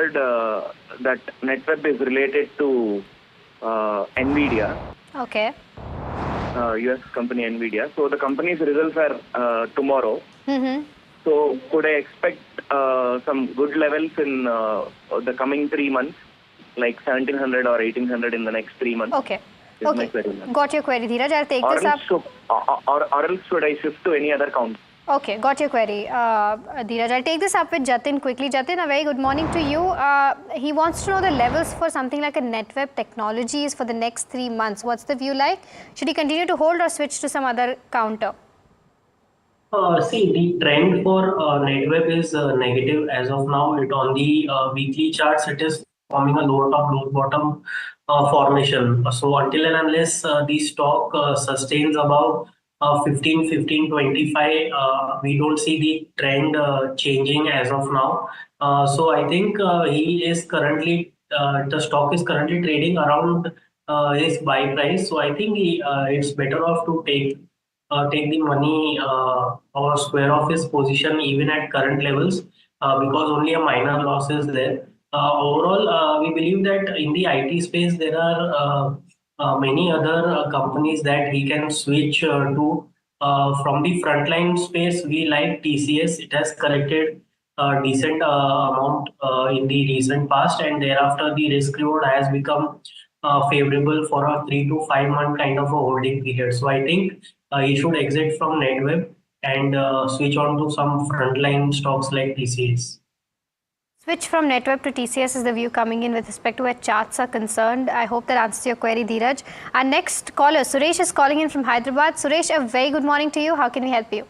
heard that NetWeb is related to NVIDIA. Okay. US company NVIDIA. So the company's results are tomorrow. Mm-hmm. So could I expect some good levels in the coming 3 months, like 1700 or 1800 in the next 3 months? Okay. Okay. Got your query, Dheeraj. I'll take this up. Or else should I shift to any other count? Okay, got your query, Dheeraj. I'll take this up with Jatin quickly. Jatin, a very good morning to you. He wants to know the levels for something like a NetWeb Technologies for the next 3 months. What's the view like? Should he continue to hold or switch to some other counter? See, the trend for NetWeb is negative as of now. It on the weekly charts, it is forming a lower top, lower bottom formation. So until and unless the stock sustains above 15, 25, we don't see the trend changing as of now. So I think he is currently the stock is currently trading around his buy price. So I think it's better off to take the money or square off his position even at current levels because only a minor loss is there. Overall, we believe that in the IT space there are many other companies that he can switch to. From the frontline space, we like TCS. It has collected a decent amount in the recent past, and thereafter the risk reward has become favorable for a 3 to 5 month kind of a holding period. So I think he should exit from NetWeb and switch on to some frontline stocks like TCS. Switch from NetWeb to TCS is the view coming in with respect to where charts are concerned. I hope that answers your query, Dheeraj. Our next caller, Suresh, is calling in from Hyderabad. Suresh, a very good morning to you. How can we help you?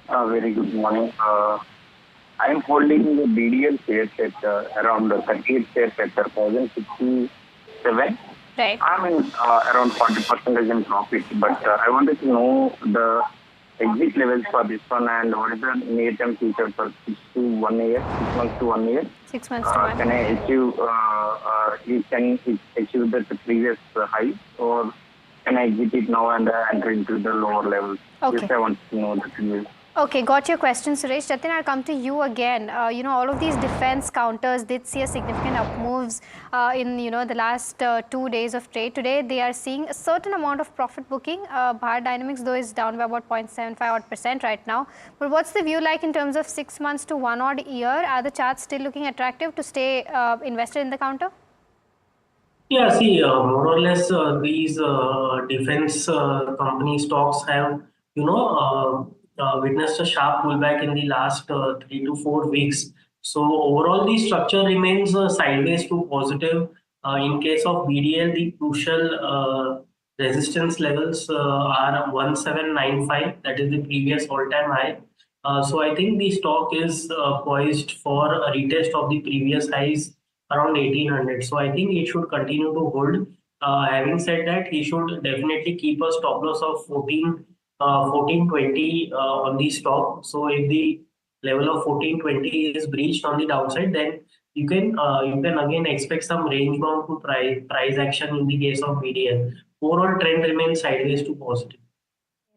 Very good morning. I am holding the BDL shares at around 38 shares at 1,067. Right. I'm in around 40% in profit, but I wanted to know the exit levels for this one and what is the near-term future for 6 to 1 year, 6 months to 1 year. 6 months to 1 year. Can I achieve the previous high, or can I exit it now and enter into the lower levels? Okay. Yes, I want to know the previous. Okay, got your question, Suresh. Jatin, I'll come to you again. All of these defense counters did see a significant up moves in, the last 2 days of trade. Today, they are seeing a certain amount of profit booking. Bharat Dynamics, though, is down by about 0.75% right now. But what's the view like in terms of 6 months to 1 odd year? Are the charts still looking attractive to stay invested in the counter? Yeah, see, more or less these defense company stocks have, witnessed a sharp pullback in the last 3 to 4 weeks. So overall, the structure remains sideways to positive. In case of BDL, the crucial resistance levels are 1795. That is the previous all-time high. So I think the stock is poised for a retest of the previous highs around 1800. So I think it should continue to hold. Having said that, he should definitely keep a stop loss of 1420 on the stock. So if the level of 1420 is breached on the downside, then you can again expect some range bound to price action in the case of BDL. Overall trend remains sideways to positive.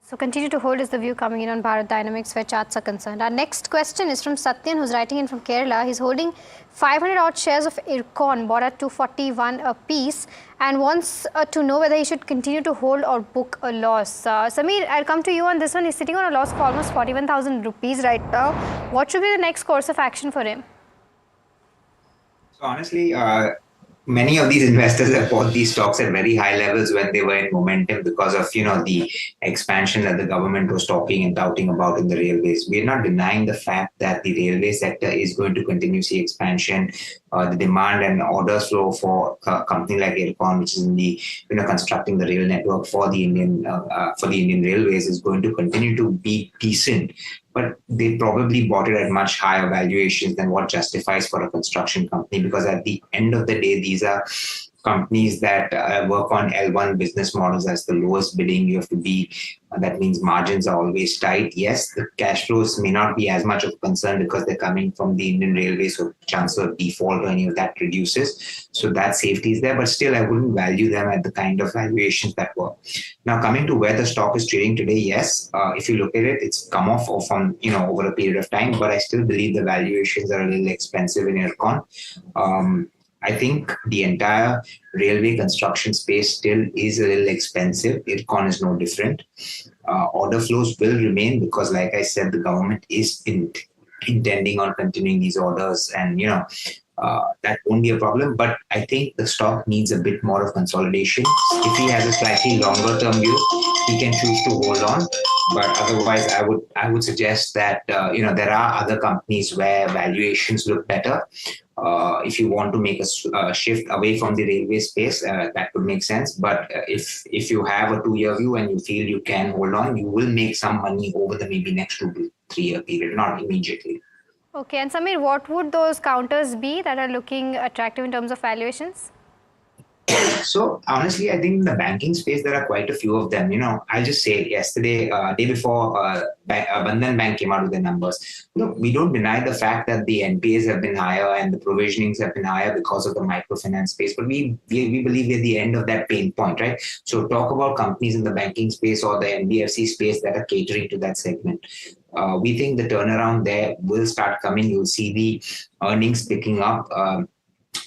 So continue to hold is the view coming in on Bharat Dynamics where charts are concerned. Our next question is from Satyan, who's writing in from Kerala. He's holding 500 odd shares of Ircon bought at 241 a piece and wants to know whether he should continue to hold or book a loss. Samir, I'll come to you on this one. He's sitting on a loss of almost 41,000 rupees right now. What should be the next course of action for him? So honestly, many of these investors have bought these stocks at very high levels when they were in momentum because of, the expansion that the government was talking and touting about in the railways. We're not denying the fact that the railway sector is going to continue to see expansion. The demand and order flow for a company like Ircon, which is in the, constructing the rail network for the Indian railways, is going to continue to be decent. But they probably bought it at much higher valuations than what justifies for a construction company, because at the end of the day, these are companies that work on L1 business models as the lowest bidding. You have to be, that means margins are always tight. Yes, the cash flows may not be as much of a concern because they're coming from the Indian Railways, so chance of default or any of that reduces. So that safety is there, but still I wouldn't value them at the kind of valuations that were. Now coming to where the stock is trading today, yes, if you look at it, it's come off from, over a period of time, but I still believe the valuations are a little expensive in Aircon. I think the entire railway construction space still is a little expensive. Ircon is no different. Order flows will remain because, like I said, the government is intending on continuing these orders, and that won't be a problem. But I think the stock needs a bit more of consolidation. If he has a slightly longer term view, he can choose to hold on. But otherwise, I would suggest that there are other companies where valuations look better. If you want to make a shift away from the railway space, that would make sense. But if you have a 2-year view and you feel you can hold on, you will make some money over the maybe next 2 to 3 year period, not immediately. Okay, and Samir, what would those counters be that are looking attractive in terms of valuations? So honestly, I think in the banking space, there are quite a few of them. I'll just say yesterday, day before, Bandhan Bank came out with their numbers. Look, we don't deny the fact that the NPAs have been higher and the provisionings have been higher because of the microfinance space. But we believe we're at the end of that pain point, right? So talk about companies in the banking space or the NBFC space that are catering to that segment. We think the turnaround there will start coming. You'll see the earnings picking up.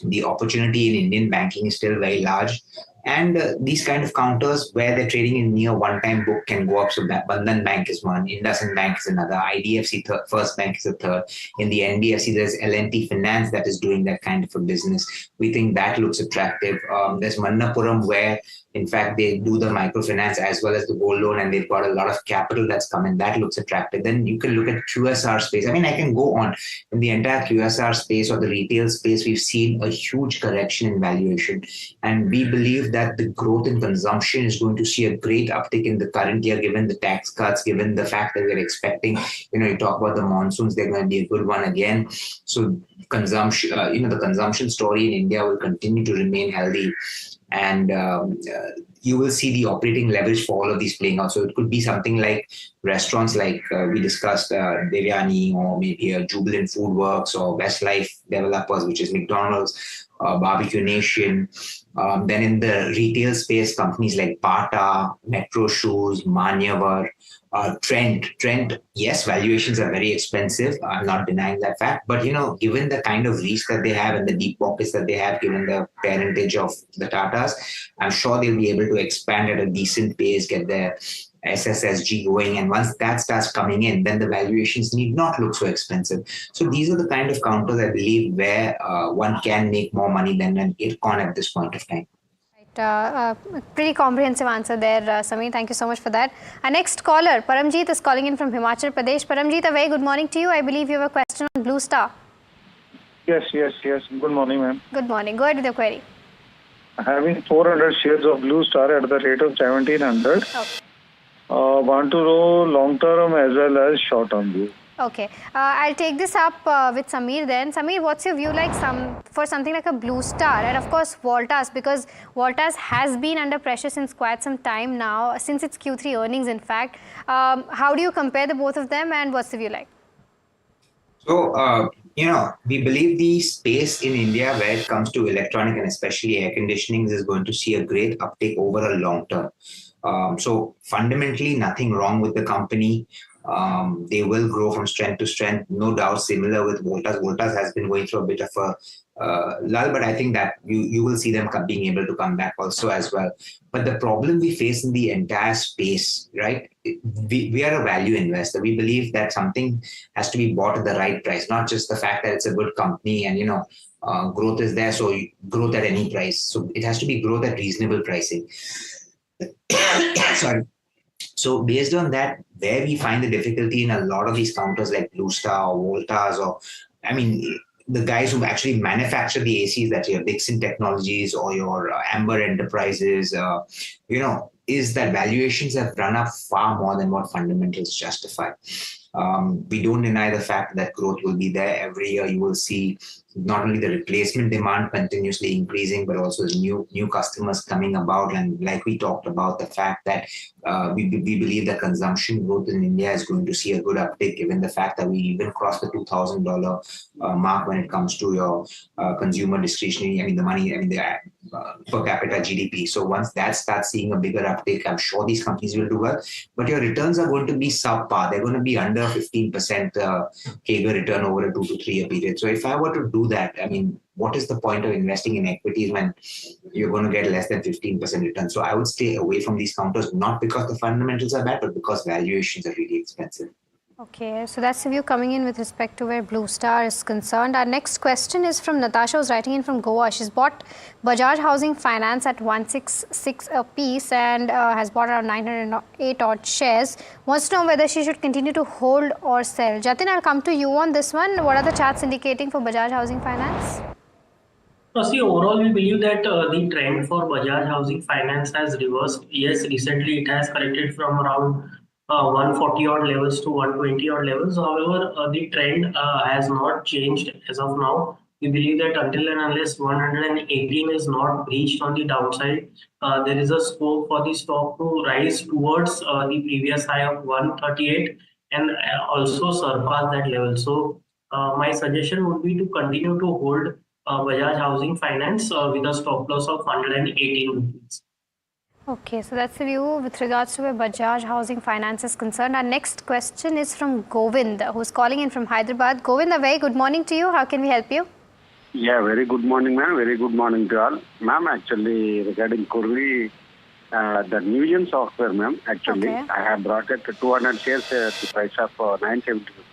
The opportunity in Indian banking is still very large. And these kind of counters where they're trading in near one-time book can go up. So Bandhan Bank is one, IndusInd Bank is another, IDFC First Bank is a third. In the NBFC, there's L&T Finance that is doing that kind of a business. We think that looks attractive. There's Manappuram where, in fact, they do the microfinance as well as the gold loan, and they've got a lot of capital that's coming. That looks attractive. Then you can look at QSR space. I mean, I can go on. In the entire QSR space or the retail space, we've seen a huge correction in valuation. And we believe that the growth in consumption is going to see a great uptick in the current year, given the tax cuts, given the fact that we're expecting, you talk about the monsoons, they're going to be a good one again. So consumption, the consumption story in India will continue to remain healthy. And you will see the operating leverage for all of these playing out. So it could be something like restaurants like we discussed, Devyani, or maybe a Jubilant Foodworks or Westlife Developers, which is McDonald's, Barbecue Nation. Then in the retail space, companies like Bata, Metro Shoes, Manyavar, Trent, yes, valuations are very expensive. I'm not denying that fact. But, given the kind of reach that they have and the deep pockets that they have, given the parentage of the Tatas, I'm sure they'll be able to expand at a decent pace, get their SSSG going. And once that starts coming in, then the valuations need not look so expensive. So these are the kind of counters, I believe, where one can make more money than an Ircon at this point of time. Pretty comprehensive answer there, Samir. Thank you so much for that. Our next caller, Paramjeet, is calling in from Himachal Pradesh. Paramjeet, a very good morning to you. I believe you have a question on Blue Star. Yes. Good morning, ma'am. Good morning. Go ahead with your query. Having 400 shares of Blue Star at the rate of 1700. Okay. Want to know long term as well as short term view. Okay, I'll take this up with Samir then. Samir, what's your view like for something like a Blue Star and of course Voltas, because Voltas has been under pressure since quite some time now, since its Q3 earnings in fact. How do you compare the both of them and what's the view like? So, we believe the space in India where it comes to electronic and especially air conditioning is going to see a great uptake over a long term. So fundamentally, nothing wrong with the company. They will grow from strength to strength, no doubt. Similar with Voltas. Voltas has been going through a bit of a lull, but I think that you will see them being able to come back also as well. But the problem we face in the entire space, right? We are a value investor. We believe that something has to be bought at the right price, not just the fact that it's a good company and growth is there, so growth at any price. So it has to be growth at reasonable pricing. Sorry. So based on that, where we find the difficulty in a lot of these counters like Blue Star or Voltas, or the guys who actually manufacture the ACs, that your Dixon Technologies or your Amber Enterprises, is that valuations have run up far more than what fundamentals justify. We don't deny the fact that growth will be there. Every year you will see not only the replacement demand continuously increasing, but also new customers coming about. And like we talked about, the fact that we believe that consumption growth in India is going to see a good uptick, given the fact that we even crossed the $2,000 mark when it comes to your consumer discretionary, the per capita GDP. So once that starts seeing a bigger uptick, I'm sure these companies will do well. But your returns are going to be subpar. They're going to be under 15% CAGR return over a 2 to 3 year period. So if I were to do that, what is the point of investing in equities when you're going to get less than 15% return? So I would stay away from these counters, not because the fundamentals are bad, but because valuations are really expensive. Okay, so that's the view coming in with respect to where Blue Star is concerned. Our next question is from Natasha, who's writing in from Goa. She's bought Bajaj Housing Finance at 166 a piece and has bought around 908 odd shares. Wants to know whether she should continue to hold or sell. Jatin, I'll come to you on this one. What are the charts indicating for Bajaj Housing Finance? See, overall, we believe that the trend for Bajaj Housing Finance has reversed. Yes, recently it has corrected from around 140 odd levels to 120 odd levels. However, the trend has not changed as of now. We believe that until and unless 118 is not breached on the downside, there is a scope for the stock to rise towards the previous high of 138 and also surpass that level. So my suggestion would be to continue to hold Bajaj Housing Finance with a stop loss of 118 rupees. Okay, so that's the view with regards to where Bajaj Housing Finance is concerned. Our next question is from Govind, who's calling in from Hyderabad. Govind, a very good morning to you. How can we help you? Yeah, very good morning, ma'am. Very good morning to all. Ma'am, actually, regarding Kurvi, the Newgen software, ma'am, actually, Okay. I have brought it to 200 shares at the price of 970 rupees.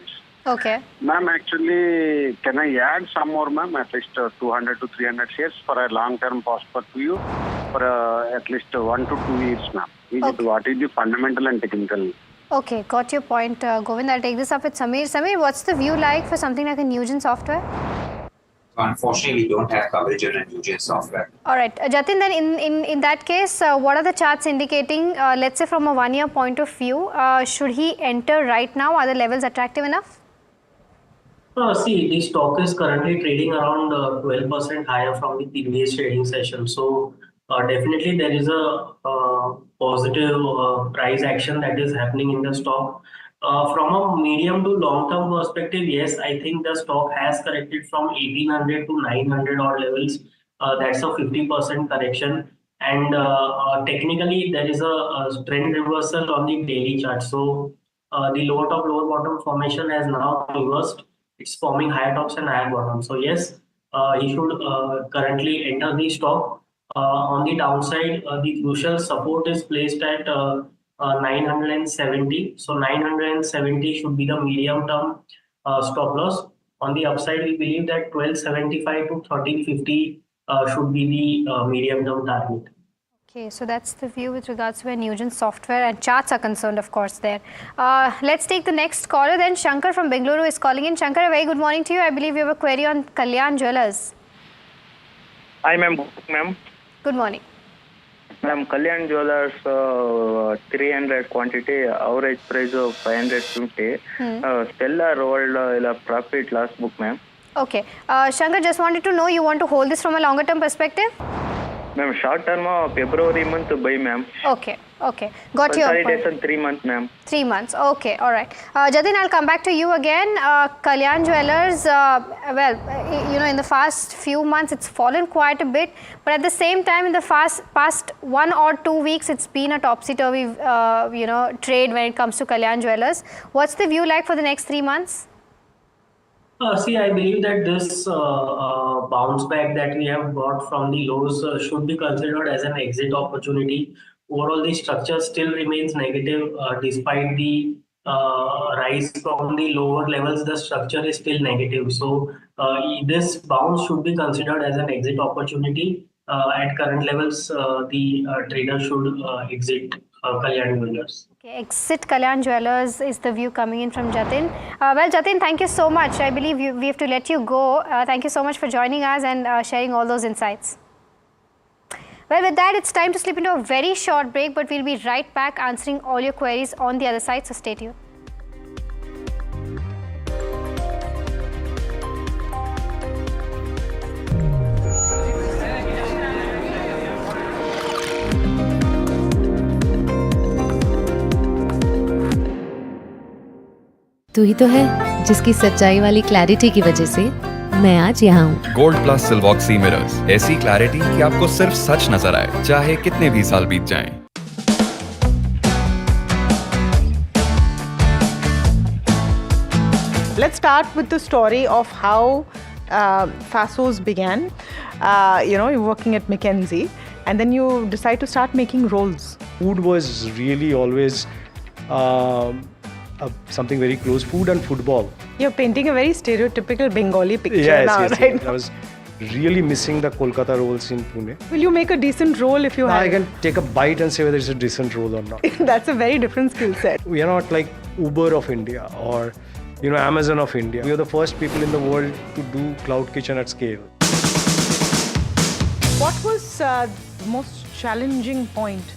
Okay. Ma'am, actually, can I add some more, ma'am, at least 200 to 300 shares for a long-term prospect to you for at least 1 to 2 years, ma'am? Okay. What is the fundamental and technical? Okay, got your point, Govind. I'll take this up with Samir. Samir, what's the view like for something like a Newgen software? Unfortunately, we don't have coverage on a Newgen software. All right, Jatin, then in that case, what are the charts indicating, let's say from a 1 year point of view, should he enter right now? Are the levels attractive enough? See, the stock is currently trading around 12% higher from the previous trading session. So definitely there is a positive price action that is happening in the stock. From a medium to long term perspective, yes, I think the stock has corrected from 1800 to 900 odd levels. That's a 50% correction. And technically, there is a trend reversal on the daily chart. So the lower top, lower bottom formation has now reversed. It's forming higher tops and higher bottoms. So yes, he should currently enter the stock. On the downside, the crucial support is placed at 970. So 970 should be the medium term stop loss. On the upside, we believe that 1275 to 1350 should be the medium term target. Okay, so that's the view with regards to where Newgen software and charts are concerned, of course, there. Let's take the next caller then. Shankar from Bengaluru is calling in. Shankar, a very good morning to you. I believe you have a query on Kalyan Jewellers. Hi, ma'am. Ma'am. Good morning. Ma'am, Kalyan Jewellers 300 quantity, average price of 550. Stellar rolled profit last book, ma'am. Okay. Shankar, just wanted to know, you want to hold this from a longer term perspective? Ma'am, short term February month buy, ma'am. Okay, okay. Got your point. Consolidation 3 months, ma'am. 3 months. Okay, all right. Jatin, I'll come back to you again. Kalyan Jewellers, in the past few months, it's fallen quite a bit. But at the same time, in the past 1 or 2 weeks, it's been a topsy-turvy, trade when it comes to Kalyan Jewellers. What's the view like for the next 3 months? See, I believe that this bounce back that we have got from the lows should be considered as an exit opportunity. Overall, the structure still remains negative despite the rise from the lower levels. The structure is still negative. So this bounce should be considered as an exit opportunity. At current levels, the trader should exit Kalyan Jewellers. Okay, exit Kalyan Jewellers is the view coming in from Jatin. Well, Jatin, thank you so much. I believe we have to let you go. Thank you so much for joining us and sharing all those insights. Well, with that, it's time to slip into a very short break, but we'll be right back answering all your queries on the other side, so stay tuned. तू ही तो है जिसकी सच्चाई वाली clarity की वजह से मैं आज यहाँ हूँ। गोल्ड प्लस सिल्वॉक्सी मिरर्स, ऐसी क्लैरिटी कि आपको सिर्फ सच नजर आए, चाहे कितने भी साल बीत जाएं। Let's start with the story of how Fasos began. You're working at McKinsey, and then you decide to start making rolls. Food was really always something very close. Food and football. You're painting a very stereotypical Bengali picture now, right? Yes. I was really missing the Kolkata rolls in Pune. Will you make a decent roll if you have? I can take a bite and say whether it's a decent roll or not. That's a very different skill set. We are not like Uber of India or Amazon of India. We are the first people in the world to do cloud kitchen at scale. What was the most challenging point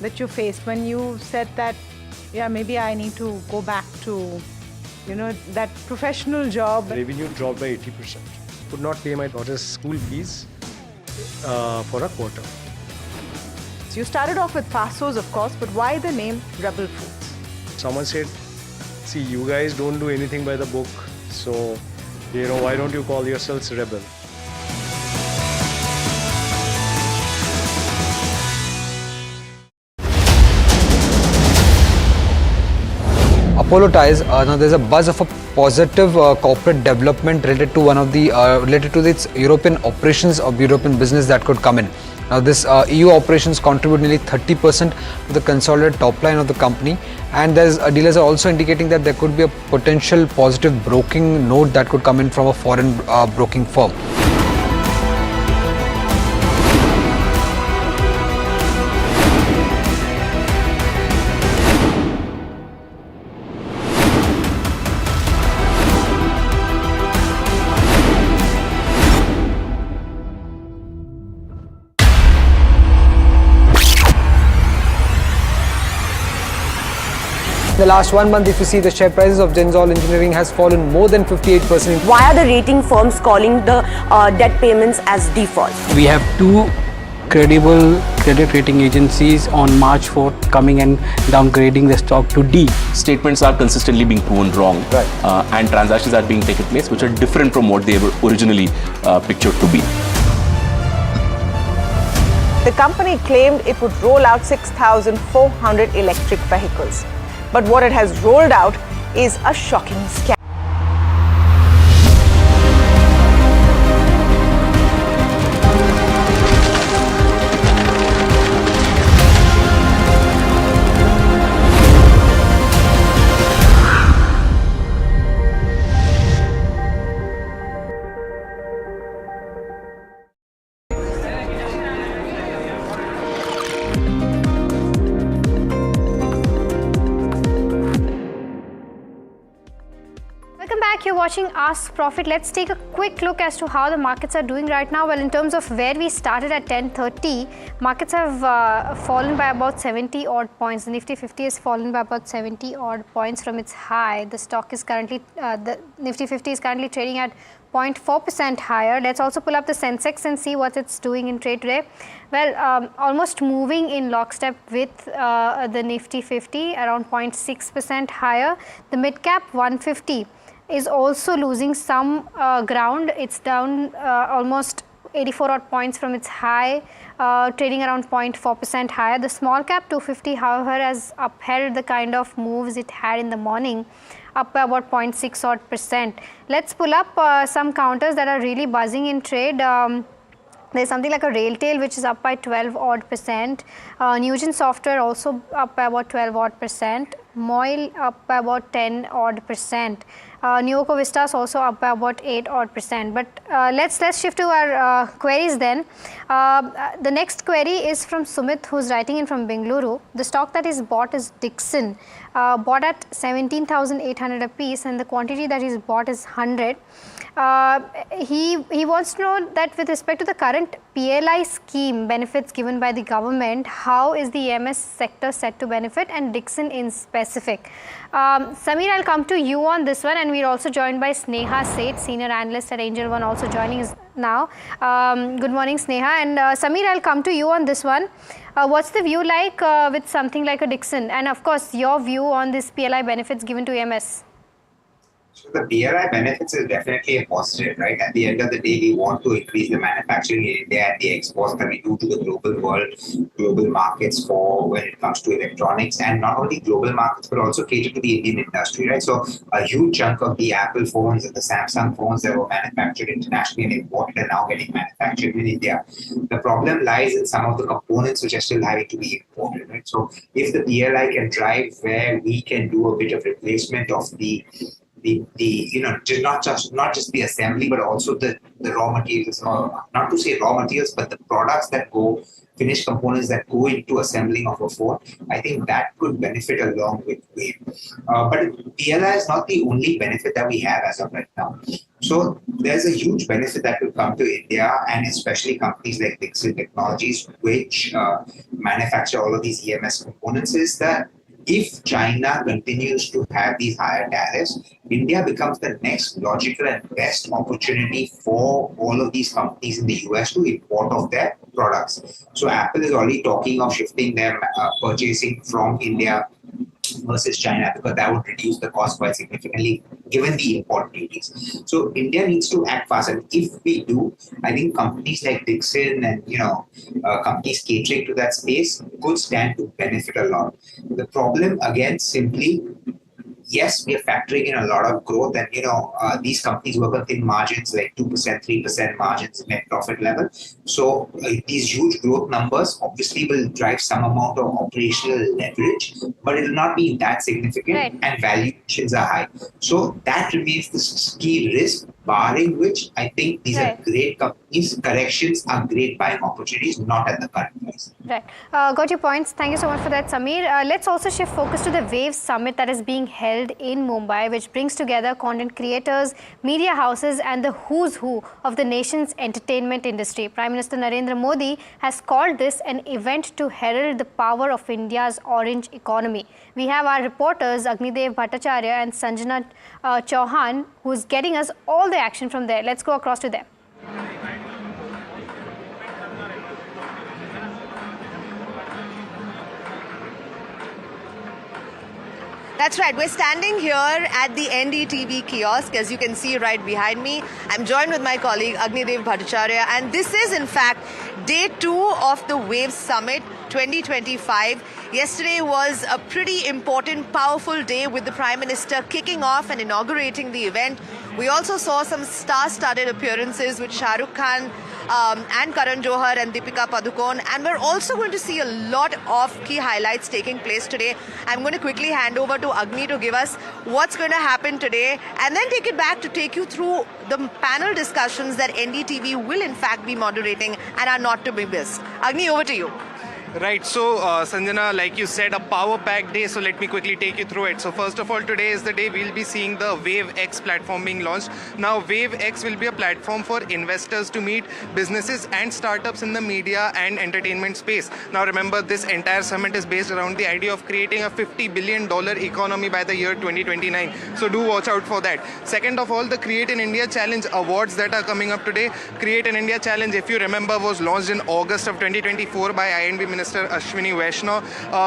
that you faced when you said that, maybe I need to go back to, that professional job? Revenue dropped by 80%. Could not pay my daughter's school fees for a quarter. So you started off with Fasos, of course, but why the name Rebel Foods? Someone said, see, you guys don't do anything by the book, so, why don't you call yourselves Rebel? Apollo Tyres, now there's a buzz of a positive corporate development related to related to its European operations or European business that could come in. Now this EU operations contribute nearly 30% to the consolidated top line of the company, and dealers are also indicating that there could be a potential positive broking note that could come in from a foreign broking firm. The last 1 month, if you see, the share prices of Genzol Engineering has fallen more than 58%. Why are the rating firms calling the debt payments as default? We have two credible credit rating agencies on March 4th coming and downgrading the stock to D. Statements are consistently being proven wrong, right. And transactions are being taken place which are different from what they were originally pictured to be. The company claimed it would roll out 6,400 electric vehicles. But what it has rolled out is a shocking scam. You're watching Ask Profit. Let's take a quick look as to how the markets are doing right now. Well, in terms of where we started at 10:30, markets have fallen by about 70 odd points. The Nifty 50 has fallen by about 70 odd points from its high. The stock is currently, the Nifty 50 is currently trading at 0.4% higher. Let's also pull up the Sensex and see what it's doing in trade today. Well, almost moving in lockstep with the Nifty 50, around 0.6% higher. The mid cap 150 is also losing some ground. It's down almost 84 odd points from its high, trading around 0.4% higher. The small cap 250, however, has upheld the kind of moves it had in the morning, up by about 0.6 odd percent. Let's pull up some counters that are really buzzing in trade. There's something like a Railtail which is up by 12 odd percent. Nugent Software also up by about 12 odd percent. Moil up by about 10 odd percent. Nuoco Vistas also up by about 8 odd percent. But let's shift to our queries then. The next query is from Sumit, who's writing in from Bengaluru. The stock that is bought is Dixon, bought at 17,800 a piece, and the quantity that is bought is 100. He wants to know that with respect to the current PLI scheme benefits given by the government, how is the EMS sector set to benefit, and Dixon in specific? Samir, I'll come to you on this one, and we're also joined by Sneha Seth, senior analyst at Angel One, also joining us now. Good morning, Sneha. And Samir, I'll come to you on this one. What's the view like with something like a Dixon, and of course your view on this PLI benefits given to EMS? So the BRI benefits is definitely a positive, right? At the end of the day, we want to increase the manufacturing in India and the exports that we do to the global world, global markets for when it comes to electronics, and not only global markets, but also cater to the Indian industry, right? So a huge chunk of the Apple phones and the Samsung phones that were manufactured internationally and imported are now getting manufactured in India. The problem lies in some of the components which are still having to be imported, right? So if the BLI can drive where we can do a bit of replacement of the not just the assembly, but also the raw materials, or not to say raw materials, but the products that go, finished components that go into assembling of a phone, I think that could benefit along with Wave. But PLI is not the only benefit that we have as of right now. So there's a huge benefit that will come to India, and especially companies like Dixon Technologies, which manufacture all of these EMS components, is that if China continues to have these higher tariffs, India becomes the next logical and best opportunity for all of these companies in the US to import of their products. So Apple is already talking of shifting their purchasing from India versus China, because that would reduce the cost quite significantly given the import duties. So India needs to act fast, and if we do, I think companies like Dixon and companies catering to that space could stand to benefit a lot. The problem again, simply, yes, we are factoring in a lot of growth, and these companies work on thin margins, like 2%, 3% margins net profit level. So these huge growth numbers obviously will drive some amount of operational leverage, but it will not be that significant, right, and valuations are high. So that remains the key risk, barring which I think these are great companies. Corrections are great buying opportunities, not at the current price. Right. Got your points. Thank you so much for that, Samir. Let's also shift focus to the Wave Summit that is being held in Mumbai, which brings together content creators, media houses, and the who's who of the nation's entertainment industry. Prime Minister Narendra Modi has called this an event to herald the power of India's orange economy. We have our reporters Agnidev Bhattacharya and Sanjana Chauhan, who's getting us all the action from there. Let's go across to them. That's right. We're standing here at the NDTV kiosk, as you can see right behind me. I'm joined with my colleague Agnidev Bhattacharya, and this is in fact day 2 of the Wave Summit 2025. Yesterday was a pretty important, powerful day with the Prime Minister kicking off and inaugurating the event. We also saw some star-studded appearances with Shah Rukh Khan and Karan Johar and Deepika Padukone, and we're also going to see a lot of key highlights taking place today. I'm going to quickly hand over to Agni to give us what's going to happen today, and then take it back to take you through the panel discussions that NDTV will in fact be moderating and are not to be missed. Agni, over to you. Right, so Sanjana, like you said, a power-packed day, so let me quickly take you through it. So first of all, today is the day we'll be seeing the Wave X platform being launched. Now, Wave X will be a platform for investors to meet businesses and startups in the media and entertainment space. Now, remember, this entire summit is based around the idea of creating a $50 billion economy by the year 2029. So do watch out for that. Second of all, the Create in India Challenge awards that are coming up today. Create in India Challenge, if you remember, was launched in August of 2024 by INB Minister Ashwini Vaishnaw,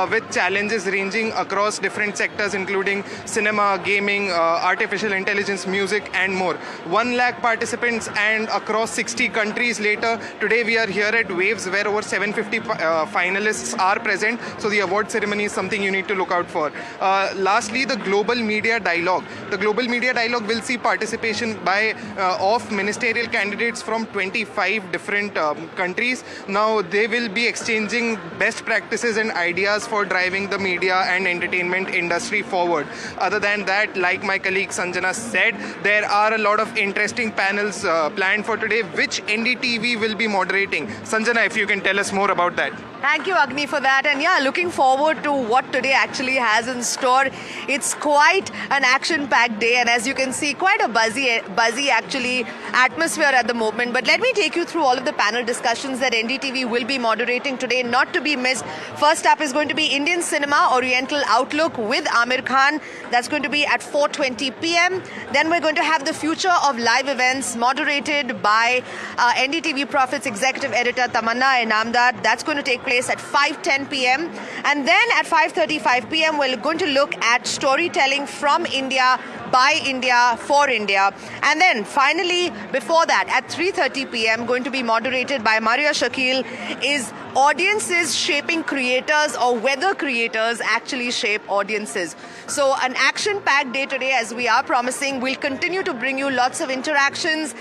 with challenges ranging across different sectors, including cinema, gaming, artificial intelligence, music, and more. 1 lakh participants and across 60 countries later, today we are here at Waves, where over 750 finalists are present. So the award ceremony is something you need to look out for. Lastly, the Global Media Dialogue. The Global Media Dialogue will see participation by of ministerial candidates from 25 different countries. Now, they will be exchanging best practices and ideas for driving the media and entertainment industry forward. Other than that, like my colleague Sanjana said, there are a lot of interesting panels planned for today, which NDTV will be moderating. Sanjana, if you can tell us more about that. Thank you, Agni, for that. And yeah, looking forward to what today actually has in store. It's quite an action-packed day, and as you can see, quite a buzzy actually atmosphere at the moment. But let me take you through all of the panel discussions that NDTV will be moderating today, not to be missed. First up is going to be Indian Cinema Oriental Outlook with Amir Khan. That's going to be at 4:20 p.m. Then we're going to have the Future of Live Events moderated by NDTV Profit's Executive Editor Tamanna Inamdar. That's going to take place place at 5:10 p.m. And then at 5:35 p.m. we're going to look at storytelling from India, by India, for India. And then finally, before that, at 3:30 p.m., going to be moderated by Maria Shakil, is audiences shaping creators, or whether creators actually shape audiences. So an action-packed day today, as we are promising. We'll continue to bring you lots of interactions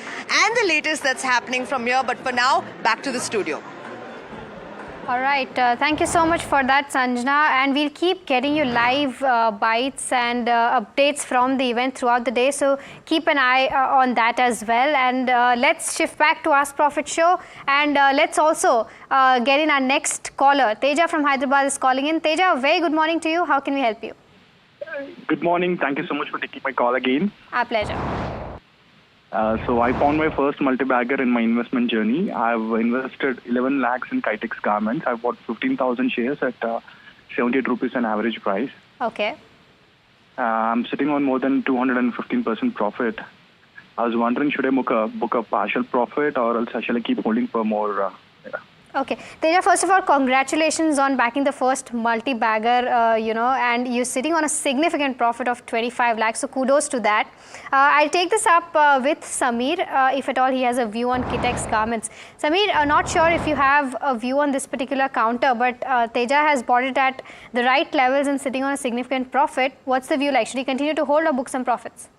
and the latest that's happening from here. But for now, back to the studio. All right. Thank you so much for that, Sanjana. And we'll keep getting you live bites and updates from the event throughout the day. So keep an eye on that as well. And let's shift back to Ask Profit Show. And let's also get in our next caller. Teja from Hyderabad is calling in. Teja, very good morning to you. How can we help you? Good morning. Thank you so much for taking my call again. Our pleasure. So I found my first multi-bagger in my investment journey. I've invested 11 lakhs in Kitex Garments. I've bought 15,000 shares at 78 rupees an average price. Okay. I'm sitting on more than 215% profit. I was wondering, should I book a partial profit, or else shall I keep holding for more? Okay. Teja, first of all, congratulations on backing the first multi-bagger, and you're sitting on a significant profit of 25 lakhs. So kudos to that. I'll take this up with Samir, if at all he has a view on Kitex Garments. Samir, not sure if you have a view on this particular counter, but Teja has bought it at the right levels and sitting on a significant profit. What's the view like? Should he continue to hold or book some profits?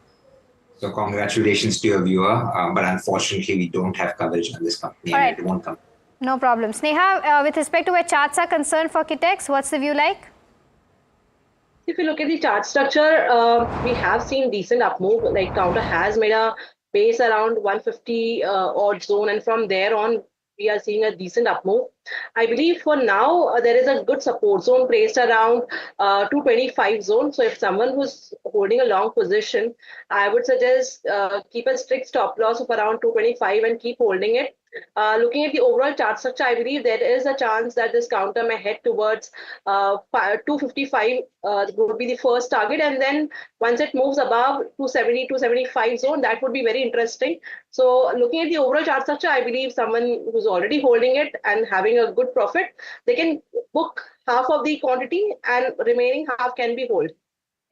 So congratulations to your viewer, but unfortunately we don't have coverage on this company, and it won't come. No problem. Sneha, with respect to where charts are concerned for Kitex, what's the view like? If you look at the chart structure, we have seen decent up move. Like counter has made a base around 150 odd zone, and from there on we are seeing a decent up move. I believe for now there is a good support zone placed around 225 zone. So if someone who's holding a long position, I would suggest keep a strict stop loss of around 225 and keep holding it. Looking at the overall chart structure, I believe there is a chance that this counter may head towards 255 would be the first target, and then once it moves above 270, 275 zone, that would be very interesting. So looking at the overall chart structure, I believe someone who's already holding it and having a good profit, they can book half of the quantity and remaining half can be hold.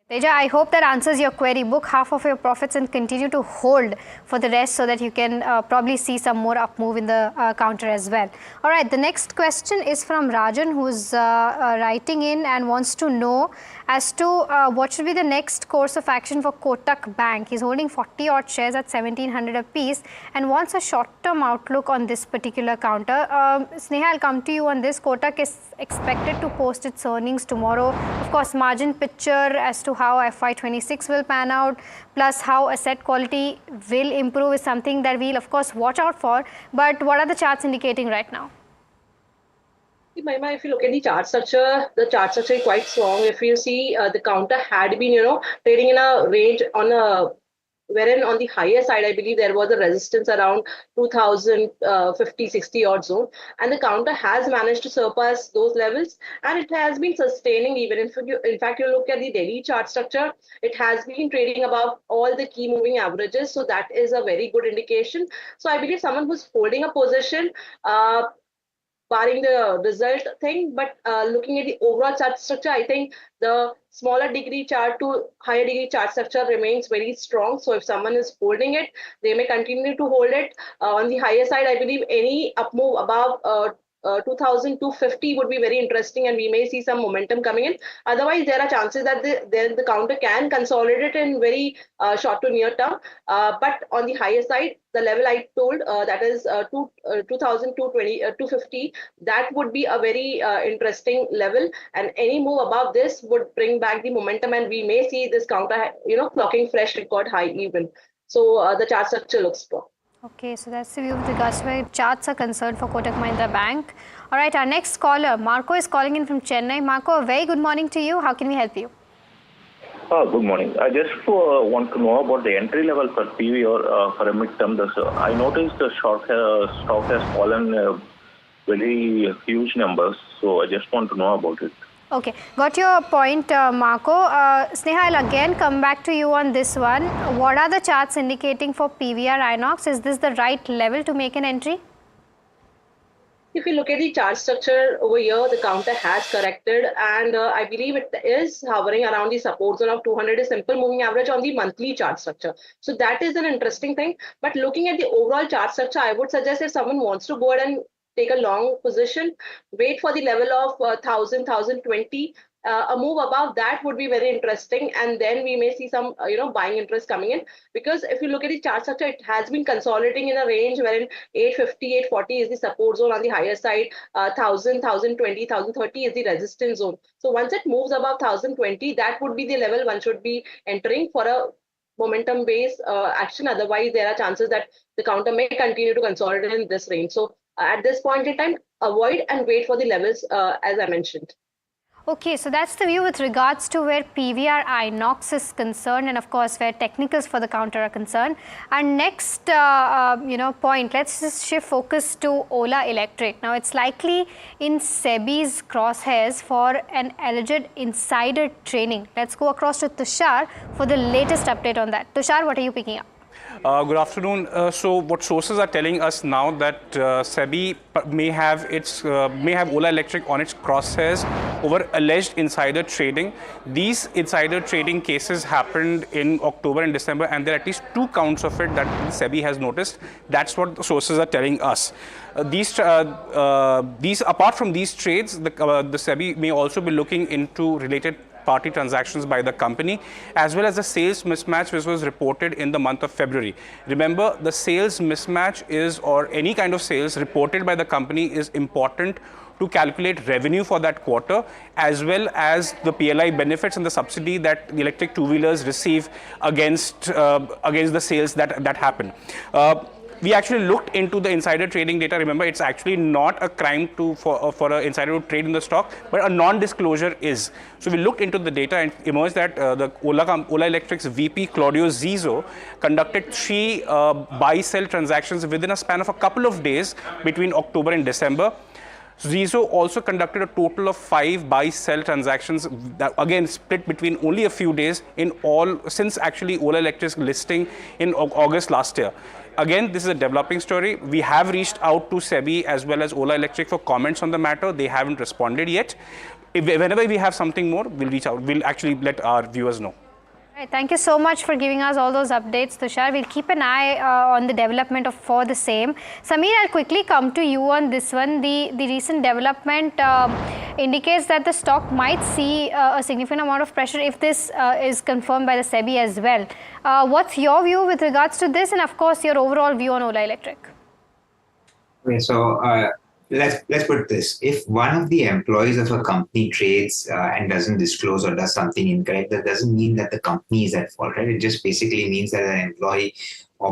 Teja, I hope that answers your query. Book half of your profits and continue to hold for the rest so that you can probably see some more up move in the counter as well. All right, the next question is from Rajan, who's writing in and wants to know as to what should be the next course of action for Kotak Bank. He's holding 40 odd shares at 1700 a piece and wants a short-term outlook on this particular counter. Sneha, I'll come to you on this. Kotak is expected to post its earnings tomorrow. Of course, margin picture as to how FY26 will pan out, plus how asset quality will improve is something that we'll of course watch out for. But what are the charts indicating right now? Mahima, if you look at the chart structure is quite strong. If you see the counter had been, trading in a range wherein on the higher side, I believe there was a resistance around 2050, 60 odd zone, and the counter has managed to surpass those levels, and it has been sustaining even. In fact, you look at the daily chart structure, it has been trading above all the key moving averages, so that is a very good indication. So I believe someone who's holding a position, barring the result thing, but looking at the overall chart structure, I think the smaller degree chart to higher degree chart structure remains very strong. So if someone is holding it, they may continue to hold it. On the higher side, I believe any up move above 2,250 would be very interesting, and we may see some momentum coming in. Otherwise, there are chances that the counter can consolidate in very short to near term. But on the higher side, the level I told, that is 2,250, that would be a very interesting level, and any move above this would bring back the momentum, and we may see this counter, clocking fresh record high even. So the chart structure looks strong. Okay, so that's the view with regards to where charts are concerned for Kotak Mahindra Bank. All right, our next caller, Marco, is calling in from Chennai. Marco, a very good morning to you. How can we help you? Good morning. I just want to know about the entry level for PV or for a midterm. I noticed the stock has fallen very huge numbers, so I just want to know about it. Okay, got your point, Marco. Sneha, I'll again come back to you on this one. What are the charts indicating for PVR Inox? Is this the right level to make an entry? If you look at the chart structure over here, the counter has corrected, and I believe it is hovering around the support zone of 200 is simple moving average on the monthly chart structure. So that is an interesting thing. But looking at the overall chart structure, I would suggest if someone wants to go ahead and take a long position, wait for the level of 1000, 1020. A move above that would be very interesting, and then we may see some buying interest coming in, because if you look at the chart structure, it has been consolidating in a range wherein 850, 840 is the support zone on the higher side, 1000, 1020, 1030 is the resistance zone. So once it moves above 1020, that would be the level one should be entering for a momentum based action. Otherwise, there are chances that the counter may continue to consolidate in this range. So at this point in time, avoid and wait for the levels as I mentioned. Okay, so that's the view with regards to where PVR Inox is concerned, and of course where technicals for the counter are concerned. And next point, let's just shift focus to Ola Electric. Now it's likely in SEBI's crosshairs for an alleged insider trading. Let's go across to Tushar for the latest update on that. Tushar, what are you picking up? Good afternoon. So what sources are telling us now that SEBI may have Ola Electric on its crosshairs over alleged insider trading. These insider trading cases happened in October and December, and there are at least 2 counts of it that SEBI has noticed. That's what the sources are telling us. Apart from these trades, the SEBI may also be looking into related party transactions by the company, as well as the sales mismatch which was reported in the month of February. Remember, the sales mismatch or any kind of sales reported by the company is important to calculate revenue for that quarter, as well as the PLI benefits and the subsidy that the electric two-wheelers receive against the sales that happen. We actually looked into the insider trading data. Remember, it's actually not a crime for an insider to trade in the stock, but a non-disclosure is. So we looked into the data and emerged that the Ola Electric's VP, Claudio Zizzo, conducted 3 buy-sell transactions within a span of a couple of days between October and December. Zizzo also conducted a total of 5 buy-sell transactions that again split between only a few days in all since actually Ola Electric's listing in August last year. Again, this is a developing story. We have reached out to SEBI as well as Ola Electric for comments on the matter. They haven't responded yet. Whenever we have something more, we'll reach out. We'll actually let our viewers know. Right, thank you so much for giving us all those updates, Tushar. We'll keep an eye on the development for the same. Sameer, I'll quickly come to you on this one. The recent development indicates that the stock might see a significant amount of pressure if this is confirmed by the SEBI as well. What's your view with regards to this, and of course your overall view on Ola Electric? Okay, so let's put this. If one of the employees of a company trades and doesn't disclose or does something incorrect, that doesn't mean that the company is at fault, right? It just basically means that an employee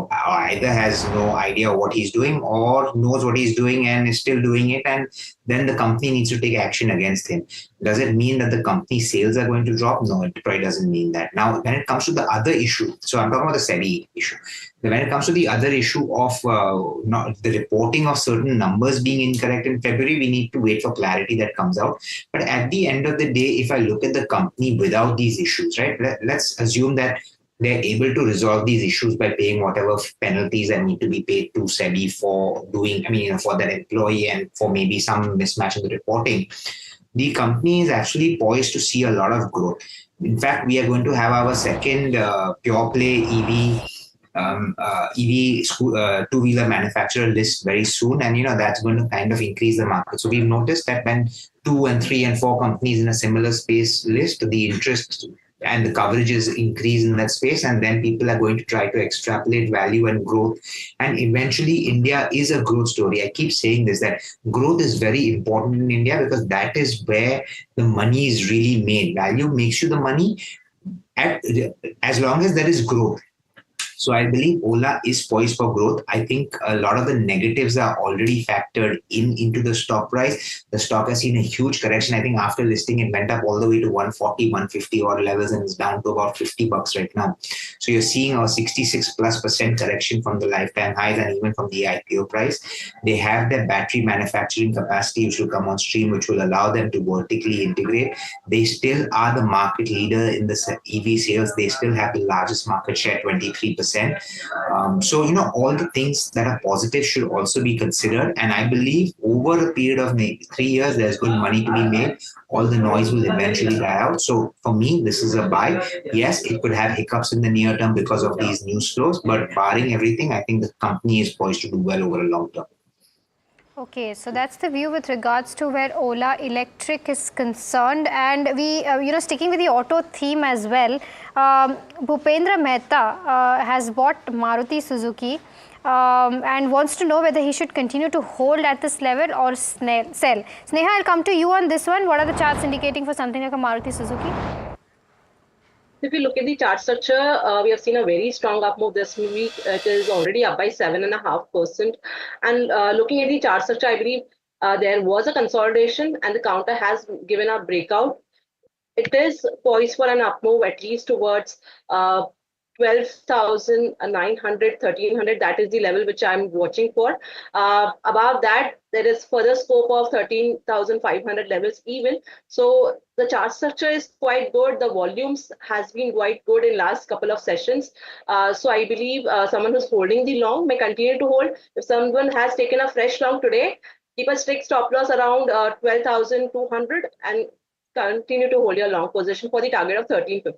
either has no idea what he's doing or knows what he's doing and is still doing it, and then the company needs to take action against him. Does it mean that the company's sales are going to drop? No, it probably doesn't mean that. Now, when it comes to the other issue, so I'm talking about the SEBI issue. When it comes to the other issue of the reporting of certain numbers being incorrect in February, we need to wait for clarity that comes out. But at the end of the day, if I look at the company without these issues, right, let's assume that they're able to resolve these issues by paying whatever penalties that need to be paid to SEBI for doing, for that employee and for maybe some mismatch in the reporting. The company is actually poised to see a lot of growth. In fact, we are going to have our second pure play EV two-wheeler manufacturer list very soon, and that's going to kind of increase the market. So we've noticed that when 2 and 3 and 4 companies in a similar space list, the interest and the coverages increase in that space, and then people are going to try to extrapolate value and growth. And eventually, India is a growth story. I keep saying this, that growth is very important in India because that is where the money is really made. Value makes you the money as long as there is growth. So I believe Ola is poised for growth. I think a lot of the negatives are already factored into the stock price. The stock has seen a huge correction. I think after listing, it went up all the way to 140, 150 odd levels and is down to about $50 right now. So you're seeing a 66+% correction from the lifetime highs and even from the IPO price. They have their battery manufacturing capacity, which will come on stream, which will allow them to vertically integrate. They still are the market leader in the EV sales. They still have the largest market share, 23%. 3%. So, all the things that are positive should also be considered. And I believe over a period of maybe 3 years, there's good money to be made. All the noise will eventually die out. So for me, this is a buy. Yes, it could have hiccups in the near term because of these news flows, but barring everything, I think the company is poised to do well over a long term. Okay, so that's the view with regards to where Ola Electric is concerned, and we, sticking with the auto theme as well, Bhupendra Mehta has bought Maruti Suzuki and wants to know whether he should continue to hold at this level or sell. Sneha, I'll come to you on this one. What are the charts indicating for something like a Maruti Suzuki? If you look at the chart structure, we have seen a very strong up move this week. It is already up by 7.5%. And looking at the chart structure, I believe there was a consolidation and the counter has given a breakout. It is poised for an up move at least towards 12,900, 1,300. That is the level which I'm watching for. Above that, there is further scope of 13,500 levels even. So the chart structure is quite good. The volumes has been quite good in last couple of sessions. So I believe someone who's holding the long may continue to hold. If someone has taken a fresh long today, keep a strict stop loss around 12,200 and continue to hold your long position for the target of 1350.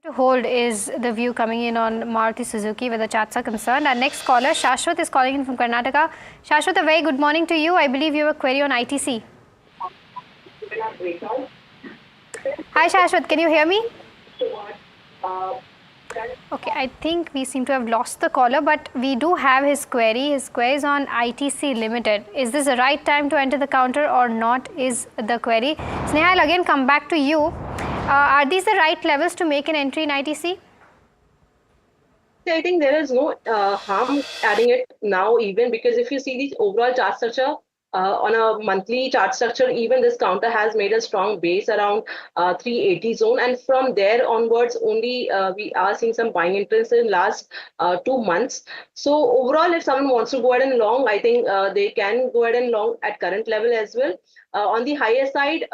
To hold is the view coming in on Maruti Suzuki where the charts are concerned. Our next caller, Shashwat, is calling in from Karnataka. Shashwat, a very good morning to you. I believe you have a query on ITC. Hi Shashwat, can you hear me? Okay, I think we seem to have lost the caller, but we do have his query. His query is on ITC Limited. Is this the right time to enter the counter or not is the query. Sneha, I'll again come back to you. Are these the right levels to make an entry in ITC? I think there is no harm adding it now even, because if you see the overall chart structure, on a monthly chart structure, even this counter has made a strong base around 380 zone, and from there onwards only we are seeing some buying interest in last 2 months. So overall, if someone wants to go ahead and long, I think they can go ahead and long at current level as well. On the higher side,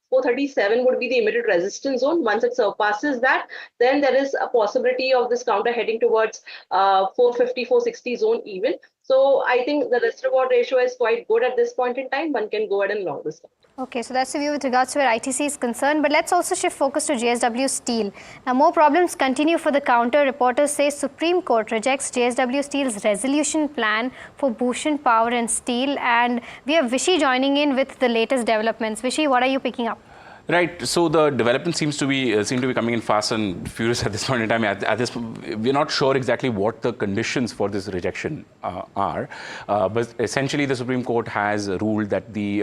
437 would be the immediate resistance zone. Once it surpasses that, then there is a possibility of this counter heading towards 450, 460 zone even. So I think the risk reward ratio is quite good at this point in time. One can go ahead and long this. Okay, so that's the view with regards to where ITC is concerned. But let's also shift focus to JSW Steel. Now, more problems continue for the counter. Reporters say Supreme Court rejects JSW Steel's resolution plan for Bhushan Power and Steel. And we have Vishy joining in with the latest developments. Vishy, what are you picking up? Right. So the development seems to be coming in fast and furious at this point in time. At this, we're not sure exactly what the conditions for this rejection are, but essentially the Supreme Court has ruled that the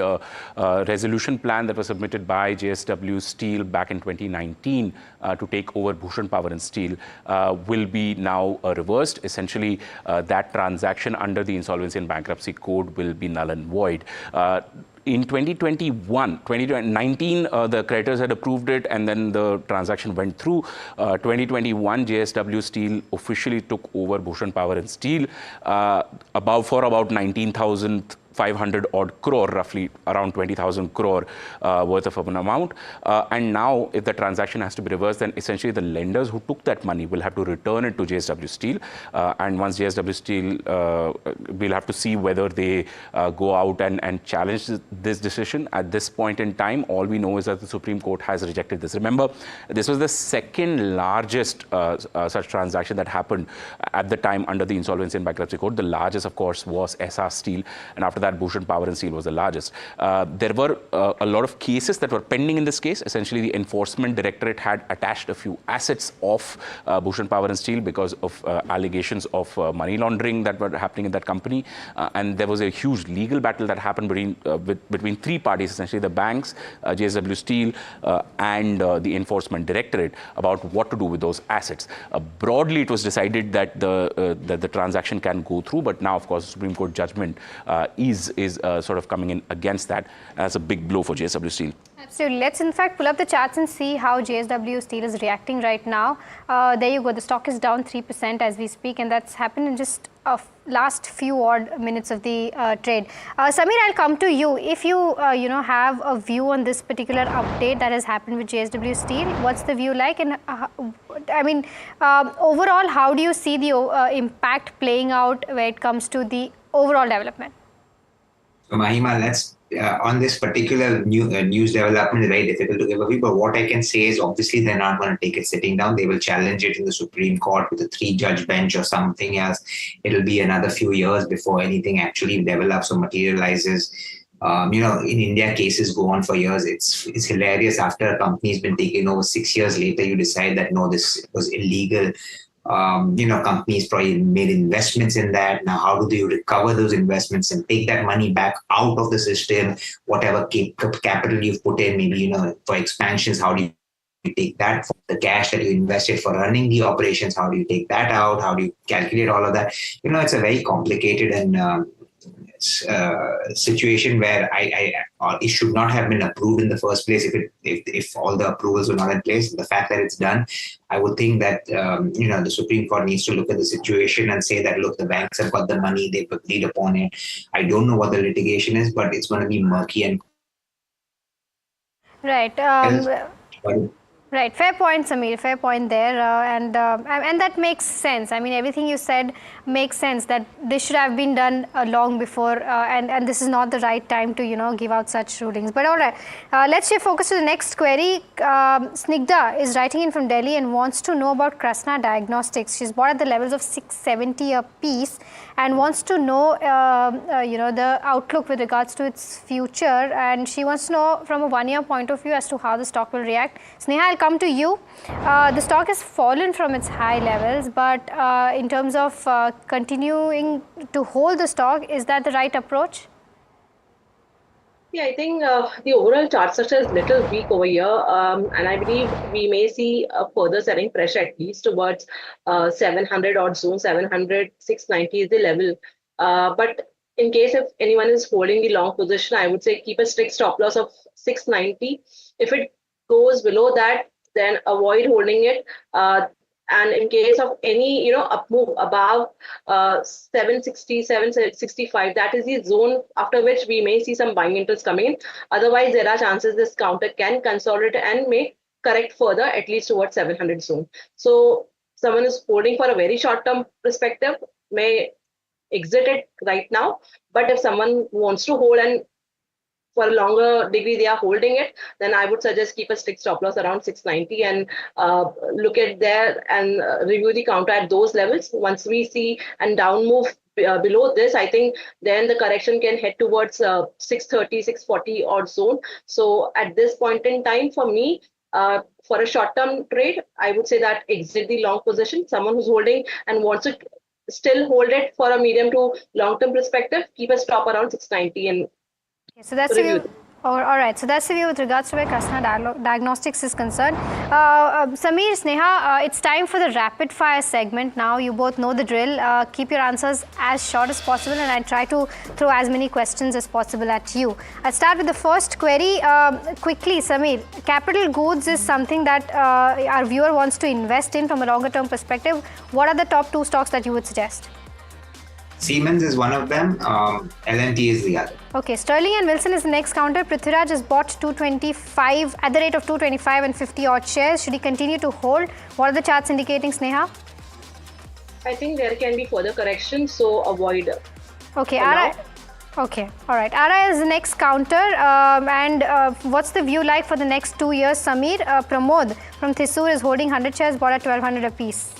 resolution plan that was submitted by JSW Steel back in 2019 to take over Bhushan Power and Steel will be now reversed. Essentially, that transaction under the Insolvency and Bankruptcy Code will be null and void. In 2019, the creditors had approved it, and then the transaction went through. 2021, JSW Steel officially took over Bhushan Power and Steel for about 19,500 odd crore, roughly around 20,000 crore worth of an amount. And now, if the transaction has to be reversed, then essentially the lenders who took that money will have to return it to JSW Steel. And once JSW Steel, we'll have to see whether they go out and challenge this decision. At this point in time, all we know is that the Supreme Court has rejected this. Remember, this was the second largest such transaction that happened at the time under the Insolvency and Bankruptcy Code. The largest, of course, was SR Steel, and after that, Bhushan Power and Steel was the largest. There were a lot of cases that were pending in this case. Essentially, the Enforcement Directorate had attached a few assets of Bhushan Power and Steel because of allegations of money laundering that were happening in that company. And there was a huge legal battle that happened between three parties, essentially the banks, JSW Steel, and the Enforcement Directorate about what to do with those assets. Broadly, it was decided that the transaction can go through, but now, of course, the Supreme Court judgment is sort of coming in against that. That's a big blow for JSW Steel. Absolutely. Let's in fact pull up the charts and see how JSW Steel is reacting right now. There you go. The stock is down 3% as we speak, and that's happened in just last few odd minutes of the trade. Samir, I'll come to you. If you have a view on this particular update that has happened with JSW Steel, what's the view like? And overall, how do you see the impact playing out when it comes to the overall development? So Mahima, let's on this particular news development, is very difficult to give a view. But what I can say is, obviously, they're not going to take it sitting down. They will challenge it in the Supreme Court with a 3-judge bench or something else. It'll be another few years before anything actually develops or materializes. In India, cases go on for years. It's hilarious. After a company's been taken over, 6 years later, you decide that no, this was illegal. Companies probably made investments in that. Now, how do you recover those investments and take that money back out of the system? Whatever capital you've put in, maybe, for expansions, how do you take that? The cash that you invested for running the operations, how do you take that out? How do you calculate all of that? It's a very complicated and situation where it should not have been approved in the first place if all the approvals were not in place. The fact that it's done, I would think that the Supreme Court needs to look at the situation and say that, look, the banks have got the money, they've agreed upon it. I don't know what the litigation is, but it's going to be murky and right. Right, fair point, Samir. Fair point there, and that makes sense. I mean, everything you said makes sense. That this should have been done long before, and this is not the right time to give out such rulings. But all right, let's shift focus to the next query. Snigdha is writing in from Delhi and wants to know about Krishna Diagnostics. She's bought at the levels of 670 a piece and wants to know, the outlook with regards to its future. And she wants to know from a 1-year point of view as to how the stock will react. Sneha, I'll come to you. The stock has fallen from its high levels, but in terms of continuing to hold the stock, is that the right approach? Yeah, I think the overall chart structure is little weak over here, and I believe we may see a further selling pressure at least towards 700 odd zone, 700, 690 is the level. But in case if anyone is holding the long position, I would say keep a strict stop loss of 690. If it goes below that, then avoid holding it. And in case of any, up move above 760, 765, that is the zone after which we may see some buying interest coming in. Otherwise, there are chances this counter can consolidate and may correct further, at least towards 700 zone. So someone is holding for a very short-term perspective may exit it right now. But if someone wants to hold and for a longer degree they are holding it, then I would suggest keep a strict stop loss around 690 and look at there and review the counter at those levels. Once we see and down move below this, I think then the correction can head towards 630, 640 odd zone. So at this point in time, for me, for a short-term trade, I would say that exit the long position. Someone who's holding and wants to still hold it for a medium to long-term perspective, keep a stop around 690 and so that's the view. All right, so that's the view with regards to where Krishna Diagnostics is concerned. Samir, Sneha, it's time for the rapid fire segment now. You both know the drill. Keep your answers as short as possible and I'll try to throw as many questions as possible at you. I'll start with the first query. Quickly, Samir, capital goods is something that our viewer wants to invest in from a longer term perspective. What are the top 2 stocks that you would suggest? Siemens is one of them, L&T is the other. Okay, Sterling and Wilson is the next counter. Prithviraj has bought 225 at the rate of 225 and 50 odd shares. Should he continue to hold? What are the charts indicating, Sneha? I think there can be further correction, so avoid. Okay, okay, all right. RI is the next counter, and what's the view like for the next 2 years, Samir? Pramod from Thrissur is holding 100 shares, bought at 1200 apiece.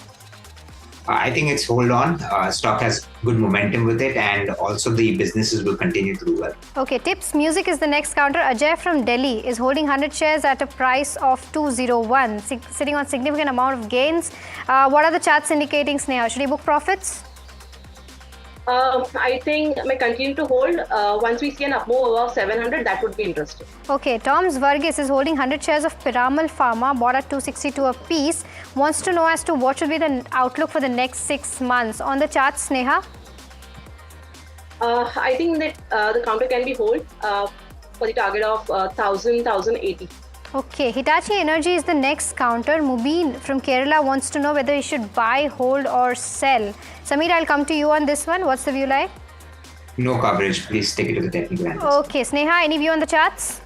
I think it's hold on. Stock has good momentum with it, and also the businesses will continue to do well. Okay, Tips Music is the next counter. Ajay from Delhi is holding 100 shares at a price of 201, sitting on significant amount of gains. What are the charts indicating, Sneha? Should he book profits? I think may continue to hold. Once we see an up move above 700, that would be interesting. Okay, Toms Varghese is holding 100 shares of Piramal Pharma, bought at 262 a piece. Wants to know as to what should be the outlook for the next 6 months. On the chart, Sneha? I think that the counter can be hold for the target of 1000, 1080. Okay, Hitachi Energy is the next counter. Mubin from Kerala wants to know whether he should buy, hold or sell. Samir, I'll come to you on this one. What's the view like? No coverage. Please take it to the technical analysis. Okay, Sneha, any view on the charts?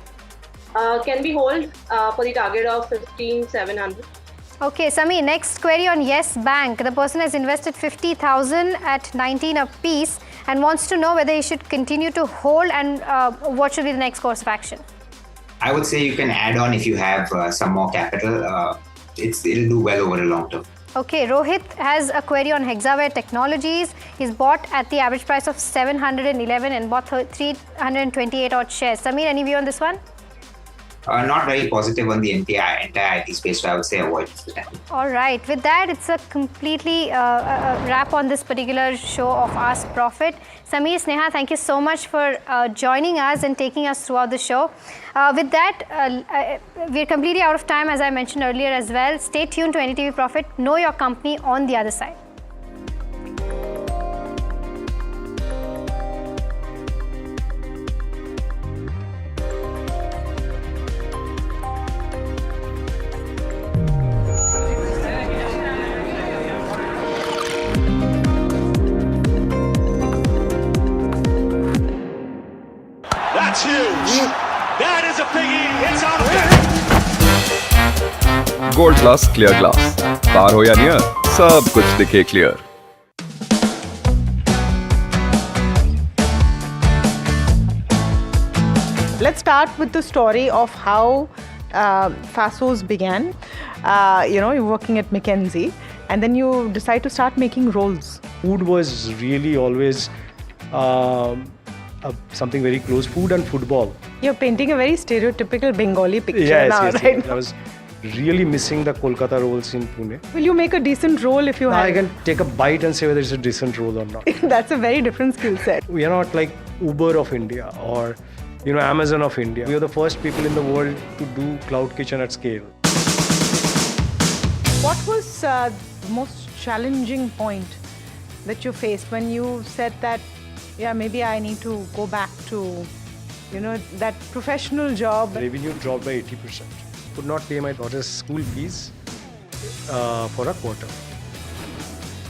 Can we hold for the target of 15,700? Okay, Samir, next query on Yes Bank. The person has invested 50,000 at 19 a piece and wants to know whether he should continue to hold and what should be the next course of action. I would say you can add on if you have some more capital. It'll do well over a long term. Okay, Rohit has a query on Hexaware Technologies. He's bought at the average price of 711 and bought 328 odd shares. Samir, any view on this one? Not very positive on the entire IT space, so I would say avoid it. All right. With that, it's a completely wrap on this particular show of Ask Profit. Samir, Sneha, thank you so much for joining us and taking us throughout the show. With that, we're completely out of time, as I mentioned earlier as well. Stay tuned to NDTV Profit. Know your company on the other side. That's huge. That is a biggie. It's on. Gold glass clear glass, पार हो या near, सब कुछ दिखे clear. Let's start with the story of how Fasos began. You're working at McKinsey and then you decide to start making rolls. Food was really always something very close. Food and football. You're painting a very stereotypical Bengali picture now, right? Yes. I was really missing the Kolkata rolls in Pune. Will you make a decent roll if you have? I can take a bite and say whether it's a decent roll or not. That's a very different skill set. We are not like Uber of India or Amazon of India. We are the first people in the world to do cloud kitchen at scale. What was the most challenging point that you faced when you said that, yeah, maybe I need to go back to, that professional job? Revenue dropped by 80%. Could not pay my daughter's school fees for a quarter.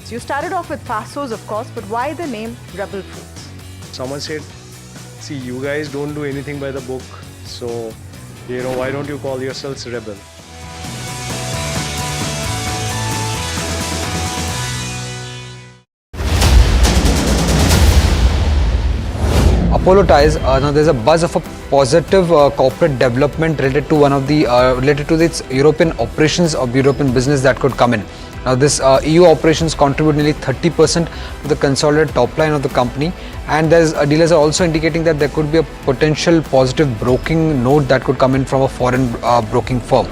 So you started off with Fasos, of course, but why the name Rebel Foods? Someone said, see, you guys don't do anything by the book, so, why don't you call yourselves Rebel? Apollo ties. Now there's a buzz of a positive corporate development related to related to its European operations or European business that could come in. Now this EU operations contribute nearly 30% to the consolidated top line of the company, and there's dealers are also indicating that there could be a potential positive broking note that could come in from a foreign broking firm.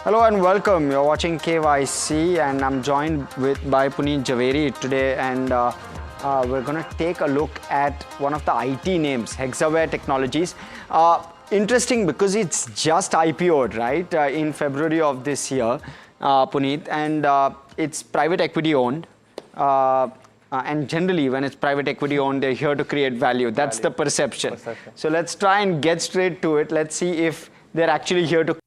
Hello and welcome. You're watching KYC and I'm joined by Puneet Javeri today, and we're going to take a look at one of the IT names, Hexaware Technologies. Interesting because it's just IPO'd, right, in February of this year, Puneet, and it's private equity owned. And generally, when it's private equity owned, they're here to create value. That's the perception. So let's try and get straight to it. Let's see if they're actually here to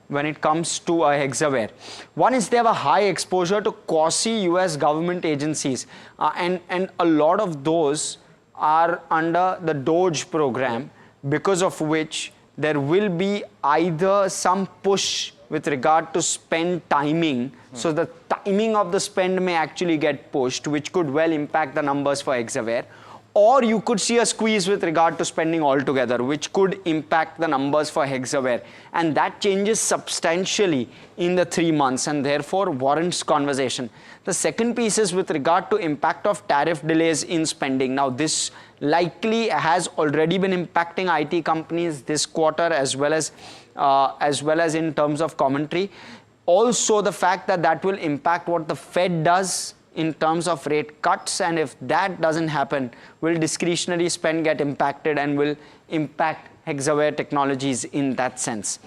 when it comes to Hexaware. One is they have a high exposure to quasi-US government agencies, and a lot of those are under the DOGE program, because of which there will be either some push with regard to spend timing, so the timing of the spend may actually get pushed, which could well impact the numbers for Hexaware, or you could see a squeeze with regard to spending altogether, which could impact the numbers for Hexaware. And that changes substantially in the 3 months and therefore warrants conversation. The second piece is with regard to impact of tariff delays in spending. Now, this likely has already been impacting IT companies this quarter as well as in terms of commentary. Also, the fact that that will impact what the Fed does in terms of rate cuts, and if that doesn't happen, will discretionary spend get impacted and will impact Hexaware Technologies in that sense.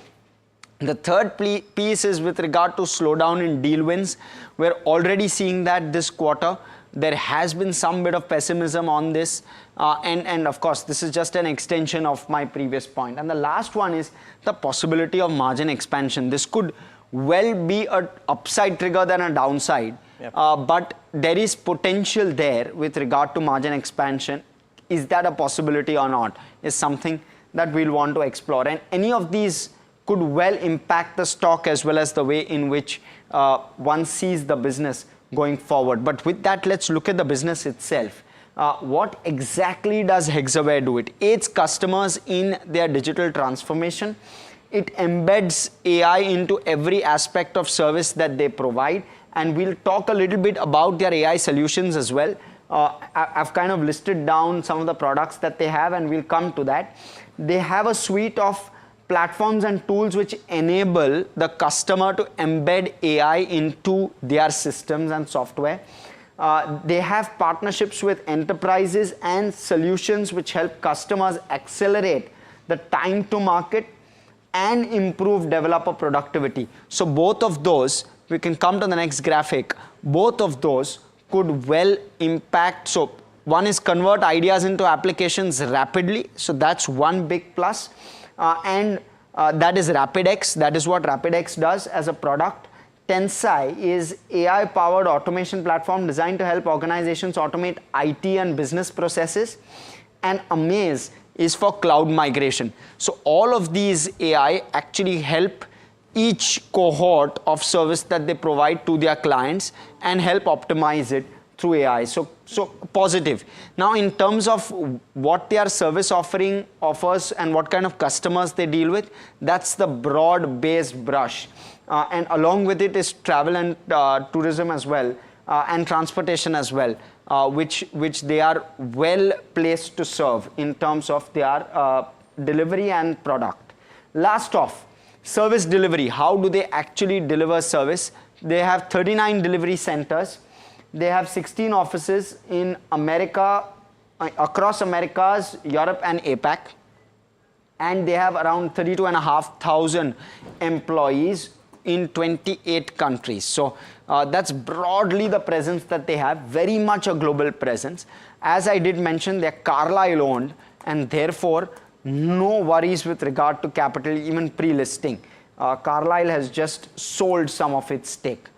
The third piece is with regard to slowdown in deal wins. We're already seeing that this quarter. There has been some bit of pessimism on this, and of course this is just an extension of my previous point. And the last one is the possibility of margin expansion. This could well be an upside trigger than a downside. Yep. But there is potential there with regard to margin expansion. Is that a possibility or not is something that we'll want to explore. And any of these could well impact the stock as well as the way in which one sees the business going forward. But with that, let's look at the business itself. What exactly does Hexaware do? It aids customers in their digital transformation. It embeds AI into every aspect of service that they provide. And we'll talk a little bit about their AI solutions as well. I've kind of listed down some of the products that they have, and we'll come to that. They have a suite of platforms and tools which enable the customer to embed AI into their systems and software. They have partnerships with enterprises and solutions which help customers accelerate the time to market and improve developer productivity. So both of those, we can come to the next graphic, both of those could well impact. So one is convert ideas into applications rapidly. So that's one big plus. And that is RapidX. That is what RapidX does as a product. Tensai is AI-powered automation platform designed to help organizations automate IT and business processes. And Amaze is for cloud migration. So all of these AI actually help each cohort of service that they provide to their clients and help optimize it through AI. So positive. Now, in terms of what their service offering offers and what kind of customers they deal with, that's the broad-based brush. And along with it is travel and tourism as well, and transportation as well, which they are well placed to serve in terms of their delivery and product. Last off, service delivery. How do they actually deliver service? They have 39 delivery centers. They have 16 offices in America, across Americas, Europe and APAC. And they have around 32,500 employees in 28 countries. So that's broadly the presence that they have, very much a global presence. As I did mention, they're Carlyle owned, and therefore no worries with regard to capital, even pre-listing. Carlyle has just sold some of its stake.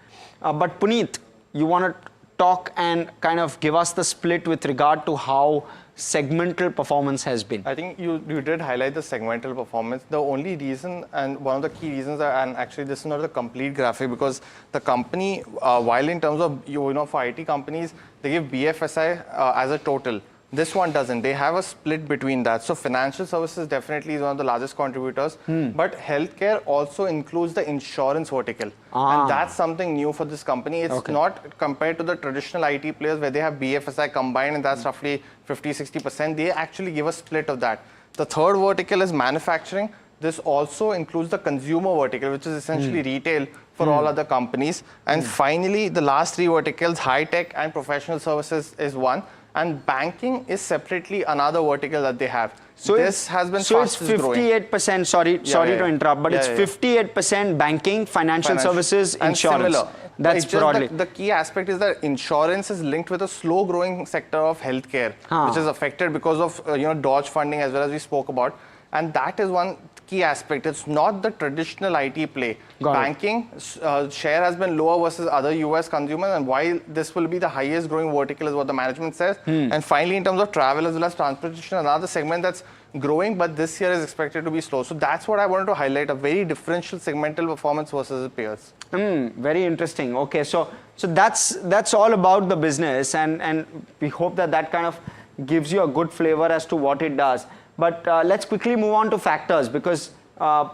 But Puneet, you want to talk and kind of give us the split with regard to how segmental performance has been. I think you did highlight the segmental performance. The only reason, and one of the key reasons, and actually this is not the complete graphic, because the company, while in terms of for IT companies, they give BFSI as a total. This one doesn't. They have a split between that. So financial services definitely is one of the largest contributors. But healthcare also includes the insurance vertical. And that's something new for this company. It's not compared to the traditional IT players where they have BFSI combined and that's roughly 50-60%. They actually give a split of that. The third vertical is manufacturing. This also includes the consumer vertical, which is essentially retail for all other companies. And finally, the last three verticals, high tech and professional services is one. And banking is separately another vertical that they have. So this has been fastest growing. 58%, sorry to interrupt, but it's 58% banking, financial services, insurance. Similar. That's broadly. The key aspect is that insurance is linked with a slow growing sector of healthcare, which is affected because of Dodge funding as well as we spoke about. And that is one key aspect. It's not the traditional IT play. Banking share has been lower versus other US consumers, and while this will be the highest growing vertical is what the management says. And finally, in terms of travel as well as transportation, another segment that's growing, but this year is expected to be slow. So that's what I wanted to highlight, a very differential segmental performance versus the peers. Very interesting. Okay, so that's all about the business, and we hope that kind of gives you a good flavor as to what it does. But let's quickly move on to factors, because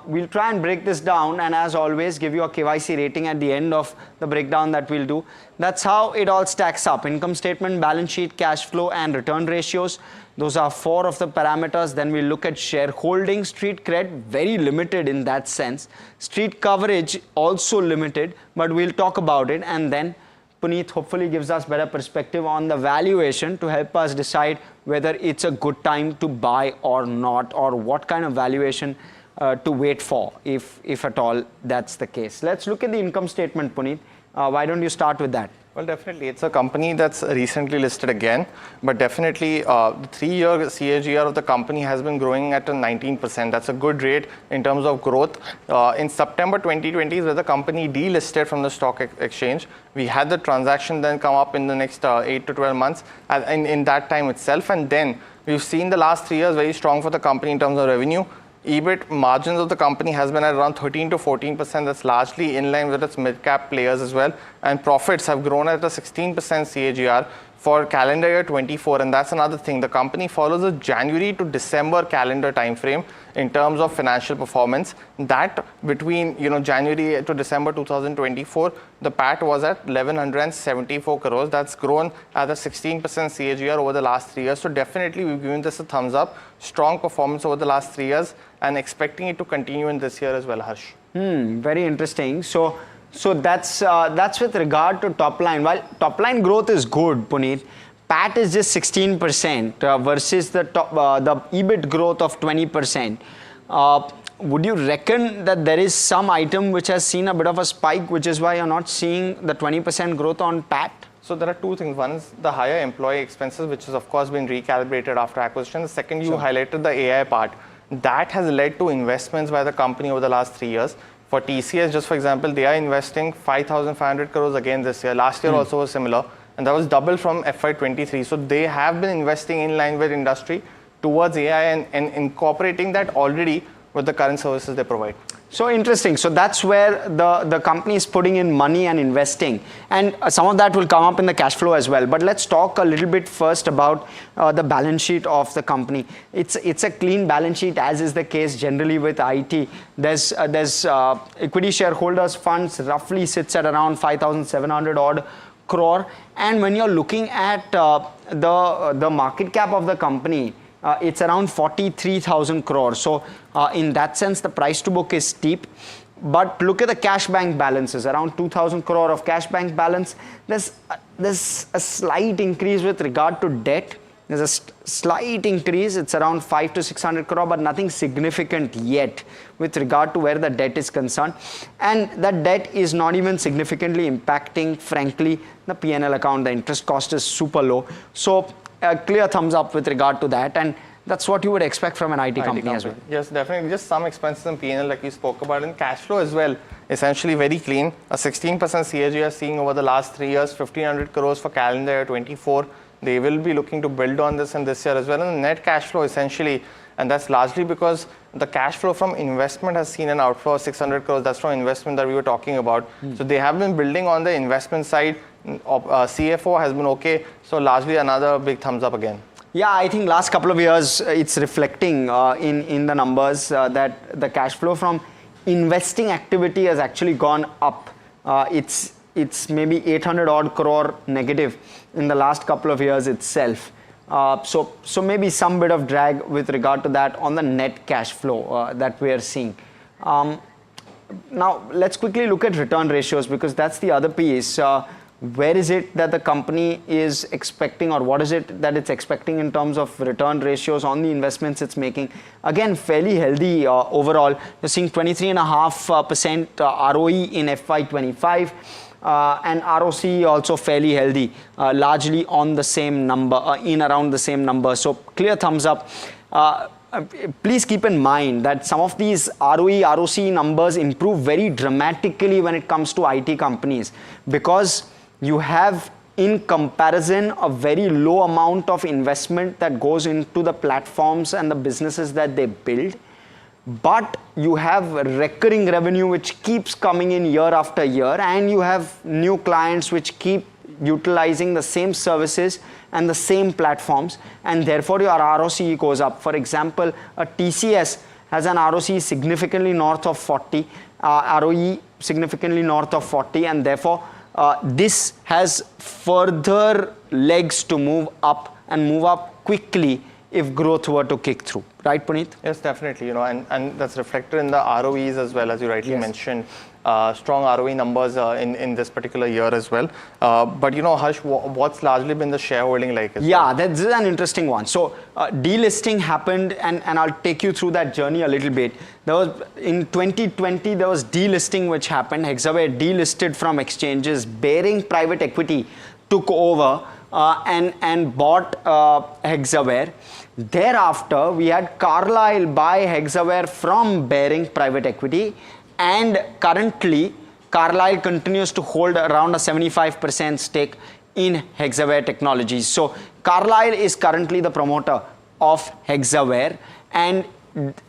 we'll try and break this down, and as always give you a KYC rating at the end of the breakdown that we'll do. That's how it all stacks up: income statement, balance sheet, cash flow and return ratios. Those are 4 of the parameters. Then we look at shareholding. Street cred, very limited in that sense. Street coverage, also limited, but we'll talk about it. And then Puneet hopefully gives us better perspective on the valuation to help us decide whether it's a good time to buy or not, or what kind of valuation to wait for, if at all that's the case. Let's look at the income statement, Puneet. Why don't you start with that? Well, definitely. It's a company that's recently listed again, but definitely the 3-year CAGR of the company has been growing at a 19%. That's a good rate in terms of growth. In September 2020, where the company delisted from the stock exchange, we had the transaction then come up in the next 8 to 12 months in that time itself. And then we've seen the last 3 years very strong for the company in terms of revenue. EBIT margins of the company has been at around 13 to 14%. That's largely in line with its mid-cap players as well. And profits have grown at a 16% CAGR for calendar year 24. And that's another thing. The company follows a January to December calendar timeframe in terms of financial performance. That between January to December 2024, the PAT was at 1174 crores. That's grown at a 16% CAGR over the last 3 years. So definitely we've given this a thumbs up. Strong performance over the last 3 years and expecting it to continue in this year as well, Harsh. Very interesting. So that's with regard to top line. While top line growth is good, Puneet, PAT is just 16% versus the EBIT growth of 20%. Would you reckon that there is some item which has seen a bit of a spike, which is why you're not seeing the 20% growth on PAT? So there are two things. One is the higher employee expenses, which has of course been recalibrated after acquisition. The second, you highlighted the AI part. That has led to investments by the company over the last 3 years. For TCS, just for example, they are investing 5,500 crores again this year. Last year also was similar. And that was double from FY23. So they have been investing in line with industry towards AI and incorporating that already with the current services they provide. So interesting. So that's where the company is putting in money and investing. And some of that will come up in the cash flow as well. But let's talk a little bit first about the balance sheet of the company. It's a clean balance sheet, as is the case generally with IT. There's equity shareholders funds roughly sits at around 5,700 odd crore. And when you're looking at the market cap of the company, it's around 43,000 crores. So in that sense, the price to book is steep. But look at the cash bank balances, around 2,000 crore of cash bank balance. There's a slight increase with regard to debt. There's a slight increase. It's around 500 to 600 crore, but nothing significant yet with regard to where the debt is concerned. And that debt is not even significantly impacting, frankly, the P&L account. The interest cost is super low. So a clear thumbs up with regard to that, and that's what you would expect from an IT company as well. Yes, definitely. Just some expenses in P&L like we spoke about, and cash flow as well. Essentially very clean. A 16% CAGR seeing over the last 3 years, 1,500 crores for calendar year 24. They will be looking to build on this in this year as well. And the net cash flow essentially, and that's largely because the cash flow from investment has seen an outflow of 600 crores. That's from investment that we were talking about. So they have been building on the investment side. CFO has been okay. So largely another big thumbs up again. Yeah, I think last couple of years it's reflecting in the numbers that the cash flow from investing activity has actually gone up. It's maybe 800 odd crore negative in the last couple of years itself. So maybe some bit of drag with regard to that on the net cash flow that we are seeing. Now let's quickly look at return ratios, because that's the other piece. Where is it that the company is expecting, or what is it that it's expecting in terms of return ratios on the investments it's making? Again, fairly healthy overall. You're seeing 23.5% ROE in FY25 and ROC also fairly healthy, largely on the same number, in around the same number. So clear thumbs up. Please keep in mind that some of these ROE, ROC numbers improve very dramatically when it comes to IT companies, because you have, in comparison, a very low amount of investment that goes into the platforms and the businesses that they build. But you have recurring revenue which keeps coming in year after year, and you have new clients which keep utilizing the same services and the same platforms, and therefore your ROCE goes up. For example, a TCS has an ROCE significantly north of 40, ROE significantly north of 40, and therefore this has further legs to move up and move up quickly if growth were to kick through. Right, Puneet? Yes, definitely. You know, and that's reflected in the ROEs as well, as you rightly mentioned. Strong ROE numbers in this particular year as well. But you know, Harsh, what's largely been the shareholding like? Yeah, this is an interesting one. So delisting happened, and I'll take you through that journey a little bit. There was in 2020 there was delisting which happened. Hexaware delisted from exchanges. Baring Private Equity took over and bought Hexaware. Thereafter, we had Carlyle buy Hexaware from Baring Private Equity, and currently Carlyle continues to hold around a 75% stake in Hexaware Technologies. So Carlyle is currently the promoter of Hexaware, and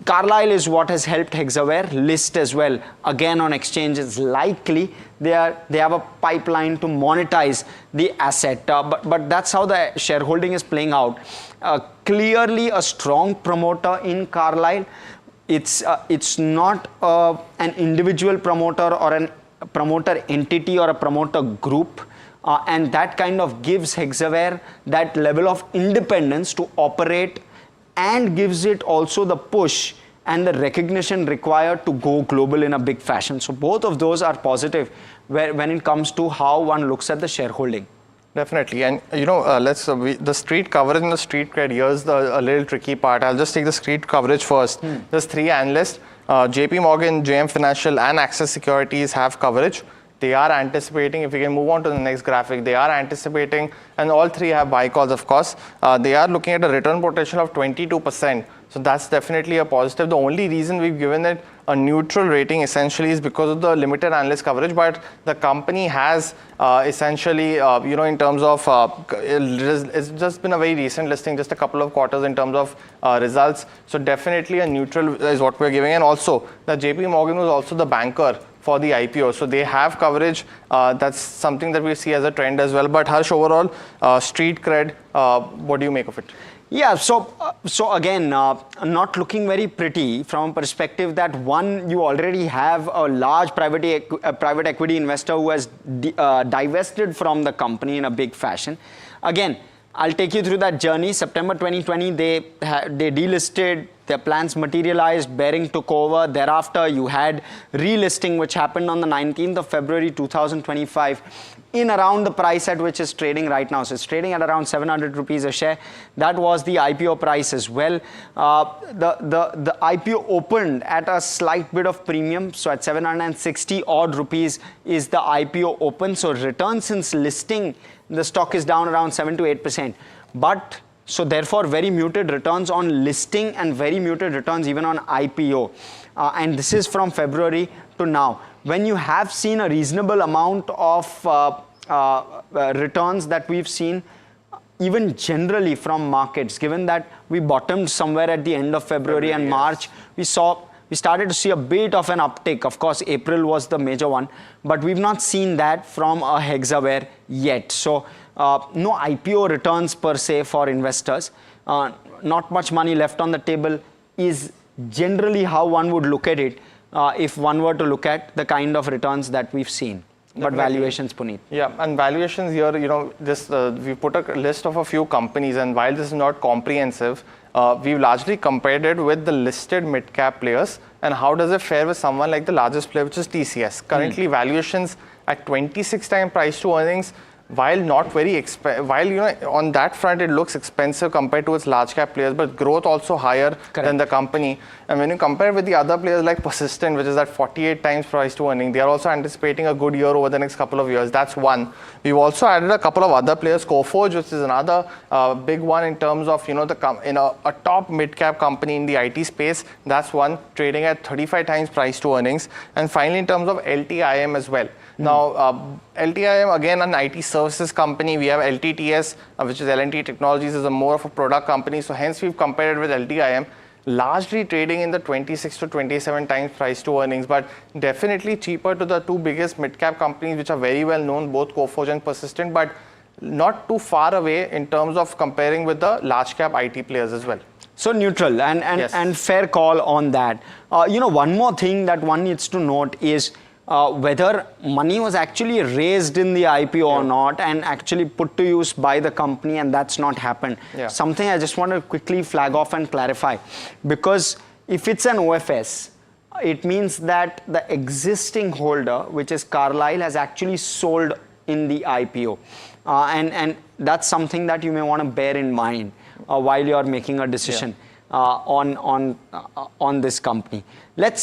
Carlyle is what has helped Hexaware list as well, again on exchanges. Likely they have a pipeline to monetize the asset, but that's how the shareholding is playing out. Clearly a strong promoter in Carlyle. It's not an individual promoter or an promoter entity or a promoter group, and that kind of gives Hexaware that level of independence to operate, and gives it also the push and the recognition required to go global in a big fashion. So both of those are positive when it comes to how one looks at the shareholding. Definitely, and you know, the street coverage and the street cred, here's a little tricky part. I'll just take the street coverage first. There's three analysts, JP Morgan, JM Financial and Axis Securities have coverage. They are anticipating, if we can move on to the next graphic, they are anticipating, and all three have buy calls, of course. They are looking at a return potential of 22%. So that's definitely a positive. The only reason we've given it a neutral rating essentially is because of the limited analyst coverage, but the company has essentially, you know, in terms of, it's just been a very recent listing, just a couple of quarters in terms of results. So definitely a neutral is what we're giving. And also, the JP Morgan was also the banker for the IPO. So they have coverage. That's something that we see as a trend as well. But Harsh, overall, street cred, what do you make of it? Yeah, so again, not looking very pretty from a perspective that one, you already have a large private equity investor who has divested from the company in a big fashion. Again, I'll take you through that journey. September 2020, they delisted, their plans materialized, Baring took over. Thereafter, you had relisting, which happened on the 19th of February 2025, in around the price at which it's trading right now. So it's trading at around 700 rupees a share. That was the IPO price as well. The IPO opened at a slight bit of premium. So at 760 odd rupees is the IPO open. So return since listing, the stock is down around 7 to 8%. But so therefore very muted returns on listing and very muted returns even on IPO. And this is from February to now. When you have seen a reasonable amount of returns that we've seen, even generally from markets, given that we bottomed somewhere at the end of February and March, we started to see a bit of an uptick. Of course, April was the major one, but we've not seen that from a Hexaware yet. So no IPO returns per se for investors. Not much money left on the table is generally how one would look at it if one were to look at the kind of returns that we've seen. But valuations, Puneet. Yeah, and valuations here, you know, this we put a list of a few companies, and while this is not comprehensive, we've largely compared it with the listed mid-cap players. And how does it fare with someone like the largest player, which is TCS? Currently, valuations at 26 times price to earnings, while not very while you know on that front it looks expensive compared to its large cap players, but growth also higher than the company. And when you compare with the other players like Persistent, which is at 48 times price to earning, they are also anticipating a good year over the next couple of years. That's one. We've also added a couple of other players, Coforge, which is another big one in terms of, you know, a top mid cap company in the IT space. That's one, trading at 35 times price to earnings. And finally, in terms of LTIM as well. Now, LTIM, again, an IT services company. We have LTTS, which is L&T Technologies, is more of a product company. So hence, we've compared it with LTIM. largely trading in the 26 to 27 times price to earnings, but definitely cheaper to the two biggest mid-cap companies, which are very well known, both Coforge and Persistent, but not too far away in terms of comparing with the large cap IT players as well. So neutral and fair call on that. One more thing that one needs to note is whether money was actually raised in the IPO or not and actually put to use by the company, and that's not happened. Something I just want to quickly flag off and clarify, because if it's an OFS, it means that the existing holder, which is Carlyle, has actually sold in the IPO. And that's something that you may want to bear in mind while you're making a decision on this company. Let's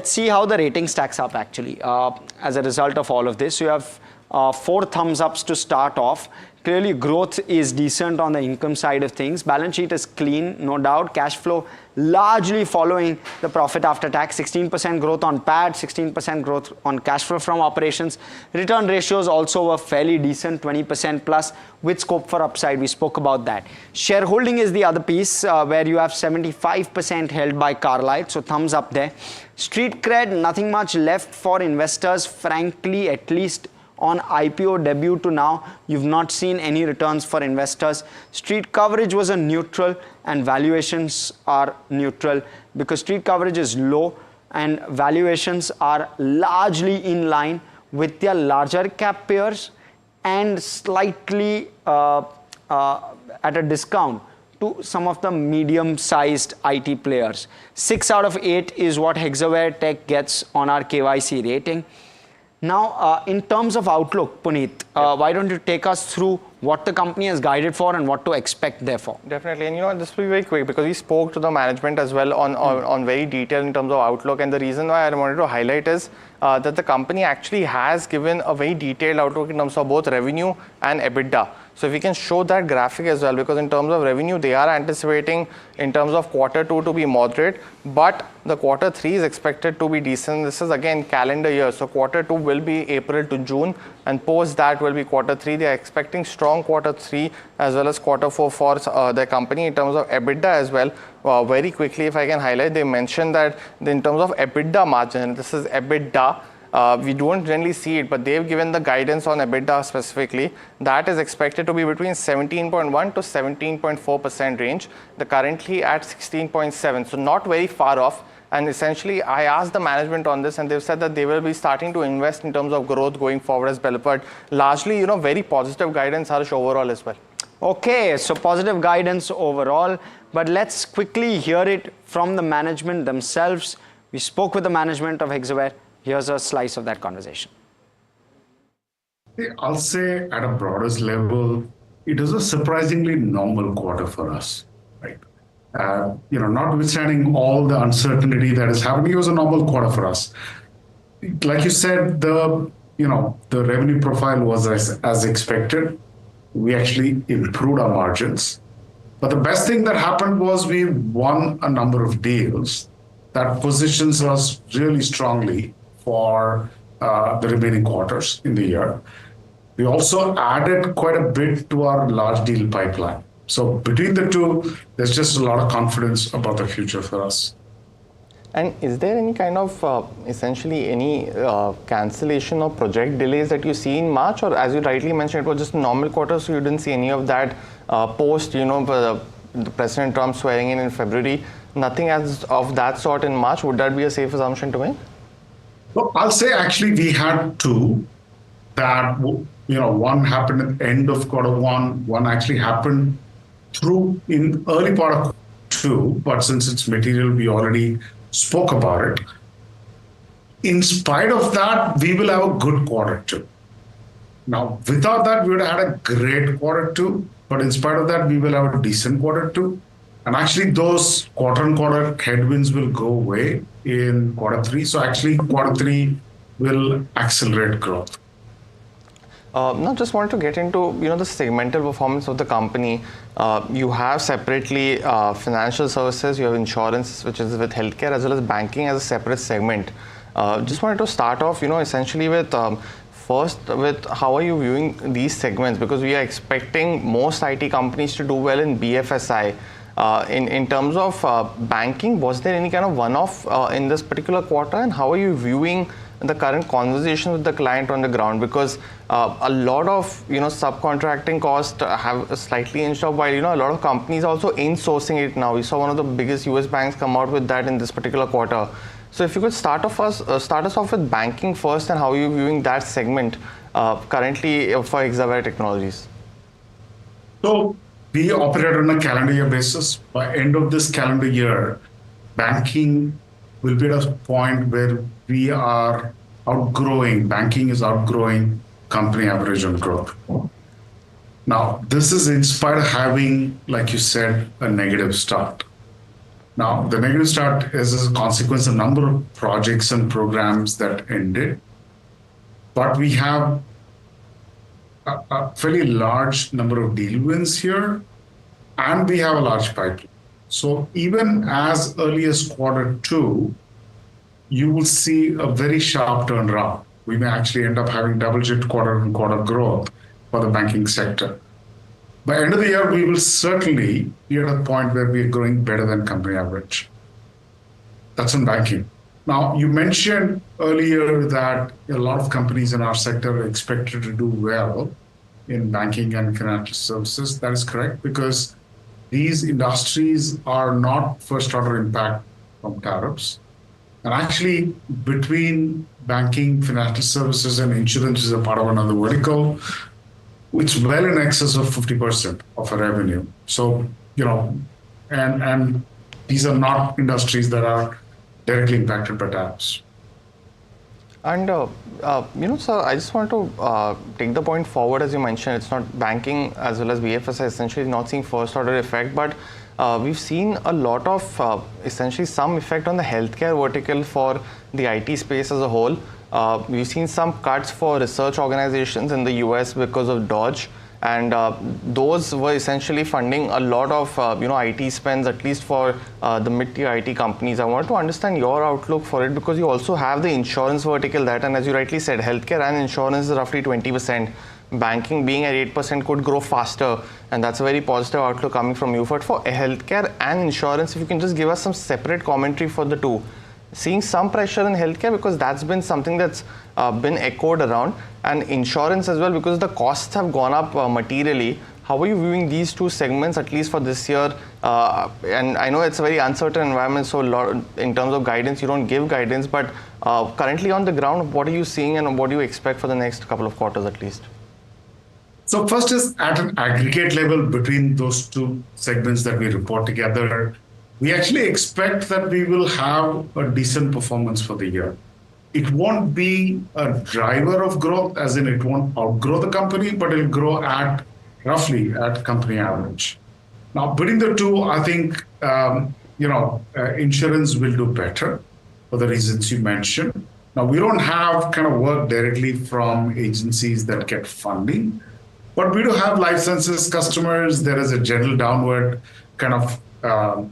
see how the rating stacks up actually as a result of all of this. You have 4 thumbs ups to start off. Clearly growth is decent on the income side of things. Balance sheet is clean, no doubt. Cash flow largely following the profit after tax. 16% growth on PAT, 16% growth on cash flow from operations. Return ratios also were fairly decent, 20% plus with scope for upside. We spoke about that. Shareholding is the other piece where you have 75% held by Carlyle, so thumbs up there. Street cred, nothing much left for investors, frankly, at least on IPO debut to now, you've not seen any returns for investors. Street coverage was a neutral and valuations are neutral because street coverage is low and valuations are largely in line with their larger cap peers and slightly at a discount to some of the medium-sized IT players. 6 out of 8 is what Hexaware Tech gets on our KYC rating. Now, in terms of outlook, Puneet, why don't you take us through what the company has guided for and what to expect therefore? Definitely, and this will be very quick because we spoke to the management as well on very detailed in terms of outlook, and the reason why I wanted to highlight is that the company actually has given a very detailed outlook in terms of both revenue and EBITDA. So if we can show that graphic as well, because in terms of revenue, they are anticipating in terms of Q2 to be moderate, but the Q3 is expected to be decent. This is again calendar year, so Q2 will be April to June, and post that will be Q3. They are expecting strong Q3 as well as Q4 for their company in terms of EBITDA as well. Very quickly, if I can highlight, they mentioned that in terms of EBITDA margin, and this is EBITDA, we don't generally see it, but they've given the guidance on EBITDA specifically. That is expected to be between 17.1 to 17.4% range. They're currently at 16.7, so not very far off. And essentially, I asked the management on this, and they've said that they will be starting to invest in terms of growth going forward as well. But largely, very positive guidance, Harsh, overall as well. Okay, so positive guidance overall, but let's quickly hear it from the management themselves. We spoke with the management of Hexaware. Here's a slice of that conversation. I'll say at a broadest level, it is a surprisingly normal quarter for us, right? Notwithstanding all the uncertainty that is happening, it was a normal quarter for us. Like you said, the revenue profile was as expected. We actually improved our margins. But the best thing that happened was we won a number of deals that positions us really strongly for the remaining quarters in the year. We also added quite a bit to our large deal pipeline. So between the two, there's just a lot of confidence about the future for us. And is there any kind of essentially any cancellation or project delays that you see in March, or as you rightly mentioned, it was just a normal quarter, so you didn't see any of that post, the President Trump swearing in February, nothing as of that sort in March? Would that be a safe assumption to make? Well, I'll say actually we had two that, one happened at the end of Q1, one actually happened in early part of Q2, but since it's material, we already spoke about it. In spite of that, we will have a good Q2. Now, without that, we would have had a great Q2, but in spite of that, we will have a decent Q2. And actually, those quarter-on-quarter headwinds will go away in Q3. So actually, Q3 will accelerate growth. Now, just wanted to get into the segmental performance of the company. You have separately financial services, you have insurance, which is with healthcare, as well as banking as a separate segment. Just wanted to start off, essentially with first with how are you viewing these segments, because we are expecting most IT companies to do well in BFSI. In terms of banking, was there any kind of one-off in this particular quarter, and how are you viewing the current conversation with the client on the ground? Because a lot of subcontracting costs have slightly inched up, while a lot of companies also insourcing it now. We saw one of the biggest US banks come out with that in this particular quarter. So if you could start us off with banking first, and how are you viewing that segment currently for Hexaware Technologies? So we operate on a calendar year basis. By end of this calendar year, banking will be at a point where we are banking is outgrowing company average on growth. Now, this is in spite of having, like you said, a negative start. Now, the negative start is a consequence of a number of projects and programs that ended, but we have a fairly large number of deal wins here, and we have a large pipeline. So even as early as Q2, you will see a very sharp turnaround. We may actually end up having double-digit quarter-on-quarter growth for the banking sector. By end of the year, we will certainly be at a point where we are growing better than company average. That's in banking. Now, you mentioned earlier that a lot of companies in our sector are expected to do well in banking and financial services. That is correct, because these industries are not first-order impact from tariffs. And actually, between banking, financial services, and insurance is a part of another vertical, it's well in excess of 50% of our revenue. So, and these are not industries that are directly impacted by tariffs. And, sir, I just want to take the point forward. As you mentioned, it's not banking as well as BFSI essentially not seeing first order effect, but we've seen a lot of essentially some effect on the healthcare vertical for the IT space as a whole. We've seen some cuts for research organizations in the US because of DOGE, and those were essentially funding a lot of IT spends, at least for the mid-tier IT companies. I want to understand your outlook for it, because you also have the insurance vertical that, and as you rightly said, healthcare and insurance is roughly 20%. Banking being at 8% could grow faster, and that's a very positive outlook coming from you. But for healthcare and insurance, if you can just give us some separate commentary for the two. Seeing some pressure in healthcare because that's been something that's been echoed around, and insurance as well because the costs have gone up materially. How are you viewing these two segments, at least for this year? And I know it's a very uncertain environment, so in terms of guidance, you don't give guidance, but currently on the ground, what are you seeing and what do you expect for the next couple of quarters at least? So first is at an aggregate level between those two segments that we report together, we actually expect that we will have a decent performance for the year. It won't be a driver of growth, as in it won't outgrow the company, but it'll grow at roughly at company average. Now, between the two, I think insurance will do better for the reasons you mentioned. Now, we don't have kind of work directly from agencies that get funding, but we do have life sciences customers. There is a general downward kind of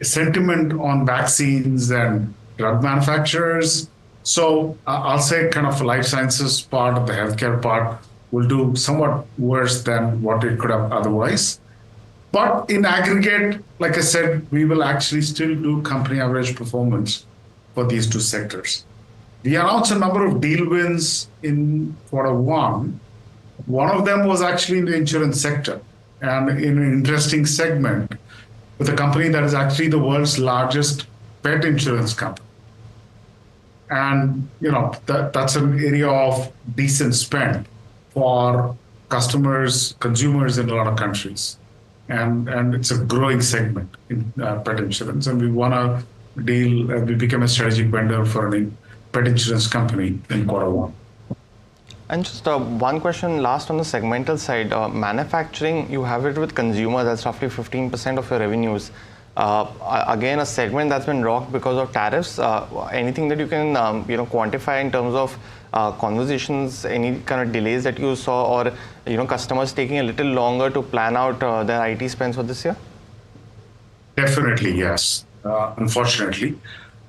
sentiment on vaccines and drug manufacturers. So I'll say kind of life sciences part of the healthcare part will do somewhat worse than what it could have otherwise. But in aggregate, like I said, we will actually still do company average performance for these two sectors. We announced a number of deal wins in Q1. One of them was actually in the insurance sector, and in an interesting segment with a company that is actually the world's largest pet insurance company. And that's an area of decent spend for consumers in a lot of countries. And it's a growing segment in pet insurance. And we we became a strategic vendor for a pet insurance company in Q1. And just one question last on the segmental side. Manufacturing, you have it with consumer, that's roughly 15% of your revenues. Again, a segment that's been rocked because of tariffs. Anything that you can quantify in terms of conversations, any kind of delays that you saw, or customers taking a little longer to plan out their IT spends for this year? Definitely, yes. Unfortunately,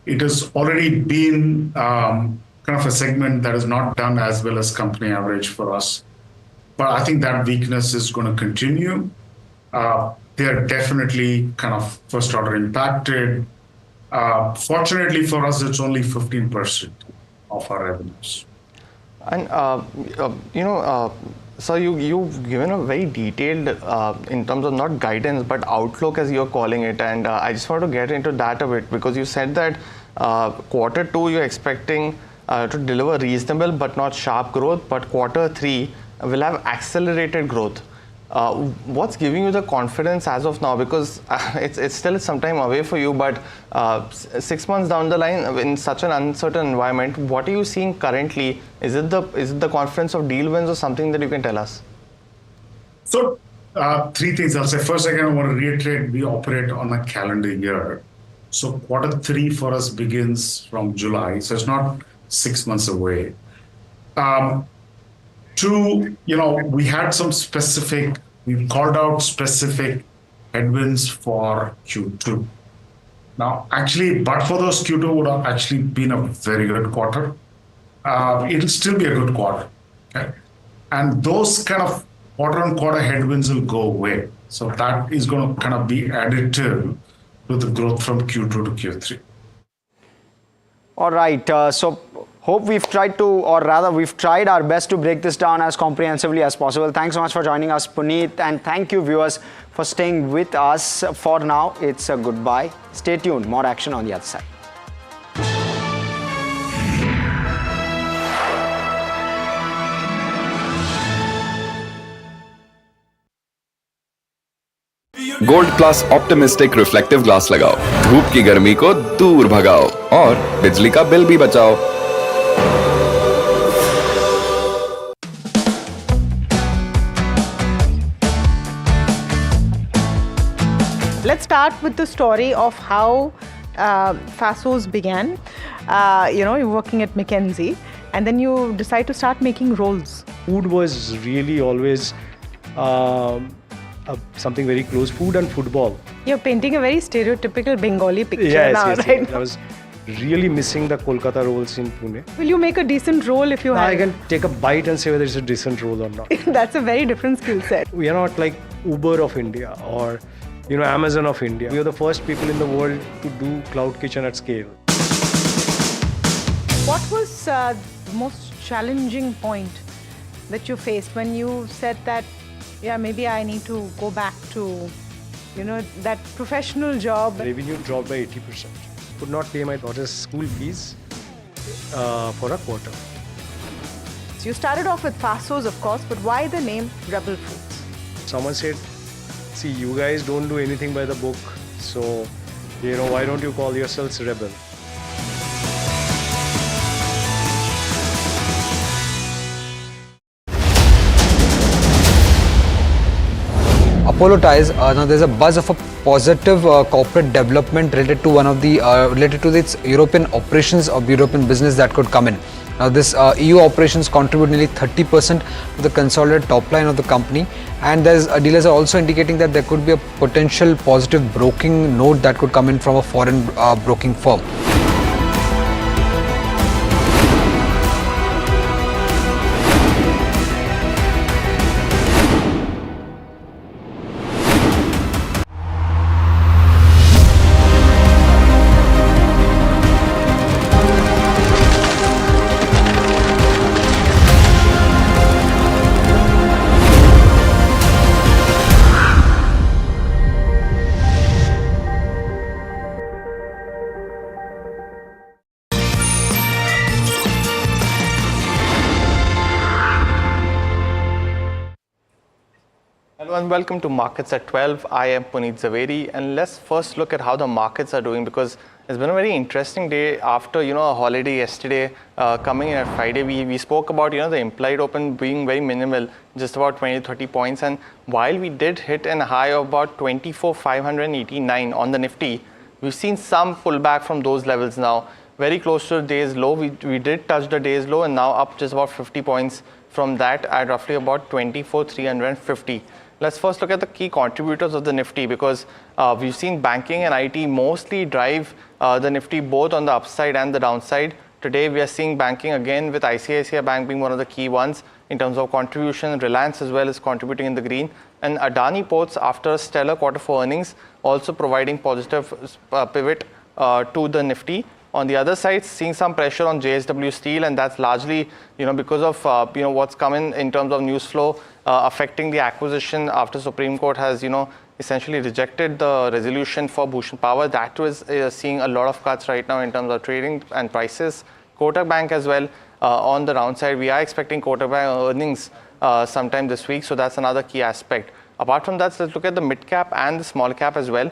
it has already been kind of a segment that is not done as well as company average for us. But I think that weakness is going to continue. they are definitely kind of first order impacted. Fortunately for us, it's only 15% of our revenues. And so you've given a very detailed, in terms of not guidance but outlook as you're calling it, and I just want to get into that a bit, because you said that Q2 you're expecting to deliver reasonable but not sharp growth, but Q3 will have accelerated growth. What's giving you the confidence as of now? Because it's still some time away for you, but 6 months down the line in such an uncertain environment, what are you seeing currently? Is it the confidence of deal wins or something that you can tell us? So three things I'll say. First, again, I want to reiterate, we operate on a calendar year. So Q3 for us begins from July. So it's not 6 months away. Two, we had we called out specific headwinds for Q2. Now, actually, but for those, Q2 would have actually been a very good quarter. It'll still be a good quarter. Okay? And those kind of quarter-on-quarter headwinds will go away. So that is going to kind of be additive to the growth from Q2 to Q3. All right. So hope we've tried to, or rather we've tried our best to break this down as comprehensively as possible. Thanks so much for joining us, Puneet. And thank you, viewers, for staying with us. For now, it's a goodbye. Stay tuned. More action on the other side. Gold plus optimistic reflective glass लगाओ, धूप की गर्मी को दूर भगाओ और बिजली का बिल भी बचाओ। Let's start with the story of how Fasos began. You're working at McKinsey, and then you decide to start making rolls. Food was really always something very close. Food and football. You're painting a very stereotypical Bengali picture now, right? Yes. I was really missing the Kolkata rolls in Pune. Will you make a decent roll if you have? I can take a bite and say whether it's a decent roll or not. That's a very different skill set. We are not like Uber of India or Amazon of India. We are the first people in the world to do cloud kitchen at scale. What was the most challenging point that you faced when you said that, yeah, maybe I need to go back to, that professional job? Revenue dropped by 80%. Could not pay my daughter's school fees for a quarter. So you started off with Fasos, of course, but why the name Rebel Foods? Someone said, see, you guys don't do anything by the book, so, why don't you call yourselves Rebel? Apollo ties. Now there's a buzz of a positive corporate development related to related to its European operations or European business that could come in. Now this EU operations contribute nearly 30% to the consolidated top line of the company, and dealers are also indicating that there could be a potential positive broking note that could come in from a foreign broking firm. Hello and welcome to Markets at 12. I am Puneet Zaveri, and let's first look at how the markets are doing, because it's been a very interesting day after a holiday yesterday. Coming in at Friday, we spoke about the implied open being very minimal, just about 20-30 points, and while we did hit a high of about 24,589 on the Nifty, we've seen some pullback from those levels now, very close to the day's low. We did touch the day's low and now up just about 50 points from that at roughly about 24,350. Let's first look at the key contributors of the Nifty, because we've seen banking and IT mostly drive the Nifty both on the upside and the downside. Today we are seeing banking again with ICICI Bank being one of the key ones. in terms of contribution. Reliance as well is contributing in the green. And Adani Ports, after a stellar quarter for earnings, also providing positive pivot to the Nifty. On the other side, seeing some pressure on JSW Steel, and that's largely, because of, what's coming in terms of news flow affecting the acquisition after Supreme Court has, essentially rejected the resolution for Bhushan Power. That was seeing a lot of cuts right now in terms of trading and prices. Kotak Bank as well on the downside. We are expecting Kotak Bank earnings sometime this week, so that's another key aspect. Apart from that, let's look at the mid cap and the small cap as well.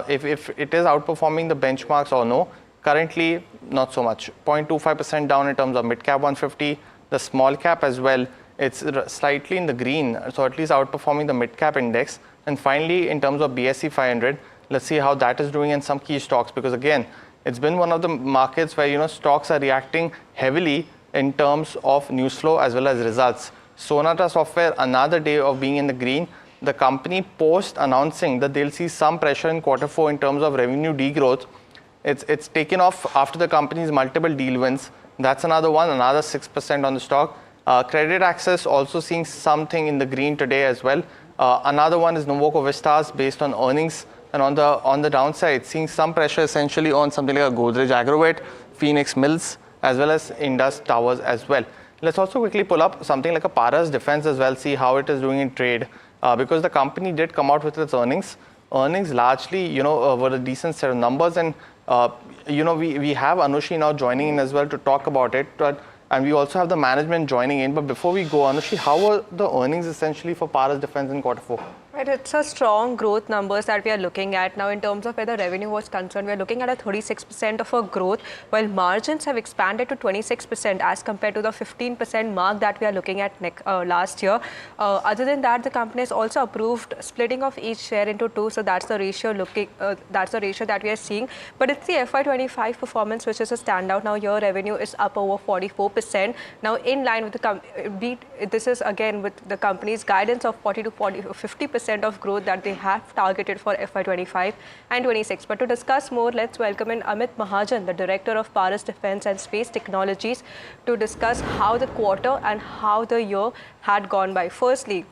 If it is outperforming the benchmarks or no. Currently, not so much. 0.25% down in terms of mid cap 150. The small cap as well, it's slightly in the green, so at least outperforming the mid cap index. And finally, in terms of BSE 500, let's see how that is doing in some key stocks, because again, it's been one of the markets where stocks are reacting heavily in terms of news flow as well as results. Sonata Software, another day of being in the green. The company post announcing that they'll see some pressure in Q4 in terms of revenue degrowth. It's taken off after the company's multiple deal wins. That's another one, another 6% on the stock. Credit Access also seeing something in the green today as well. Another one is Novoco Vistas based on earnings, and on the downside, seeing some pressure essentially on something like a Godrej Agrovet, Phoenix Mills, as well as Indus Towers as well. Let's also quickly pull up something like a Paras Defense as well, see how it is doing in trade, because the company did come out with its earnings. Earnings largely, were a decent set of numbers, and we have Anushi now joining in as well to talk about it, and we also have the management joining in. But before we go, Anushi, how were the earnings essentially for Paras Defense in Q4? Right, it's a strong growth numbers that we are looking at now. In terms of where the revenue was concerned, we are looking at a 36% of a growth, while margins have expanded to 26% as compared to the 15% mark that we are looking at last year. Other than that, the company has also approved splitting of each share into two, so that's the ratio that we are seeing. But it's the FY25 performance which is a standout. Now your revenue is up over 44%. Now in line with the this is again with the company's guidance of 40 to 50% of growth that they have targeted for FY25 and 26. But to discuss more, let's welcome in Amit Mahajan, the Director of Paras Defense and Space Technologies, to discuss how the quarter and how the year had gone by. Firstly,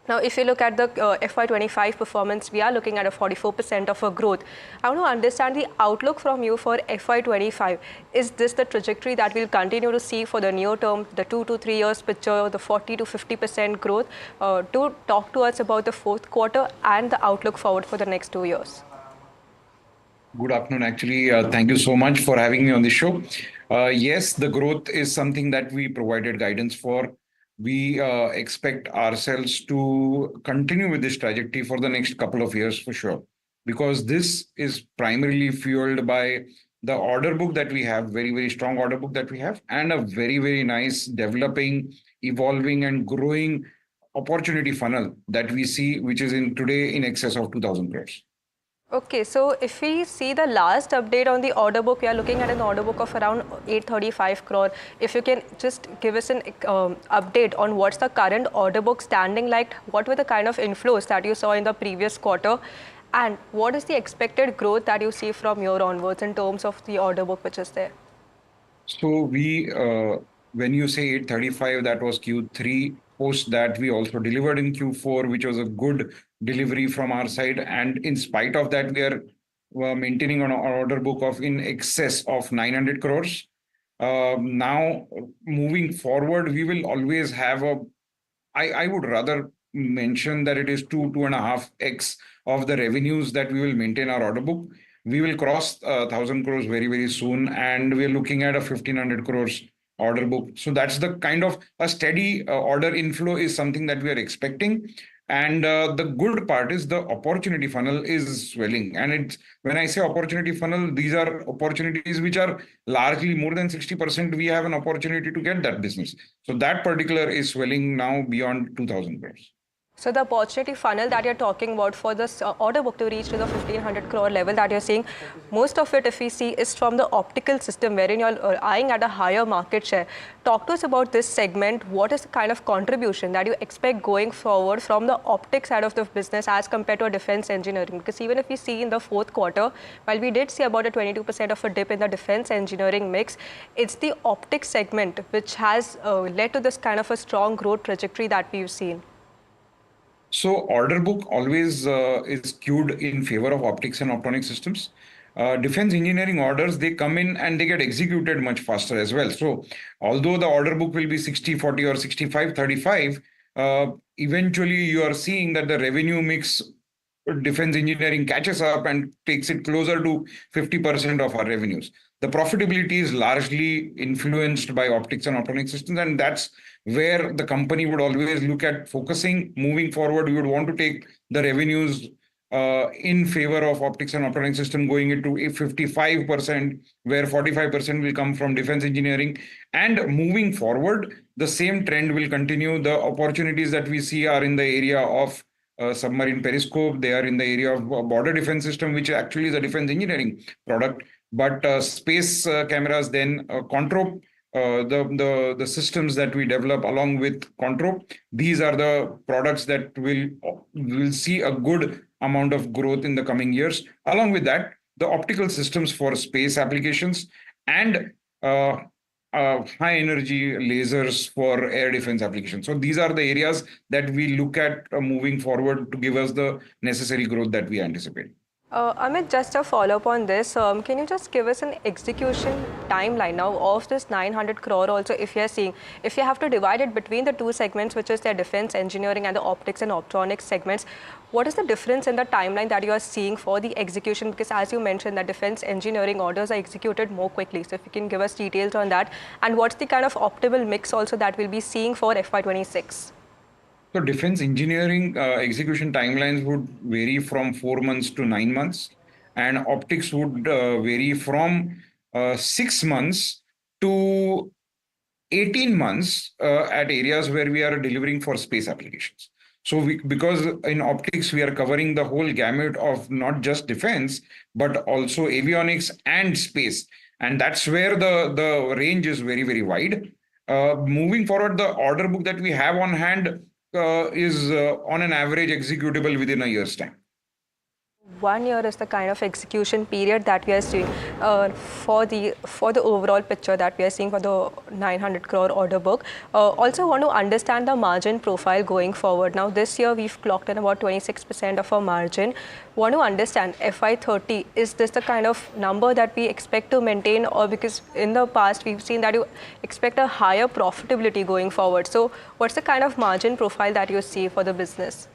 now, if you look at the FY25 performance, we are looking at a 44% of a growth. I want to understand the outlook from you for FY25. Is this the trajectory that we'll continue to see for the near term, the 2 to 3 years picture, the 40 to 50% growth? To talk to us about the fourth quarter and the outlook forward for the next 2 years. Good afternoon. Actually, thank you so much for having me on the show. Yes, the growth is something that we provided guidance for. We expect ourselves to continue with this trajectory for the next couple of years for sure, because this is primarily fueled by the order book that we have, very, very strong order book that we have, and a very, very nice developing, evolving and growing opportunity funnel that we see, which is today in excess of 2,000 crores. Okay, so if we see the last update on the order book, we are looking at an order book of around 835 crore. If you can just give us an update on what's the current order book standing like, what were the kind of inflows that you saw in the previous quarter, and what is the expected growth that you see from here onwards in terms of the order book which is there? So we, when you say 835, that was Q3. Post that, we also delivered in Q4, which was a good delivery from our side. And in spite of that, we are maintaining an order book of in excess of 900 crores. Now, moving forward, we will always have I would rather mention that it is 2.5x of the revenues that we will maintain our order book. We will cross 1,000 crores very, very soon, and we are looking at a 1,500 crores order book. So that's the kind of a steady order inflow is something that we are expecting. And the good part is the opportunity funnel is swelling. And it's, when I say opportunity funnel, these are opportunities which are largely more than 60%. We have an opportunity to get that business. So that particular is swelling now beyond 2,000 crores. So the opportunity funnel that you're talking about for this order book to reach to the 1500 crore level that you're seeing, most of it, if we see, is from the optical system, wherein you're eyeing at a higher market share. Talk to us about this segment. What is the kind of contribution that you expect going forward from the optic side of the business as compared to a defense engineering? Because even if we see in the fourth quarter, while we did see about a 22% of a dip in the defense engineering mix, it's the optic segment which has led to this kind of a strong growth trajectory that we've seen. So order book always is skewed in favor of optics and optronic systems. Defense engineering orders, they come in and they get executed much faster as well. So although the order book will be 60-40 or 65-35, eventually you are seeing that the revenue mix defense engineering catches up and takes it closer to 50% of our revenues. The profitability is largely influenced by optics and optronic systems, and that's where the company would always look at focusing. Moving forward, we would want to take the revenues in favor of optics and optronic system, going into a 55%, where 45% will come from defense engineering. And moving forward, the same trend will continue. The opportunities that we see are in the area of submarine periscope. They are in the area of border defense system, which actually is a defense engineering product. But space cameras, then Controp, the systems that we develop along with Controp, these are the products that will see a good amount of growth in the coming years. Along with that, the optical systems for space applications and high energy lasers for air defense applications. So these are the areas that we look at moving forward to give us the necessary growth that we anticipate. Amit, just a follow-up on this. Can you just give us an execution timeline now of this 900 crore also, if you're seeing, if you have to divide it between the two segments, which is the defense engineering and the optics and optronics segments, what is the difference in the timeline that you are seeing for the execution? Because as you mentioned, the defense engineering orders are executed more quickly. So if you can give us details on that, and what's the kind of optimal mix also that we'll be seeing for FY26? So defense engineering execution timelines would vary from 4 months to 9 months, and optics would vary from 6 months to 18 months at areas where we are delivering for space applications. So because in optics, we are covering the whole gamut of not just defense, but also avionics and space. And that's where the range is very, very wide. Moving forward, the order book that we have on hand is on an average executable within a year's time. 1 year is the kind of execution period that we are seeing for the overall picture that we are seeing for the 900 crore order book. Also want to understand the margin profile going forward. Now this year we've clocked in about 26% of our margin. Want to understand FY30, is this the kind of number that we expect to maintain, or because in the past we've seen that you expect a higher profitability going forward. So what's the kind of margin profile that you see for the business?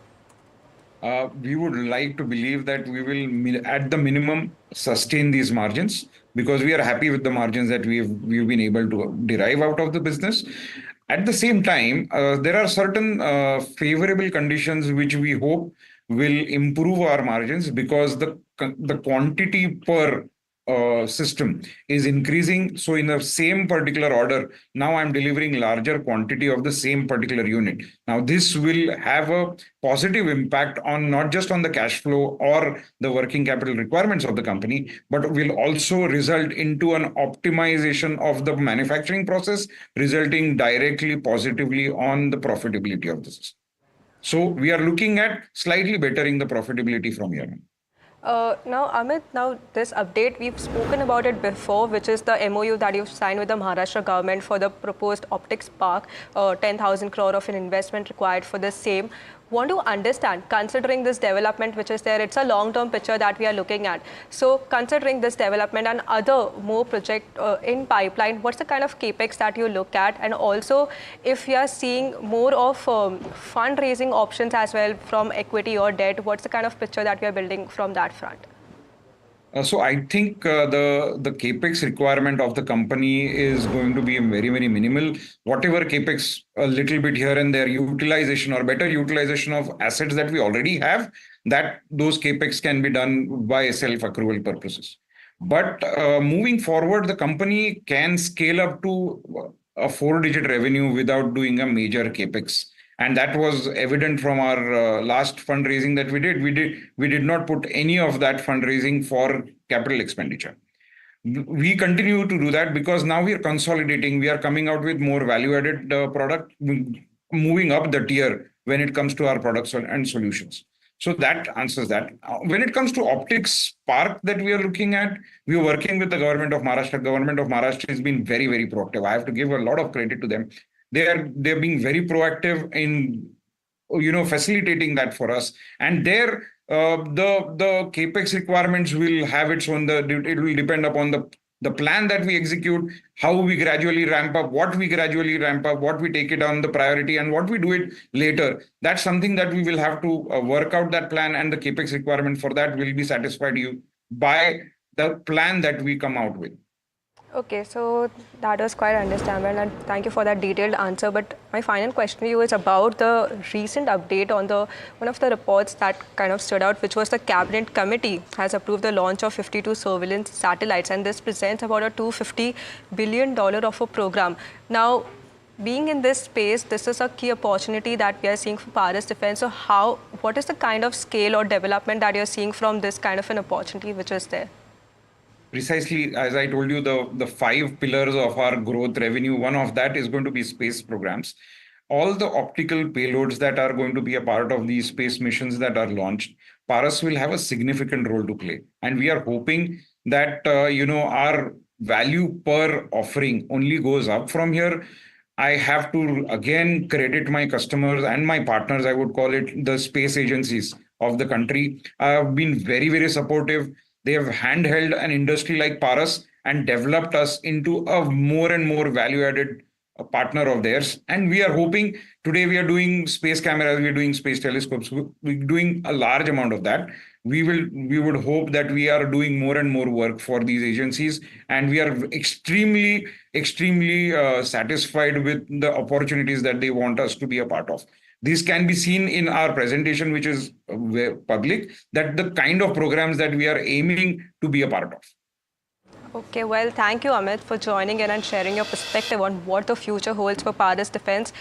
We would like to believe that we will, at the minimum, sustain these margins, because we are happy with the margins that we've been able to derive out of the business. At the same time, there are certain favorable conditions which we hope will improve our margins, because the quantity per system is increasing. So in the same particular order, now I'm delivering larger quantity of the same particular unit. Now this will have a positive impact on not just on the cash flow or the working capital requirements of the company, but will also result into an optimization of the manufacturing process, resulting directly positively on the profitability of the system. So we are looking at slightly bettering the profitability from here on. Now, Amit, this update, we've spoken about it before, which is the MOU that you've signed with the Maharashtra government for the proposed optics park, 10,000 crore of an investment required for the same. Want to understand, considering this development which is there, it's a long-term picture that we are looking at. So considering this development and other more project in pipeline, what's the kind of capex that you look at? And also, if you are seeing more of fundraising options as well from equity or debt, what's the kind of picture that we are building from that front? So I think the capex requirement of the company is going to be very, very minimal. Whatever capex, a little bit here and there, utilization or better utilization of assets that we already have, that those capex can be done by self-accrual purposes. But moving forward, the company can scale up to a 4-digit revenue without doing a major capex And that was evident from our last fundraising that we did. We did not put any of that fundraising for capital expenditure. We continue to do that because now we are consolidating. We are coming out with more value-added product, moving up the tier when it comes to our products and solutions. So that answers that. When it comes to optics park that we are looking at, we are working with the government of Maharashtra. Government of Maharashtra has been very, very proactive. I have to give a lot of credit to them. They're being very proactive in facilitating that for us. And there the capex requirements will have its own. It will depend upon the plan that we execute, how we gradually ramp up, what we gradually ramp up, what we take it on the priority, and what we do it later. That's something that we will have to work out that plan, and the capex requirement for that will be satisfied by the plan that we come out with. Okay, so that was quite understandable, and thank you for that detailed answer. But my final question to you is about the recent update on one of the reports that kind of stood out, which was the Cabinet Committee has approved the launch of 52 surveillance satellites, and this presents about a $250 billion of a program. Now, being in this space, this is a key opportunity that we are seeing for Paras Defense. So what is the kind of scale or development that you're seeing from this kind of an opportunity which is there? Precisely, as I told you, the 5 pillars of our growth revenue, one of that is going to be space programs. All the optical payloads that are going to be a part of these space missions that are launched, Paras will have a significant role to play. And we are hoping that, our value per offering only goes up from here. I have to again credit my customers and my partners, I would call it the space agencies of the country. Have been very, very supportive. They have handheld an industry like Paras and developed us into a more and more value-added partner of theirs. And we are hoping, today we are doing space cameras, we are doing space telescopes, we're doing a large amount of that. We would hope that we are doing more and more work for these agencies, and we are extremely satisfied with the opportunities that they want us to be a part of. This can be seen in our presentation, which is public, that the kind of programs that we are aiming to be a part of. Okay, well, thank you, Amit, for joining in and sharing your perspective on what the future holds for Paras Defense.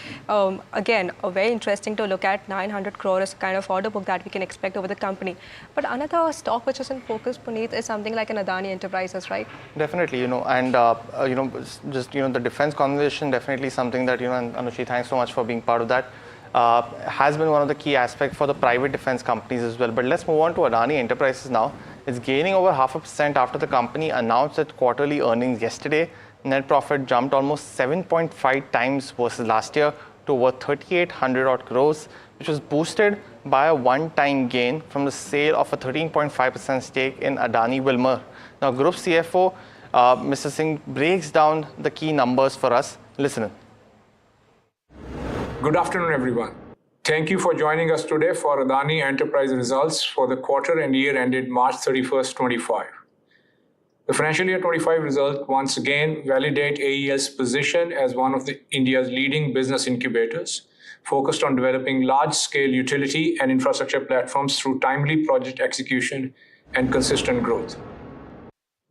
Again, very interesting to look at. 900 crores kind of order book that we can expect over the company. But another stock which is in focus, Puneet, is something like an Adani Enterprises, right? Definitely, and the defense conversation, definitely something that, and Anushi, thanks so much for being part of that. Has been one of the key aspects for the private defense companies as well. But let's move on to Adani Enterprises now. It's gaining over 0.5% after the company announced its quarterly earnings yesterday. Net profit jumped almost 7.5 times versus last year to over 3,800 odd crores, which was boosted by a one-time gain from the sale of a 13.5% stake in Adani Wilmar. Now, Group CFO, Mr. Singh, breaks down the key numbers for us. Listen in. Good afternoon, everyone. Thank you for joining us today for Adani Enterprise results for the quarter and year ended March 31st, 25. The financial year 25 results once again validate AEL's position as one of India's leading business incubators, focused on developing large-scale utility and infrastructure platforms through timely project execution and consistent growth.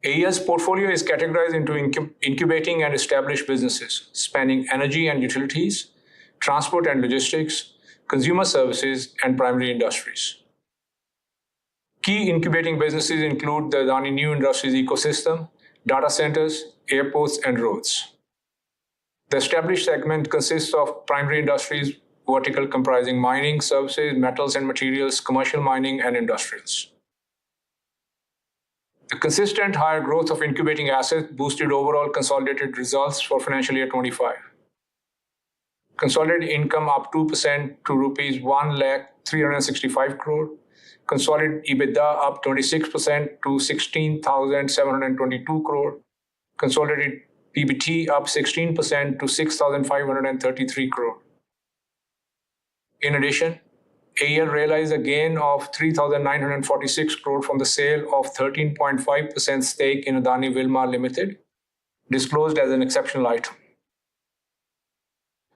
AEL's portfolio is categorized into incubating and established businesses, spanning energy and utilities, transport and logistics, consumer services, and primary industries. Key incubating businesses include the Adani New Industries ecosystem, data centers, airports, and roads. The established segment consists of primary industries vertical comprising mining, services, metals and materials, commercial mining, and industrials. The consistent higher growth of incubating assets boosted overall consolidated results for financial year 25. Consolidated income up 2% to rupees 1,365 crore. Consolidated EBITDA up 26% to 16,722 crore. Consolidated PBT up 16% to 6,533 crore. In addition, AEL realized a gain of 3,946 crore from the sale of 13.5% stake in Adani Wilmar Limited, disclosed as an exceptional item.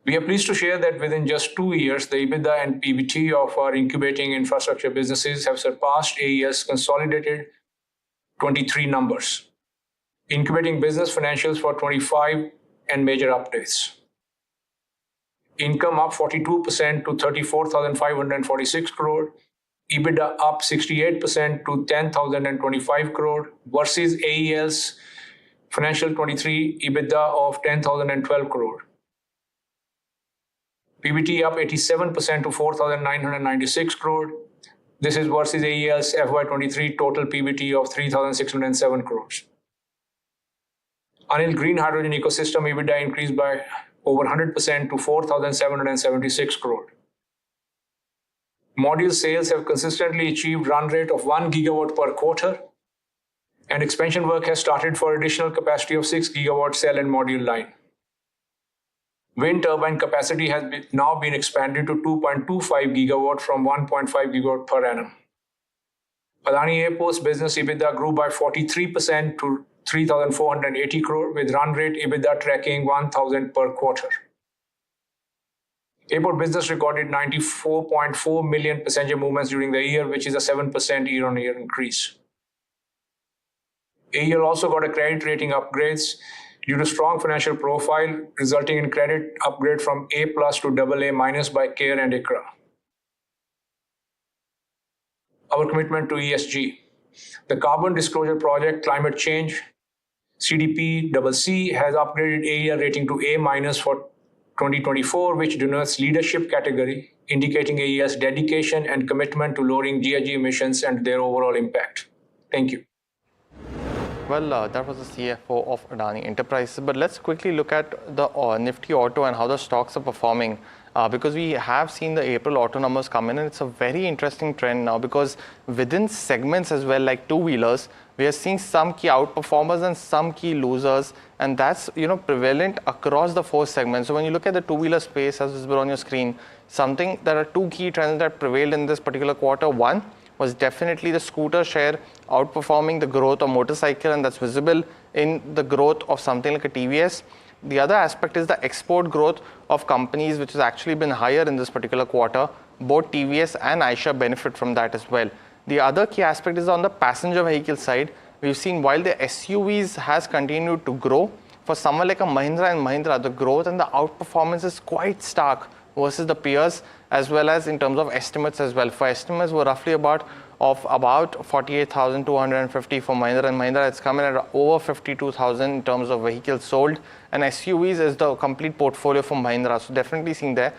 We are pleased to share that within just 2 years, the EBITDA and PBT of our incubating infrastructure businesses have surpassed AEL's consolidated 23 numbers. Incubating business financials for 25 and major updates. Income up 42% to 34,546 crore. EBITDA up 68% to 10,025 crore versus AEL's financial 23 EBITDA of 10,012 crore. PBT up 87% to 4,996 crore. This is versus AEL's FY23 total PBT of 3,607 crores. Anil Green Hydrogen Ecosystem EBITDA increased by over 100% to 4,776 crore. Module sales have consistently achieved run rate of 1 gigawatt per quarter, and expansion work has started for additional capacity of 6 gigawatt cell and module line. Wind turbine capacity has now been expanded to 2.25 gigawatt from 1.5 gigawatt per annum. Adani Airports business EBITDA grew by 43% to 3,480 crore with run rate EBITDA tracking 1,000 per quarter. Airport business recorded 94.4 million passenger movements during the year, which is a 7% year-on-year increase. AEL also got a credit rating upgrades due to strong financial profile, resulting in credit upgrade from A+ to AA- by CARE and ICRA. Our commitment to ESG. The Carbon Disclosure Project Climate Change CDP has upgraded AEL rating to A- for 2024, which denotes leadership category, indicating AEL's dedication and commitment to lowering GHG emissions and their overall impact. Thank you. Well, that was the CFO of Adani Enterprises. But let's quickly look at the Nifty Auto and how the stocks are performing. Because we have seen the April auto numbers come in, and it's a very interesting trend now because within segments as well, like two-wheelers, we are seeing some key outperformers and some key losers, and that's prevalent across the four segments. So when you look at the two-wheeler space, as is on your screen, there are two key trends that prevailed in this particular quarter. One was definitely the scooter share outperforming the growth of motorcycle, and that's visible in the growth of something like a TVS. The other aspect is the export growth of companies, which has actually been higher in this particular quarter. Both TVS and Eicher benefit from that as well. The other key aspect is on the passenger vehicle side. We've seen while the SUVs has continued to grow, for someone like a Mahindra and Mahindra, the growth and the outperformance is quite stark versus the peers, as well as in terms of estimates as well. For estimates were roughly about 48,250 for Mahindra and Mahindra. It's coming at over 52,000 in terms of vehicles sold, and SUVs is the complete portfolio for Mahindra. So definitely seeing there.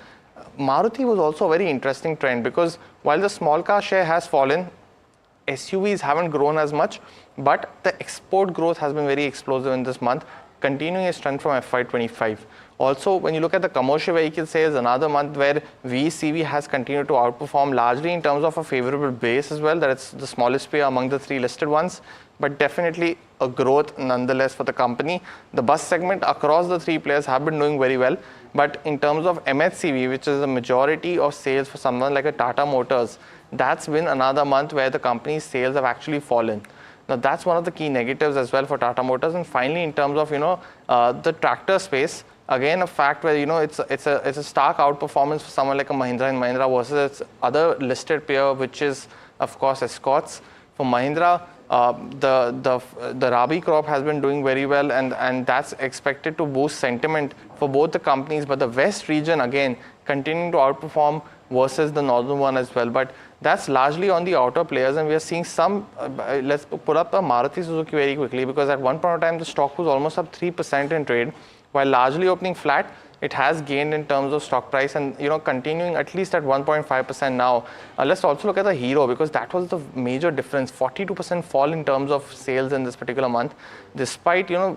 Maruti was also a very interesting trend because while the small car share has fallen, SUVs haven't grown as much, but the export growth has been very explosive in this month, continuing its trend from FY25. Also, when you look at the commercial vehicle sales, another month where VECV has continued to outperform largely in terms of a favorable base as well, that it's the smallest player among the three listed ones, but definitely a growth nonetheless for the company. The bus segment across the three players have been doing very well, but in terms of MHCV, which is the majority of sales for someone like a Tata Motors, that's been another month where the company's sales have actually fallen. Now that's one of the key negatives as well for Tata Motors. And finally, in terms of the tractor space, again a fact where it's a stark outperformance for someone like a Mahindra and Mahindra versus its other listed peer, which is of course Escorts. For Mahindra, the Rabi crop has been doing very well, and that's expected to boost sentiment for both the companies. But the West region again continuing to outperform versus the northern one as well. But that's largely on the outer players, and we are seeing some. Let's put up a Maruti Suzuki very quickly, because at one point of time the stock was almost up 3% in trade, while largely opening flat. It has gained in terms of stock price, and continuing at least at 1.5% now. Let's also look at the Hero, because that was the major difference. 42% fall in terms of sales in this particular month, despite a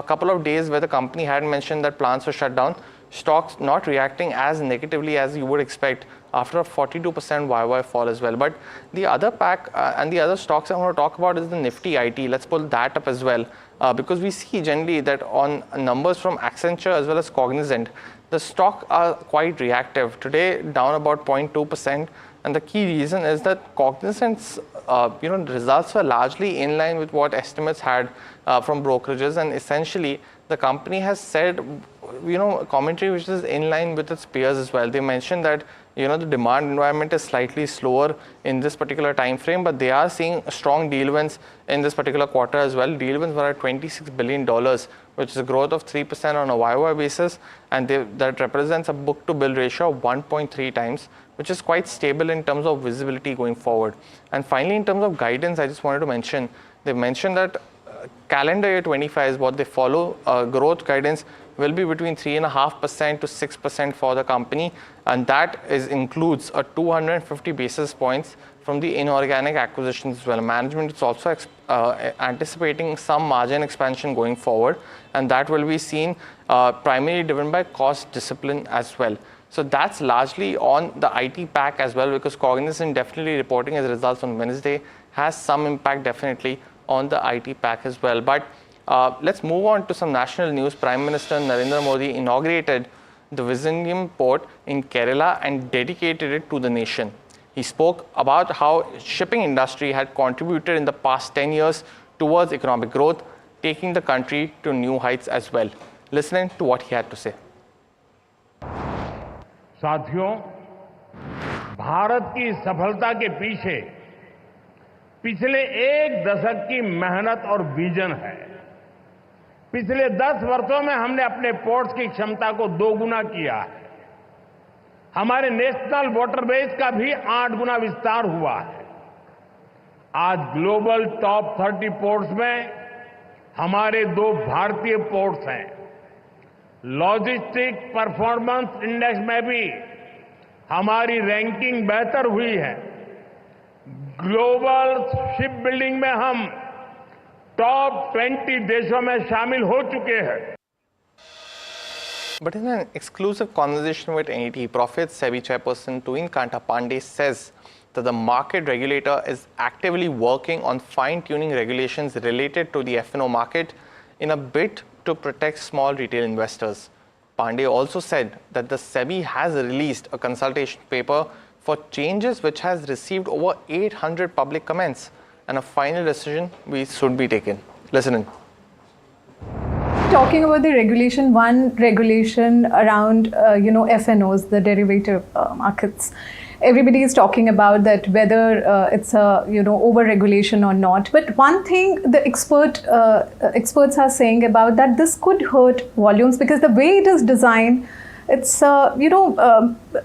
couple of days where the company had mentioned that plants were shut down. Stocks not reacting as negatively as you would expect after a 42% YY fall as well. But the other pack and the other stocks I want to talk about is the Nifty IT. Let's pull that up as well, because we see generally that on numbers from Accenture as well as Cognizant, the stock are quite reactive. Today down about 0.2%, and the key reason is that Cognizant's results were largely in line with what estimates had from brokerages, and essentially the company has said commentary which is in line with its peers as well. They mentioned that the demand environment is slightly slower in this particular time frame, but they are seeing strong deal wins in this particular quarter as well. Deal wins were at $26 billion, which is a growth of 3% on a YOY basis, and that represents a book-to-bill ratio of 1.3 times, which is quite stable in terms of visibility going forward. And finally, in terms of guidance, I just wanted to mention, they mentioned that calendar year 25 is what they follow. Growth guidance will be between 3.5% to 6% for the company, and that includes a 250 basis points from the inorganic acquisitions as well. Management is also anticipating some margin expansion going forward, and that will be seen primarily driven by cost discipline as well. So that's largely on the IT pack as well, because Cognizant definitely reporting its results on Wednesday has some impact definitely on the IT pack as well. But let's move on to some national news. Prime Minister Narendra Modi inaugurated the Vizhinjam port in Kerala and dedicated it to the nation. He spoke about how shipping industry had contributed in the past 10 years towards economic growth, taking the country to new heights as well. Listening to what he had to say. साथियों, भारत की सफलता के पीछे पिछले एक दशक की मेहनत और विजन है। पिछले 10 वर्षों में हमने अपने पोर्ट्स की क्षमता को 2 गुना किया है। हमारे नेशनल वाटरवेज का भी 8 गुना विस्तार हुआ है। आज ग्लोबल टॉप 30 पोर्ट्स में हमारे 2 भारतीय पोर्ट्स हैं। लॉजिस्टिक परफॉर्मेंस इंडेक्स में भी हमारी रैंकिंग बेहतर हुई है। ग्लोबल शिप बिल्डिंग में हम टॉप 20 देशों में शामिल हो चुके हैं। But in an exclusive conversation with NDTV Profit, SEBI chairperson Tuhin Kanta Pandey says that the market regulator is actively working on fine-tuning regulations related to the F&O market in a bid to protect small retail investors. Pandey also said that the SEBI has released a consultation paper for changes which has received over 800 public comments, and a final decision should be taken. Listen in. Talking about the regulation, one regulation around F&Os, the derivative markets. Everybody is talking about that whether it's a over regulation or not. But one thing the experts are saying about that, this could hurt volumes because the way it is designed, it's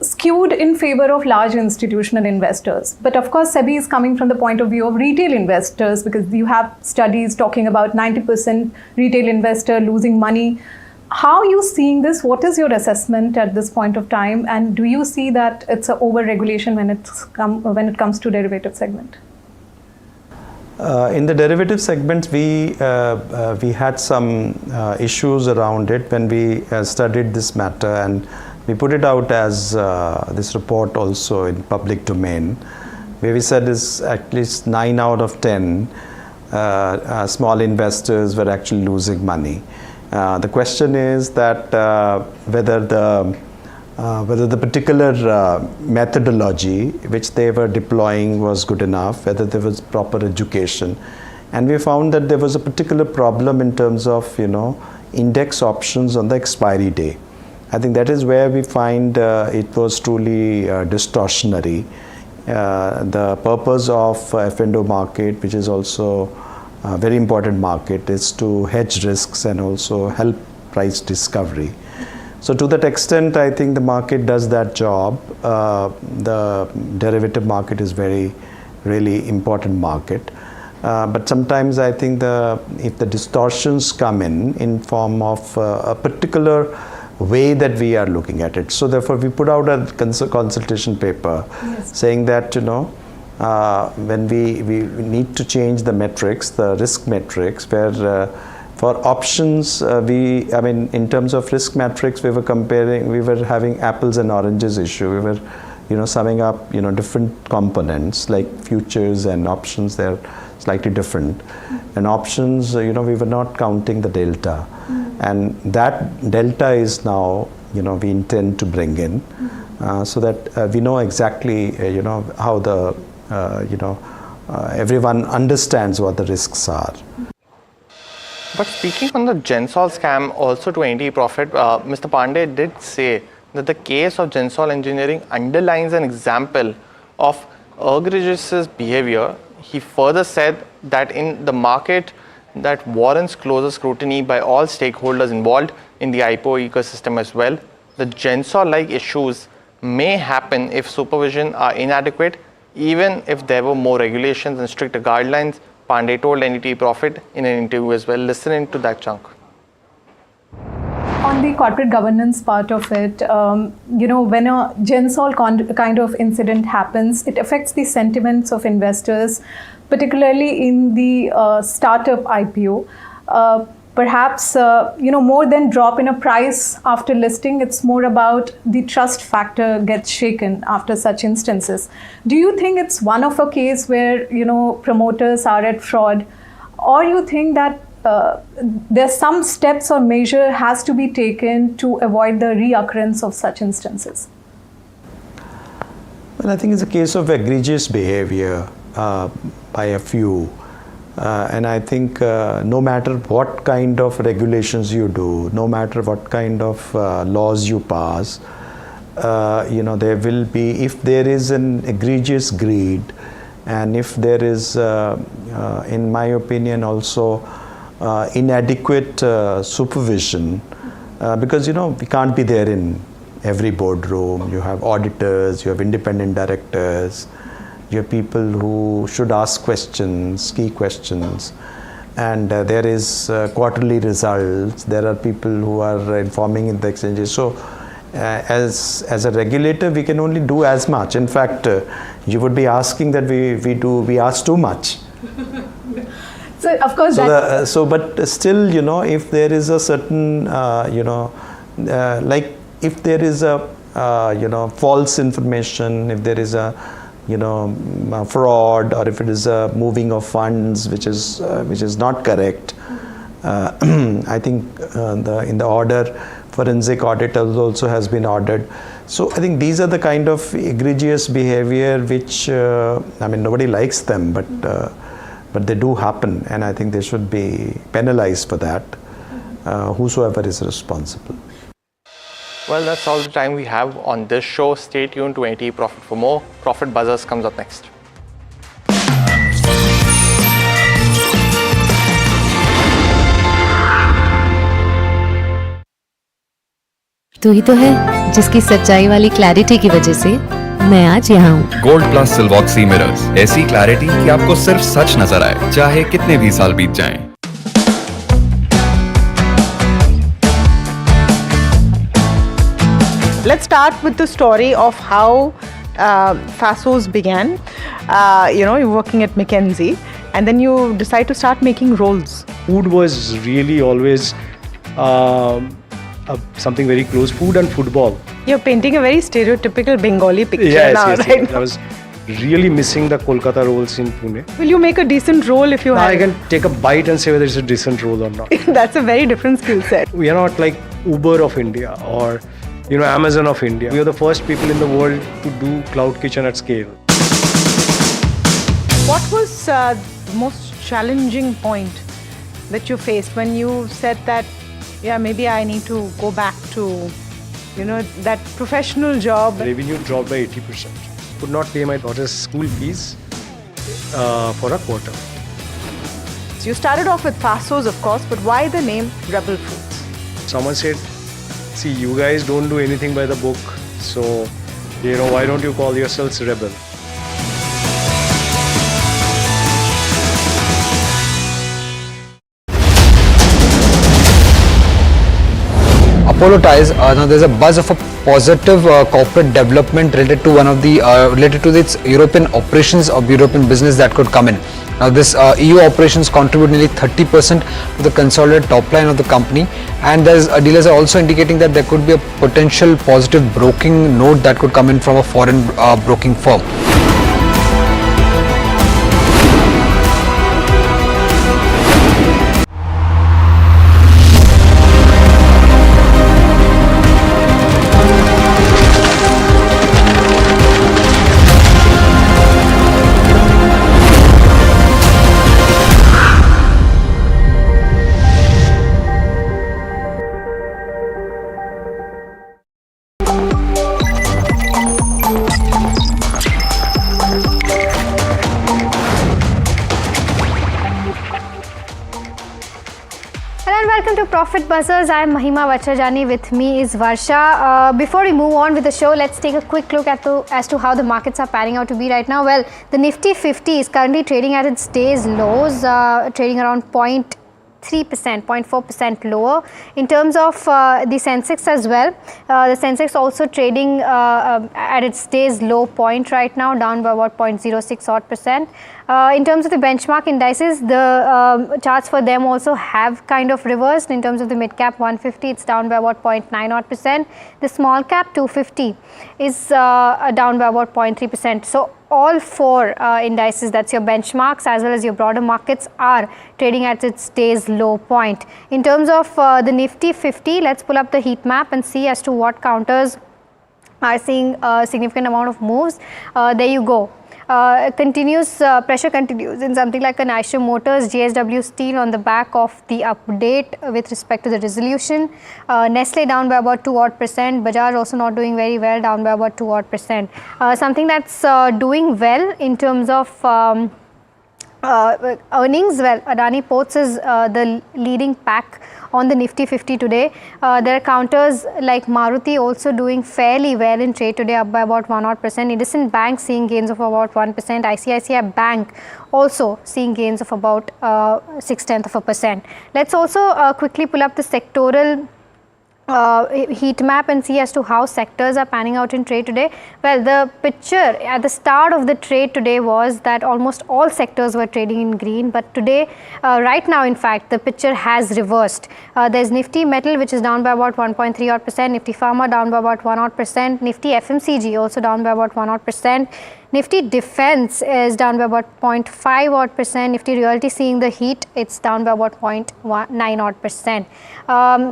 skewed in favor of large institutional investors. But of course, SEBI is coming from the point of view of retail investors, because you have studies talking about 90% retail investor losing money. How are you seeing this? What is your assessment at this point of time? And do you see that it's an over-regulation when it comes to derivative segment? In the derivative segment, we had some issues around it when we studied this matter, and we put it out as this report also in public domain, where we said is at least 9 out of 10 small investors were actually losing money. The question is that whether the particular methodology which they were deploying was good enough, whether there was proper education. And we found that there was a particular problem in terms of, index options on the expiry day. I think that is where we find it was truly distortionary. The purpose of F&O market, which is also a very important market, is to hedge risks and also help price discovery. So to that extent, I think the market does that job. The derivative market is really important market. But sometimes I think if the distortions come in form of a particular way that we are looking at it. So therefore, we put out a consultation paper saying that, when we need to change the metrics, the risk metrics, where for options, in terms of risk metrics, we were having apples and oranges issue. We were, summing up, different components like futures and options. They're slightly different. And options, we were not counting the delta. And that delta is now, we intend to bring in so that we know exactly, how the everyone understands what the risks are. But speaking on the Gensol scam, also to NDTV Profit, Mr. Pandey did say that the case of Gensol Engineering underlines an example of egregious behavior. He further said that in the market that warrants closer scrutiny by all stakeholders involved in the IPO ecosystem as well. The Gensol-like issues may happen if supervision are inadequate, even if there were more regulations and stricter guidelines. Pandey told NDTV Profit in an interview as well. Listen into that chunk. On the corporate governance part of it, when a Gensol kind of incident happens, it affects the sentiments of investors, particularly in the startup IPO. Perhaps, more than drop in a price after listing, it's more about the trust factor gets shaken after such instances. Do you think it's one of a case where, promoters are at fraud, or you think that there's some steps or measure has to be taken to avoid the reoccurrence of such instances? Well, I think it's a case of egregious behavior by a few. And I think no matter what kind of regulations you do, no matter what kind of laws you pass, there will be, if there is an egregious greed, and if there is, in my opinion, also inadequate supervision, because, we can't be there in every boardroom. You have auditors, you have independent directors, you have people who should ask questions, key questions, and there is quarterly results. There are people who are informing in the exchanges. So as a regulator, we can only do as much. In fact, you would be asking that we ask too much. So of course, but still, if there is a certain, like if there is a, false information, if there is a, fraud, or if it is a moving of funds which is not correct, I think in the order, forensic audit also has been ordered. So I think these are the kind of egregious behavior which, nobody likes them, but they do happen, and I think they should be penalized for that, whosoever is responsible. Well, that's all the time we have on this show. Stay tuned to NDTV Profit for more. Profit Buzzers comes up next. तू ही तो है जिसकी सच्चाई वाली clarity की वजह से मैं आज यहाँ हूँ। गोल्ड प्लस सिल्वॉक्सी मिरर्स, ऐसी क्लैरिटी कि आपको सिर्फ सच नजर आए, चाहे कितने भी साल बीत जाएं। Let's start with the story of how Fasos began. You're working at McKinsey, and then you decide to start making rolls. Food was really always something very close. Food and football. You're painting a very stereotypical Bengali picture yes. right? I was really missing the Kolkata rolls in Pune. Will you make a decent roll if you have? I can take a bite and say whether it's a decent roll or not. That's a very different skill set. We are not like Uber of India or Amazon of India. We are the first people in the world to do cloud kitchen at scale. What was the most challenging point that you faced when you said that, maybe I need to go back to, that professional job? Revenue dropped by 80%. Could not pay my daughter's school fees for a quarter. So you started off with Fasos, of course, but why the name Rebel Foods? Someone said, see, you guys don't do anything by the book, so, why don't you call yourselves Rebel? Apollo ties. Now there's a buzz of a positive corporate development related to related to its European operations or European business that could come in. Now this EU operations contribute nearly 30% to the consolidated top line of the company, and there's dealers are also indicating that there could be a potential positive broking note that could come in from a foreign broking firm. Profit Buzzers. I am Mahima Vachajani. With me is Varsha. Before we move on with the show, let's take a quick look at as to how the markets are panning out to be right now. Well, the Nifty 50 is currently trading at its day's lows, trading around 0.3%, 0.4% lower. In terms of the Sensex as well, the Sensex also trading at its day's low point right now, down by about 0.06 odd percent. In terms of the benchmark indices, the charts for them also have kind of reversed. In terms of the mid cap 150, it's down by about 0.9 odd percent. The small cap 250 is down by about 0.3%. So all four indices, that's your benchmarks as well as your broader markets, are trading at its day's low point. In terms of the Nifty 50, let's pull up the heat map and see as to what counters are seeing a significant amount of moves. There you go. Pressure continues in something like an Eicher Motors, JSW Steel on the back of the update with respect to the resolution. Nestle down by about 2 odd percent. Bajaj also not doing very well, down by about 2 odd percent. Something that's doing well in terms of earnings, well, Adani Ports is the leading pack on the Nifty 50 today. There are counters like Maruti also doing fairly well in trade today, up by about 1 odd percent. IndusInd Bank seeing gains of about 1%. ICICI Bank also seeing gains of about 0.6%. Let's also quickly pull up the sectoral heat map and see as to how sectors are panning out in trade today. Well, the picture at the start of the trade today was that almost all sectors were trading in green, but today, right now in fact, the picture has reversed. There's Nifty Metal, which is down by about 1.3 odd percent, Nifty Pharma down by about 1 odd percent, Nifty FMCG also down by about 1 odd percent. Nifty Defense is down by about 0.5 odd percent. Nifty Realty seeing the heat, it's down by about 0.9 odd percent.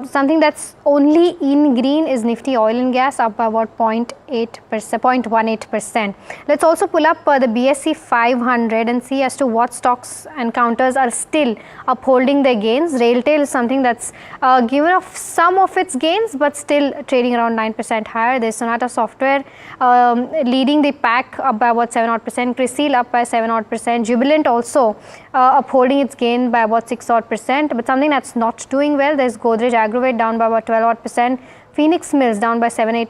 Something that's only in green is Nifty Oil and Gas, up by about 0.18%. Let's also pull up the BSE 500 and see as to what stocks and counters are still upholding their gains. Railtel is something that's given off some of its gains, but still trading around 9% higher. There's Sonata Software leading the pack, up by about 7 odd percent. CRISIL up by 7 odd percent. Jubilant also upholding its gain by about 6 odd percent. But something that's not doing well, there's Godrej Agrovet down by about 12 odd percent. Phoenix Mills down by 7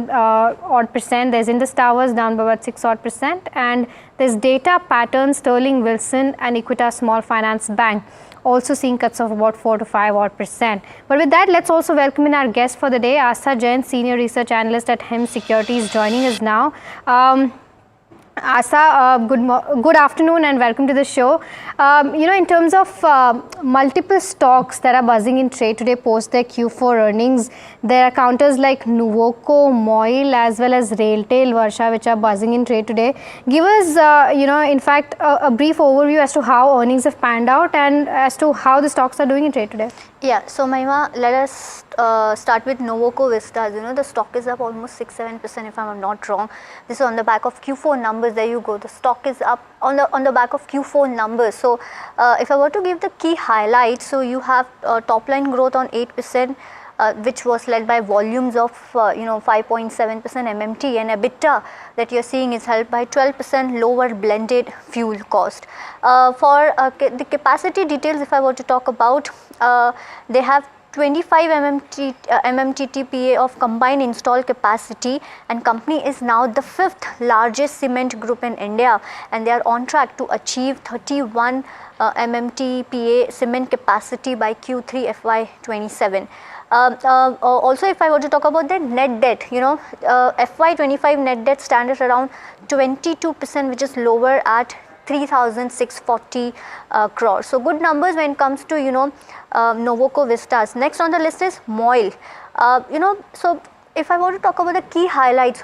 odd percent. There's Indus Towers down by about 6 odd percent. And there's Data Patterns, Sterling Wilson and Equitas Small Finance Bank also seeing cuts of about 4 to 5 odd percent. But with that, let's also welcome in our guest for the day, Asa Jain, Senior Research Analyst at HEM Securities, joining us now. Asa, good afternoon and welcome to the show. In terms of multiple stocks that are buzzing in trade today post their Q4 earnings, there are counters like Nuvoco, Moil as well as Railtel, Varsha, which are buzzing in trade today. Give us, in fact, a brief overview as to how earnings have panned out and as to how the stocks are doing in trade today. Yeah, so Mahima, let us start with Nuvoco Vistas. The stock is up almost 6-7% if I'm not wrong. This is on the back of Q4 numbers. There you go. The stock is up on the back of Q4 numbers. So if I were to give the key highlights, so you have top line growth on 8%. Which was led by volumes of 5.7% MMT, and EBITDA that you're seeing is helped by 12% lower blended fuel cost. For the capacity details, if I were to talk about, they have 25 MMTPA of combined installed capacity, and company is now the 5th largest cement group in India, and they are on track to achieve 31 MMTPA cement capacity by Q3 FY27. Also, if I were to talk about the net debt, FY25 net debt stands at around 22%, which is lower at 3,640 crores. So good numbers when it comes to Nuvoco Vistas. Next on the list is Moil. So if I want to talk about the key highlights,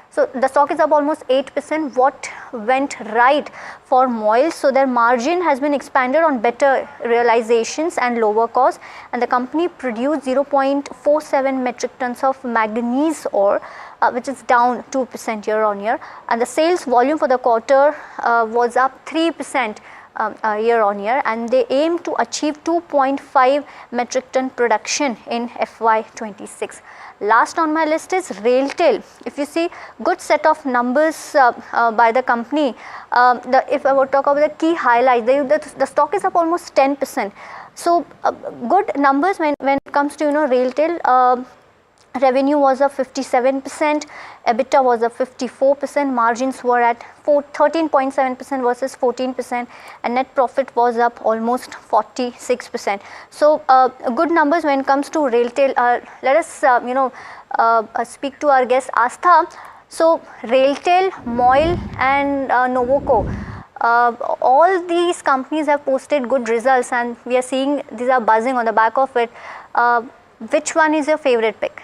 so the stock is up almost 8%. What went right for Moil? So their margin has been expanded on better realizations and lower costs, and the company produced 0.47 metric tons of manganese ore, which is down 2% year on year, and the sales volume for the quarter was up 3% year on year, and they aim to achieve 2.5 metric ton production in FY26. Last on my list is Railtel. If you see, good set of numbers by the company. If I were to talk about the key highlights, the stock is up almost 10%. So good numbers when it comes to Railtel. Revenue was up 57%, EBITDA was up 54%, margins were at 13.7% versus 14%, and net profit was up almost 46%. So good numbers when it comes to Railtel. Let us speak to our guest Astha. So Railtel, MOIL and Novoco. All these companies have posted good results, and we are seeing these are buzzing on the back of it. Which one is your favorite pick?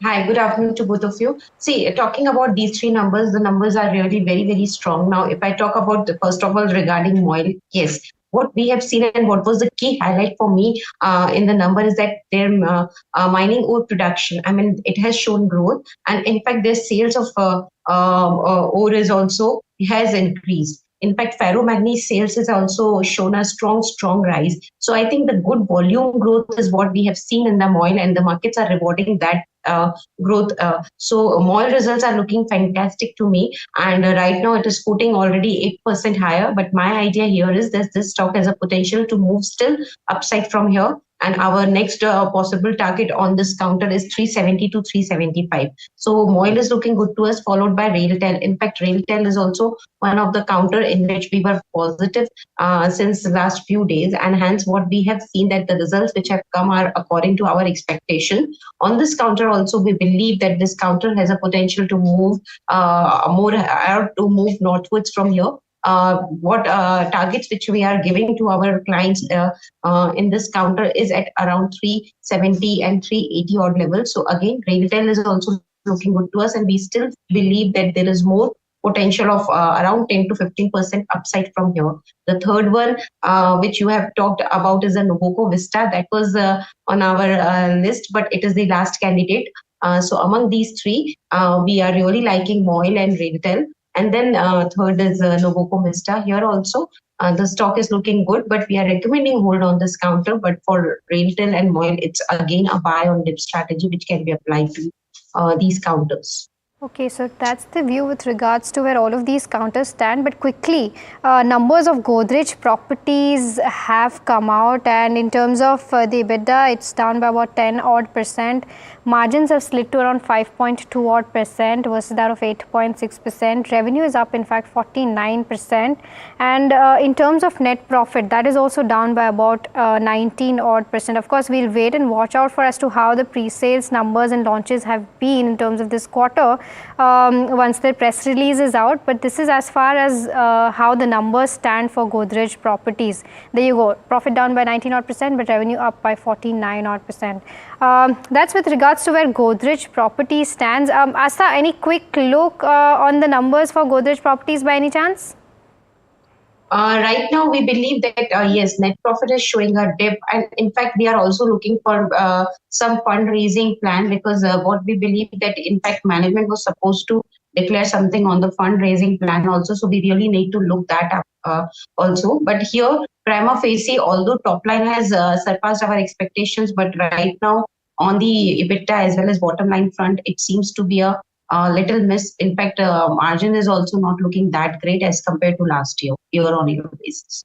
Hi, good afternoon to both of you. See, talking about these three numbers, the numbers are really very, very strong. Now, if I talk about, first of all, regarding MOIL, yes, what we have seen and what was the key highlight for me in the number is that their mining ore production, I mean, it has shown growth. And in fact, their sales of ore is also has increased. In fact, ferromanganese sales has also shown a strong rise. So I think the good volume growth is what we have seen in the MOIL, and the markets are rewarding that growth. So MOIL results are looking fantastic to me, and right now it is quoting already 8% higher. But my idea here is that this stock has a potential to move still upside from here. And our next possible target on this counter is 370 to 375. So MOIL is looking good to us, followed by Railtel. In fact, Railtel is also one of the counter in which we were positive since the last few days. And hence what we have seen that the results which have come are according to our expectation. On this counter also, we believe that this counter has a potential to move move northwards from here. What targets which we are giving to our clients in this counter is at around 370 and 380 odd levels. So again, Railtel is also looking good to us, and we still believe that there is more potential of around 10 to 15% upside from here. The third one, which you have talked about, is the Novoco Vista. That was on our list, but it is the last candidate. So among these three, we are really liking MOIL and Railtel. And then third is Novoco Vista. Here also, the stock is looking good, but we are recommending hold on this counter. But for Railtel and MOIL, it's again a buy on dip strategy, which can be applied to these counters. Okay, so that's the view with regards to where all of these counters stand. But quickly, numbers of Godrej Properties have come out, and in terms of the EBITDA, it's down by about 10 odd %. Margins have slid to around 5.2 odd % versus that of 8.6%. Revenue is up, in fact, 49%. And in terms of net profit, that is also down by about 19 odd %. Of course, we'll wait and watch out for as to how the pre-sales numbers and launches have been in terms of this quarter once the press release is out. But this is as far as how the numbers stand for Godrej Properties. There you go. Profit down by 19 odd %, but revenue up by 49 odd %. That's with regards to where Godrej Properties stands. Astha, any quick look on the numbers for Godrej Properties by any chance? Right now, we believe that yes, net profit is showing a dip, and in fact, we are also looking for some fundraising plan, because what we believe that in fact management was supposed to declare something on the fundraising plan also. So we really need to look that up also. But here, prima facie, although top line has surpassed our expectations, but right now on the EBITDA as well as bottom line front, it seems to be a little miss. In fact, margin is also not looking that great as compared to last year, year-on-year basis.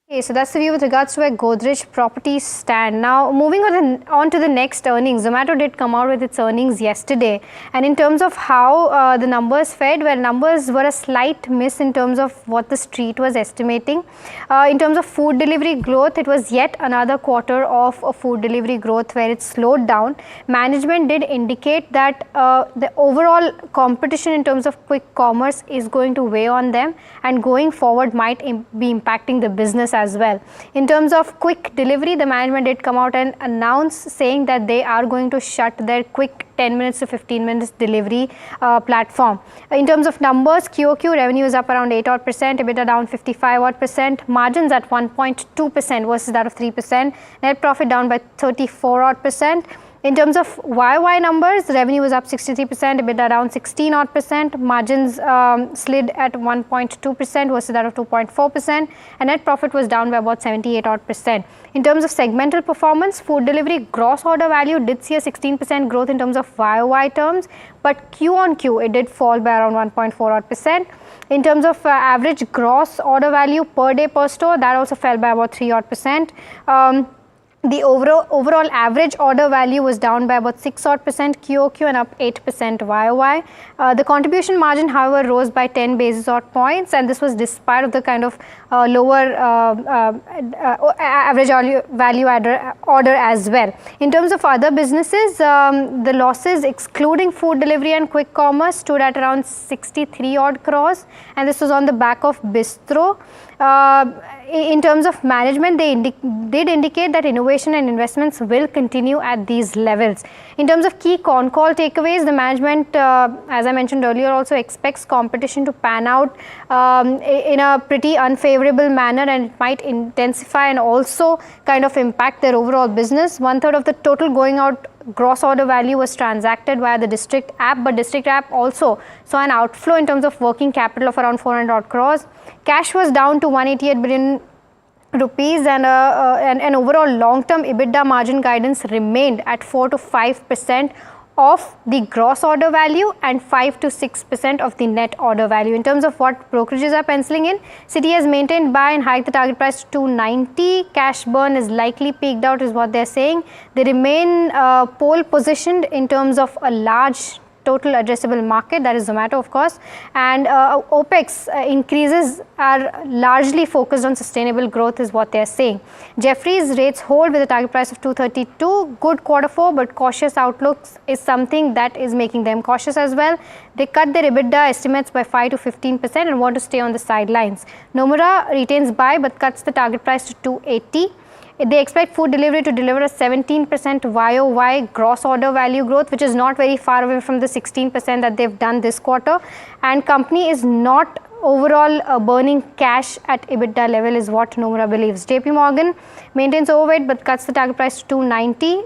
Okay, so that's the view with regards to where Godrej Properties stand. Now, moving on to the next earnings. Zomato did come out with its earnings yesterday. And in terms of how the numbers fared, well, numbers were a slight miss in terms of what the street was estimating. In terms of food delivery growth, it was yet another quarter of a food delivery growth where it slowed down. Management did indicate that the overall competition in terms of quick commerce is going to weigh on them, and going forward might be impacting the business as well. In terms of quick delivery, the management did come out and announce saying that they are going to shut their quick 10 minutes to 15 minutes delivery platform. In terms of numbers, QOQ revenue is up around 8 odd %, EBITDA down 55 odd %, margins at 1.2% versus that of 3%, net profit down by 34 odd %. In terms of YOY numbers, revenue was up 63%, EBITDA down 16 odd percent, margins slid at 1.2% versus that of 2.4%, and net profit was down by about 78 odd percent. In terms of segmental performance, food delivery gross order value did see a 16% growth in terms of YOY terms, but Q on Q it did fall by around 1.4 odd percent. In terms of average gross order value per day per store, that also fell by about 3 odd percent. The overall average order value was down by about 6 odd percent QOQ and up 8% YOY. The contribution margin, however, rose by 10 basis odd points, and this was despite of the kind of lower average value order as well. In terms of other businesses, the losses excluding food delivery and quick commerce stood at around 63 odd crores, and this was on the back of Bistro. In terms of management, they did indicate that innovation and investments will continue at these levels. In terms of key con call takeaways, the management, as I mentioned earlier, also expects competition to pan out in a pretty unfavorable manner, and it might intensify and also kind of impact their overall business. 1/3 of the total going out gross order value was transacted via the District app, but District app also saw an outflow in terms of working capital of around 400 odd crores. Cash was down to 188 billion rupees, and an overall long-term EBITDA margin guidance remained at 4 to 5% of the gross order value and 5 to 6% of the net order value. In terms of what brokerages are penciling in, Citi has maintained buy and hiked the target price to 290. Cash burn is likely peaked out is what they're saying. They remain pole positioned in terms of a large total addressable market, that is Zomato of course, and OPEX increases are largely focused on sustainable growth is what they are saying. Jefferies rates hold with a target price of 232, good Q4, but cautious outlooks is something that is making them cautious as well. They cut their EBITDA estimates by 5 to 15% and want to stay on the sidelines. Nomura retains buy but cuts the target price to 280. They expect food delivery to deliver a 17% YOY gross order value growth, which is not very far away from the 16% that they've done this quarter. And company is not overall burning cash at EBITDA level is what Nomura believes. JP Morgan maintains overweight but cuts the target price to 290.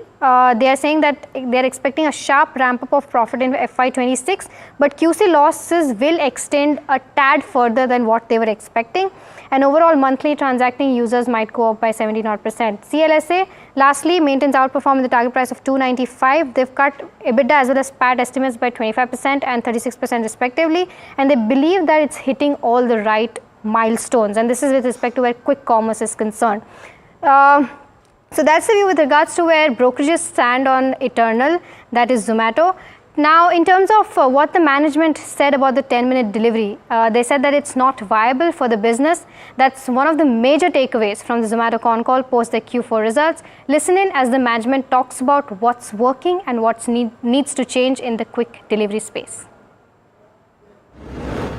They are saying that they are expecting a sharp ramp up of profit in FY26, but QC losses will extend a tad further than what they were expecting. And overall monthly transacting users might go up by 17%. CLSA lastly maintains outperforming the target price of 295. They've cut EBITDA as well as PAT estimates by 25% and 36% respectively, and they believe that it's hitting all the right milestones, and this is with respect to where quick commerce is concerned. So that's the view with regards to where brokerages stand on Eternal, that is Zomato. Now, in terms of what the management said about the 10-minute delivery, they said that it's not viable for the business. That's one of the major takeaways from the Zomato con call post their Q4 results. Listen in as the management talks about what's working and what needs to change in the quick delivery space.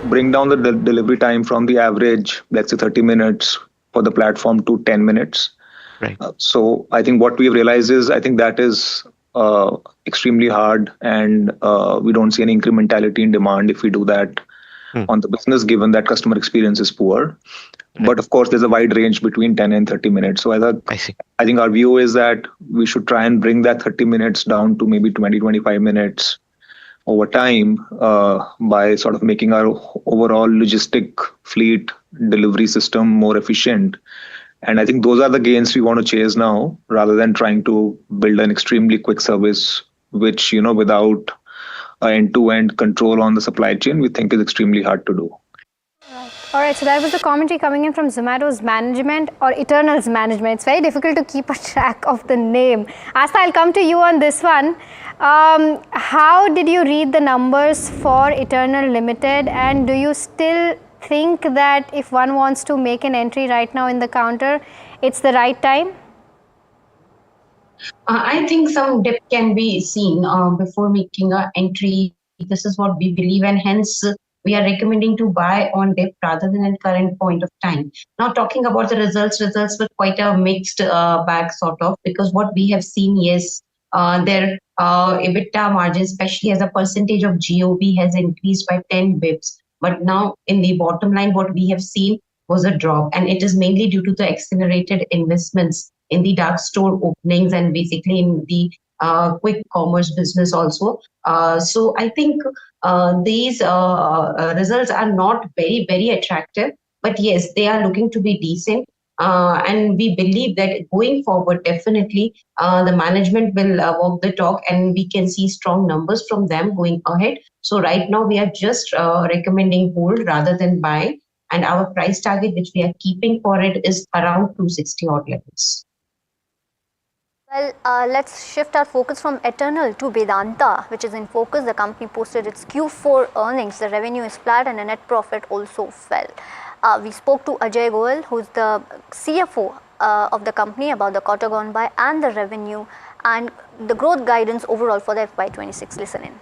Bring down the delivery time from the average, let's say 30 minutes for the platform to 10 minutes. Right. So I think what we've realized is, I think that is extremely hard, and we don't see any incrementality in demand if we do that on the business, given that customer experience is poor. Right. But of course, there's a wide range between 10 and 30 minutes. So I think our view is that we should try and bring that 30 minutes down to maybe 20, 25 minutes over time by sort of making our overall logistic fleet delivery system more efficient. And I think those are the gains we want to chase now, rather than trying to build an extremely quick service, which, without end-to-end control on the supply chain, we think is extremely hard to do. All right, so that was the commentary coming in from Zomato's management or Eternal's management. It's very difficult to keep a track of the name. Asta, I'll come to you on this one. How did you read the numbers for Eternal Limited, and do you still think that if one wants to make an entry right now in the counter, it's the right time? I think some dip can be seen before making an entry. This is what we believe, and hence we are recommending to buy on dip rather than at current point of time. Now, talking about the results were quite a mixed bag sort of, because what we have seen is their EBITDA margin, especially as a percentage of GOV, has increased by 10 bips. But now in the bottom line, what we have seen was a drop, and it is mainly due to the accelerated investments in the dark store openings and basically in the quick commerce business also. So I think these results are not very, very attractive, but yes, they are looking to be decent. And we believe that going forward, definitely the management will walk the talk and we can see strong numbers from them going ahead. So right now we are just recommending hold rather than buy. And our price target, which we are keeping for it, is around 260 odd levels. Well, let's shift our focus from Eternal to Vedanta, which is in focus. The company posted its Q4 earnings. The revenue is flat and the net profit also fell. We spoke to Ajay Goel, who's the CFO of the company, about the quarter gone by and the revenue and the growth guidance overall for the FY26. Listen in.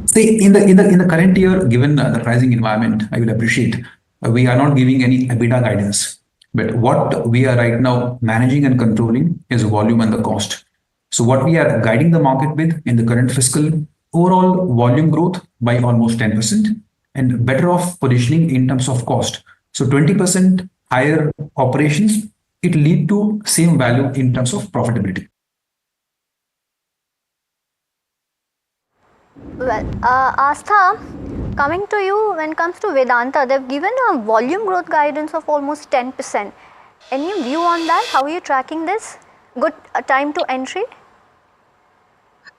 See, in the current year, given the pricing environment, I will appreciate we are not giving any EBITDA guidance. But what we are right now managing and controlling is volume and the cost. So what we are guiding the market with in the current fiscal, overall volume growth by almost 10% and better off positioning in terms of cost. So 20% higher operations, it lead to same value in terms of profitability. Well, Astha, coming to you, when it comes to Vedanta, they've given a volume growth guidance of almost 10%. Any view on that? How are you tracking this? Good time to entry?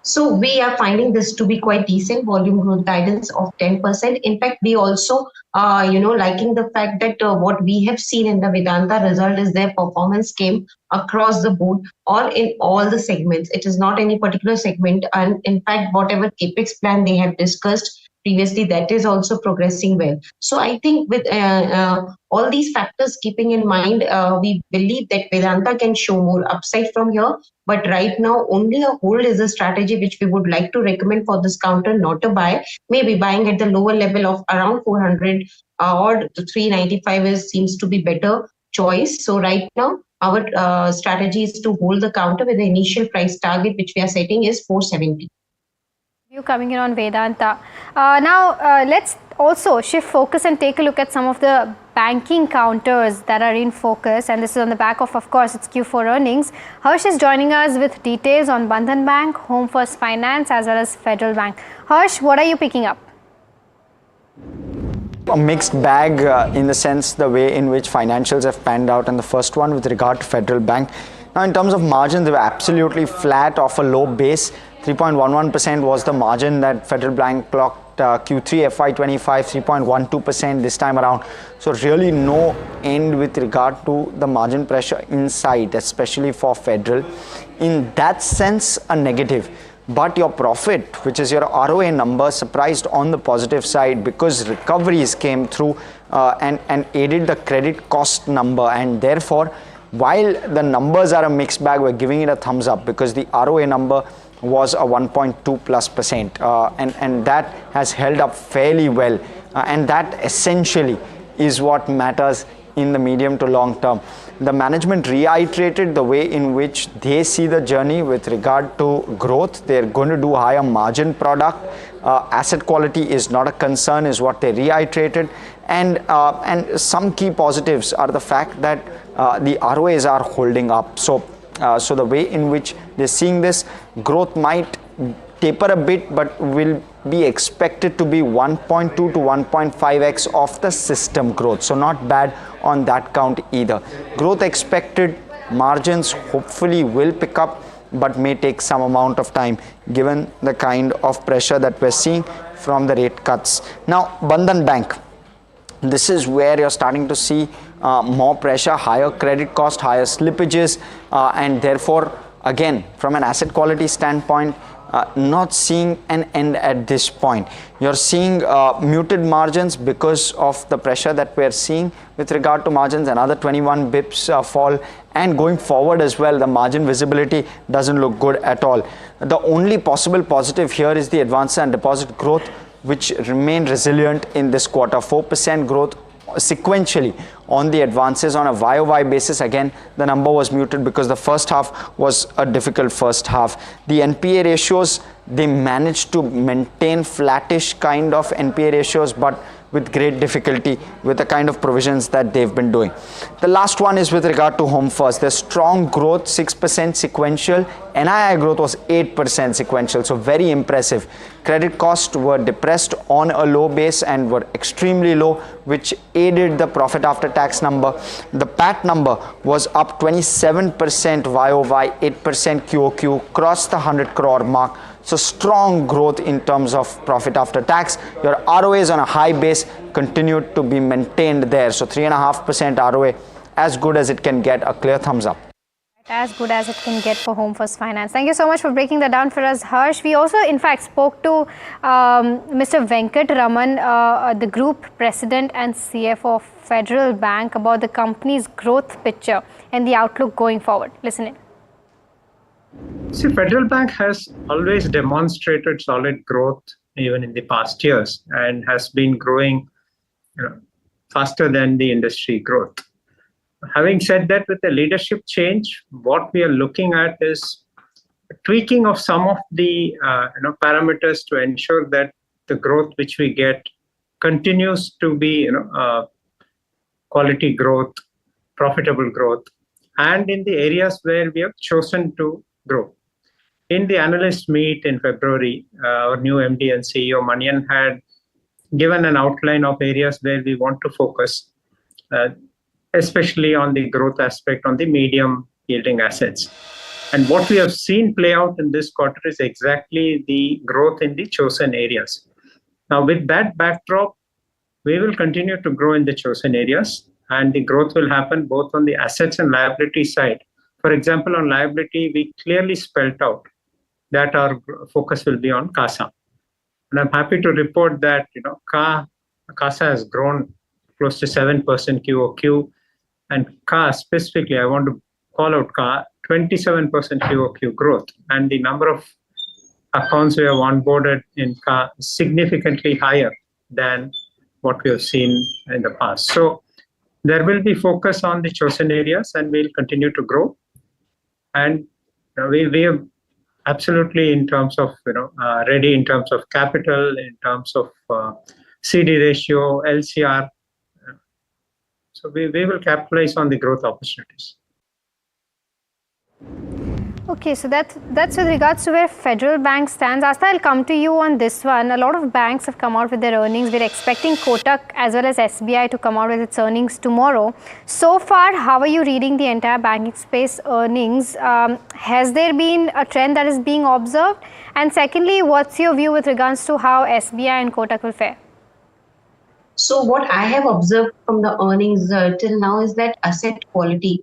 So we are finding this to be quite decent volume growth guidance of 10%. In fact, we also, liking the fact that what we have seen in the Vedanta result is their performance came across the board or in all the segments. It is not any particular segment. And in fact, whatever CapEx plan they have discussed previously, that is also progressing well. So I think with all these factors keeping in mind, we believe that Vedanta can show more upside from here. But right now, only a hold is a strategy which we would like to recommend for this counter, not a buy. Maybe buying at the lower level of around 400 or 395 seems to be better choice. So right now, our strategy is to hold the counter with the initial price target which we are setting is 470. You coming in on Vedanta. Now, let's also shift focus and take a look at some of the banking counters that are in focus, and this is on the back of course, it's Q4 earnings. Harsh is joining us with details on Bandhan Bank, Home First Finance as well as Federal Bank. Harsh, what are you picking up? A mixed bag in the sense the way in which financials have panned out, and the first one with regard to Federal Bank. Now, in terms of margins, they were absolutely flat off a low base. 3.11% was the margin that Federal Bank clocked Q3 FY25, 3.12% this time around. So really no end with regard to the margin pressure inside, especially for Federal. In that sense, a negative. But your profit, which is your ROA number, surprised on the positive side because recoveries came through and aided the credit cost number, and therefore, while the numbers are a mixed bag, we're giving it a thumbs up because the ROA number was a 1.2+%, and that has held up fairly well, and that essentially is what matters in the medium to long term. The management reiterated the way in which they see the journey with regard to growth. They're going to do higher margin product. Asset quality is not a concern, is what they reiterated. And some key positives are the fact that the ROAs are holding up. So the way in which they're seeing this, growth might taper a bit, but will be expected to be 1.2 to 1.5x of the system growth. So not bad on that count either. Growth expected, margins hopefully will pick up, but may take some amount of time given the kind of pressure that we're seeing from the rate cuts. Now, Bandhan Bank, this is where you're starting to see more pressure, higher credit cost, higher slippages, and therefore, again, from an asset quality standpoint, not seeing an end at this point. You're seeing muted margins because of the pressure that we're seeing with regard to margins. Another 21 bips fall, and going forward as well, the margin visibility doesn't look good at all. The only possible positive here is the advance and deposit growth, which remained resilient in this quarter. 4% growth sequentially on the advances. On a YOY basis, again, the number was muted because the first half was a difficult first half. The NPA ratios, they managed to maintain flattish kind of NPA ratios, but with great difficulty with the kind of provisions that they've been doing. The last one is with regard to Home First. There's strong growth, 6% sequential. NII growth was 8% sequential, so very impressive. Credit costs were depressed on a low base and were extremely low, which aided the profit after tax number. The PAT number was up 27% YOY, 8% QOQ, crossed the 100 crore mark. So strong growth in terms of profit after tax. Your ROAs on a high base continued to be maintained there. So 3.5% ROA, as good as it can get, a clear thumbs up. As good as it can get for Home First Finance. Thank you so much for breaking that down for us, Harsh. We also, in fact, spoke to Mr. Venkat Raman, the Group President and CFO of Federal Bank, about the company's growth picture and the outlook going forward. Listen in. See, Federal Bank has always demonstrated solid growth even in the past years and has been growing faster than the industry growth. Having said that, with the leadership change, what we are looking at is tweaking of some of the parameters to ensure that the growth which we get continues to be quality growth, profitable growth, and in the areas where we have chosen to grow. In the analyst meet in February, our new MD and CEO Manian had given an outline of areas where we want to focus, especially on the growth aspect on the medium yielding assets. And what we have seen play out in this quarter is exactly the growth in the chosen areas. Now, with that backdrop, we will continue to grow in the chosen areas, and the growth will happen both on the assets and liability side. For example, on liability, we clearly spelled out that our focus will be on CASA. And I'm happy to report that CASA has grown close to 7% QOQ, and CA specifically, I want to call out CA, 27% QOQ growth, and the number of accounts we have onboarded in CA is significantly higher than what we have seen in the past. So there will be focus on the chosen areas, and we'll continue to grow. And we have absolutely, in terms of ready in terms of capital, in terms of CD ratio, LCR. So we will capitalize on the growth opportunities. Okay, so that's with regards to where Federal Bank stands. Asta, I'll come to you on this one. A lot of banks have come out with their earnings. We're expecting Kotak as well as SBI to come out with its earnings tomorrow. So far, how are you reading the entire banking space earnings? Has there been a trend that is being observed? And secondly, what's your view with regards to how SBI and Kotak will fare? So what I have observed from the earnings till now is that asset quality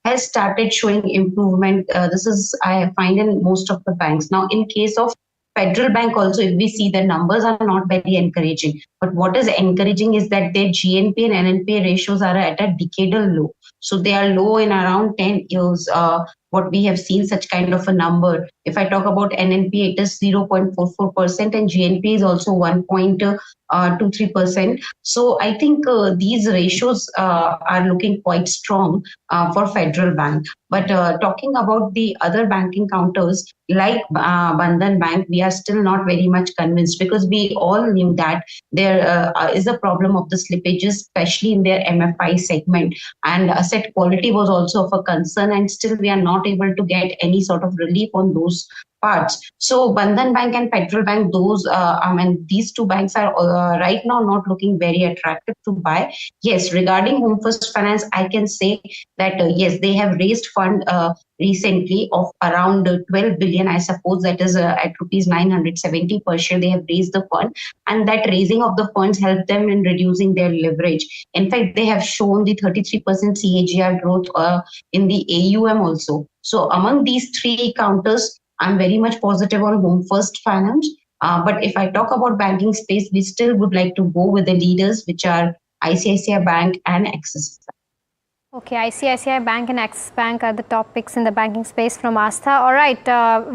has started showing improvement. This is, I find, in most of the banks. Now, in case of Federal Bank also, if we see the numbers are not very encouraging. But what is encouraging is that their GNP and NNPA ratios are at a decadal low. So they are low in around 10 years. What we have seen such kind of a number. If I talk about NNPA, it is 0.44% and GNP is also 1.23%. So I think these ratios are looking quite strong for Federal Bank. But talking about the other banking counters like Bandhan Bank, we are still not very much convinced, because we all knew that there is a problem of the slippages, especially in their MFI segment, and asset quality was also of a concern, and still we are not able to get any sort of relief on those parts. So Bandhan Bank and Federal Bank, these two banks are right now not looking very attractive to buy. Yes, regarding Home First Finance, I can say that yes, they have raised fund recently of around 12 billion, I suppose, that is at rupees 970 per share. They have raised the fund, and that raising of the funds helped them in reducing their leverage. In fact, they have shown the 33% CAGR growth in the AUM also. So among these three counters, I'm very much positive on Home First Finance. But if I talk about banking space, we still would like to go with the leaders, which are ICICI Bank and Axis Bank. Okay, ICICI Bank and Axis Bank are the top picks in the banking space from Astha. All right,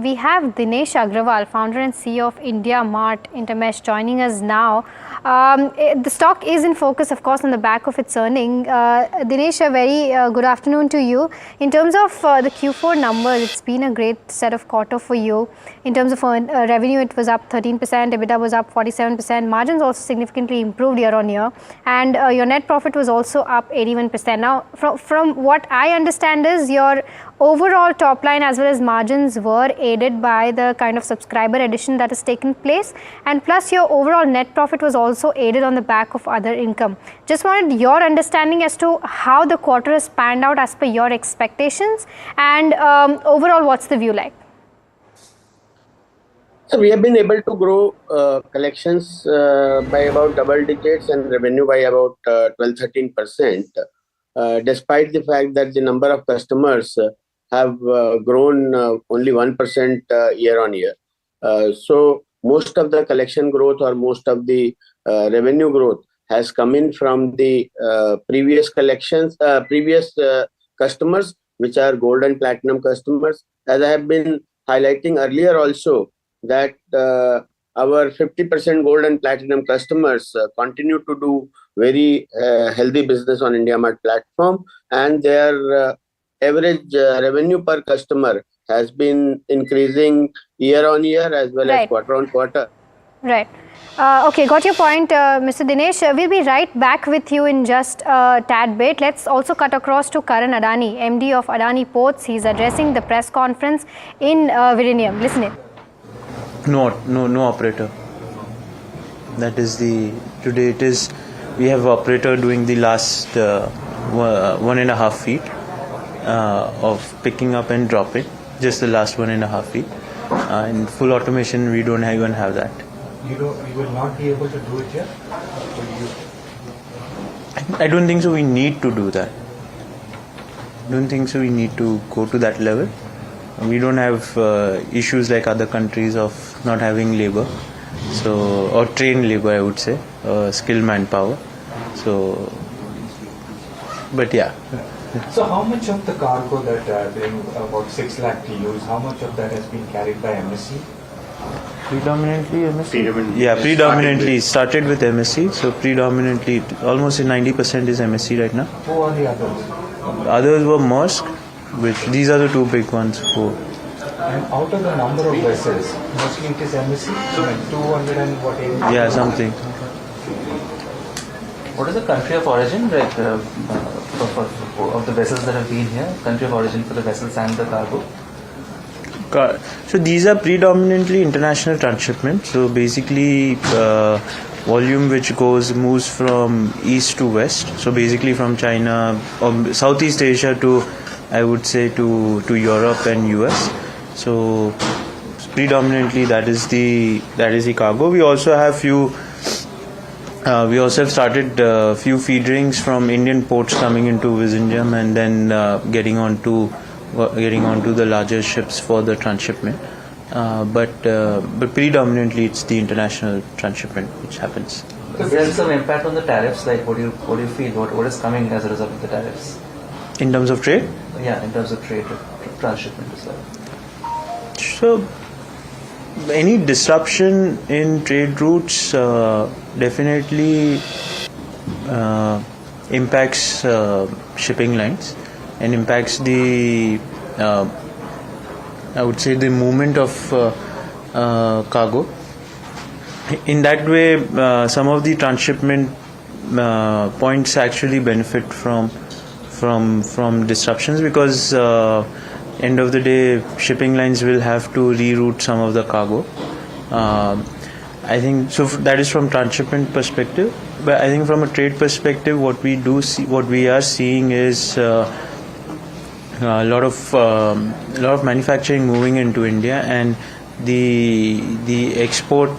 we have Dinesh Agrawal, founder and CEO of India Mart Intermesh, joining us now. The stock is in focus, of course, on the back of its earning. Dinesh, a very good afternoon to you. In terms of the Q4 numbers, it's been a great set of quarter for you. In terms of revenue, it was up 13%, EBITDA was up 47%, margins also significantly improved year on year, and your net profit was also up 81%. Now, from what I understand is your overall top line as well as margins were aided by the kind of subscriber addition that has taken place, and plus your overall net profit was also aided on the back of other income. Just wanted your understanding as to how the quarter has panned out as per your expectations, and overall what's the view like? So we have been able to grow collections by about double digits and revenue by about 12-13%. Despite the fact that the number of customers have grown only 1% year on year. So most of the collection growth or most of the revenue growth has come in from the previous customers, which are gold and platinum customers. As I have been highlighting earlier also, that our 50% gold and platinum customers continue to do very healthy business on India Mart platform, and their average revenue per customer has been increasing year on year as well as quarter on quarter. Right. Okay, got your point, Mr. Dinesh. We'll be right back with you in just a tad bit. Let's also cut across to Karan Adani, MD of Adani Ports. He's addressing the press conference in Virinium. Listen in. No operator. That is today it is, we have operator doing the last 1.5 feet of picking up and dropping, just the last 1.5 feet. In full automation, we don't even have that. You will not be able to do it yet? I don't think so we need to do that. I don't think so we need to go to that level. We don't have issues like other countries of not having labor, or trained labor, I would say, skilled manpower. So, but yeah. So how much of the cargo that about 6 lakh TEUs, how much of that has been carried by MSC? Predominantly MSC. Yeah, predominantly started with MSC. So predominantly almost 90% is MSC right now. Who are the others? Others were Maersk. These are the two big ones. And out of the number of vessels, mostly it is MSC, 200 and what? Yeah, something. What is the country of origin, like of the vessels that have been here? Country of origin for the vessels and the cargo. So these are predominantly international transshipment. So basically, volume which moves from east to west. So basically from China or Southeast Asia to, I would say, to Europe and US. So predominantly that is the cargo. We also have started few feed rings from Indian ports coming into Vizhinjam and then getting onto the larger ships for the transshipment. But predominantly it's the international transshipment which happens. Is there some impact on the tariffs? Like what do you feel? What is coming as a result of the tariffs? In terms of trade? Yeah, in terms of trade, transshipment as well. So, any disruption in trade routes definitely impacts shipping lines and impacts the, I would say, the movement of cargo. In that way, some of the transshipment points actually benefit from disruptions, because end of the day shipping lines will have to reroute some of the cargo. I think so. That is from transshipment perspective, but I think from a trade perspective, what we are seeing is a lot of manufacturing moving into India, and the export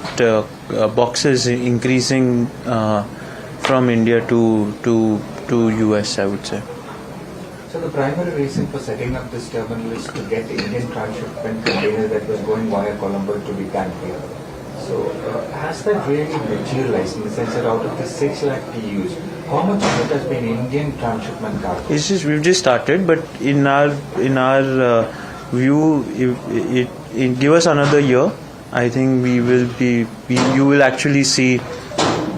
boxes increasing from India to US, I would say. So the primary reason for setting up this terminal is to get Indian transshipment containers that was going via Colombo to be tanked here. So has that really materialized in the sense that out of the 6 lakh TEUs, How much of it has been Indian transshipment cargo? It's just we've just started, but in our view, if give us another year, I think you will actually see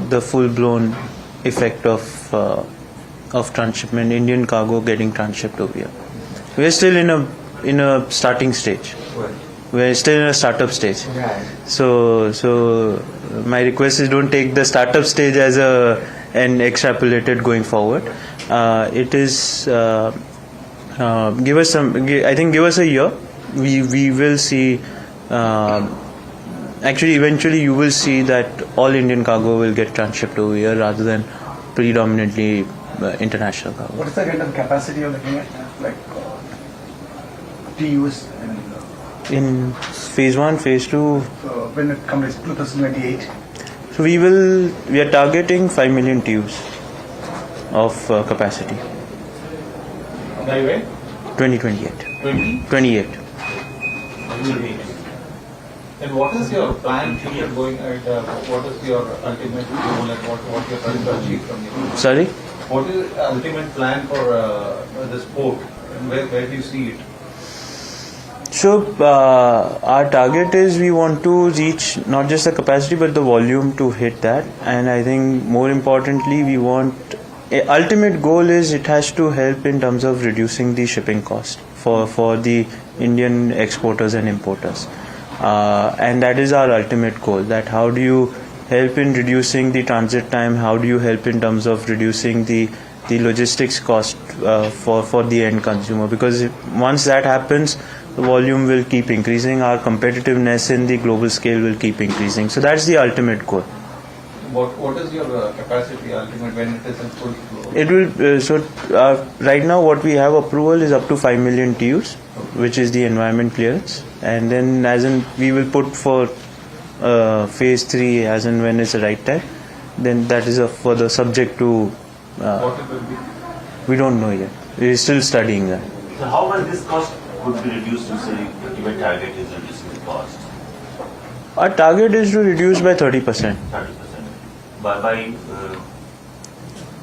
the full-blown effect of transshipment, Indian cargo getting transshipped over here. We're still in a starting stage. Right. We're still in a startup stage. Right. So my request is don't take the startup stage as and extrapolate it going forward. It is give us a year. We will see. Actually, eventually, you will see that all Indian cargo will get transshipped over here rather than predominantly international cargo. What is the kind of capacity you're looking at? Like TUs in phase 1, phase 2. When it comes to 2028? So we are targeting 5 million TUs of capacity. By when? 2028. 28. And what is your plan future going ahead? What is your ultimate goal and what you're trying to achieve from here? Sorry? What is the ultimate plan for this port? And where do you see it? So our target is we want to reach not just the capacity but the volume to hit that, and I think more importantly we want ultimate goal is it has to help in terms of reducing the shipping cost for the Indian exporters and importers, and that is our ultimate goal. That how do you help in reducing the transit time? How do you help in terms of reducing the logistics cost for the end consumer? Because once that happens, the volume will keep increasing, our competitiveness in the global scale will keep increasing. So that's the ultimate goal. What is your capacity ultimate when it is in full flow? It will right now what we have approval is up to 5 million TUs, which is the environment clearance, and then as in we will put for phase 3 as and when it's the right time. Then that is for the subject to. What it will be? We don't know yet. We are still studying that. So how much this cost could be reduced to say your target is reducing the cost? Our target is to reduce by 30%. 30%. By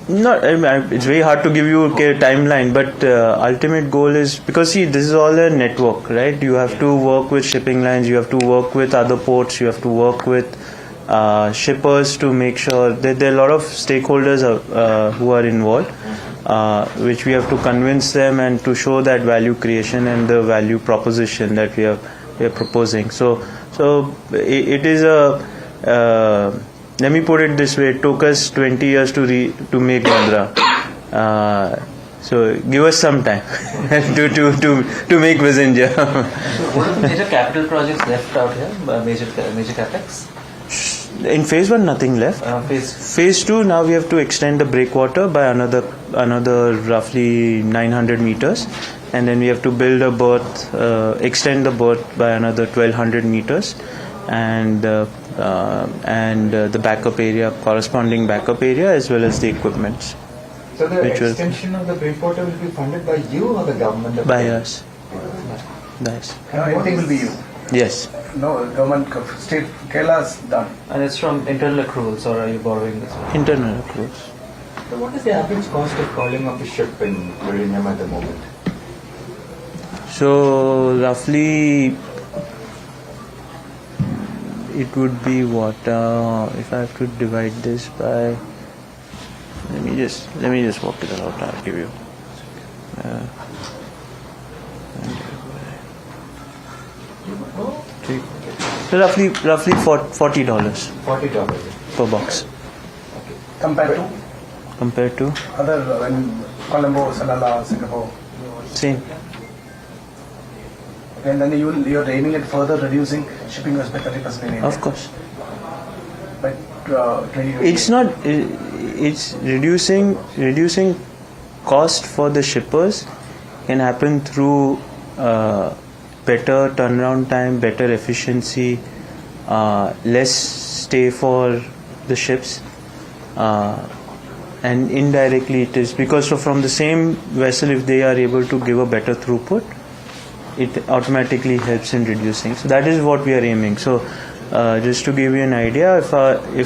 Not, it's very hard to give you a timeline, but ultimate goal is, because see, this is all a network, right? You have to work with shipping lines, you have to work with other ports, you have to work with shippers to make sure that there are a lot of stakeholders who are involved, which we have to convince them and to show that value creation and the value proposition that we are proposing. So it is a let me put it this way: it took us 20 years to make Bandra. So give us some time to make Vizinja. So what are the major capital projects left out here? Major capex? In phase 1, nothing left. Phase 2, now we have to extend the breakwater by another roughly 900 meters, and then we have to build a berth, extend the berth by another 1200 meters, and the backup area, corresponding backup area, as well as the equipment. So the extension of the breakwater will be funded by you or the government? By us. Nice. Everything will be you? Yes. No, government, state, Kerala's done. And it's from internal accruals, or are you borrowing this? Internal accruals. So what is the average cost of calling up a ship in Birmingham at the moment? So roughly it would be what if I have to divide this by, let me just work it out. I'll give you so roughly $40 $40 per box. Compared to other Colombo, Salalah, Singapore. Same. And then you're aiming at further reducing shipping costs by 30% in India. Of course. By 2028. It's not. It's reducing cost for the shippers can happen through better turnaround time, better efficiency, less stay for the ships, and indirectly it is because from the same vessel, if they are able to give a better throughput, it automatically helps in reducing. So that is what we are aiming. So just to give you an idea, if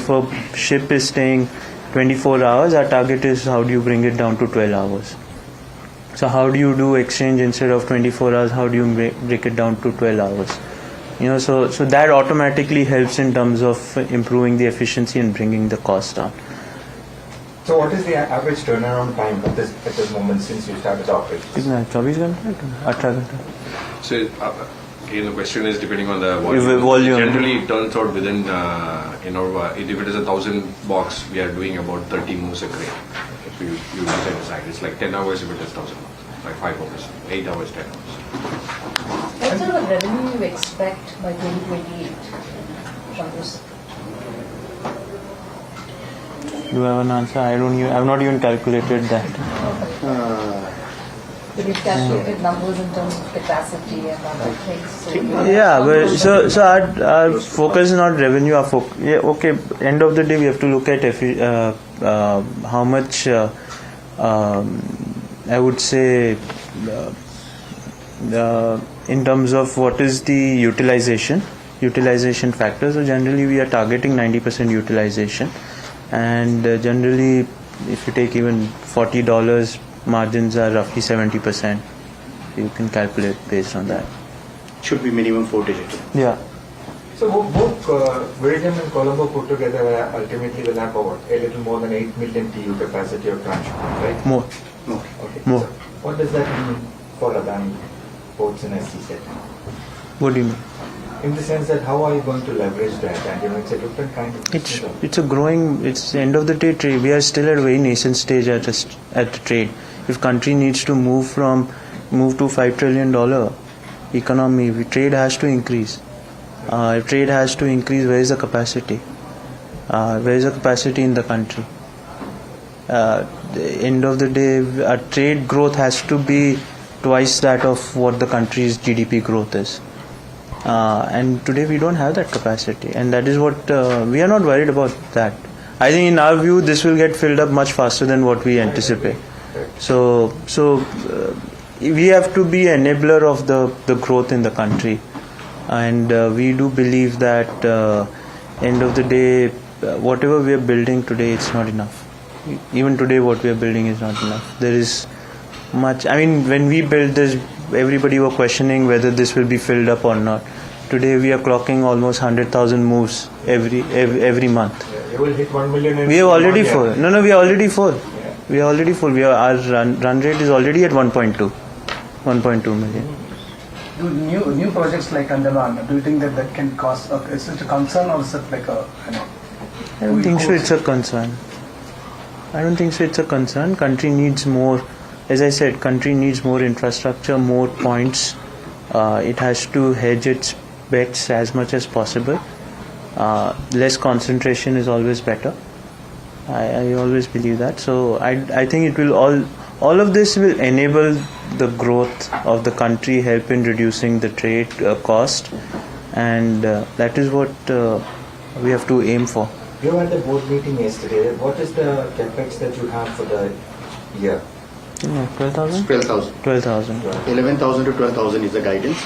a ship is staying 24 hours. Our target is how do you bring it down to 12 hours. So how do you do exchange instead of 24 hours? How do you break it down to 12 hours? So that automatically helps in terms of improving the efficiency and bringing the cost down. So what is the average turnaround time at this moment since you started the operation? So again, the question is depending on the volume. Generally, it turns out within if it is 1,000 box, we are doing about 30 moves a crate. So you set aside. It's like 10 hours if it is 1,000 box, like 5 hours, 8 hours, 10 hours. What sort of revenue you expect by 2028 from this? Do you have an answer? I've not even calculated that. But you've calculated numbers in terms of capacity and other things. So So our focus is not revenue. Okay. End of the day, we have to look at how much. I would say in terms of what is the utilization factor. So generally, we are targeting 90% utilization, and generally, if you take even $40. Margins are roughly 70%. You can calculate based on that. Should be minimum 4 digits. Yeah. So both Viridium and Colombo put together ultimately will have a little more than 8 million TU capacity of transshipment, right? More. Okay. More. So what does that mean for Adani ports in SEZ? What do you mean? In the sense that how are you going to leverage that? And it's a different kind of business. It's a growing. It's the end of the day trade. We are still at a very nascent stage at the trade. If country needs to move to $5 trillion economy, trade has to increase. If trade has to increase, where is the capacity? Where is the capacity in the country? The end of the day, our trade growth has to be twice that of what the country's GDP growth is. And today we don't have that capacity, and that is what we are not worried about that. I think in our view, this will get filled up much faster than what we anticipate. So we have to be enabler of the growth in the country, and we do believe that end of the day, whatever we are building today, it's not enough. Even today, what we are building is not enough. There is much. I mean, when we built this, everybody were questioning whether this will be filled up or not. Today, we are clocking almost 100,000 moves every month. You will hit 1 million. We are already full. No, we are already full. We are already full. Our run rate is already at 1.2 million. Do new projects like Andaman, do you think that can cause, is it a concern or is it like a, I don't think so it's a concern. Country needs more, as I said, country needs more infrastructure, more points. It has to hedge its bets as much as possible. Less concentration is always better. I always believe that. So I think it will all of this will enable the growth of the country, help in reducing the trade cost, and that is what we have to aim for. You were at the board meeting yesterday. What is the capex that you have for the year? 12,000? 12,000. 12,000. 11,000 to 12,000 is the guidance.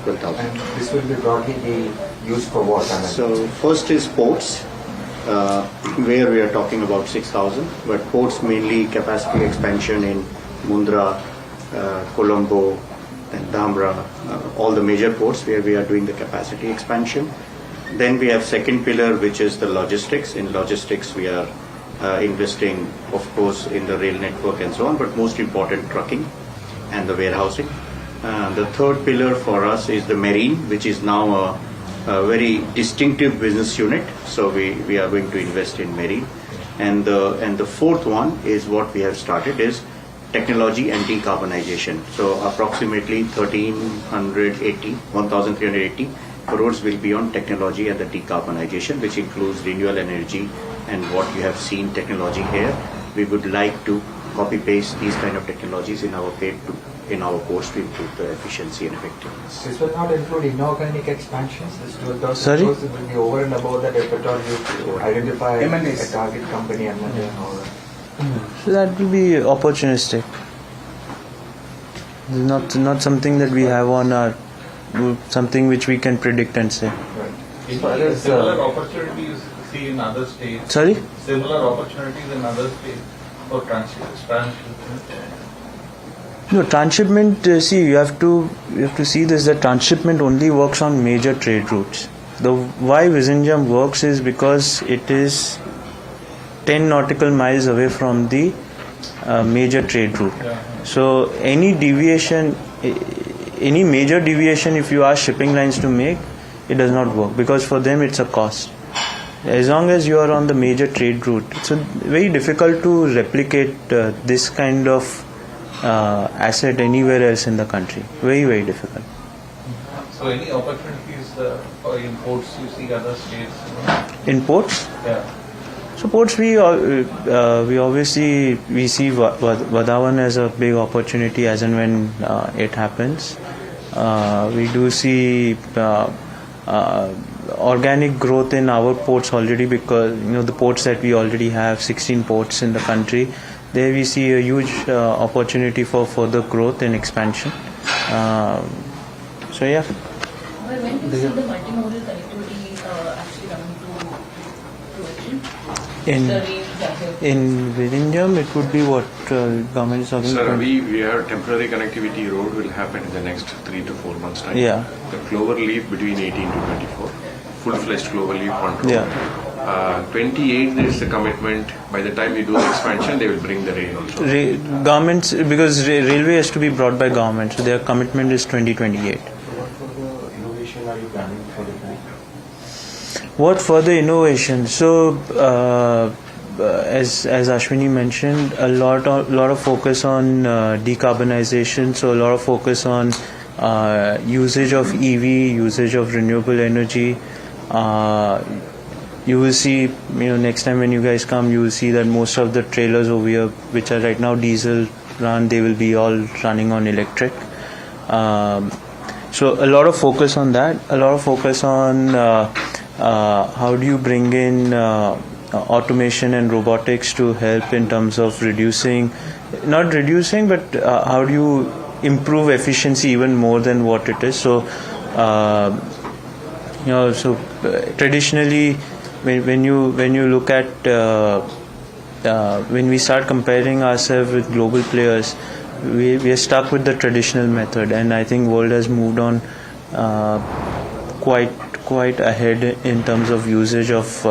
12,000. And this will be broadly be used for what? So first is ports, where we are talking about 6,000, but ports mainly capacity expansion in Mundra, Colombo, and Dhamra, all the major ports where we are doing the capacity expansion. Then we have second pillar, which is the logistics. In logistics, we are investing, of course, in the rail network and so on, but most important, trucking and the warehousing. The third pillar for us is the marine, which is now a very distinctive business unit. So we are going to invest in marine. And the fourth one is what we have started is technology and decarbonization. So approximately 1,380 crores will be on technology and the decarbonization, which includes renewable energy and what you have seen technology here. We would like to copy paste these kind of technologies in our ports to improve the efficiency and effectiveness. This will not include inorganic expansions. This 12,000 Sorry? crores will be over and above that if at all you identify a target company and all that. So that will be opportunistic. Not something that we have on our, something which we can predict and say. Right. Similar opportunities see in other states? Sorry? Similar opportunities in other states for transshipment? No, transshipment, see, you have to see this, that transshipment only works on major trade routes. The why Vizhinjam works is because it is 10 nautical miles away from the major trade route. So any deviation, any major deviation, if you ask shipping lines to make, it does not work, because for them it's a cost. As long as you are on the major trade route, it's very difficult to replicate this kind of asset anywhere else in the country. Very, very difficult. So any opportunities for imports you see other states? In ports? Yeah. So ports, we obviously we see Vadhavan as a big opportunity as and when it happens. We do see organic growth in our ports already, because the ports that we already have, 16 ports in the country, there we see a huge opportunity for further growth and expansion. So yeah. Well, when do you see the multimodal connectivity actually coming to fruition? In Vizhinjam, it would be what government is talking Sir, about? we have temporary connectivity road will happen in the next 3 to 4 months time. Yeah. The clover leaf between 18 to 24, full-fledged clover leaf control. Yeah. 28 there is the commitment. By the time we do the expansion, they will bring the rail also. Governments, because railway has to be brought by government, so their commitment is 2028. What further innovation are you planning for the bank? What further innovation? So, as Ashwini mentioned, a lot of focus on decarbonization. So a lot of focus on usage of EV, usage of renewable energy. You will see, next time when you guys come, you will see that most of the trailers over here, which are right now diesel run, they will be all running on electric. So a lot of focus on that. A lot of focus on how do you bring in automation and robotics to help in terms of not reducing, but how do you improve efficiency even more than what it is. So, traditionally, when you look at when we start comparing ourselves with global players, we are stuck with the traditional method, and I think world has moved on quite ahead in terms of usage of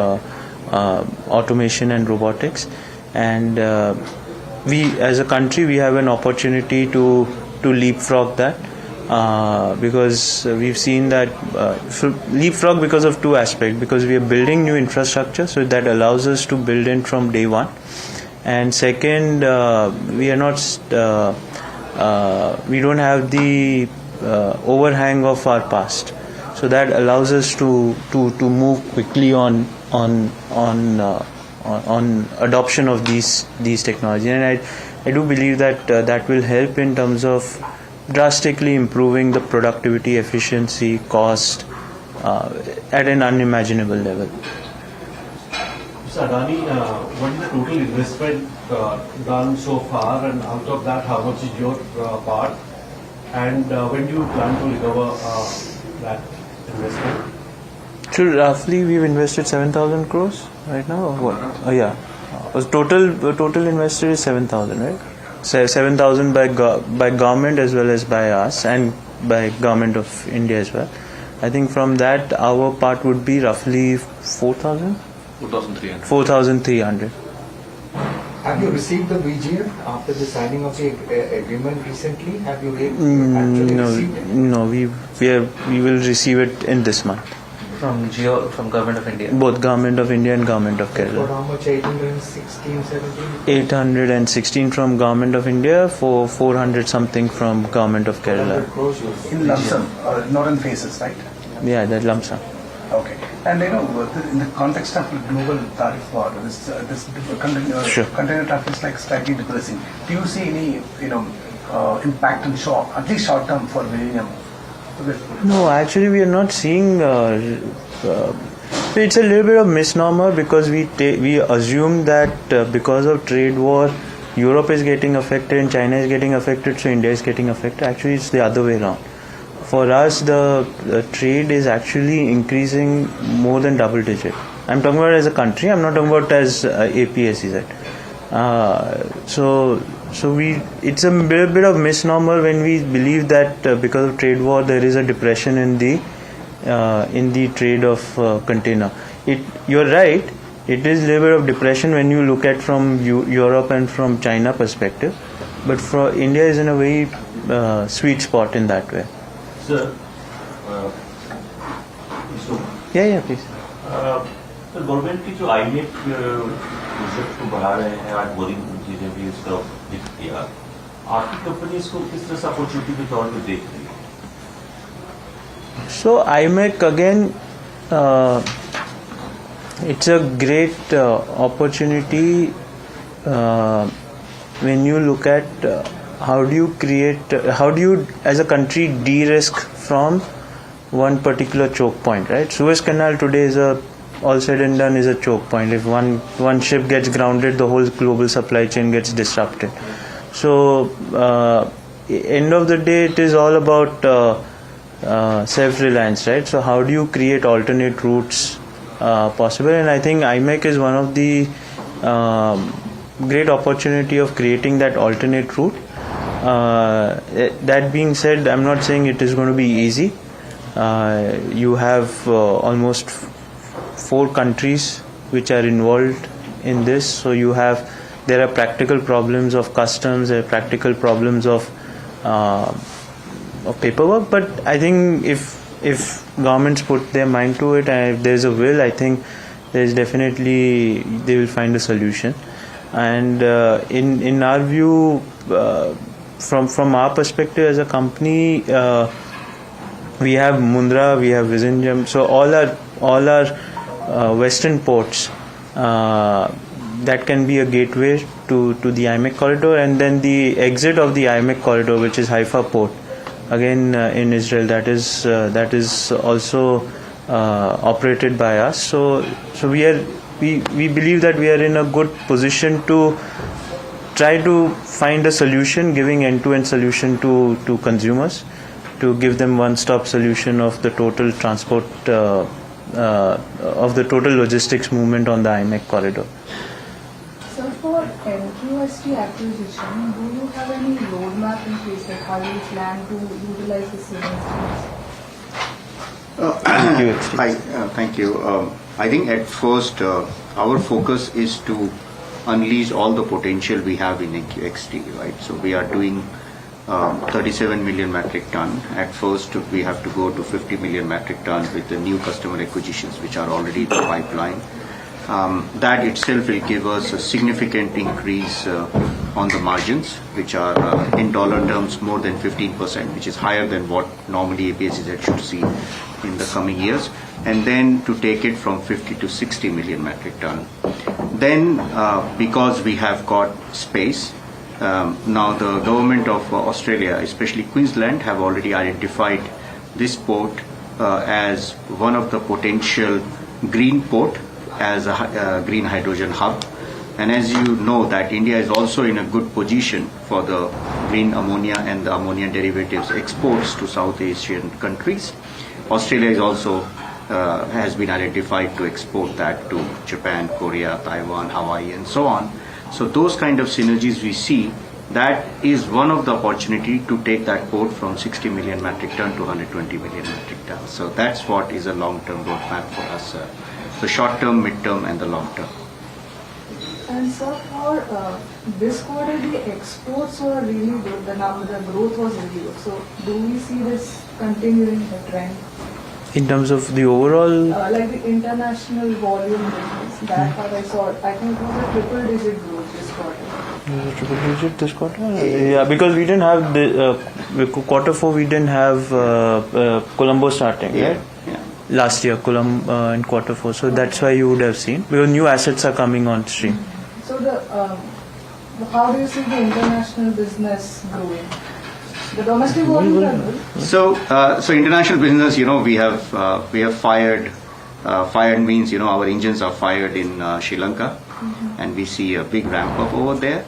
automation and robotics. And we as a country, we have an opportunity to leapfrog that. Because we've seen that leapfrog because of two aspects. Because we are building new infrastructure, so that allows us to build in from day one. And second, we are not, we don't have the overhang of our past. So that allows us to move quickly on adoption of these technologies. And I do believe that that will help in terms of drastically improving the productivity, efficiency, cost at an unimaginable level. Mr. Adani, what is the total investment done so far, and out of that, how much is your part? And when do you plan to recover that investment? So roughly, we've invested 7,000 crores right now. Or what? Oh yeah, total invested is 7,000, right? 7,000 by government as well as by us, and by government of India as well. I think from that our part would be roughly 4,300. Have you received the VGF after the signing of the agreement recently? Have you actually received it? No, we will receive it in this month. From Government of India? Both Government of India and Government of Kerala. For how much? 816, 17? 816 from Government of India, for 400 something from Government of Kerala. In lump sum, not in phases, right? Yeah, that lump sum. Okay. And in the context of global tariff war, this container traffic is like slightly depressing. Do you see any impact in at least short term for Vizhinjam? No, actually we are not seeing. It's a little bit of misnomer, because we assume that because of trade war, Europe is getting affected and China is getting affected, so India is getting affected. Actually, it's the other way around. For us, the trade is actually increasing more than double digit. I'm talking about as a country. I'm not talking about as APSEZ. It's a bit of misnomer when we believe that because of trade war there is a depression in the trade of container. You're right. It is a little bit of depression when you look at from Europe and from China perspective, but for India is in a very sweet spot in that way. Sir, Yeah, please. तो government की जो IMEC project को बढ़ा रहे हैं आज boring चीजें भी इसका जिक्र किया, आपकी कंपनी इसको किस तरह से अपॉर्चुनिटी के तौर पे देख रही है? So IMEC again, it's a great opportunity when you look at how do you as a country de-risk from one particular choke point, right? Suez Canal today is all said and done is a choke point. If one ship gets grounded, the whole global supply chain gets disrupted. So end of the day, it is all about self-reliance, right? So how do you create alternate routes possible? And I think IMEC is one of the great opportunity of creating that alternate route. That being said, I'm not saying it is going to be easy. You have almost 4 countries which are involved in this, so there are practical problems of customs, there are practical problems of paperwork, but I think if governments put their mind to it and if there's a will, I think there's definitely they will find a solution. And in our view, from our perspective as a company, we have Mundra, we have Vizhinjam, so all our western ports that can be a gateway to the IMEC corridor, and then the exit of the IMEC corridor, which is Haifa port, again in Israel, that is also operated by us. So we believe that we are in a good position to try to find a solution, giving end-to-end solution to consumers, to give them one-stop solution of the total transport of the total logistics movement on the IMEC corridor. So for NQST acquisition, do you have any roadmap in place, like how you plan to utilize the savings? Thank you. I think at first our focus is to unleash all the potential we have in NQXT, right? So we are doing 37 million metric ton. At first we have to go to 50 million metric ton with the new customer acquisitions which are already in the pipeline. That itself will give us a significant increase on the margins, which are in dollar terms more than 15%, which is higher than what normally APSEZ should see in the coming years, and then to take it from 50 to 60 million metric ton. Then because we have got space, now the government of Australia, especially Queensland, have already identified this port as one of the potential green port, as a green hydrogen hub. And as you know that India is also in a good position for the green ammonia and the ammonia derivatives exports to South Asian countries. Australia is also has been identified to export that to Japan, Korea, Taiwan, Hawaii, and so on. So those kind of synergies we see, that is one of the opportunity to take that port from 60 million metric ton to 120 million metric ton. So that's what is a long-term roadmap for us. The short-term, mid-term, and the long-term. And so for this quarter, the exports were really good. The growth was really good. So do we see this continuing the trend? In terms of the overall, like the international volume business, that part I saw. I think it was a triple-digit growth this quarter. Triple-digit this quarter? Yeah, because we didn't have the quarter 4. We didn't have Colombo starting, right? Yeah. Last year, Colombo in quarter 4. So that's why you would have seen, because new assets are coming on stream. So how do you see the international business growing? The domestic volume are good. So international business, we have fired. Fired means our engines are fired in Sri Lanka, and we see a big ramp up over there.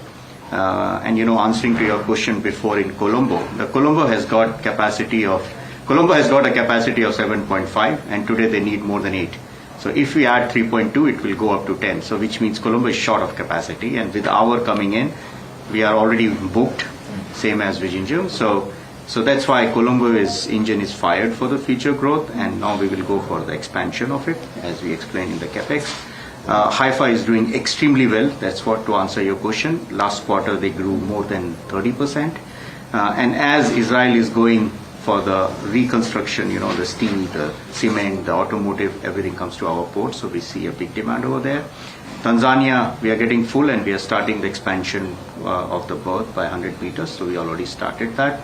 And answering to your question before in Colombo, Colombo has got a capacity of 7.5, and today they need more than 8. So if we add 3.2, it will go up to 10. So which means Colombo is short of capacity, and with our coming in, we are already booked, same as Vijinjam. So that's why Colombo's engine is fired for the future growth, and now we will go for the expansion of it, as we explained in the capex. Haifa is doing extremely well. That's what, to answer your question. Last quarter they grew more than 30%, and as Israel is going for the reconstruction, the steel, the cement, the automotive, everything comes to our port, so we see a big demand over there. Tanzania, we are getting full, and we are starting the expansion of the berth by 100 meters, so we already started that.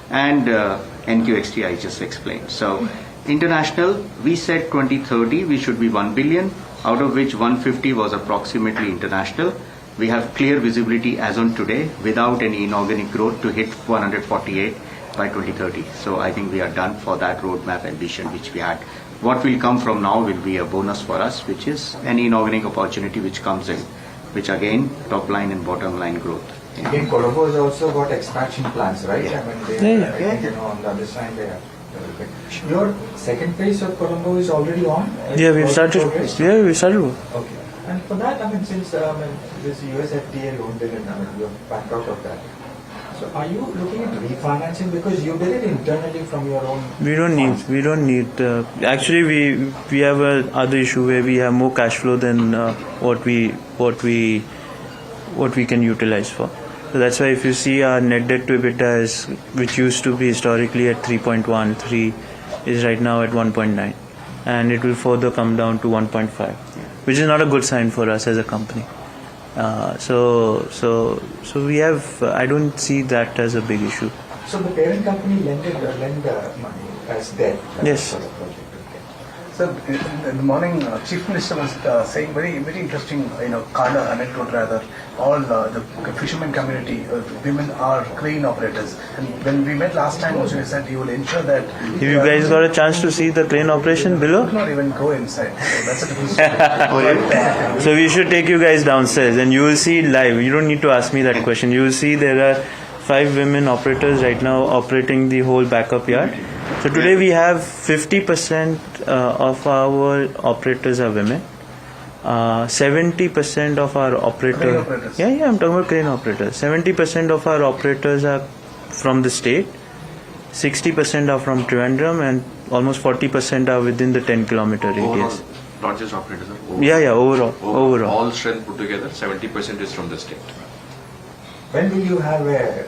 And NQXT I just explained. So international, we said 2030 we should be 1 billion, out of which 150 was approximately international. We have clear visibility as on today without any inorganic growth to hit 148 by 2030. So I think we are done for that roadmap ambition which we had. What will come from now will be a bonus for us, which is any inorganic opportunity which comes in, which again, top line and bottom line growth. Again, Colombo has also got expansion plans, right? Yeah. I mean, on the other side they are developing. Your second phase of Colombo is already on? Yeah, we've started. Yeah, we started. Okay. And for that, I mean, since this US FDA loan didn't, you're backed out of that. So are you looking at refinancing, because you did it internally from your own? We don't need. Actually, we have other issue where we have more cash flow than what we can utilize for. So that's why if you see our net debt to EBITDA is, which used to be historically at 3.13, is right now at 1.9, and it will further come down to 1.5, which is not a good sign for us as a company. So we have. I don't see that as a big issue. So the parent company lend money as debt. Yes. For the project. So in the morning, Chief Minister was saying very interesting, card anecdote rather. All the fishermen community, women are crane operators. And when we met last time, also you said you will ensure that. Have you guys got a chance to see the crane operation below? We could not even go inside. So that's a different story. So we should take you guys downstairs, and you will see live. You don't need to ask me that question. You will see there are 5 women operators right now operating the whole backup yard. So today we have 50% of our operators are women. 70% of our operators. Yeah, I'm talking about crane operators. 70% of our operators are from the state. 60% are from Trivandrum, and almost 40% are within the 10-kilometer radius. Not just operators. Overall. Yeah, overall. All strength put together, 70% is from the state. When will you have a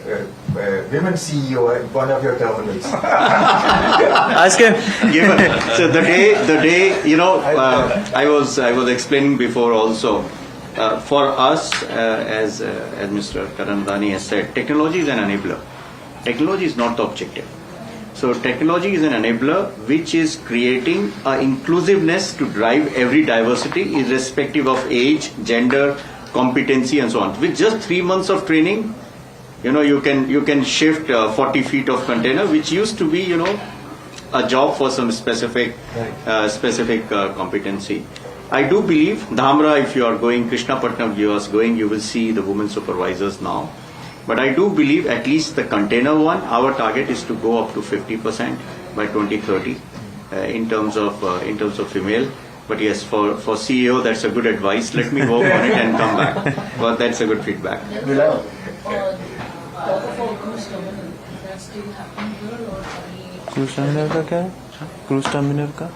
women CEO at one of your terminals? Ask him. So the day I was explaining before also. For us, as Mr. Karandani has said, technology is an enabler. Technology is not the objective. So technology is an enabler which is creating inclusiveness to drive every diversity, irrespective of age, gender, competency, and so on. With just 3 months of training, you can shift 40 feet of container, which used to be a job for some specific competency. I do believe Dhamra, if you are going, Krishnapatnam, you will see the women supervisors now. But I do believe at least the container one, our target is to go up to 50% by 2030 in terms of female. But yes, for CEO, that's a good advice. Let me work on it and come back. But that's a good feedback. Cruise terminal का क्या? Cruise terminal का?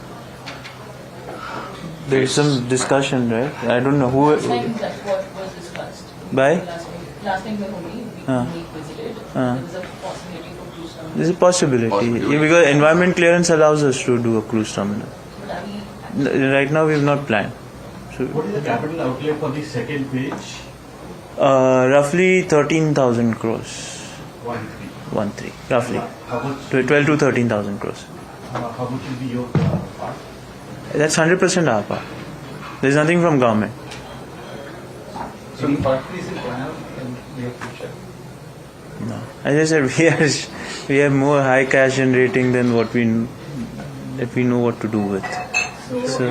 There is some discussion, right? I don't know who. Last time that's what was discussed. By? Last time when we visited, there was a possibility for cruise terminal. There's a possibility. Yeah, because environment clearance allows us to do a cruise terminal. Right now we have not planned. So, what is the capital outlay for the second page? Roughly 13,000 crores. 13, roughly. 12 to 13,000 crores. How much will be your part? That's 100% our part. There's nothing from government. So the factory is in Panama in the near future? No. As I said, we have more high cash generating than what we know what to do with. So,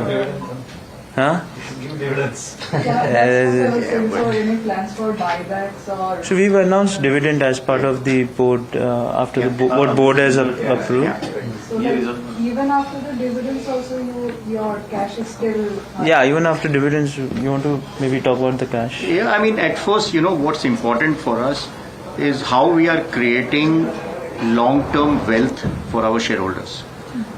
huh? Give dividends. So any plans for buybacks or? So we've announced dividend as part of the board after the board has approved. So like even even after the dividends also your cash is still high. Yeah, even after dividends, you want to maybe talk about the cash? Yeah, I mean, at first, what's important for us is how we are creating long-term wealth for our shareholders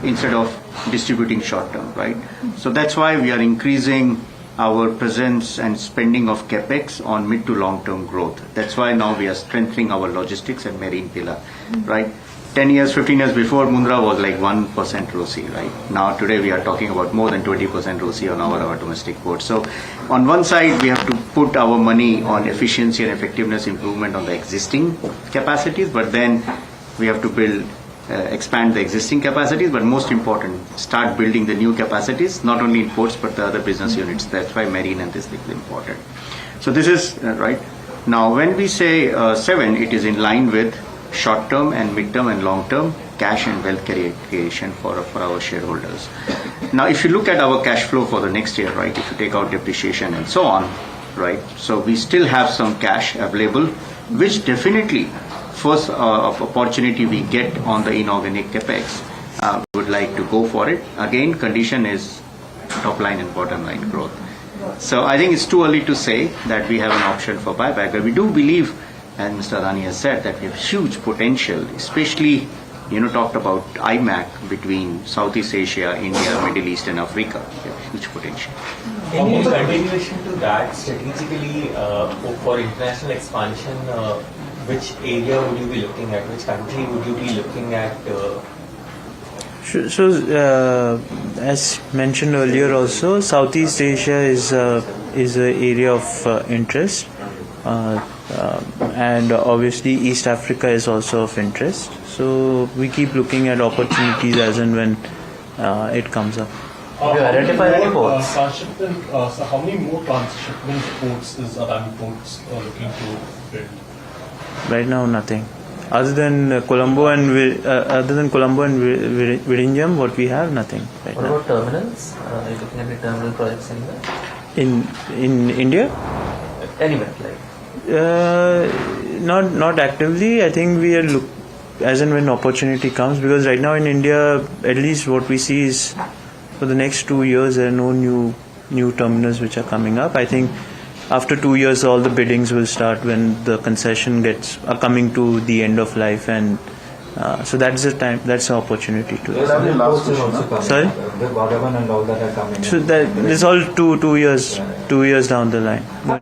instead of distributing short-term, right? So that's why we are increasing our presence and spending of capex on mid to long-term growth. That's why now we are strengthening our logistics and marine pillar, right? 10 years, 15 years before, Mundra was like 1% ROCE, right? Now today we are talking about more than 20% ROCE on our domestic ports. So on one side, we have to put our money on efficiency and effectiveness improvement on the existing capacities, but then we have to expand the existing capacities, but most important, start building the new capacities, not only in ports, but the other business units. That's why marine and this thing is important. So this is, right? Now, when we say 7, it is in line with short-term and mid-term and long-term cash and wealth creation for our shareholders. Now, if you look at our cash flow for the next year, right, if you take out depreciation and so on, right, so we still have some cash available, which definitely, first opportunity we get on the inorganic capex, would like to go for it. Again, condition is top line and bottom line growth. So I think it's too early to say that we have an option for buyback, but we do believe, and Mr. Adani has said, that we have huge potential, especially, talked about IMAC between Southeast Asia, India, Middle East and Africa. We have huge potential. In continuation to that, strategically, for international expansion, which area would you be looking at? Which country would you be looking at? So, as mentioned earlier also, Southeast Asia is an area of interest. And obviously East Africa is also of interest. So we keep looking at opportunities as and when it comes up. Have you identified any ports? So how many more transshipment ports is Adani Ports looking to build? Right now, nothing. Other than Colombo and Virinjam, what we have, nothing. Right What now. about terminals? Are you looking at any terminal projects anywhere? In India? Anywhere, like. Not actively. I think we are as and when opportunity comes, because right now in India, at least what we see is for the next 2 years there are no new terminals which are coming up. I think after 2 years all the biddings will start when the concession are coming to the end of life, and so that's the time, that's the opportunity to. Sorry. The Bhagavan and all that are coming. So that it's all two years down the line.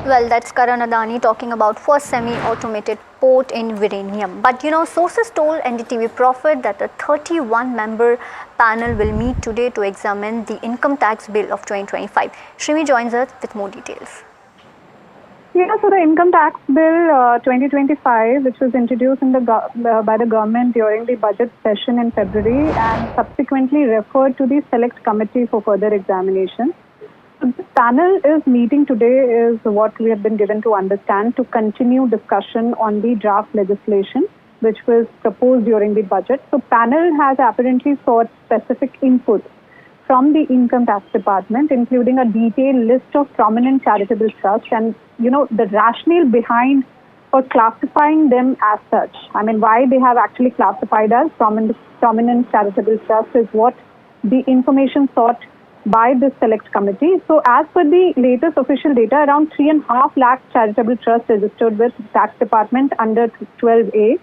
Well, that's Karan Adani talking about first semi-automated port in Virinjam. But sources told NDTV Profit that a 31-member panel will meet today to examine the income tax bill of 2025. Shrimi joins us with more details. Yeah, so the income tax bill 2025, which was introduced by the government during the budget session in February and subsequently referred to the select committee for further examination. So this panel is meeting today is what we have been given to understand, to continue discussion on the draft legislation which was proposed during the budget. So panel has apparently sought specific input from the income tax department, including a detailed list of prominent charitable trusts and the rationale behind for classifying them as such. I mean, why they have actually classified as prominent charitable trusts is what the information sought by this select committee. So as per the latest official data, around 3.5 lakh charitable trusts registered with tax department under 12A.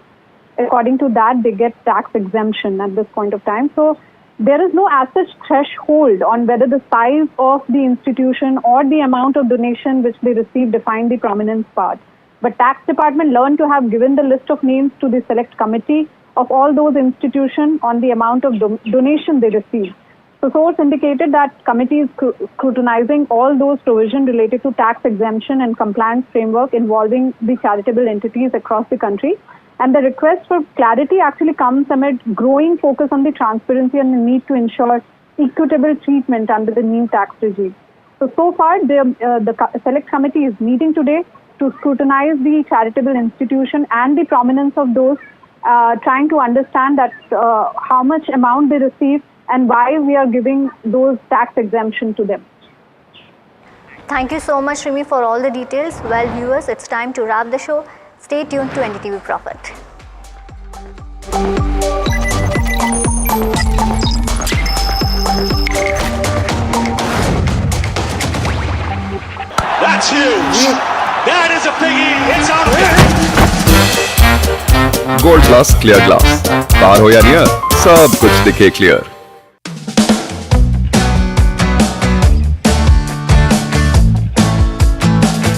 According to that, they get tax exemption at this point of time. So there is no as such threshold on whether the size of the institution or the amount of donation which they receive define the prominence part. But tax department learned to have given the list of names to the select committee of all those institutions on the amount of donation they receive. So source indicated that committee is scrutinizing all those provisions related to tax exemption and compliance framework involving the charitable entities across the country. And the request for clarity actually comes amid growing focus on the transparency and the need to ensure equitable treatment under the new tax regime. So far, the select committee is meeting today to scrutinize the charitable institution and the prominence of those, trying to understand that how much amount they receive and why we are giving those tax exemption to them. Thank you so much, Rimi, for all the details. Well, viewers, it's time to wrap the show. Stay tuned to NDTV Profit. Gold plus clear glass, पार हो या near, सब कुछ दिखे clear.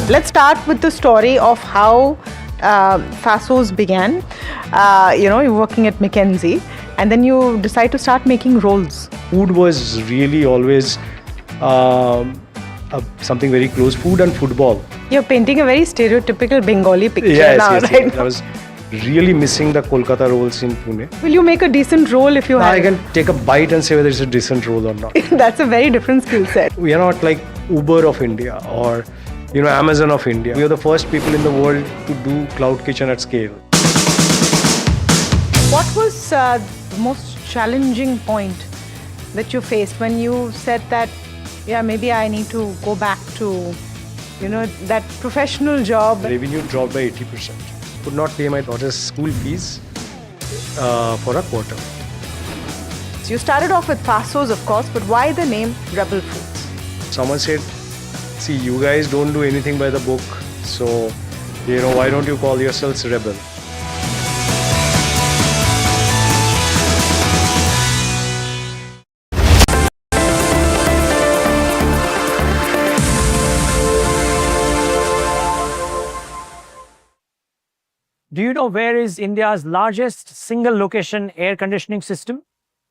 Let's start with the story of how Fasos began. You're working at McKinsey, and then you decide to start making rolls. Food was really always something very close. Food and football. You're painting a very stereotypical Bengali picture Yes, now, yes, right? yes. I was really missing the Kolkata rolls in Pune. Will you make a decent roll if you Now have? I can take a bite and say whether it's a decent roll or not. That's a very different skill set. We are not like Uber of India or Amazon of India. We are the first people in the world to do cloud kitchen at scale. What was the most challenging point that you faced when you said that, yeah, maybe I need to go back to, that professional job? Revenue dropped by 80%. Could not pay my daughter's school fees for a quarter. So you started off with Fasos, of course, but why the name Rebel Foods? Someone said, see, you guys don't do anything by the book, so, why don't you call yourselves Rebel? Do you know where is India's largest single location air conditioning system?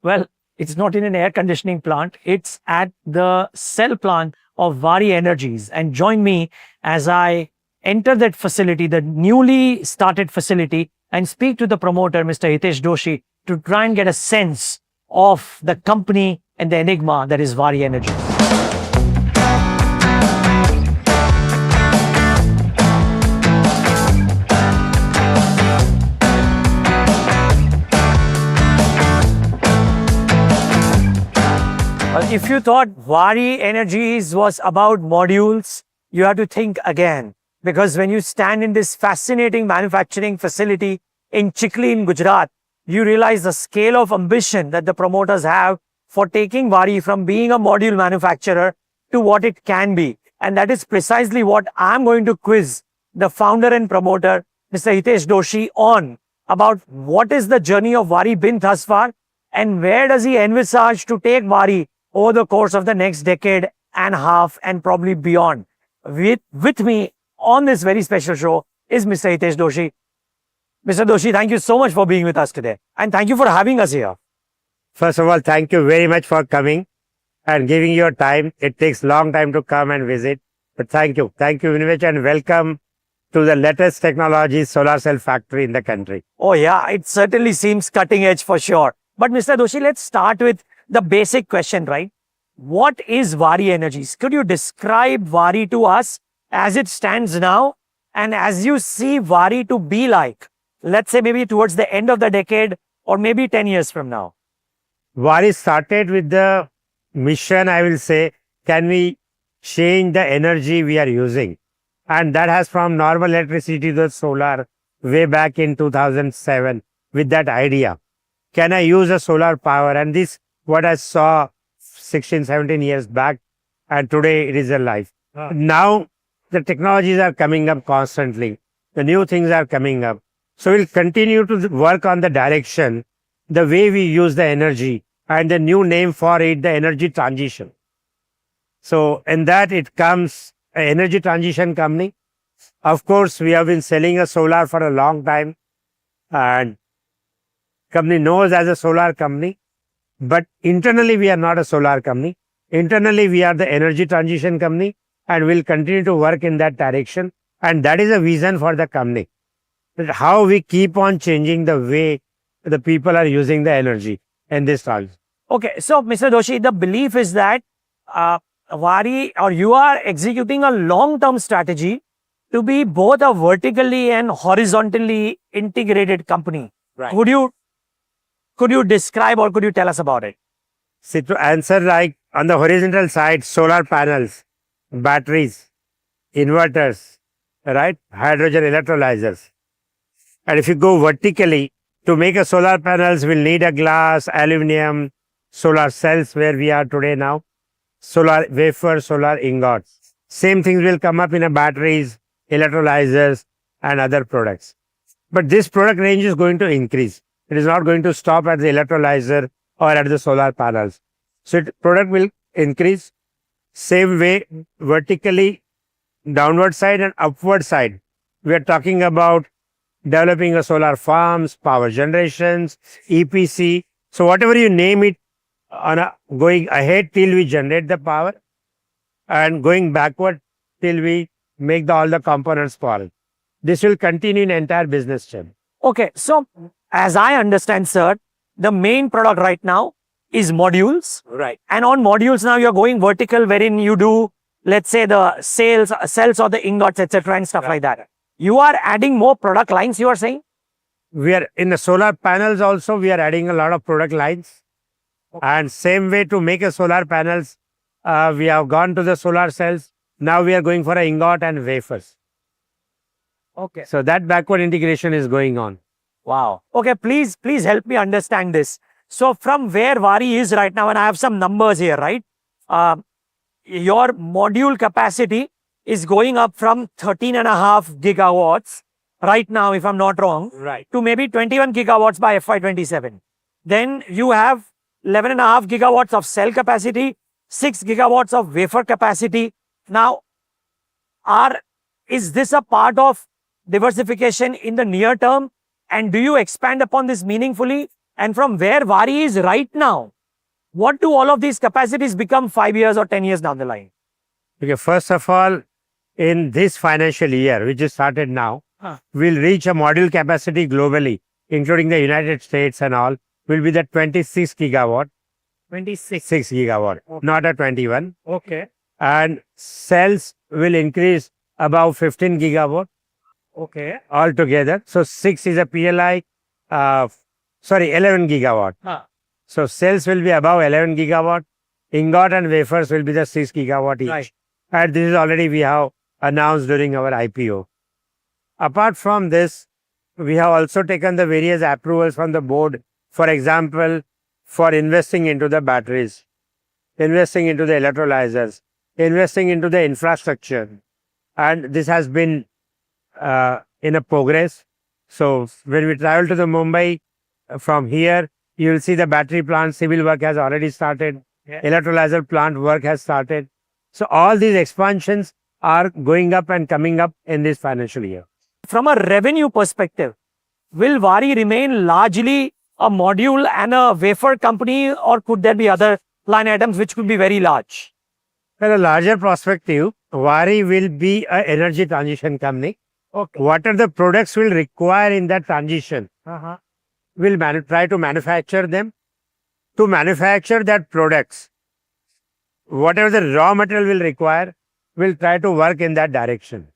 Well, it's not in an air conditioning plant. It's at the cell plant of Vari Energies. And join me as I enter that facility, the newly started facility, and speak to the promoter, Mr. Hitesh Doshi, to try and get a sense of the company and the enigma that is Vari Energies. If you thought Vari Energies was about modules, you have to think again. Because when you stand in this fascinating manufacturing facility in Chikli in Gujarat, you realize the scale of ambition that the promoters have for taking Vari from being a module manufacturer to what it can be. And that is precisely what I'm going to quiz the founder and promoter, Mr. Hitesh Doshi, on about what is the journey of Vari been thus far and where does he envisage to take Vari over the course of the next decade and a half and probably beyond. With me on this very special show is Mr. Hitesh Doshi. Mr. Doshi, thank you so much for being with us today. And thank you for having us here. First of all, thank you very much for coming and giving your time. It takes long time to come and visit. But thank you. Thank you very much and welcome to the latest technology solar cell factory in the country. Oh yeah, it certainly seems cutting edge for sure. But Mr. Doshi, let's start with the basic question, right? What is Vari Energies? Could you describe Vari to us as it stands now and as you see Vari to be like, let's say maybe towards the end of the decade or maybe 10 years from now? Vari started with the mission, I will say, can we change the energy we are using? And that has from normal electricity to solar way back in 2007 with that idea. Can I use a solar power? And this what I saw 16, 17 years back, and today it is alive. Now, the technologies are coming up constantly. The new things are coming up. So, we'll continue to work on the direction, the way we use the energy, and the new name for it, the energy transition. So, in that it comes an energy transition company. Of course, we have been selling a solar for a long time, and company knows as a solar company. But internally, we are not a solar company. Internally, we are the energy transition company and will continue to work in that direction. And that is a vision for the company. That how we keep on changing the way the people are using the energy in this transition. Okay, so Mr. Doshi, the belief is that Vari or you are executing a long-term strategy to be both a vertically and horizontally integrated company. Right. Could you describe or could you tell us about it? See, to answer like on the horizontal side, solar panels, batteries, inverters, right? Hydrogen electrolyzers. And if you go vertically, to make a solar panels, we'll need a glass, aluminum, solar cells where we are today now, solar wafer, solar ingots. Same things will come up in a batteries, electrolyzers and other products. But this product range is going to increase. It is not going to stop at the electrolyzer or at the solar panels. So product will increase. Same way, vertically, downward side and upward side. We are talking about developing a solar farms, power generations, EPC. So whatever you name it, going ahead till we generate the power and going backward till we make all the components for it. This will continue in entire business chain. Okay, so as I understand, sir, the main product right now is modules. Right. And on modules now you're going vertical, wherein you do, let's say, the cells or the ingots, etc. and stuff like that. You are adding more product lines, you are saying? We are in the solar panels also, we are adding a lot of product lines. Okay. And same way to make a solar panels, we have gone to the solar cells. Now we are going for a ingot and wafers. Okay. So that backward integration is going on. Wow. Okay, please help me understand this. So from where Waaree is right now, and I have some numbers here, right? Your module capacity is going up from 13.5 gigawatts right now, if I'm not wrong, right, to maybe 21 gigawatts by FY27. Then you have 11.5 gigawatts of cell capacity, 6 gigawatts of wafer capacity. Now, is this a part of diversification in the near term? And do you expand upon this meaningfully? And from where Waaree is right now, what do all of these capacities become 5 years or 10 years down the line? Okay, first of all, in this financial year, which is started now, we'll reach a module capacity globally, including the United States and all, will be the 26 gigawatt. 26 gigawatt, okay, not a 21. Okay. And cells will increase above 15 gigawatt. Okay. Altogether. So 6 is a PLI, 11 gigawatt. So cells will be above 11 gigawatt. Ingot and wafers will be the 6 gigawatt each. Right. And this is already we have announced during our IPO. Apart from this, we have also taken the various approvals from the board. For example, for investing into the batteries, investing into the electrolyzers, investing into the infrastructure. And this has been in a progress. So when we travel to the Mumbai, from here, you will see the battery plant civil work has already started. Yeah. Electrolyzer plant work has started. So all these expansions are going up and coming up in this financial year. From a revenue perspective, will Waaree remain largely a module and a wafer company, or could there be other line items which could be very large? Well, a larger perspective, Waaree will be an energy transition company. Okay. What are the products will require in that transition? We'll try to manufacture them. To manufacture that products, whatever the raw material will require, we'll try to work in that direction.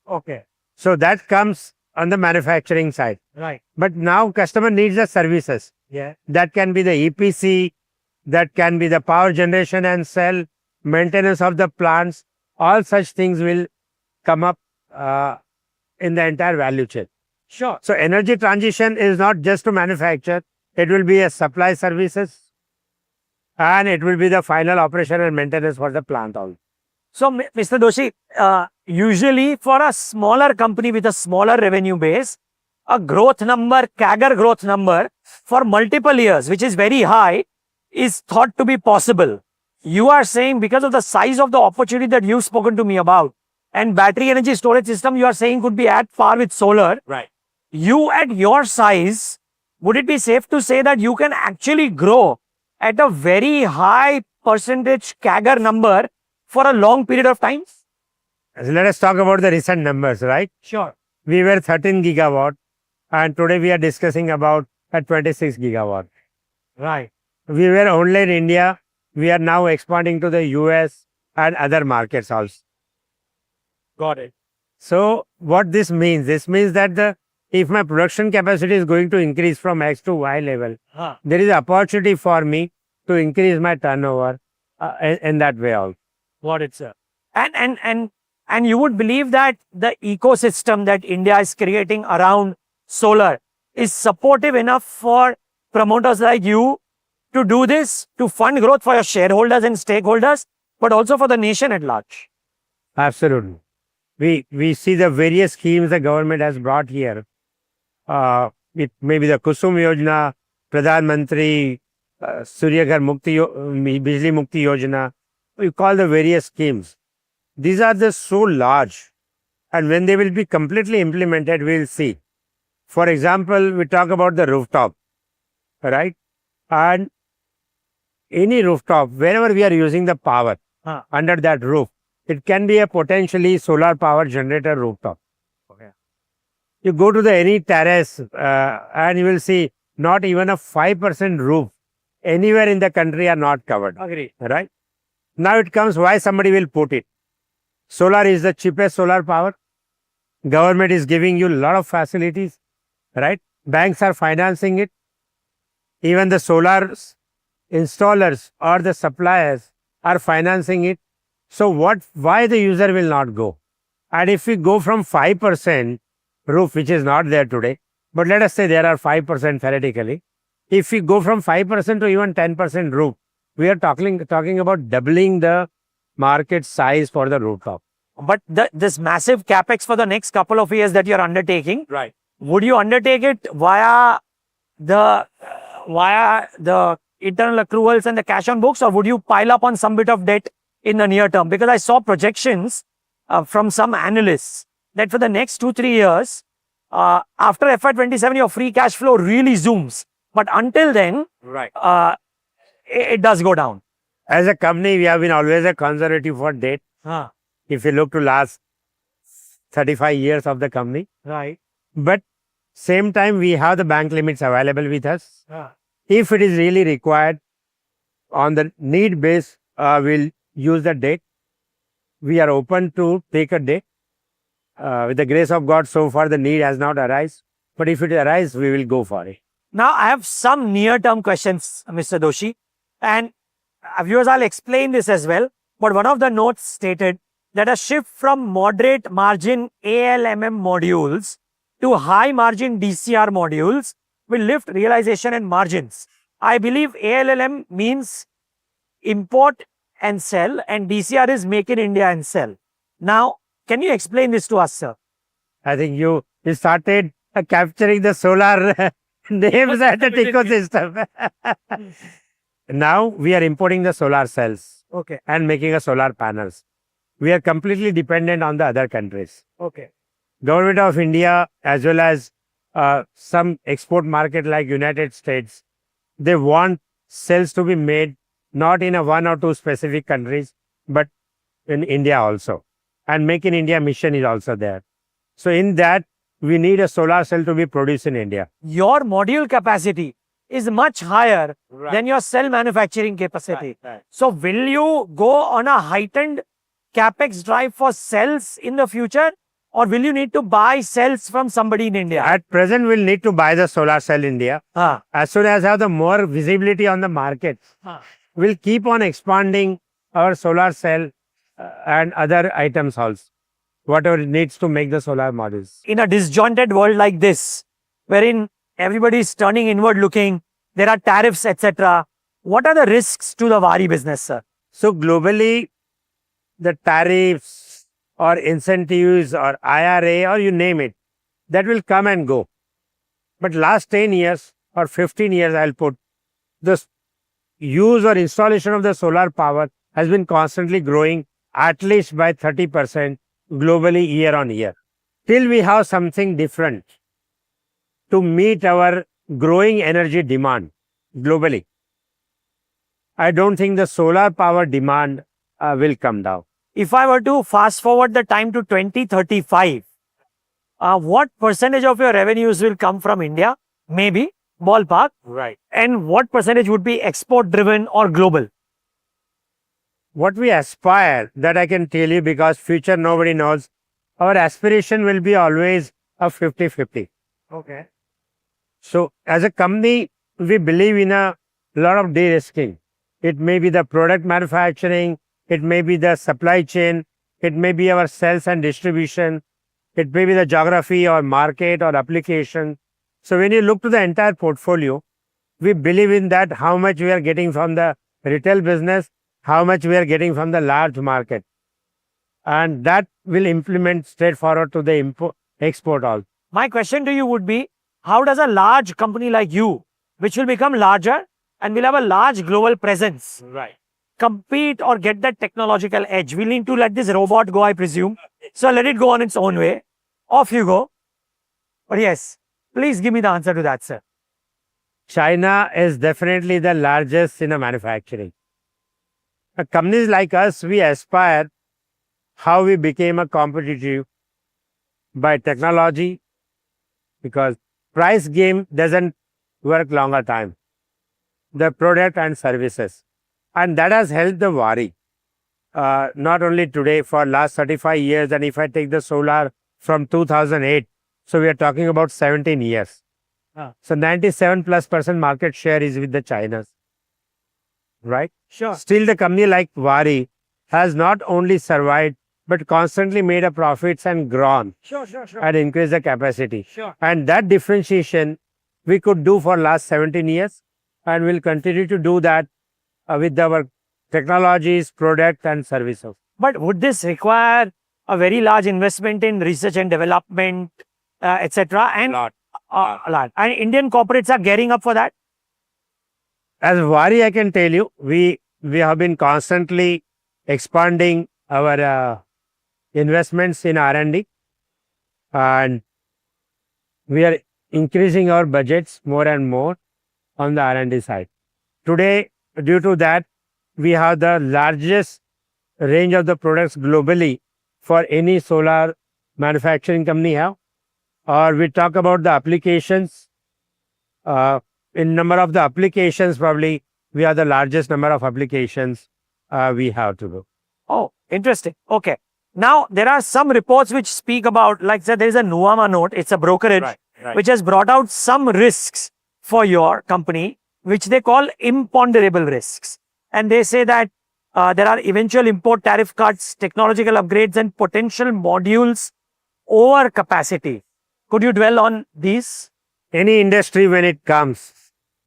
Okay. So that comes on the manufacturing side. Right. But now customer needs the services. Yeah. That can be the EPC, that can be the power generation and cell, maintenance of the plants. All such things will come up in the entire value chain. Sure. So energy transition is not just to manufacture. It will be a supply services and it will be the final operation and maintenance for the plant also. So, Mr. Doshi, usually for a smaller company with a smaller revenue base, a growth number, CAGR growth number for multiple years, which is very high, is thought to be possible. You are saying because of the size of the opportunity that you've spoken to me about, and battery energy storage system, you are saying could be at par with solar. Right. You at your size, would it be safe to say that you can actually grow at a very high percentage CAGR number for a long period of time? Let us talk about the recent numbers, right? Sure. We were 13 gigawatt and today we are discussing about a 26 gigawatt. Right. We were only in India. We are now expanding to the US and other markets also. Got it. So what this means? This means that if my production capacity is going to increase from X to Y level, there is an opportunity for me to increase my turnover in that way also. Got it, sir. And you would believe that the ecosystem that India is creating around solar is supportive enough for promoters like you to do this, to fund growth for your shareholders and stakeholders, but also for the nation at large? Absolutely. We see the various schemes the government has brought here. It may be the Kusum Yojana, Pradhan Mantri, Surya Ghar Bijli Mukti Yojana. We call the various schemes. These are just so large, and when they will be completely implemented, we will see. For example, we talk about the rooftop, right? And any rooftop, wherever we are using the power under that roof, it can be a potentially solar power generator rooftop. Okay. You go to the any terrace and you will see not even a 5% roof anywhere in the country are not covered. Agree. Right? Now it comes why somebody will put it. Solar is the cheapest solar power. Government is giving you a lot of facilities, right? Banks are financing it. Even the solar installers or the suppliers are financing it. So why the user will not go? And if we go from 5% roof, which is not there today, but let us say there are 5% theoretically. If we go from 5% to even 10% roof, we are talking about doubling the market size for the rooftop. But this massive capex for the next couple of years that you are undertaking, right? Would you undertake it via the internal accruals and the cash on books, or would you pile up on some bit of debt in the near term? Because I saw projections from some analysts that for the next 2-3 years, after FY27, your free cash flow really zooms. But until then, right, it does go down. As a company, we have been always a conservative for debt. If you look to last 35 years of the company, right? But same time, we have the bank limits available with us. If it is really required, on the need base, we'll use the debt. We are open to take a debt. With the grace of God, so far the need has not arisen. But if it arises, we will go for it. Now, I have some near-term questions, Mr. Doshi. And viewers, I'll explain this as well. But one of the notes stated that a shift from moderate margin ALMM modules to high margin DCR modules will lift realization and margins. I believe ALMM means import and sell, and DCR is make in India and sell. Now, can you explain this to us, sir? I think you started capturing the solar names at the ecosystem. Now we are importing the solar cells, okay, and making a solar panels. We are completely dependent on the other countries. Okay. Government of India, as well as some export market like United States, they want cells to be made not in a 1 or 2 specific countries, but in India also. And Make in India mission is also there. So in that, we need a solar cell to be produced in India. Your module capacity is much higher than your cell manufacturing capacity. Right. So will you go on a heightened capex drive for cells in the future, or will you need to buy cells from somebody in India? At present, we'll need to buy the solar cell in India. As soon as have the more visibility on the market, we'll keep on expanding our solar cell and other items also, whatever it needs to make the solar modules. In a disjointed world like this, wherein everybody is turning inward looking, there are tariffs, etc. What are the risks to the Waaree business, sir? So globally, the tariffs or incentives or IRA or you name it, that will come and go. But last 10 years or 15 years, I'll put, the use or installation of the solar power has been constantly growing at least by 30% globally year on year. Till we have something different to meet our growing energy demand globally, I don't think the solar power demand will come down. If I were to fast forward the time to 2035, what percentage of your revenues will come from India? Maybe, ballpark. Right. And what percentage would be export driven or global? What we aspire, that I can tell you, because future nobody knows, our aspiration will be always a 50-50. Okay. So as a company, we believe in a lot of de-risking. It may be the product manufacturing, it may be the supply chain, it may be our sales and distribution, it may be the geography or market or application. So when you look to the entire portfolio, we believe in that how much we are getting from the retail business, how much we are getting from the large market. And that will implement straightforward to the export also. My question to you would be, how does a large company like you, which will become larger and will have a large global presence, Right. compete or get that technological edge? We'll need to let this robot go, I presume. So let it go on its own way. Off you go. But yes, please give me the answer to that, sir. China is definitely the largest in the manufacturing. Companies like us, we aspire how we became a competitive by technology, because price game doesn't work longer time. The product and services. And that has helped the Wari. Not only today, for last 35 years, and if I take the solar from 2008, so we are talking about 17 years. So 97+% market share is with the Chinas, right? Sure. Still, the company like Wari has not only survived, but constantly made a profits and grown. Sure. And increased the capacity. Sure. And that differentiation we could do for last 17 years, and we'll continue to do that with our technologies, product and services. But would this require a very large investment in research and development, etc.? And a lot. And Indian corporates are gearing up for that? As Wari, I can tell you, we have been constantly expanding our investments in R&D, and we are increasing our budgets more and more on the R&D side. Today, due to that, we have the largest range of the products globally for any solar manufacturing company have. Or we talk about the applications. In number of the applications, probably we are the largest number of applications we have to do. Oh, interesting. Okay. Now, there are some reports which speak about, like say, there is a Nuama note, it's a brokerage, which has brought out some risks for your company, which they call imponderable risks. And they say that there are eventual import tariff cuts, technological upgrades, and potential modules over capacity. Could you dwell on these? Any industry, when it comes,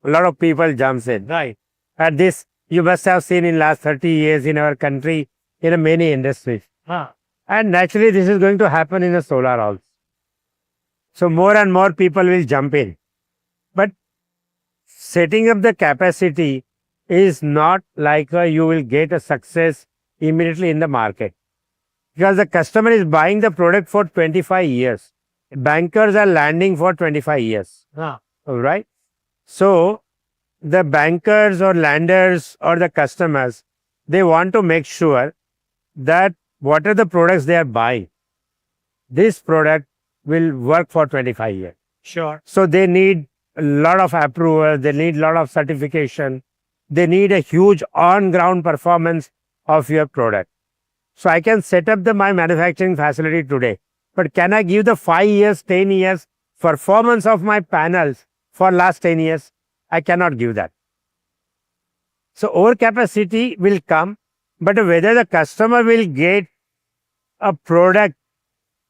a lot of people jumps in. Right. And this, you must have seen in last 30 years in our country, in many industries. And naturally, this is going to happen in the solar also. So more and more people will jump in. But setting up the capacity is not like you will get a success immediately in the market. Because the customer is buying the product for 25 years. Bankers are landing for 25 years. All right. So the bankers or lenders or the customers, they want to make sure that what are the products they are buying, this product will work for 25 years. Sure. So they need a lot of approval, they need a lot of certification, they need a huge on-ground performance of your product. So I can set up my manufacturing facility today, but can I give the 5 years, 10 years performance of my panels for last 10 years? I cannot give that. So overcapacity will come, but whether the customer will get a product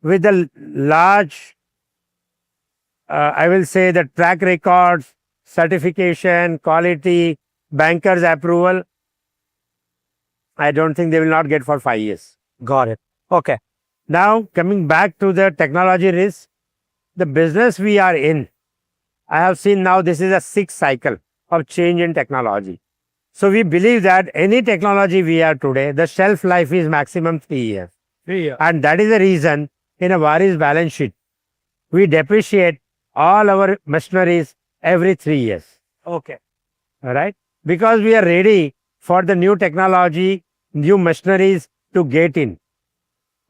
with a large, I will say, the track records, certification, quality, bankers approval, I don't think they will not get for 5 years. Got it. Okay. Now, coming back to the technology risk, the business we are in, I have seen now this is a 6th cycle of change in technology. So we believe that any technology we are today, the shelf life is maximum 3 years. 3 years. And that is the reason in a Wari's balance sheet, we depreciate all our machineries every 3 years. Okay. All right. Because we are ready for the new technology, new machineries to get in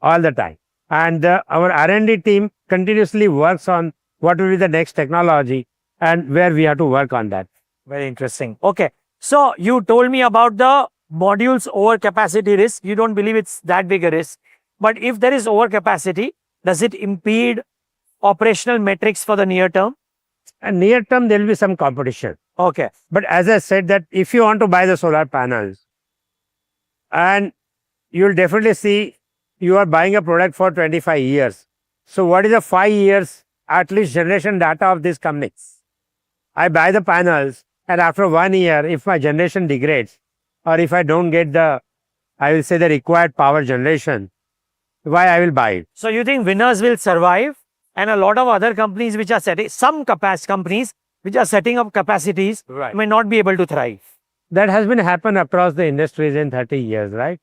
all the time. And our R&D team continuously works on what will be the next technology and where we have to work on that. Very interesting. Okay. So you told me about the modules overcapacity risk. You don't believe it's that big a risk. But if there is overcapacity, does it impede operational metrics for the near term? And near term, there will be some competition. Okay. But as I said, that if you want to buy the solar panels, and you'll definitely see you are buying a product for 25 years. So what is the 5 years, at least generation data of this company? I buy the panels, and after 1 year, if my generation degrades, or if I don't get the, I will say, the required power generation, why I will buy it? So you think winners will survive and a lot of other companies which are setting, some companies which are setting up capacities may not be able to thrive. That has been happen across the industries in 30 years, right?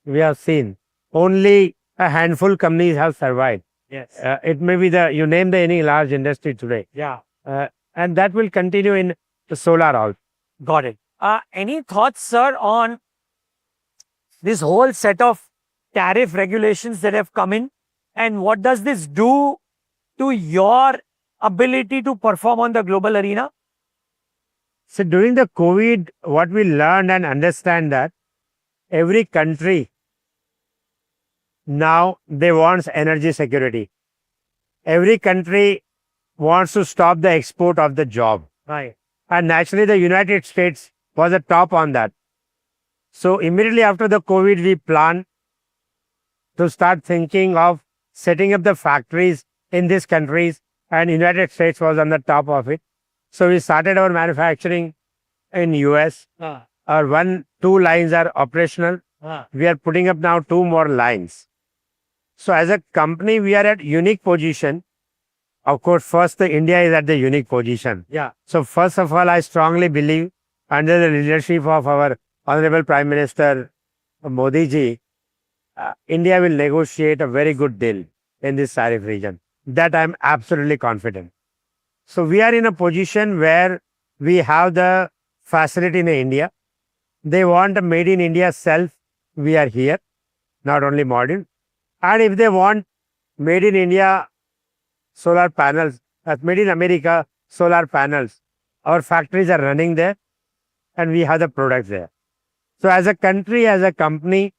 We have seen only a handful companies have survived. Yes. It may be you name any large industry today. Yeah. And that will continue in the solar also. Got it. Any thoughts, sir, on this whole set of tariff regulations that have come in, and what does this do to your ability to perform on the global arena? So during the COVID, what we learned and understand that every country now they want energy security. Every country wants to stop the export of the job. Right. And naturally the United States was a top on that. So immediately after the COVID, we planned to start thinking of setting up the factories in these countries, and United States was on the top of it. So we started our manufacturing in US. Our 2 lines are operational. We are putting up now 2 more lines. So as a company, we are at unique position. Of course, first India is at the unique position. Yeah. So first of all, I strongly believe under the leadership of our Honorable Prime Minister Modi ji, India will negotiate a very good deal in this tariff region. That I am absolutely confident. So we are in a position where we have the facility in India. They want a made in India self. We are here, not only module. And if they want made in India solar panels, made in America solar panels, our factories are running there and we have the products there. So as a country, as a company,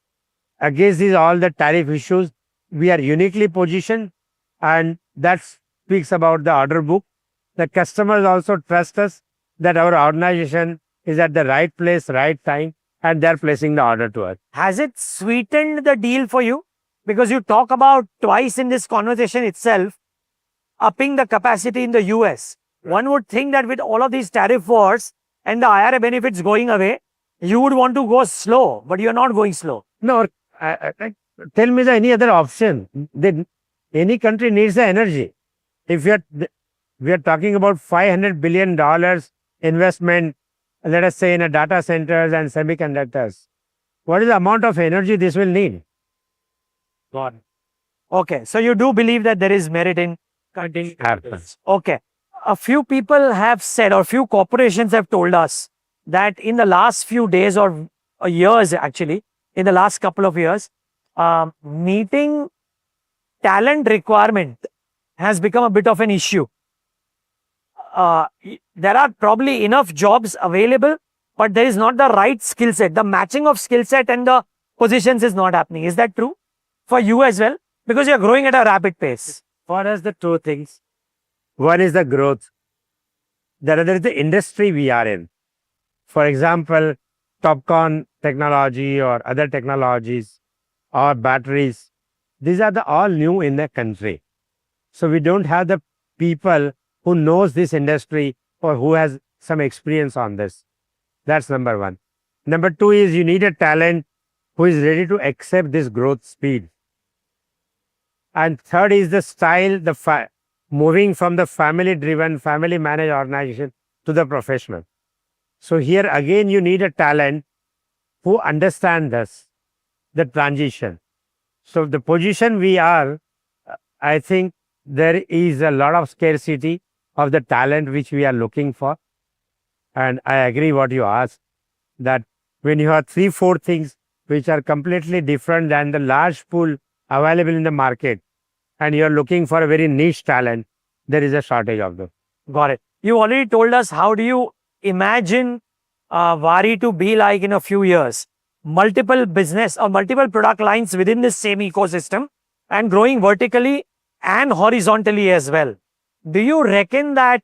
against all the tariff issues, we are uniquely positioned, and that speaks about the order book. The customers also trust us that our organization is at the right place, right time, and they're placing the order to us. Has it sweetened the deal for you? Because you talk about twice in this conversation itself, upping the capacity in the US. One would think that with all of these tariff wars and the IRA benefits going away, you would want to go slow, but you're not going slow. No, tell me any other option. Any country needs the energy. If we are talking about $500 billion investment, let us say in a data centers and semiconductors, what is the amount of energy this will need? Got it. Okay, so you do believe that there is merit in continuing. Okay. A few people have said, or few corporations have told us that in the last few days or years actually, in the last couple of years, meeting talent requirement has become a bit of an issue. There are probably enough jobs available, but there is not the right skill set. The matching of skill set and the positions is not happening. Is that true for you as well? Because you're growing at a rapid pace. For us, the 2 things. One is the growth. The other is the industry we are in. For example, TopCon technology or other technologies or batteries, these are all new in the country. So we don't have the people who knows this industry or who has some experience on this. That's number 1. Number 2 is you need a talent who is ready to accept this growth speed. And third is the style, moving from the family-driven, family-managed organization to the professional. So here again, you need a talent who understands this, the transition. So the position we are, I think there is a lot of scarcity of the talent which we are looking for. And I agree what you asked, that when you have 3-4 things which are completely different than the large pool available in the market, and you are looking for a very niche talent, there is a shortage of them. Got it. You already told us how do you imagine Vari to be like in a few years. Multiple business or multiple product lines within this same ecosystem and growing vertically and horizontally as well. Do you reckon that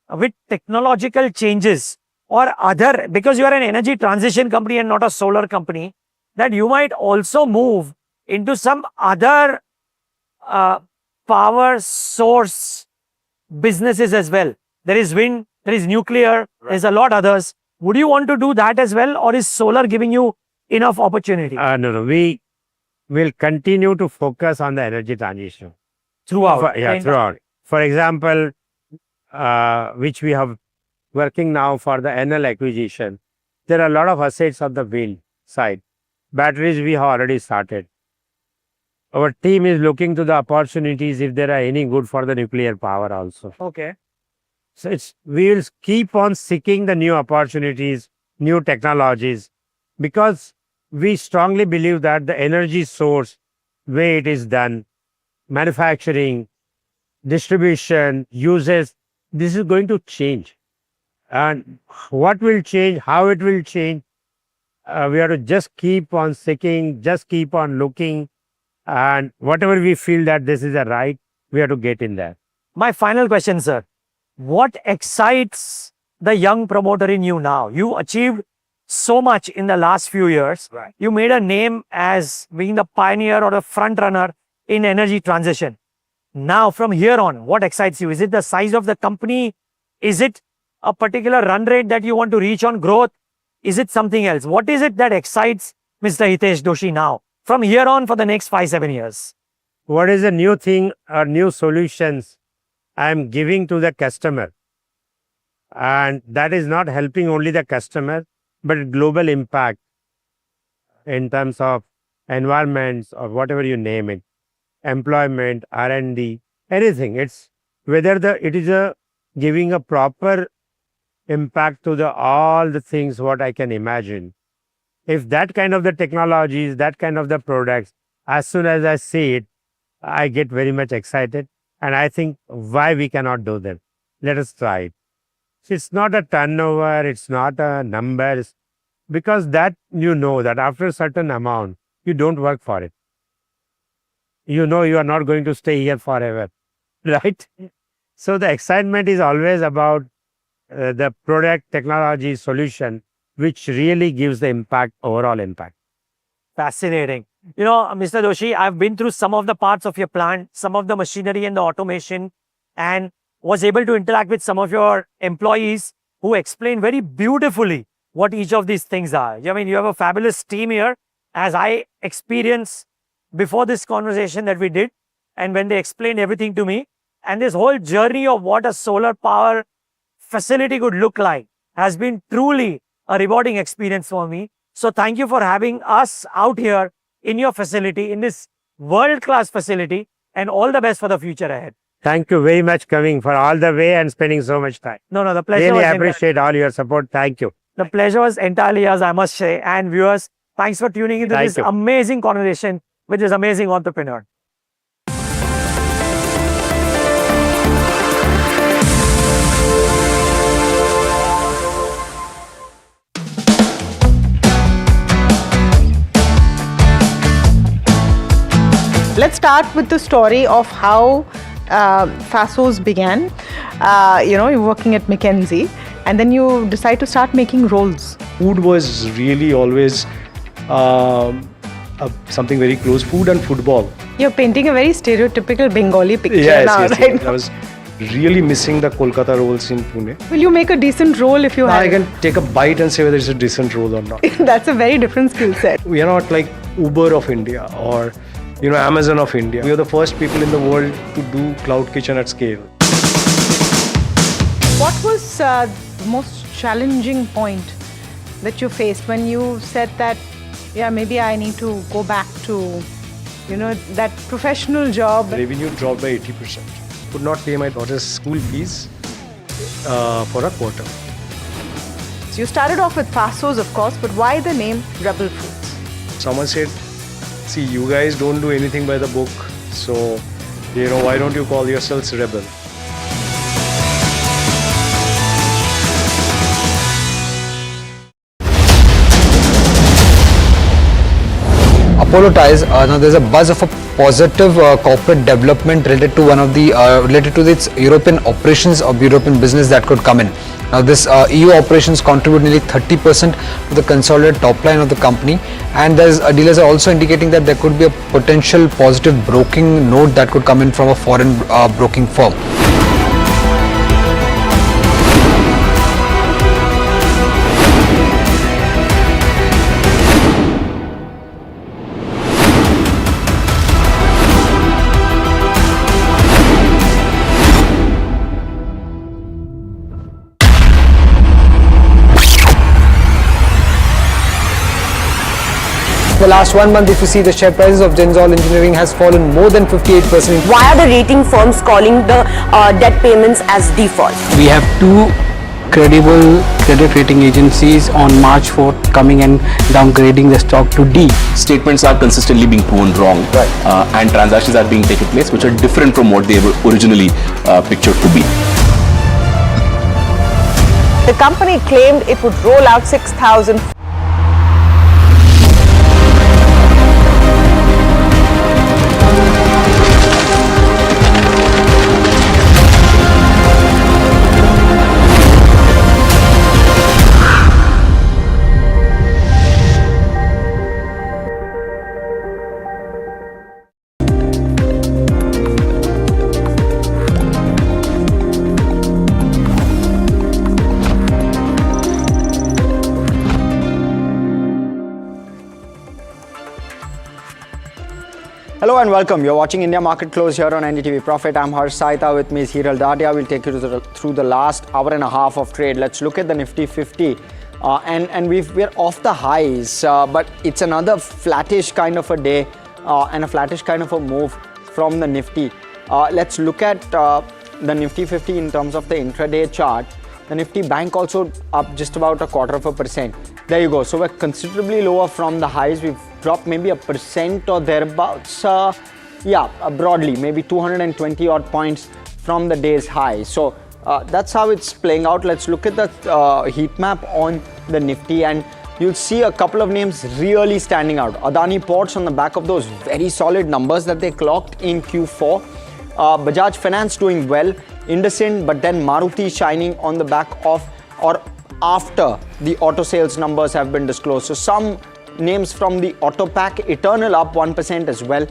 with technological changes or other, because you are an energy transition company and not a solar company, that you might also move into some other power source businesses as well? There is wind, there is nuclear, there's a lot others. Would you want to do that as well, or is solar giving you enough opportunity? No. We will continue to focus on the energy transition. Throughout? Throughout. For example, which we have working now for the NL acquisition, there are a lot of assets on the wind side. Batteries we have already started. Our team is looking to the opportunities if there are any good for the nuclear power also. Okay. So we will keep on seeking the new opportunities, new technologies, because we strongly believe that the energy source, way it is done, manufacturing, distribution, uses, this is going to change. And what will change, how it will change, we have to just keep on seeking, just keep on looking, and whatever we feel that this is a right, we have to get in there. My final question, sir. What excites the young promoter in you now? You achieved so much in the last few years. Right. You made a name as being the pioneer or the front runner in energy transition. Now, from here on, what excites you? Is it the size of the company? Is it a particular run rate that you want to reach on growth? Is it something else? What is it that excites Mr. Hitesh Doshi now, from here on for the next 5-7 years? What is the new thing or new solutions I am giving to the customer? And that is not helping only the customer, but global impact in terms of environments or whatever you name it, employment, R&D, anything. It's whether it is giving a proper impact to all the things what I can imagine. If that kind of the technologies, that kind of the products, as soon as I see it, I get very much excited, and I think why we cannot do them. Let us try it. It's not a turnover, it's not a numbers, because that you know that after a certain amount, you don't work for it. You know you are not going to stay here forever, right? So the excitement is always about the product, technology, solution, which really gives the impact, overall impact. Fascinating. You know, Mr. Doshi, I've been through some of the parts of your plant, some of the machinery and the automation, and was able to interact with some of your employees who explain very beautifully what each of these things are. I mean, you have a fabulous team here, as I experienced before this conversation that we did, and when they explained everything to me, and this whole journey of what a solar power facility could look like has been truly a rewarding experience for me. So thank you for having us out here in your facility, in this world-class facility, and all the best for the future ahead. Thank you very much coming for all the way and spending so much time. No, the pleasure Really was appreciate all your support. Thank you. The pleasure was entirely yours, I must say. And viewers, thanks for tuning into Thank this you. amazing conversation with this amazing entrepreneur. Let's start with the story of how Fasos began. You're working at McKinsey, and then you decide to start making rolls. Food was really always something very close. Food and football. You're painting a very stereotypical Bengali picture Yes, now, yes, right? yes. I was really missing the Kolkata rolls in Pune. Will you make a decent roll if you Now have I can take a bite and say whether it's a decent roll or not. That's a very different skill set. We are not like Uber of India or Amazon of India. We are the first people in the world to do cloud kitchen at scale. What was the most challenging point that you faced when you said that, maybe I need to go back to, that professional job? Revenue dropped by 80%. Could not pay my daughter's school fees for a quarter. So you started off with Fasos, of course, but why the name Rebel Foods? Someone said, see, you guys don't do anything by the book, so, why don't you call yourselves Rebel? Apollo Tyres, now there's a buzz of a positive corporate development related to related to its European operations or European business that could come in. Now this EU operations contribute nearly 30% to the consolidated top line of the company, and dealers are also indicating that there could be a potential positive broking note that could come in from a foreign broking firm. the last 1 month, if you see, the share prices of Genzol Engineering has fallen more than 58%. Why are the rating firms calling the debt payments as default? We have two credible credit rating agencies on March 4th coming and downgrading the stock to D. Statements are consistently being proven wrong, and transactions are being taken place which are different from what they were originally pictured to be. The company claimed it would roll out 6,000. Hello and welcome. You're watching India Market Close here on NDTV Profit. I'm Harsh Saita. With me is Hiral Dadia. We'll take you through the last hour and a half of trade. Let's look at the Nifty 50. And we're off the highs, but it's another flattish kind of a day and a flattish kind of a move from the Nifty. Let's look at the Nifty 50 in terms of the intraday chart. The Nifty Bank also up just about 0.25%. There you go. So we're considerably lower from the highs. We've dropped maybe 1% or thereabouts. Broadly, maybe 220 odd points from the day's high. So that's how it's playing out. Let's look at the heat map on the Nifty, and you'll see a couple of names really standing out. Adani Ports on the back of those very solid numbers that they clocked in Q4. Bajaj Finance doing well. IndusInd, but then Maruti shining on the back of or after the auto sales numbers have been disclosed. So some names from the auto pack, Eternal up 1% as well,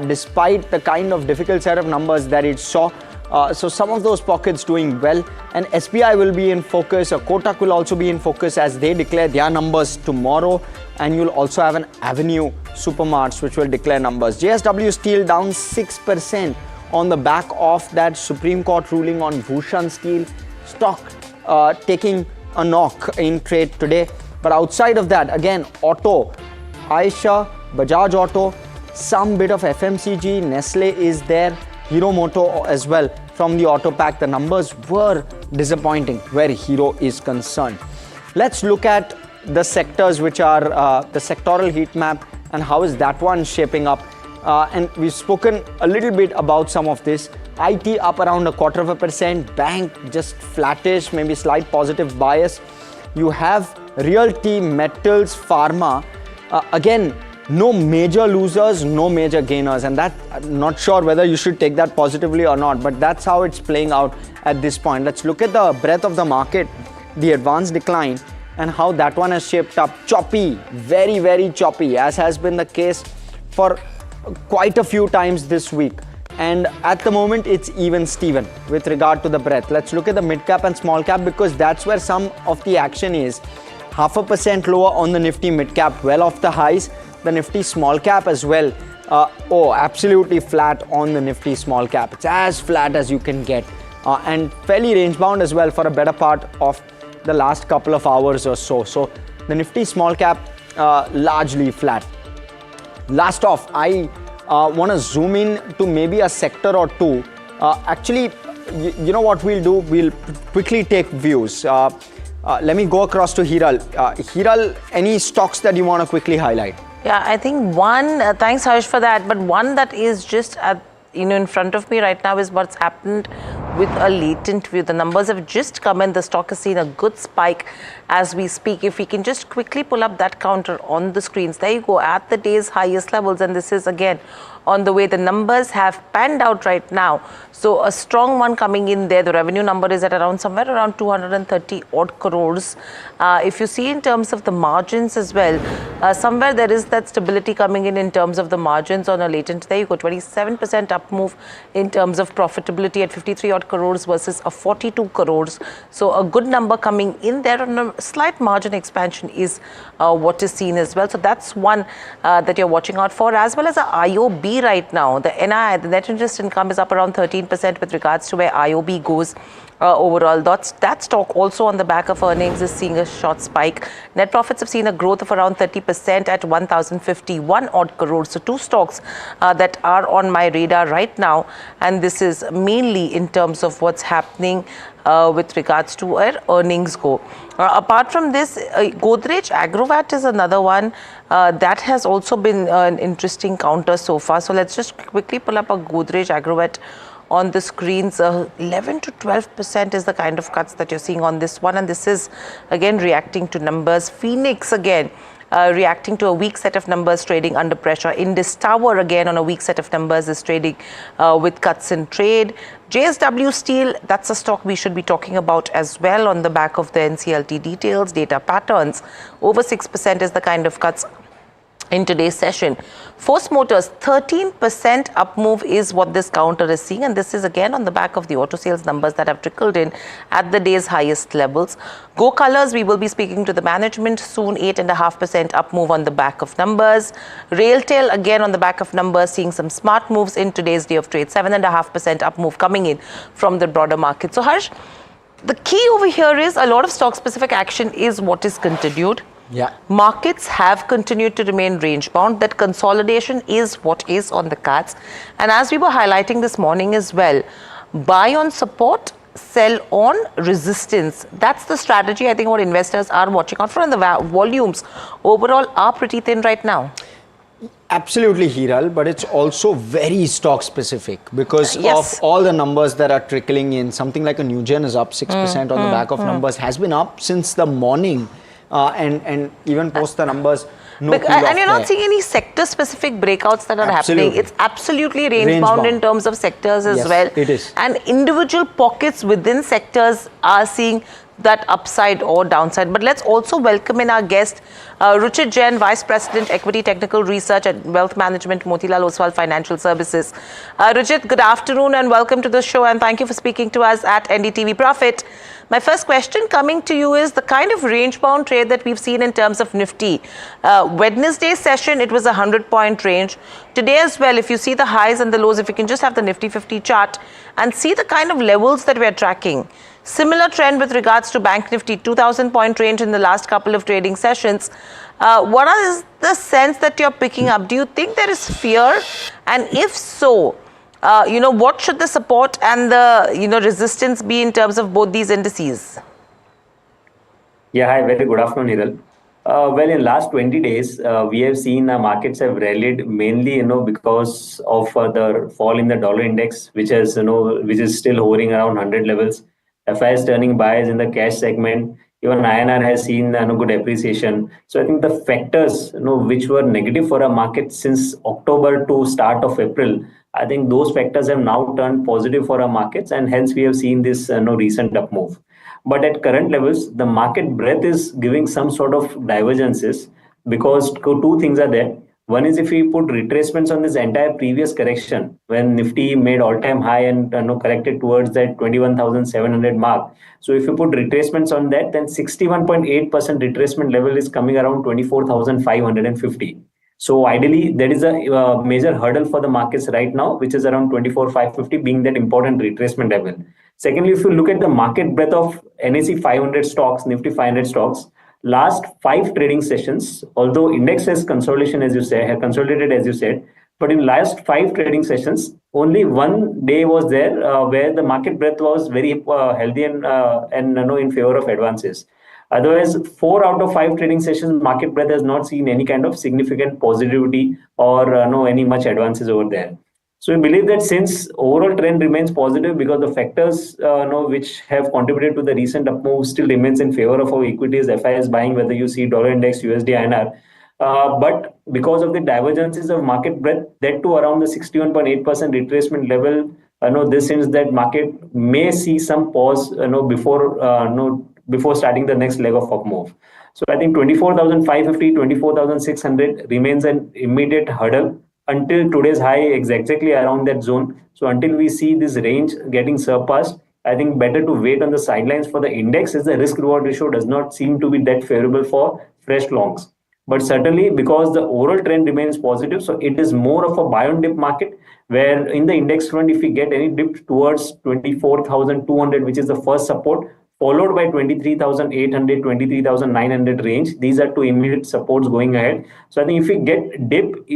despite the kind of difficult set of numbers that it saw. So some of those pockets doing well, and SBI will be in focus. Kotak will also be in focus as they declare their numbers tomorrow, and you'll also have an Avenue Supermarts which will declare numbers. JSW Steel down 6% on the back of that Supreme Court ruling on Bhushan Steel. Stock taking a knock in trade today. But outside of that, again, auto, Aisha, Bajaj Auto, some bit of FMCG, Nestle is there, Hero Moto as well from the auto pack. The numbers were disappointing where Hero is concerned. Let's look at the sectors which are the sectoral heat map and how is that one shaping up. And we've spoken a little bit about some of this. IT up around 0.25%, bank just flattish, maybe slight positive bias. You have Realty, Metals, Pharma. Again, no major losers, no major gainers, and that I'm not sure whether you should take that positively or not, but that's how it's playing out at this point. Let's look at the breadth of the market, the advanced decline, and how that one has shaped up. Choppy, very, very choppy, as has been the case for quite a few times this week. And at the moment, it's even Steven with regard to the breadth. Let's look at the mid cap and small cap because that's where some of the action is. 0.5% lower on the Nifty mid cap, well off the highs. The Nifty small cap as well. Absolutely flat on the Nifty small cap. It's as flat as you can get. And fairly range bound as well for a better part of the last couple of hours or so. So the Nifty small cap largely flat. Last off, I want to zoom in to maybe a sector or two. Actually, you know what we'll do? We'll quickly take views. Let me go across to Hiral. Hiral, any stocks that you want to quickly highlight? Yeah, I think one, thanks Harsh for that, but one that is just at, in front of me right now is what's happened with a latent view. The numbers have just come in. The stock has seen a good spike as we speak. If we can just quickly pull up that counter on the screens. There you go, at the day's highest levels. And this is again on the way the numbers have panned out right now. So a strong one coming in there. The revenue number is at around somewhere around 230 odd crores. If you see in terms of the margins as well, somewhere there is that stability coming in terms of the margins on a latent. There you go, 27% up move in terms of profitability at 53 odd crores versus a 42 crores. So a good number coming in there on a slight margin expansion is what is seen as well. So that's one that you're watching out for, as well as a IOB right now. The NII, the net interest income, is up around 13% with regards to where IOB goes. overall. That stock also on the back of earnings is seeing a short spike. Net profits have seen a growth of around 30% at 1,051 odd crores. So two stocks that are on my radar right now, and this is mainly in terms of what's happening with regards to where earnings go. Apart from this, Godrej Agrovat is another one that has also been an interesting counter so far. So let's just quickly pull up a Godrej Agrovat on the screens. 11 to 12% is the kind of cuts that you're seeing on this one, and this is again reacting to numbers. Phoenix again reacting to a weak set of numbers, trading under pressure. Indus Tower again on a weak set of numbers is trading with cuts in trade. JSW Steel, that's a stock we should be talking about as well on the back of the NCLT details, data patterns. Over 6% is the kind of cuts in today's session. Force Motors, 13% up move is what this counter is seeing, and this is again on the back of the auto sales numbers that have trickled in at the day's highest levels. Go Colors, we will be speaking to the management soon, 8.5% up move on the back of numbers. Railtel again on the back of numbers, seeing some smart moves in today's day of trade, 7.5% up move coming in from the broader market. So Harsh, the key over here is a lot of stock specific action is what is continued. Yeah. Markets have continued to remain range bound. That consolidation is what is on the cards. And as we were highlighting this morning as well, buy on support, sell on resistance. That's the strategy I think what investors are watching out for, and the volumes overall are pretty thin right now. Absolutely, Hiral, but it's also very stock specific because of all the numbers that are trickling in. Something like a Newgen is up 6% on the back of numbers, has been up since the morning. And even post the numbers, no cool off and you're not there. seeing any sector-specific breakouts that are happening. It's absolutely range-bound in terms of sectors as well. It is. And individual pockets within sectors are seeing that upside or downside. But let's also welcome in our guest, Ruchit Jain, Vice President, Equity Technical Research at Wealth Management, Motilal Oswal Financial Services. Ruchit, good afternoon and welcome to the show, and thank you for speaking to us at NDTV Profit. My first question coming to you is the kind of range-bound trade that we've seen in terms of Nifty. Wednesday session, it was a 100-point range. Today as well, if you see the highs and the lows, if you can just have the Nifty 50 chart and see the kind of levels that we're tracking. Similar trend with regards to Bank Nifty, 2,000-point range in the last couple of trading sessions. What is the sense that you're picking up? Do you think there is fear? And if so, what should the support and the, resistance be in terms of both these indices? Yeah, hi, very good afternoon, Hiral. Well, in last 20 days, we have seen markets have rallied mainly, because of the fall in the dollar index, which has, which is still hovering around 100 levels. FIs turning buyers in the cash segment. Even INR has seen good appreciation. So I think the factors, which were negative for a market since October to start of April, I think those factors have now turned positive for our markets, and hence we have seen this recent up move. But at current levels, the market breadth is giving some sort of divergences because two things are there. One is if we put retracements on this entire previous correction, when Nifty made all-time high and corrected towards that 21,700 mark. So if you put retracements on that, then 61.8% retracement level is coming around 24,550. So ideally, there is a major hurdle for the markets right now, which is around 24,550 being that important retracement level. Secondly, if you look at the market breadth of NSE 500 stocks, Nifty 500 stocks, last 5 trading sessions, although index has consolidation, as you say, have consolidated, as you said, but in last 5 trading sessions, only one day was there where the market breadth was very healthy and in favor of advances. Otherwise, 4 out of 5 trading sessions, market breadth has not seen any kind of significant positivity or any much advances over there. So we believe that since overall trend remains positive because the factors which have contributed to the recent up move still remains in favor of our equities, FIs buying, whether you see dollar index, USD, INR. But because of the divergences of market breadth, that to around the 61.8% retracement level, this means that market may see some pause before starting the next leg of up move. So I think 24,550, 24,600 remains an immediate hurdle until today's high exactly around that zone. So until we see this range getting surpassed, I think better to wait on the sidelines for the index as the risk reward ratio does not seem to be that favorable for fresh longs. But certainly because the overall trend remains positive, so it is more of a buy on dip market, where in the index front, if we get any dip towards 24,200, which is the first support, followed by 23,800, 23,900 range. These are two immediate supports going ahead. So I think if we get dip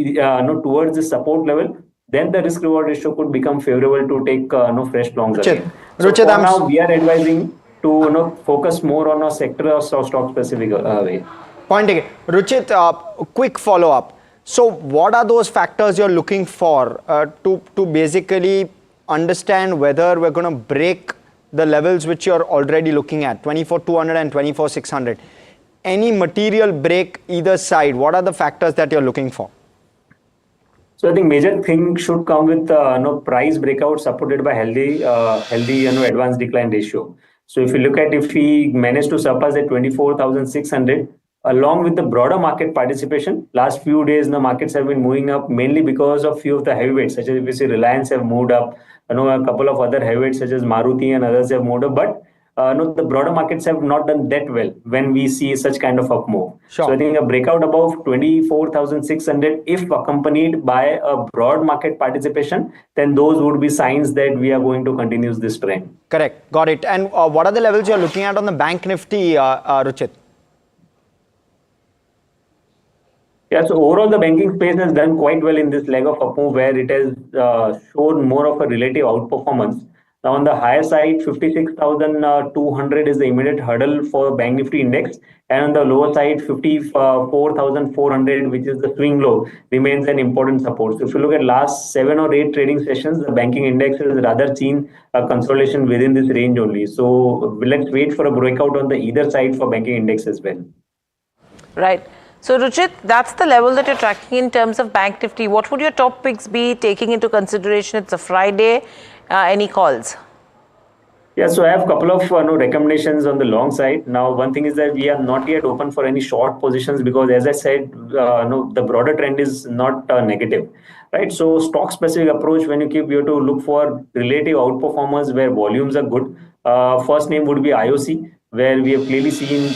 towards the support level, then the risk reward ratio could become favorable to take fresh longs again. So Ruchit, for now, we are advising to focus more on a sector or stock specific way. Point taken. Ruchit, quick follow up. So what are those factors you're looking for to basically understand whether we're going to break the levels which you're already looking at, 24,200 and 24,600? Any material break either side, what are the factors that you're looking for? So I think major thing should come with price breakout supported by healthy advanced decline ratio. So if you look at, if we manage to surpass at 24,600, along with the broader market participation, last few days the markets have been moving up mainly because of few of the heavyweights, such as if you see Reliance have moved up, a couple of other heavyweights such as Maruti and others have moved up, but the broader markets have not done that well when we see such kind of up move. Sure. So I think a breakout above 24,600, if accompanied by a broad market participation, then those would be signs that we are going to continue this trend. Correct. Got it. And what are the levels you're looking at on the Bank Nifty, Ruchit? Yeah, so overall the banking space has done quite well in this leg of up move, where it has shown more of a relative outperformance. Now on the higher side, 56,200 is the immediate hurdle for Bank Nifty index, and on the lower side, 54,400, which is the swing low, remains an important support. So if you look at last 7 or 8 trading sessions, the banking index has rather seen a consolidation within this range only. So let's wait for a breakout on the either side for banking index as well. Right. So Ruchit, that's the level that you're tracking in terms of Bank Nifty. What would your top picks be, taking into consideration it's a Friday? Any calls? Yeah, so I have a couple of recommendations on the long side. Now, one thing is that we are not yet open for any short positions because, as I said, the broader trend is not negative, right? So stock specific approach, when you have to look for relative outperformers where volumes are good. First name would be IOC, where we have clearly seen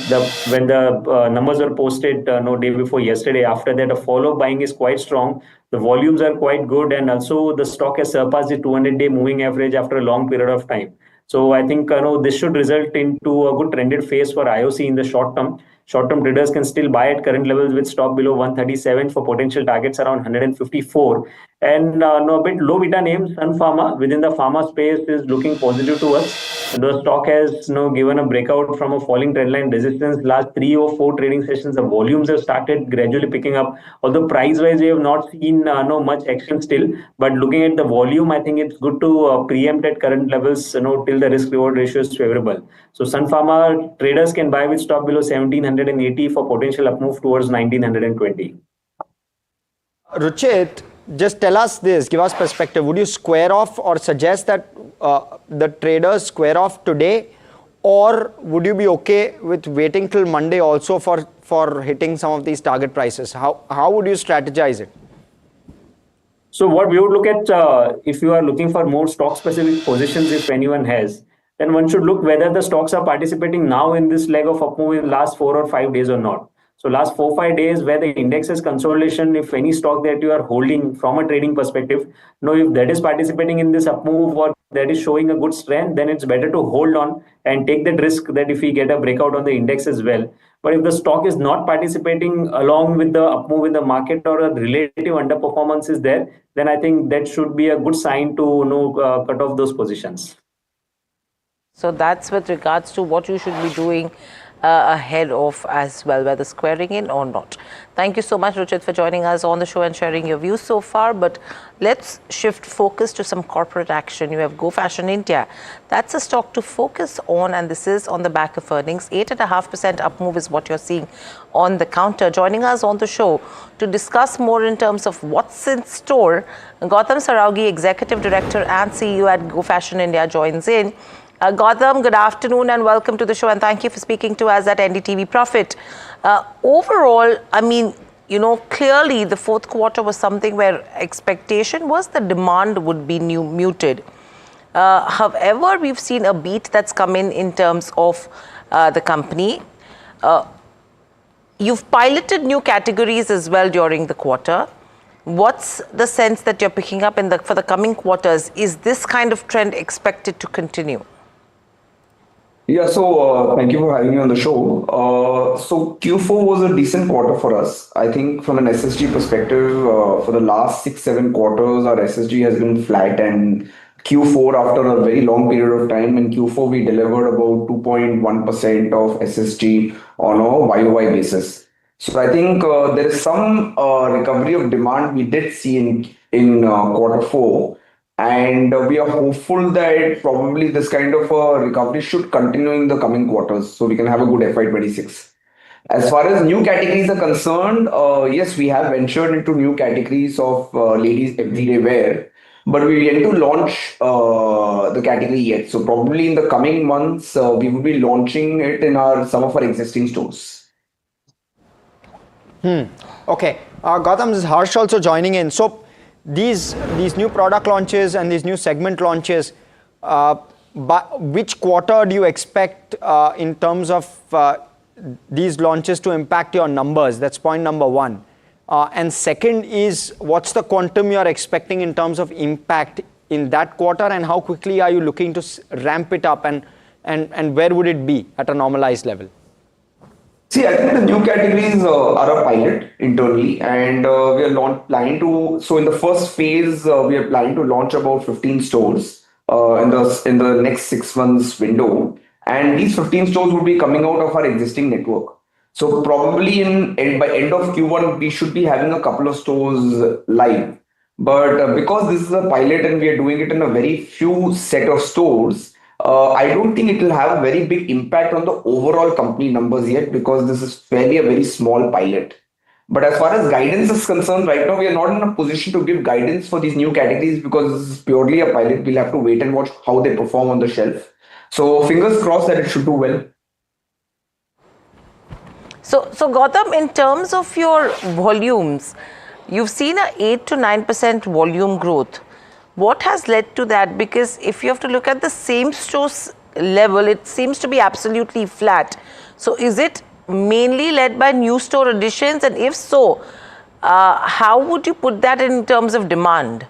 when the numbers are posted day before yesterday. After that, a follow buying is quite strong. The volumes are quite good, and also the stock has surpassed the 200-day moving average after a long period of time. So I think this should result into a good trended phase for IOC in the short term. Short-term traders can still buy at current levels with stop below 137 for potential targets around 154. And a bit low beta name, Sun Pharma, within the pharma space is looking positive to us. The stock has given a breakout from a falling trendline resistance. Last 3 or 4 trading sessions, the volumes have started gradually picking up. Although price-wise, we have not seen much action still. But looking at the volume, I think it's good to preempt at current levels till the risk-reward ratio is favorable. So Sun Pharma traders can buy with stop below 1780 for potential up move towards 1920. Ruchit, just tell us this, give us perspective. Would you square off or suggest that the traders square off today, or would you be okay with waiting till Monday also for hitting some of these target prices? How would you strategize it? So what we would look at, if you are looking for more stock specific positions, if anyone has, then one should look whether the stocks are participating now in this leg of up move in the last 4 or 5 days or not. So last 4-5 days where the index is consolidation, if any stock that you are holding from a trading perspective, if that is participating in this up move or that is showing a good strength, then it's better to hold on and take that risk that if we get a breakout on the index as well. But if the stock is not participating along with the up move in the market or a relative underperformance is there, then I think that should be a good sign to cut off those positions. So that's with regards to what you should be doing ahead of as well, whether squaring in or not. Thank you so much, Ruchit, for joining us on the show and sharing your views so far. But let's shift focus to some corporate action. You have Go Fashion India. That's a stock to focus on, and this is on the back of earnings. 8.5% up move is what you're seeing on the counter. Joining us on the show to discuss more in terms of what's in store, Gautam Saraogi, Executive Director and CEO at Go Fashion India, joins in. Gautam, good afternoon and welcome to the show, and thank you for speaking to us at NDTV Profit. Overall, I mean, clearly the fourth quarter was something where expectation was the demand would be muted. However, we've seen a beat that's come in terms of the company. You've piloted new categories as well during the quarter. What's the sense that you're picking up for the coming quarters? Is this kind of trend expected to continue? Yeah, so thank you for having me on the show. So Q4 was a decent quarter for us. I think from an SSG perspective, for the last 6-7 quarters, our SSG has been flat, and Q4, after a very long period of time, in Q4 we delivered about 2.1% of SSG on a YOY basis. So I think there is some recovery of demand we did see in quarter 4, and we are hopeful that probably this kind of recovery should continue in the coming quarters, so we can have a good FY26. As far as new categories are concerned, yes, we have ventured into new categories of ladies everyday wear, but we yet to launch the category yet. So probably in the coming months, we will be launching it in some of our existing stores. Okay, Gautam, this is Harsh also joining in. So these new product launches and these new segment launches, which quarter do you expect in terms of these launches to impact your numbers? That's point number one. And second is, what's the quantum you're expecting in terms of impact in that quarter, and how quickly are you looking to ramp it up, and where would it be at a normalized level? See, I think the new categories are a pilot internally, and we are planning to. So in the first phase, we are planning to launch about 15 stores in the next 6 months window, and these 15 stores will be coming out of our existing network. So probably by end of Q1, we should be having a couple of stores live. But because this is a pilot and we are doing it in a very few set of stores, I don't think it will have a very big impact on the overall company numbers yet, because this is fairly a very small pilot. But as far as guidance is concerned, right now we are not in a position to give guidance for these new categories, because this is purely a pilot. We'll have to wait and watch how they perform on the shelf. So fingers crossed that it should do well. So Gautam, in terms of your volumes, you've seen a 8 to 9% volume growth. What has led to that? Because if you have to look at the same stores level, it seems to be absolutely flat. So is it mainly led by new store additions? And if so, how would you put that in terms of demand?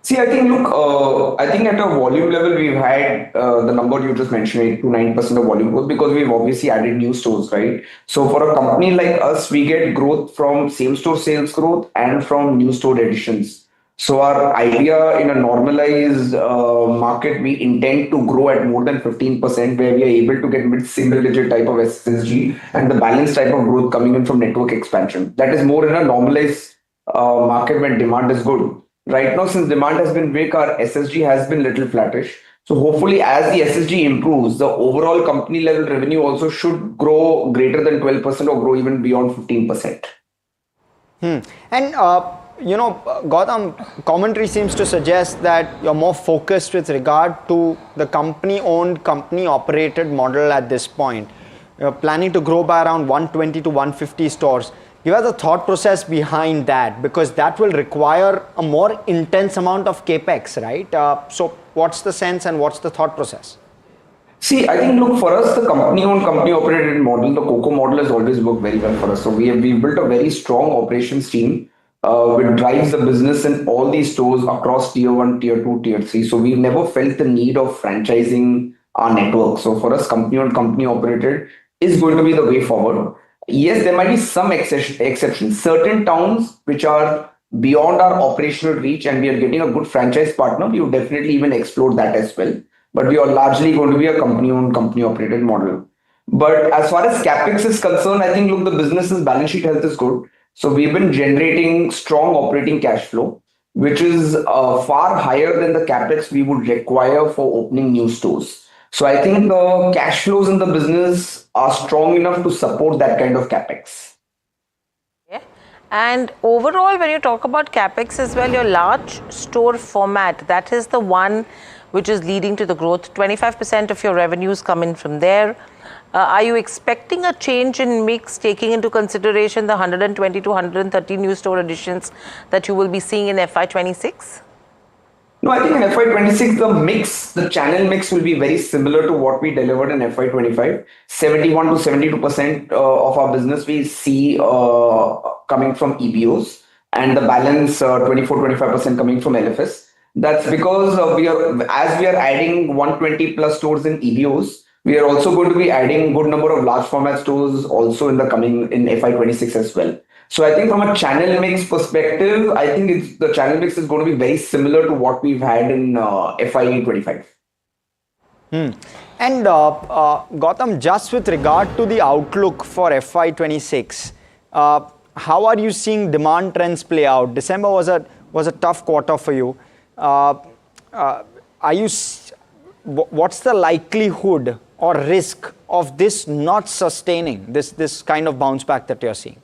See, I think, look, I think at a volume level, we've had the number you just mentioned, 8 to 9% of volume growth, because we've obviously added new stores, right? So for a company like us, we get growth from same store sales growth and from new store additions. So our idea in a normalized market, we intend to grow at more than 15%, where we are able to get mid-single digit type of SSG and the balanced type of growth coming in from network expansion. That is more in a normalized market when demand is good. Right now, since demand has been weak, our SSG has been little flattish. So hopefully, as the SSG improves, the overall company level revenue also should grow greater than 12% or grow even beyond 15%. And Gautam, commentary seems to suggest that you're more focused with regard to the company-owned, company-operated model at this point. You're planning to grow by around 120 to 150 stores. Give us the thought process behind that, because that will require a more intense amount of capex, right? So what's the sense and what's the thought process? See, I think, look, for us, the company-owned, company-operated model, the COCO model has always worked very well for us. So we built a very strong operations team which drives the business in all these stores across tier 1, tier 2, tier 3. So we've never felt the need of franchising our network. So for us, company-owned, company-operated is going to be the way forward. Yes, there might be some exceptions. Certain towns which are beyond our operational reach and we are getting a good franchise partner, we would definitely even explore that as well. But we are largely going to be a company-owned, company-operated model. But as far as CapEx is concerned, I think, look, the business's balance sheet health is good. So we've been generating strong operating cash flow, which is far higher than the CapEx we would require for opening new stores. So I think the cash flows in the business are strong enough to support that kind of CapEx. Yeah. And overall, when you talk about CapEx as well, your large store format, that is the one which is leading to the growth. 25% of your revenues come in from there. Are you expecting a change in mix, taking into consideration the 120 to 130 new store additions that you will be seeing in FY26? No, I think in FY26, the channel mix will be very similar to what we delivered in FY25. 71 to 72% of our business we see coming from EBOs, and the balance 24-25% coming from LFS. That's because as we are adding 120 plus stores in EBOs, we are also going to be adding good number of large format stores also in the coming in FY26 as well. So I think from a channel mix perspective, I think the channel mix is going to be very similar to what we've had in FY25. And Gautam, just with regard to the outlook for FY26, how are you seeing demand trends play out? December was a tough quarter for you. What's the likelihood or risk of this not sustaining this kind of bounce back that you're seeing?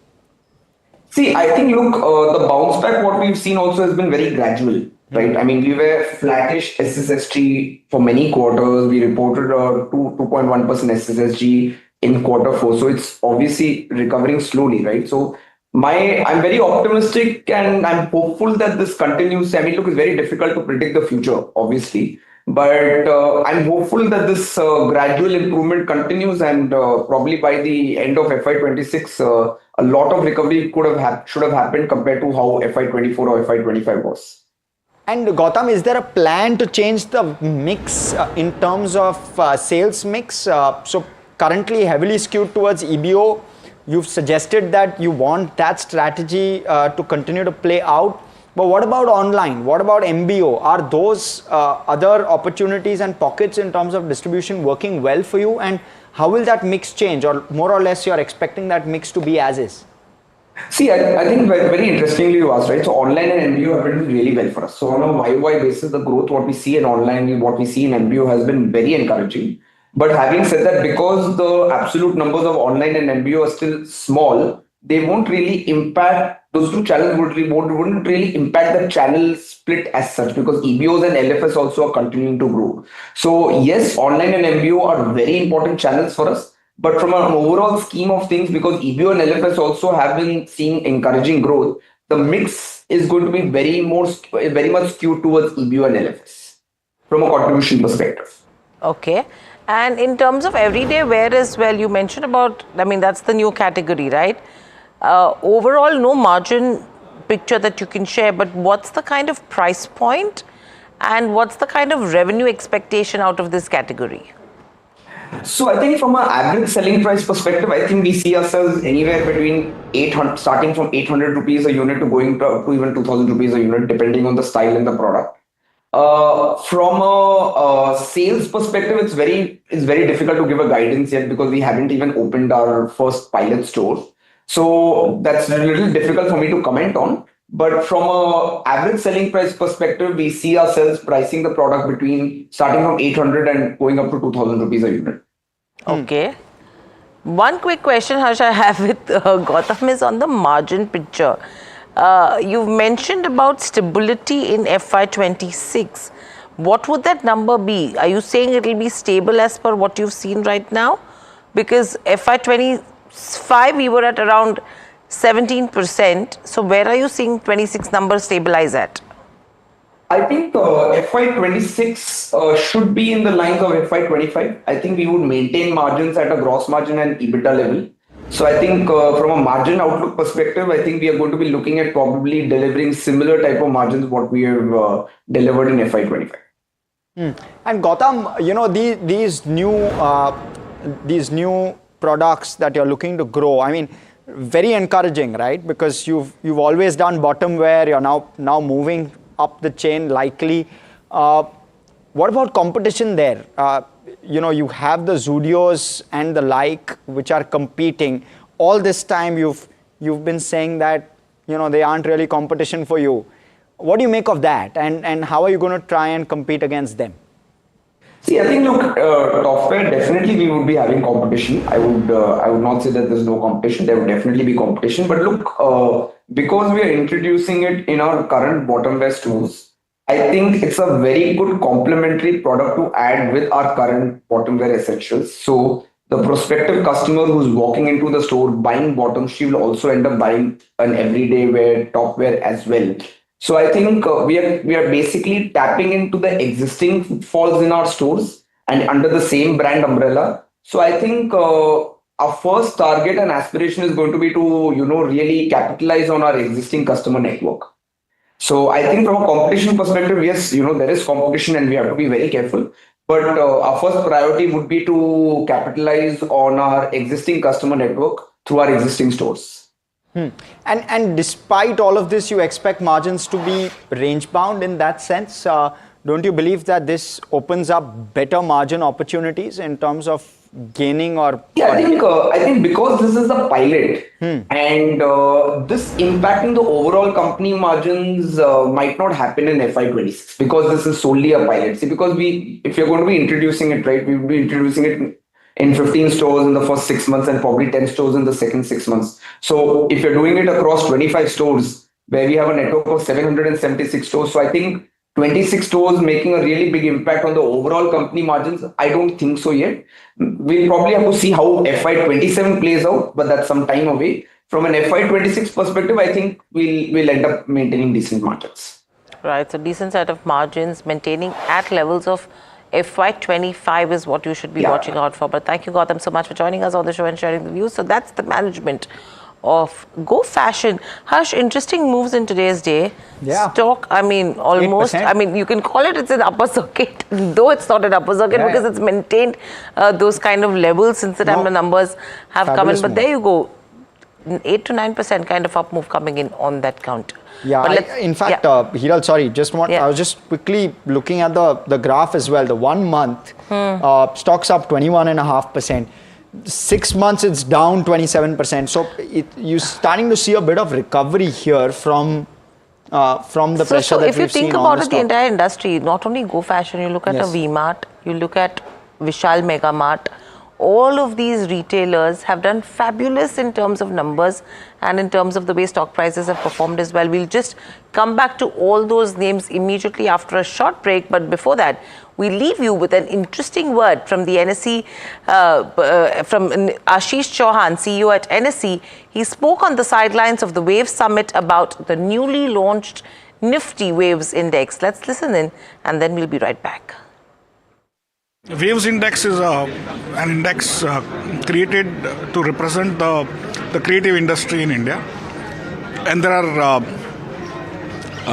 See, I think, look, the bounce back, what we've seen also has been very gradual, right? I mean, we were flattish SSSG for many quarters. We reported a 2.1% SSSG in quarter 4. So it's obviously recovering slowly, right? So I'm very optimistic and I'm hopeful that this continues. I mean, look, it's very difficult to predict the future, obviously. But I'm hopeful that this gradual improvement continues, and probably by the end of FY26, a lot of recovery should have happened compared to how FY24 or FY25 was. And Gautam, is there a plan to change the mix in terms of sales mix? So currently heavily skewed towards EBO. You've suggested that you want that strategy to continue to play out. But what about online? What about MBO? Are those other opportunities and pockets in terms of distribution working well for you? And how will that mix change? Or more or less, you're expecting that mix to be as is? See, I think very interestingly you asked, right? So online and MBO have been doing really well for us. So on a YY basis, the growth what we see in online, what we see in MBO has been very encouraging. But having said that, because the absolute numbers of online and MBO are still small, they won't really impact, those two channels wouldn't really impact the channel split as such, because EBOs and LFS also are continuing to grow. So yes, online and MBO are very important channels for us. But from an overall scheme of things, because EBO and LFS also have been seeing encouraging growth, the mix is going to be very much skewed towards EBO and LFS from a contribution perspective. Okay. And in terms of everyday wear as well, you mentioned about, I mean, that's the new category, right? Overall, no margin picture that you can share, but what's the kind of price point and what's the kind of revenue expectation out of this category? So I think from an average selling price perspective, I think we see ourselves anywhere between 800, starting from 800 rupees a unit to going to even 2000 rupees a unit, depending on the style and the product. From a sales perspective, it's very difficult to give a guidance yet because we haven't even opened our first pilot store. So that's a little difficult for me to comment on. But from a average selling price perspective, we see ourselves pricing the product starting from 800 and going up to 2000 rupees a unit. Okay. One quick question, Harsh, I have with Gautam is on the margin picture. You've mentioned about stability in FY26. What would that number be? Are you saying it will be stable as per what you've seen right now? Because FY25, we were at around 17%. So where are you seeing 26 numbers stabilize at? I think FY26 should be in the lines of FY25. I think we would maintain margins at a gross margin and EBITDA level. So I think from a margin outlook perspective, I think we are going to be looking at probably delivering similar type of margins what we have delivered in FY25. And Gautam, you know, these new products that you're looking to grow, I mean, very encouraging, right? Because you've always done bottom wear, you're now moving up the chain likely. What about competition there? You know, you have the Zudios and the like which are competing. All this time you've been saying that, you know, they aren't really competition for you. What do you make of that? And how are you going to try and compete against them? See, I think, look, top wear, definitely we would be having competition. I would not say that there's no competition. There would definitely be competition. But look, because we are introducing it in our current bottom wear stores, I think it's a very good complementary product to add with our current bottom wear essentials. So the prospective customer who's walking into the store buying bottoms, she will also end up buying an everyday wear, top wear as well. So I think we are basically tapping into the existing footfalls in our stores and under the same brand umbrella. So I think our first target and aspiration is going to be to really capitalize on our existing customer network. So I think from a competition perspective, yes, there is competition and we have to be very careful. But our first priority would be to capitalize on our existing customer network through our existing stores. And despite all of this, you expect margins to be range bound in that sense. Don't you believe that this opens up better margin opportunities in terms of gaining or? Yeah, I think because this is a pilot and this impacting the overall company margins might not happen in FY26 because this is solely a pilot. See, because if you're going to be introducing it, right, we will be introducing it in 15 stores in the first 6 months and probably 10 stores in the second 6 months. So if you're doing it across 25 stores where we have a network of 776 stores, so I think 26 stores making a really big impact on the overall company margins, I don't think so yet. We'll probably have to see how FY27 plays out, but that's some time away. From an FY26 perspective, I think we'll end up maintaining decent margins. Right, so decent set of margins, maintaining at levels of FY25 is what you should be watching out for. But thank you, Gautam, so much for joining us on the show and sharing the views. So that's the management of Go Fashion. Harsh, interesting moves in today's day. Stock, I mean, almost, 8%. I mean, you can call it's an upper circuit, though it's not an upper circuit because it's maintained those kind of levels since the time the numbers have come in. But there you go, 8 to 9% kind of up move coming in on that count. Yeah, in fact, Hiral, sorry, I was just quickly looking at the graph as well. The 1 month, stocks up 21.5%. 6 months, it's down 27%. So you're starting to see a bit of recovery here from the pressure that we've seen on the stock. So if you think about it, the entire industry, not only Go Fashion, you look at a V-Mart, you look at Vishal Mega Mart, all of these retailers have done fabulous in terms of numbers and in terms of the way stock prices have performed as well. We'll just come back to all those names immediately after a short break. But before that, we leave you with an interesting word from the NSE, from Ashish Chauhan, CEO at NSE. He spoke on the sidelines of the Waves Summit about the newly launched Nifty Waves Index. Let's listen in and then we'll be right back. Waves Index is an index created to represent the creative industry in India. And there are,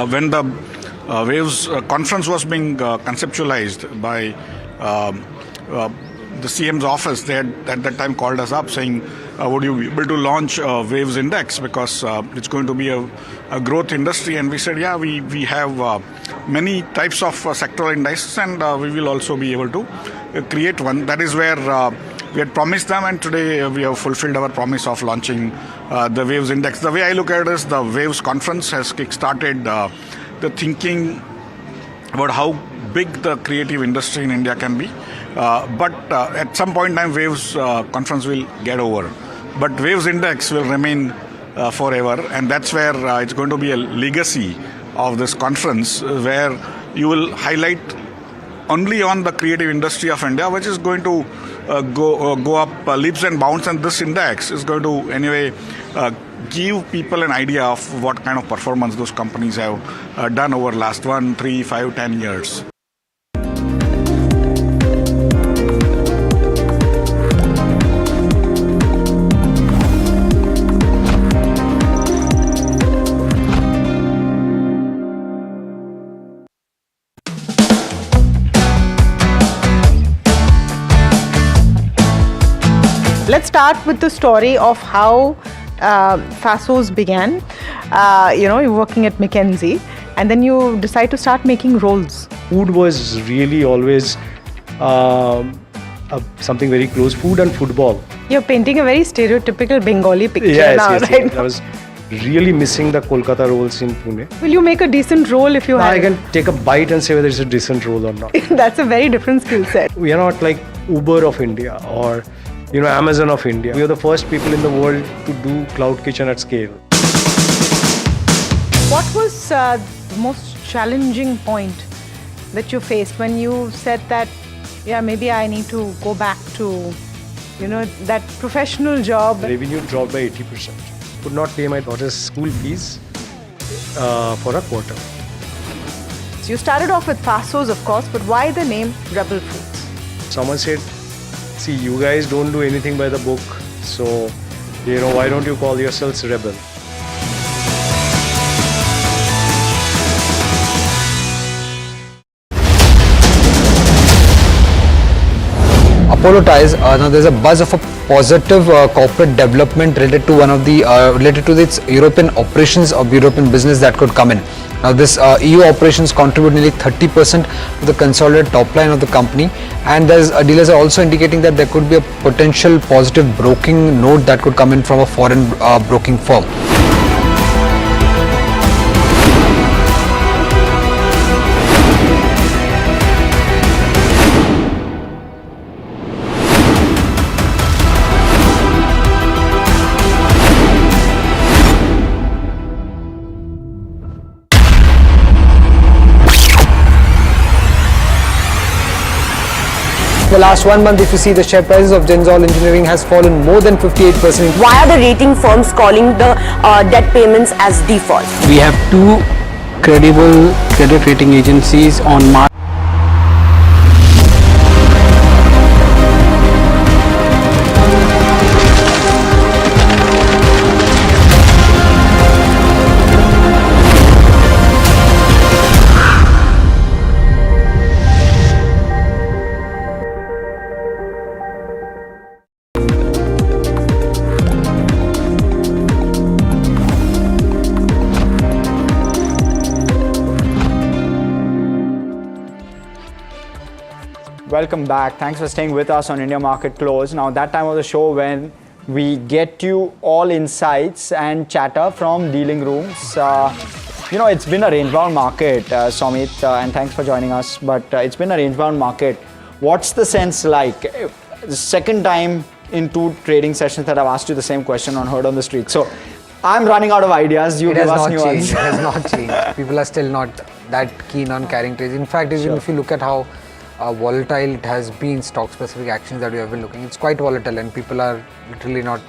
when the Waves conference was being conceptualized by the CM's office, they had at that time called us up saying, would you be able to launch a Waves Index because it's going to be a growth industry? And we said, yeah, we have many types of sectoral indices and we will also be able to create one. That is where we had promised them, and today we have fulfilled our promise of launching the Waves Index. The way I look at it is the Waves conference has kick-started the thinking about how big the creative industry in India can be. But at some point in time, Waves conference will get over. But Waves Index will remain forever, and that's where it's going to be a legacy of this conference, where you will highlight only on the creative industry of India, which is going to go up leaps and bounds, and this index is going to anyway give people an idea of what kind of performance those companies have done over last 1, 3, 5, 10 years. Let's start with the story of how Fasos began. You're working at McKinsey and then you decide to start making rolls. Food was really always something very close. Food and football. You're painting a very stereotypical Bengali picture yes. right? I was really missing the Kolkata rolls in Pune. Will you make a decent roll if you have? I can take a bite and say whether it's a decent roll or not. That's a very different skill set. We are not like Uber of India or Amazon of India. We are the first people in the world to do cloud kitchen at scale. What was the most challenging point that you faced when you said that, maybe I need to go back to, that professional job? Revenue dropped by 80%. Could not pay my daughter's school fees. for a quarter. So you started off with Fasos, of course, but why the name Rebel Foods? Someone said, see, you guys don't do anything by the book, so, why don't you call yourselves Rebel? Apollo ties. Now there's a buzz of a positive corporate development related to related to its European operations or European business that could come in. Now this EU operations contribute nearly 30% to the consolidated top line of the company, and there's dealers are also indicating that there could be a potential positive broking note that could come in from a foreign broking firm. The last 1 month, if you see, the share prices of Genzol Engineering has fallen more than 58%. Why are the rating firms calling the debt payments as default? We have two credible credit rating agencies on March. Welcome back. Thanks for staying with us on India Market Close. Now, that time of the show when we get you all insights and chatter from dealing rooms. It's been a range-bound market, Somit, and thanks for joining us. But it's been a range-bound market. What's the sense like? The second time in 2 trading sessions that I've asked you the same question on Heard on the Street. So I'm running out of ideas. You give us new ones. It has not changed. People are still not that keen on carrying trades. In fact, even if you look at how volatile it has been, stock-specific actions that we have been looking, it's quite volatile, and people are literally not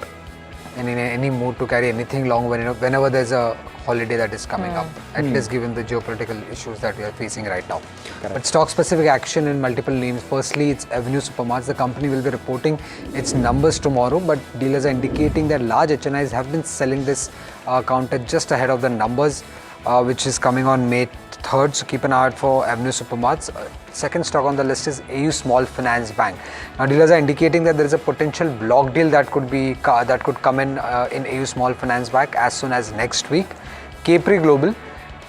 in any mood to carry anything long whenever there's a holiday that is coming up, at least given the geopolitical issues that we are facing right now. Correct. But stock-specific action in multiple names. Firstly, it's Avenue Supermarts. The company will be reporting its numbers tomorrow, but dealers are indicating that large HNIs have been selling this counter just ahead of the numbers, which is coming on May 3rd. So keep an eye out for Avenue Supermarts. Second stock on the list is AU Small Finance Bank. Now dealers are indicating that there is a potential block deal that could come in AU Small Finance Bank as soon as next week. Capri Global,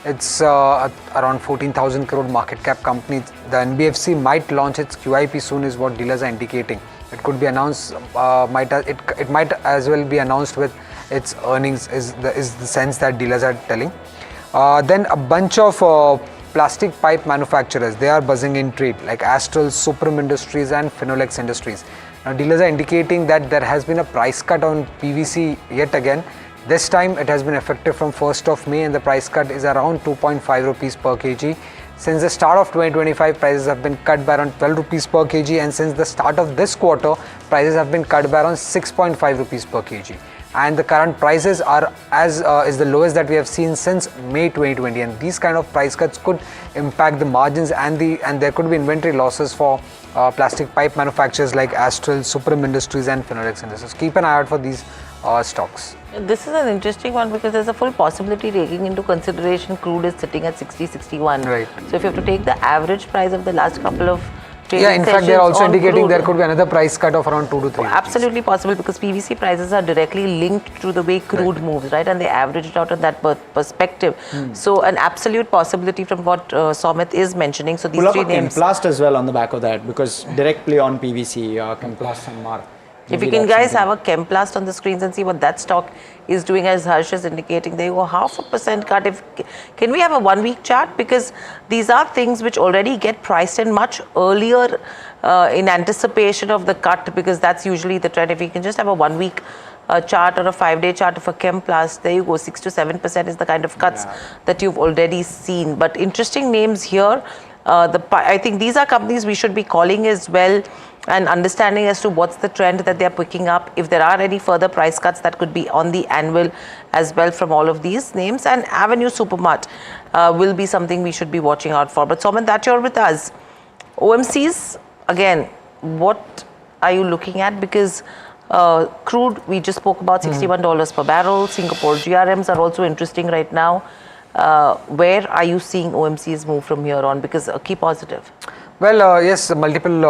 it's around 14,000 crore market cap company. The NBFC might launch its QIP soon, is what dealers are indicating. It could be announced, it might as well be announced with its earnings, is the sense that dealers are telling. Then a bunch of plastic pipe manufacturers, they are buzzing in trade, like Astral, Supreme Industries and Finolex Industries. Now dealers are indicating that there has been a price cut on PVC yet again. This time it has been effective from 1st of May, and the price cut is around 2.5 rupees per kg. Since the start of 2025, prices have been cut by around 12 rupees per kg, and since the start of this quarter, prices have been cut by around 6.5 rupees per kg. And the current prices are is the lowest that we have seen since May 2020, and these kind of price cuts could impact the margins, and there could be inventory losses for plastic pipe manufacturers like Astral, Supreme Industries and Finolex Industries. Keep an eye out for these stocks. This is an interesting one because there's a full possibility taking into consideration crude is sitting at 60-61. Right. So if you have to take the average price of the last couple of in fact, they're also indicating there could be another price cut of around 2 to 3. Absolutely possible, because PVC prices are directly linked to the way crude moves, right? And they average it out in that perspective. So an absolute possibility from what Somit is mentioning. So these Pull up three a names. Chemplast as well on the back of that, because directly on PVC, Chemplast and Mark. If you can guys have a Chemplast on the screens and see what that stock is doing, as Harsh is indicating, they go 0.5% cut. Can we have a 1 week chart? Because these are things which already get priced in much earlier in anticipation of the cut, because that's usually the trend. If you can just have a 1 week chart or a 5-day chart for Chemplast, there you go, 6 to 7% is the kind of cuts that you've already seen. But interesting names here. I think these are companies we should be calling as well and understanding as to what's the trend that they're picking up. If there are any further price cuts that could be on the annual as well from all of these names. And Avenue Supermart will be something we should be watching out for. But Soman, that you're with us. OMCs, again, what are you looking at? Because crude, we just spoke about $61 per barrel. Singapore GRMs are also interesting right now. Where are you seeing OMCs move from here on? Because a key positive. Well, yes, multiple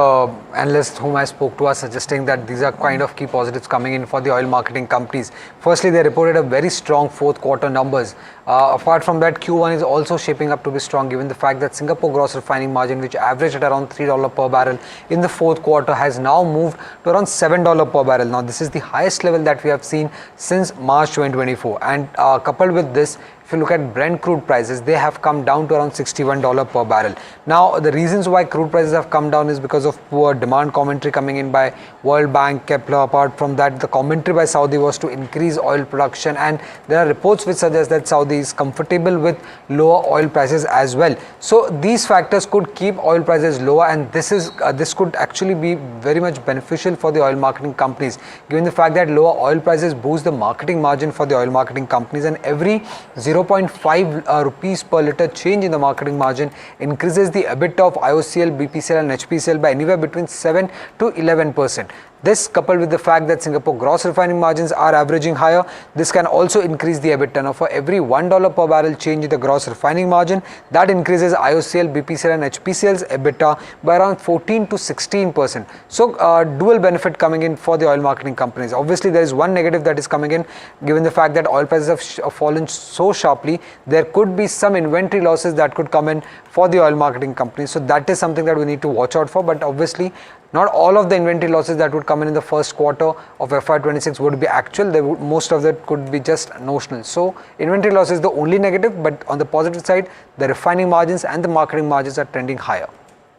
analysts whom I spoke to are suggesting that these are kind of key positives coming in for the oil marketing companies. Firstly, they reported a very strong fourth quarter numbers. Apart from that, Q1 is also shaping up to be strong given the fact that Singapore gross refining margin, which averaged at around $3 per barrel in the fourth quarter, has now moved to around $7 per barrel. Now, this is the highest level that we have seen since March 2024. And coupled with this, if you look at Brent crude prices, they have come down to around $61 per barrel. Now, the reasons why crude prices have come down is because of poor demand commentary coming in by World Bank, Kepler. Apart from that, the commentary by Saudi was to increase oil production, and there are reports which suggest that Saudi is comfortable with lower oil prices as well. So these factors could keep oil prices lower, and this could actually be very much beneficial for the oil marketing companies, given the fact that lower oil prices boost the marketing margin for the oil marketing companies, and every 0.5 rupees per litre change in the marketing margin increases the EBITDA of IOCL, BPCL and HPCL by anywhere between 7 to 11%. This, coupled with the fact that Singapore gross refining margins are averaging higher, this can also increase the EBITDA. Now, for every $1 per barrel change in the gross refining margin, that increases IOCL, BPCL and HPCL's EBITDA by around 14 to 16%. So, dual benefit coming in for the oil marketing companies. Obviously, there is one negative that is coming in, given the fact that oil prices have fallen so sharply. There could be some inventory losses that could come in for the oil marketing companies. So, that is something that we need to watch out for. But obviously, not all of the inventory losses that would come in the first quarter of FY26 would be actual. Most of that could be just notional. So inventory loss is the only negative, but on the positive side, the refining margins and the marketing margins are trending higher.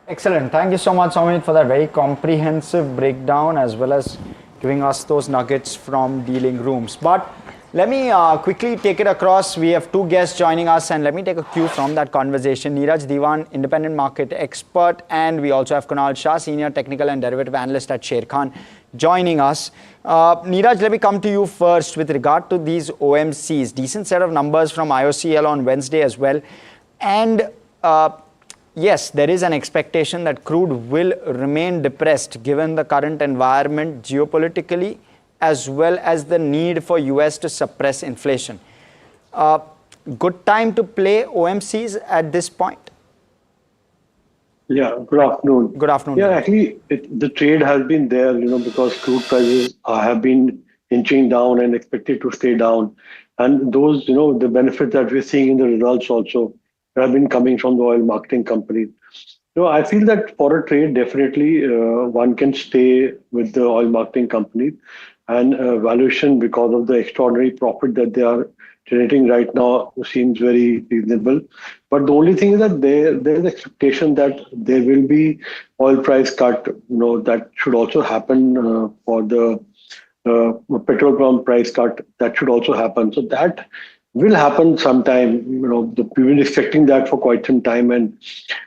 Excellent. Thank you so much, Amit, for that very comprehensive breakdown as well as giving us those nuggets from dealing rooms. But let me quickly take it across. We have two guests joining us, and let me take a cue from that conversation. Neeraj Diwan, independent market expert, and we also have Kunal Shah, senior technical and derivative analyst at Sharekhan, joining us. Neeraj, let me come to you first with regard to these OMCs. Decent set of numbers from IOCL on Wednesday as well. And yes, there is an expectation that crude will remain depressed given the current environment geopolitically, as well as the need for US to suppress inflation. Good time to play OMCs at this point? Yeah, good afternoon. Good afternoon. Yeah, actually, the trade has been there, because crude prices have been inching down and expected to stay down. And those, the benefit that we're seeing in the results also have been coming from the oil marketing companies. I feel that for a trade, definitely one can stay with the oil marketing companies, and valuation, because of the extraordinary profit that they are generating right now, seems very reasonable. But the only thing is that there is expectation that there will be oil price cut. That should also happen for the petrol pump price cut. That should also happen. So that will happen sometime. We've been expecting that for quite some time, and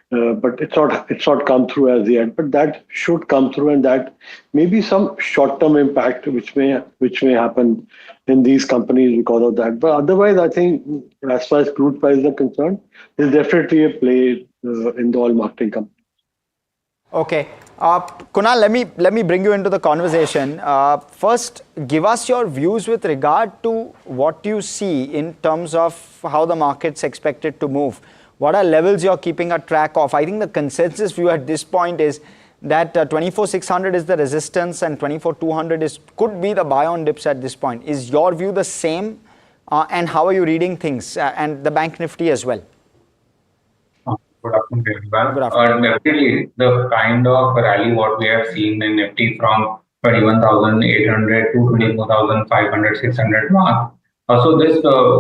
but it's not come through as yet. But that should come through, and that may be some short-term impact which may happen in these companies because of that. But otherwise, I think as far as crude prices are concerned, there's definitely a play in the oil marketing company. Okay. Kunal, let me bring you into the conversation. First, give us your views with regard to what you see in terms of how the market's expected to move. What are levels you're keeping a track of? I think the consensus view at this point is that 24,600 is the resistance and 24,200 could be the buy-on dips at this point. Is your view the same? And how are you reading things? And the Bank Nifty as well. Good afternoon, everyone. Definitely, the kind of rally what we have seen in Nifty from 21,800 to 24,500, 600 mark. So this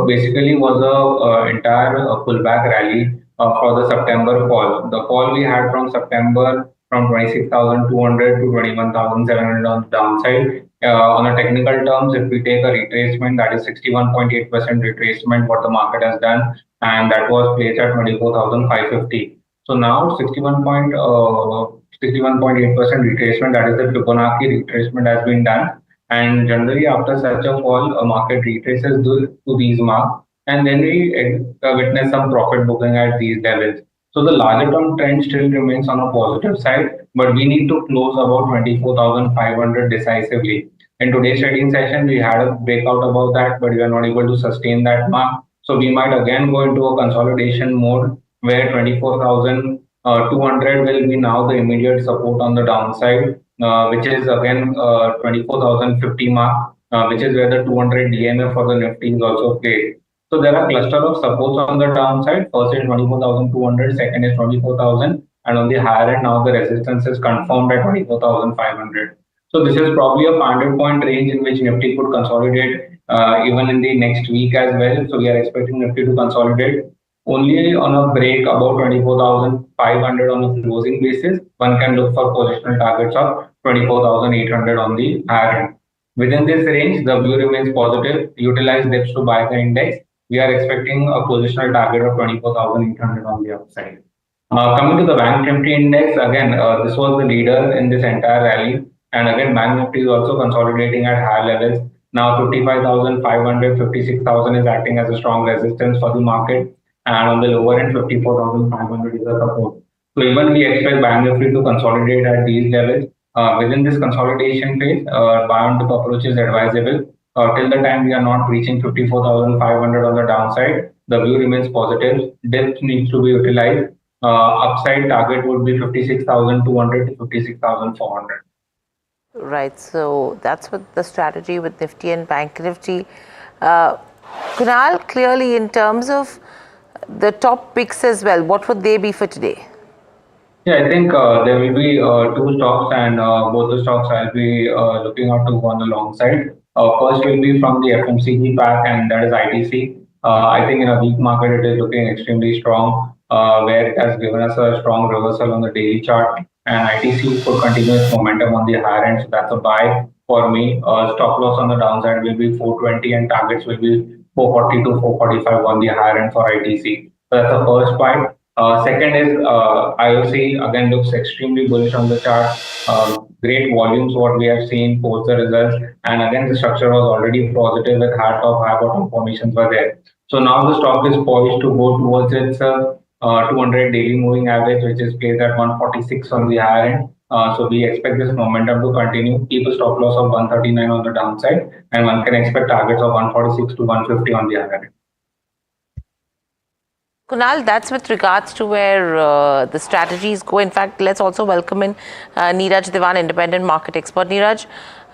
basically was a entire pullback rally for the September fall. The fall we had from September from 26,200 to 21,700 on the downside. On a technical terms, if we take a retracement, that is 61.8% retracement what the market has done, and that was placed at 24,550. So now 61.8% retracement, that is the Fibonacci retracement, has been done. And generally, after such a fall, a market retraces to these marks, and then we witness some profit booking at these levels. So the larger term trend still remains on a positive side, but we need to close about 24,500 decisively. In today's trading session, we had a breakout above that, but we are not able to sustain that mark. So we might again go into a consolidation mode where 24,200 will be now the immediate support on the downside, which is again 24,050 mark, which is where the 200 DMA for the Nifty is also played. So there are cluster of supports on the downside. First is 24,200, second is 24,000, and on the higher end now the resistance is confirmed at 24,500. So this is probably a 500-point range in which Nifty could consolidate even in the next week as well. So we are expecting Nifty to consolidate only on a break about 24,500 on a closing basis. One can look for positional targets of 24,800 on the higher end. Within this range, the view remains positive. Utilize dips to buy the index. We are expecting a positional target of 24,800 on the upside. Coming to the Bank Nifty index, again, this was the leader in this entire rally. And again, Bank Nifty is also consolidating at higher levels. Now 55,500, 56,000 is acting as a strong resistance for the market. And on the lower end, 54,500 is a support. So even we expect Bank Nifty to consolidate at these levels. Within this consolidation phase, buy on dip approach is advisable. Till the time we are not reaching 54,500 on the downside, the view remains positive. Dips needs to be utilized. Upside target would be 56,200 to 56,400. Right, so that's what the strategy with Nifty and Bank Nifty. Kunal, clearly in terms of the top picks as well, what would they be for today? Yeah, I think there will be two stocks, and both the stocks I'll be looking out to on the long side. First will be from the FMCG pack, and that is ITC. I think in a weak market, it is looking extremely strong, where it has given us a strong reversal on the daily chart. And ITC could continue its momentum on the higher end, so that's a buy for me. Stop loss on the downside will be 420, and targets will be 440 to 445 on the higher end for ITC. So that's the first buy. Second is IOC, again looks extremely bullish on the chart. Great volumes what we have seen post the results, and again the structure was already positive with high top, high bottom formations were there. So now the stock is poised to go towards its 200 daily moving average, which is placed at 146 on the higher end. So we expect this momentum to continue. Keep a stop loss of 139 on the downside, and one can expect targets of 146 to 150 on the higher end. Kunal, that's with regards to where the strategies go. In fact, let's also welcome in Neeraj Diwan, independent market expert. Neeraj,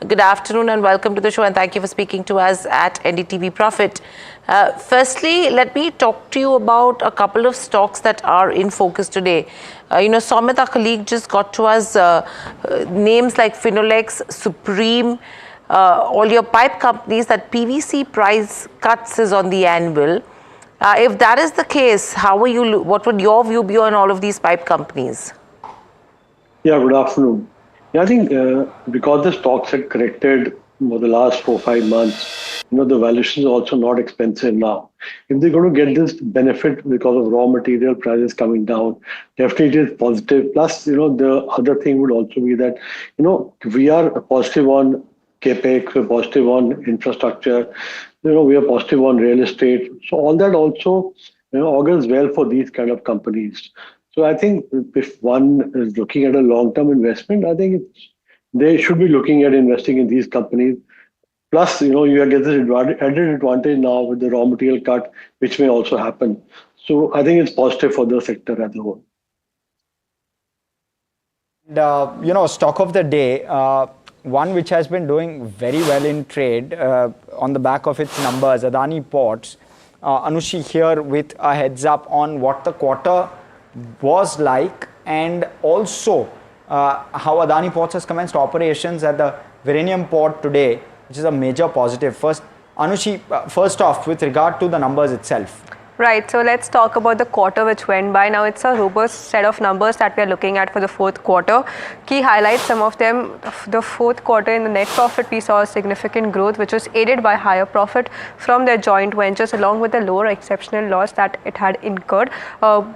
good afternoon and welcome to the show, and thank you for speaking to us at NDTV Profit. Firstly, let me talk to you about a couple of stocks that are in focus today. Somit, our colleague, just got to us names like Finolex, Supreme, all your pipe companies, that PVC price cuts is on the anvil. If that is the case, what would your view be on all of these pipe companies? Yeah, good afternoon. Yeah, I think because the stocks had corrected over the last 4-5 months, the valuation is also not expensive now. If they're going to get this benefit because of raw material prices coming down, definitely it is positive. Plus, the other thing would also be that, we are positive on CapEx, we're positive on infrastructure, we are positive on real estate. So all that also augurs well for these kind of companies. So I think if one is looking at a long-term investment, I think they should be looking at investing in these companies. Plus, you get this added advantage now with the raw material cut, which may also happen. So I think it's positive for the sector as a whole. Stock of the day, one which has been doing very well in trade on the back of its numbers, Adani Ports. Anushi here with a heads up on what the quarter was like, and also how Adani Ports has commenced operations at the Viranium port today, which is a major positive. First, Anushi, first off, with regard to the numbers itself. Right, so let's talk about the quarter which went by. Now it's a robust set of numbers that we are looking at for the fourth quarter. Key highlights, some of them, the fourth quarter in the net profit we saw a significant growth which was aided by higher profit from their joint ventures along with the lower exceptional loss that it had incurred.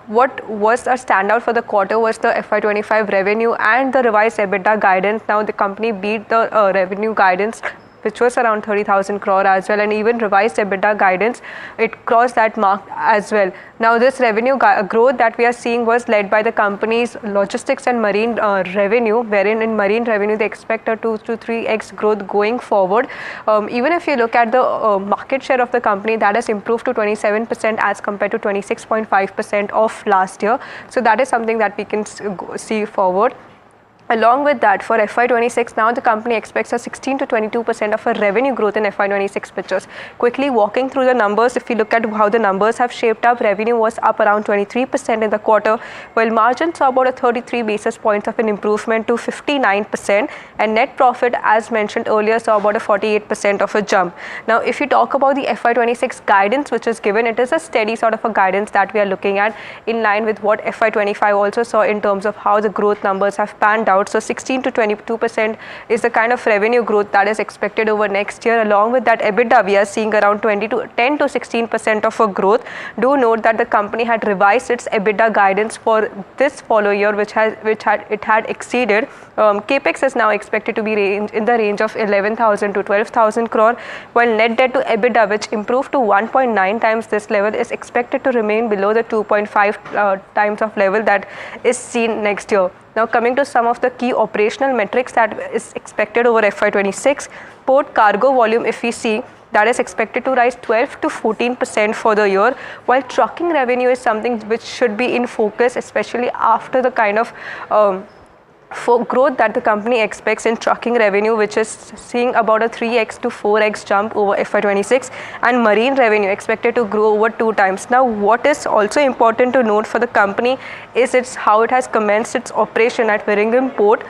What was a standout for the quarter was the FY25 revenue and the revised EBITDA guidance. Now the company beat the revenue guidance which was around 30,000 crore as well, and even revised EBITDA guidance, it crossed that mark as well. Now this revenue growth that we are seeing was led by the company's logistics and marine revenue, wherein in marine revenue they expect a 2 to 3x growth going forward. Even if you look at the market share of the company, that has improved to 27% as compared to 26.5% of last year. So that is something that we can see forward. Along with that, for FY26, now the company expects a 16 to 22% of a revenue growth in FY26 pictures. Quickly walking through the numbers, if you look at how the numbers have shaped up, revenue was up around 23% in the quarter, while margins saw about a 33 basis points of an improvement to 59%, and net profit, as mentioned earlier, saw about a 48% of a jump. Now, if you talk about the FY26 guidance which is given, it is a steady sort of a guidance that we are looking at in line with what FY25 also saw in terms of how the growth numbers have panned out. So 16 to 22% is the kind of revenue growth that is expected over next year. Along with that EBITDA, we are seeing around 10 to 16% of a growth. Do note that the company had revised its EBITDA guidance for this following year, which had exceeded. Capex is now expected to be in the range of 11,000 to 12,000 crore, while net debt to EBITDA, which improved to 1.9 times this level, is expected to remain below the 2.5 times of level that is seen next year. Now coming to some of the key operational metrics that is expected over FY26, port cargo volume, if we see, that is expected to rise 12 to 14% for the year, while trucking revenue is something which should be in focus, especially after the kind of for growth that the company expects in trucking revenue, which is seeing about a 3x to 4x jump over FY26, and marine revenue expected to grow over 2 times. Now, what is also important to note for the company is how it has commenced its operation at Viringham Port.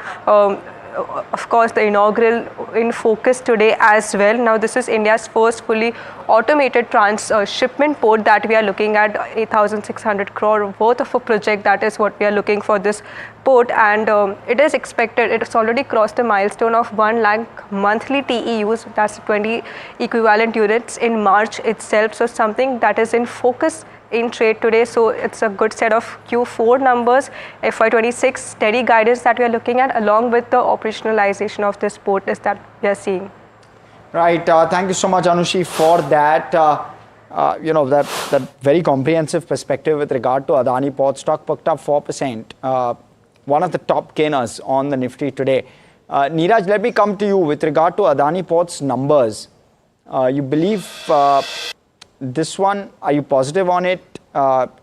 Of course, the inaugural in focus today as well. Now, this is India's first fully automated shipment port that we are looking at, 8,600 crore worth of a project. That is what we are looking for this port, and it is expected, it's already crossed the milestone of 1 lakh monthly TEUs, that's 20 equivalent units in March itself. So something that is in focus in trade today. So it's a good set of Q4 numbers, FY26 steady guidance that we are looking at, along with the operationalization of this port is that we are seeing. Right. Thank you so much, Anushi, for that. That very comprehensive perspective with regard to Adani Port. Stock perked up 4%. One of the top gainers on the Nifty today. Neeraj, let me come to you with regard to Adani Port's numbers. You believe this one, are you positive on it,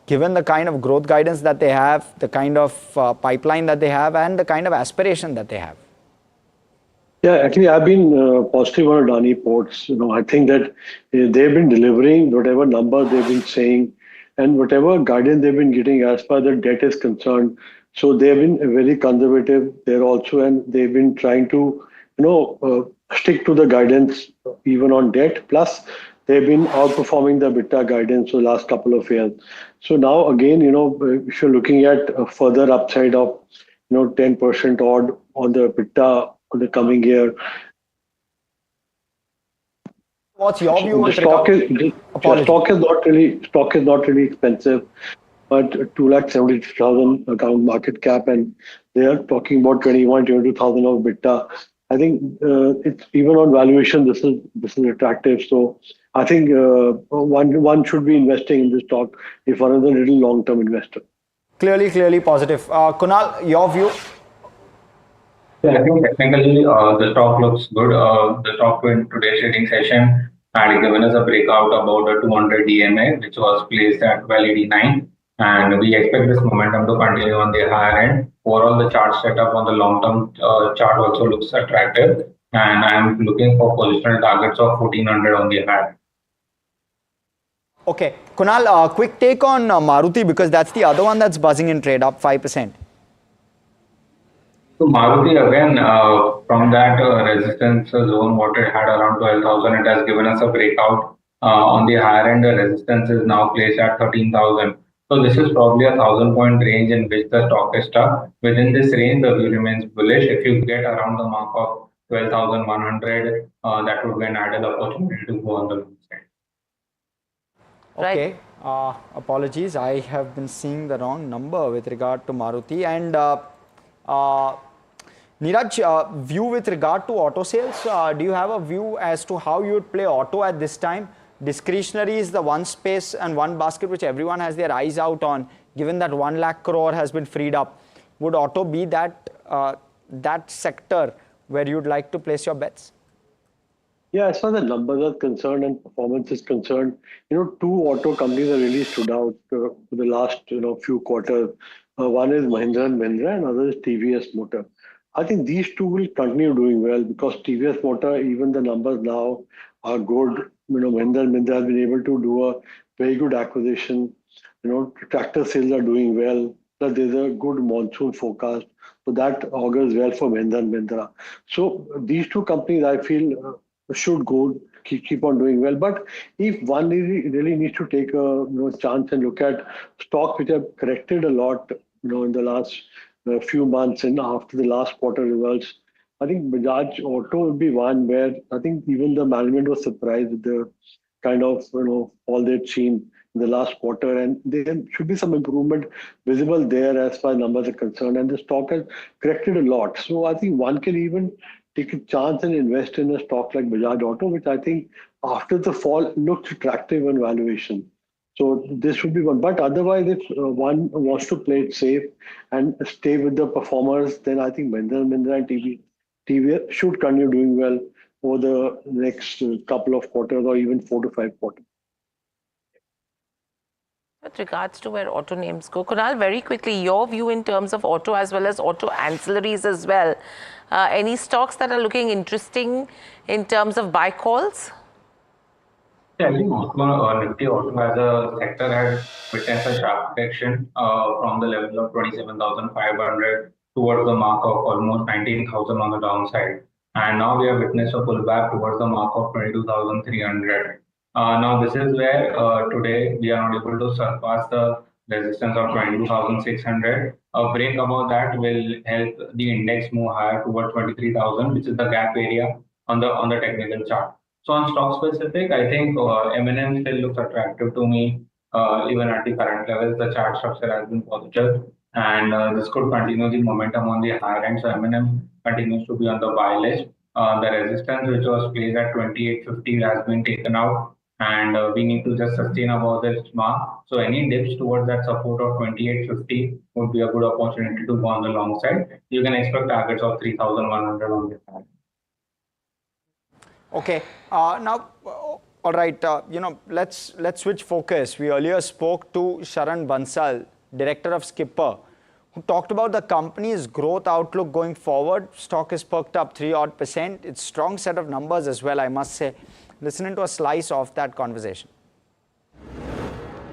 given the kind of growth guidance that they have, the kind of pipeline that they have, and the kind of aspiration that they have? Yeah, actually, I've been positive on Adani Ports. I think that they've been delivering whatever number they've been saying and whatever guidance they've been getting as far as the debt is concerned. So they've been very conservative there also, and they've been trying to, stick to the guidance even on debt. Plus, they've been outperforming the EBITDA guidance for the last couple of years. So now again, if you're looking at a further upside of, 10% odd on the EBITDA for the coming year. What's your view? The stock is not really expensive, but 2,70,000 account market cap, and they are talking about 22,000 of EBITDA. I think it's even on valuation. This is attractive. So I think one should be investing in this stock if one is a little long-term investor. Clearly positive. Kunal, your view? Yeah, I think technically the stock looks good. The stock in today's trading session had given us a breakout about the 200 DMA, which was placed at 1289. And we expect this momentum to continue on the higher end. Overall, the chart setup on the long-term chart also looks attractive. And I'm looking for positional targets of 1400 on the high. Okay. Kunal, quick take on Maruti, because that's the other one that's buzzing in trade, up 5%. So Maruti again, from that resistance zone, what it had around 12,000, it has given us a breakout. On the higher end, the resistance is now placed at 13,000. So this is probably a 1,000-point range in which the stock is stuck. Within this range, the view remains bullish. If you get around the mark of 12,100, that would be an ideal opportunity to go on the long side. Okay, apologies, I have been seeing the wrong number with regard to Maruti. And Neeraj, view with regard to auto sales, do you have a view as to how you would play auto at this time? Discretionary is the one space and one basket which everyone has their eyes out on, given that 1 lakh crore has been freed up. Would auto be that, that sector where you'd like to place your bets? Yeah, as far as the numbers are concerned and performance is concerned, two auto companies have really stood out for the last few quarters. One is Mahindra and Mahindra, and other is TVS Motor. I think these two will continue doing well because TVS Motor, even the numbers now are good. Mahindra and Mahindra have been able to do a very good acquisition. Tractor sales are doing well. Plus, there's a good monsoon forecast, so that augurs well for Mahindra and Mahindra. So these two companies, I feel, should go keep on doing well. But if one really needs to take a chance and look at stocks which have corrected a lot, in the last few months and after the last quarter results, I think Bajaj Auto would be one where I think even the management was surprised with the kind of all they'd seen in the last quarter, and there should be some improvement visible there as far as numbers are concerned. And the stock has corrected a lot, so I think one can even take a chance and invest in a stock like Bajaj Auto, which I think after the fall looks attractive on valuation. So this would be one. But otherwise, if one wants to play it safe and stay with the performers, then I think Mahindra and TVS should continue doing well over the next couple of quarters or even 4 to 5 quarters. With regards to where auto names go, Kunal, very quickly, your view in terms of auto as well as auto ancillaries as well. Any stocks that are looking interesting in terms of buy calls? Yeah, I think Nifty Auto as a sector has witnessed a sharp correction from the level of 27,500 towards the mark of almost 19,000 on the downside. And now we have witnessed a pullback towards the mark of 22,300. Now this is where today we are not able to surpass the resistance of 22,600. A break above that will help the index move higher towards 23,000, which is the gap area on the technical chart. So on stock specific, I think M&M still looks attractive to me. Even at the current levels, the chart structure has been positive, and this could continue the momentum on the higher end. So M&M continues to be on the buy list. The resistance which was placed at 2850 has been taken out, and we need to just sustain above this mark. So any dips towards that support of 2850 would be a good opportunity to go on the long side. You can expect targets of 3,100 on this side. Okay, now, all right, let's switch focus. We earlier spoke to Sharan Bansal, Director of Skipper, who talked about the company's growth outlook going forward. Stock is perked up 3-odd%. It's a strong set of numbers as well, I must say. Listen to a slice of that conversation.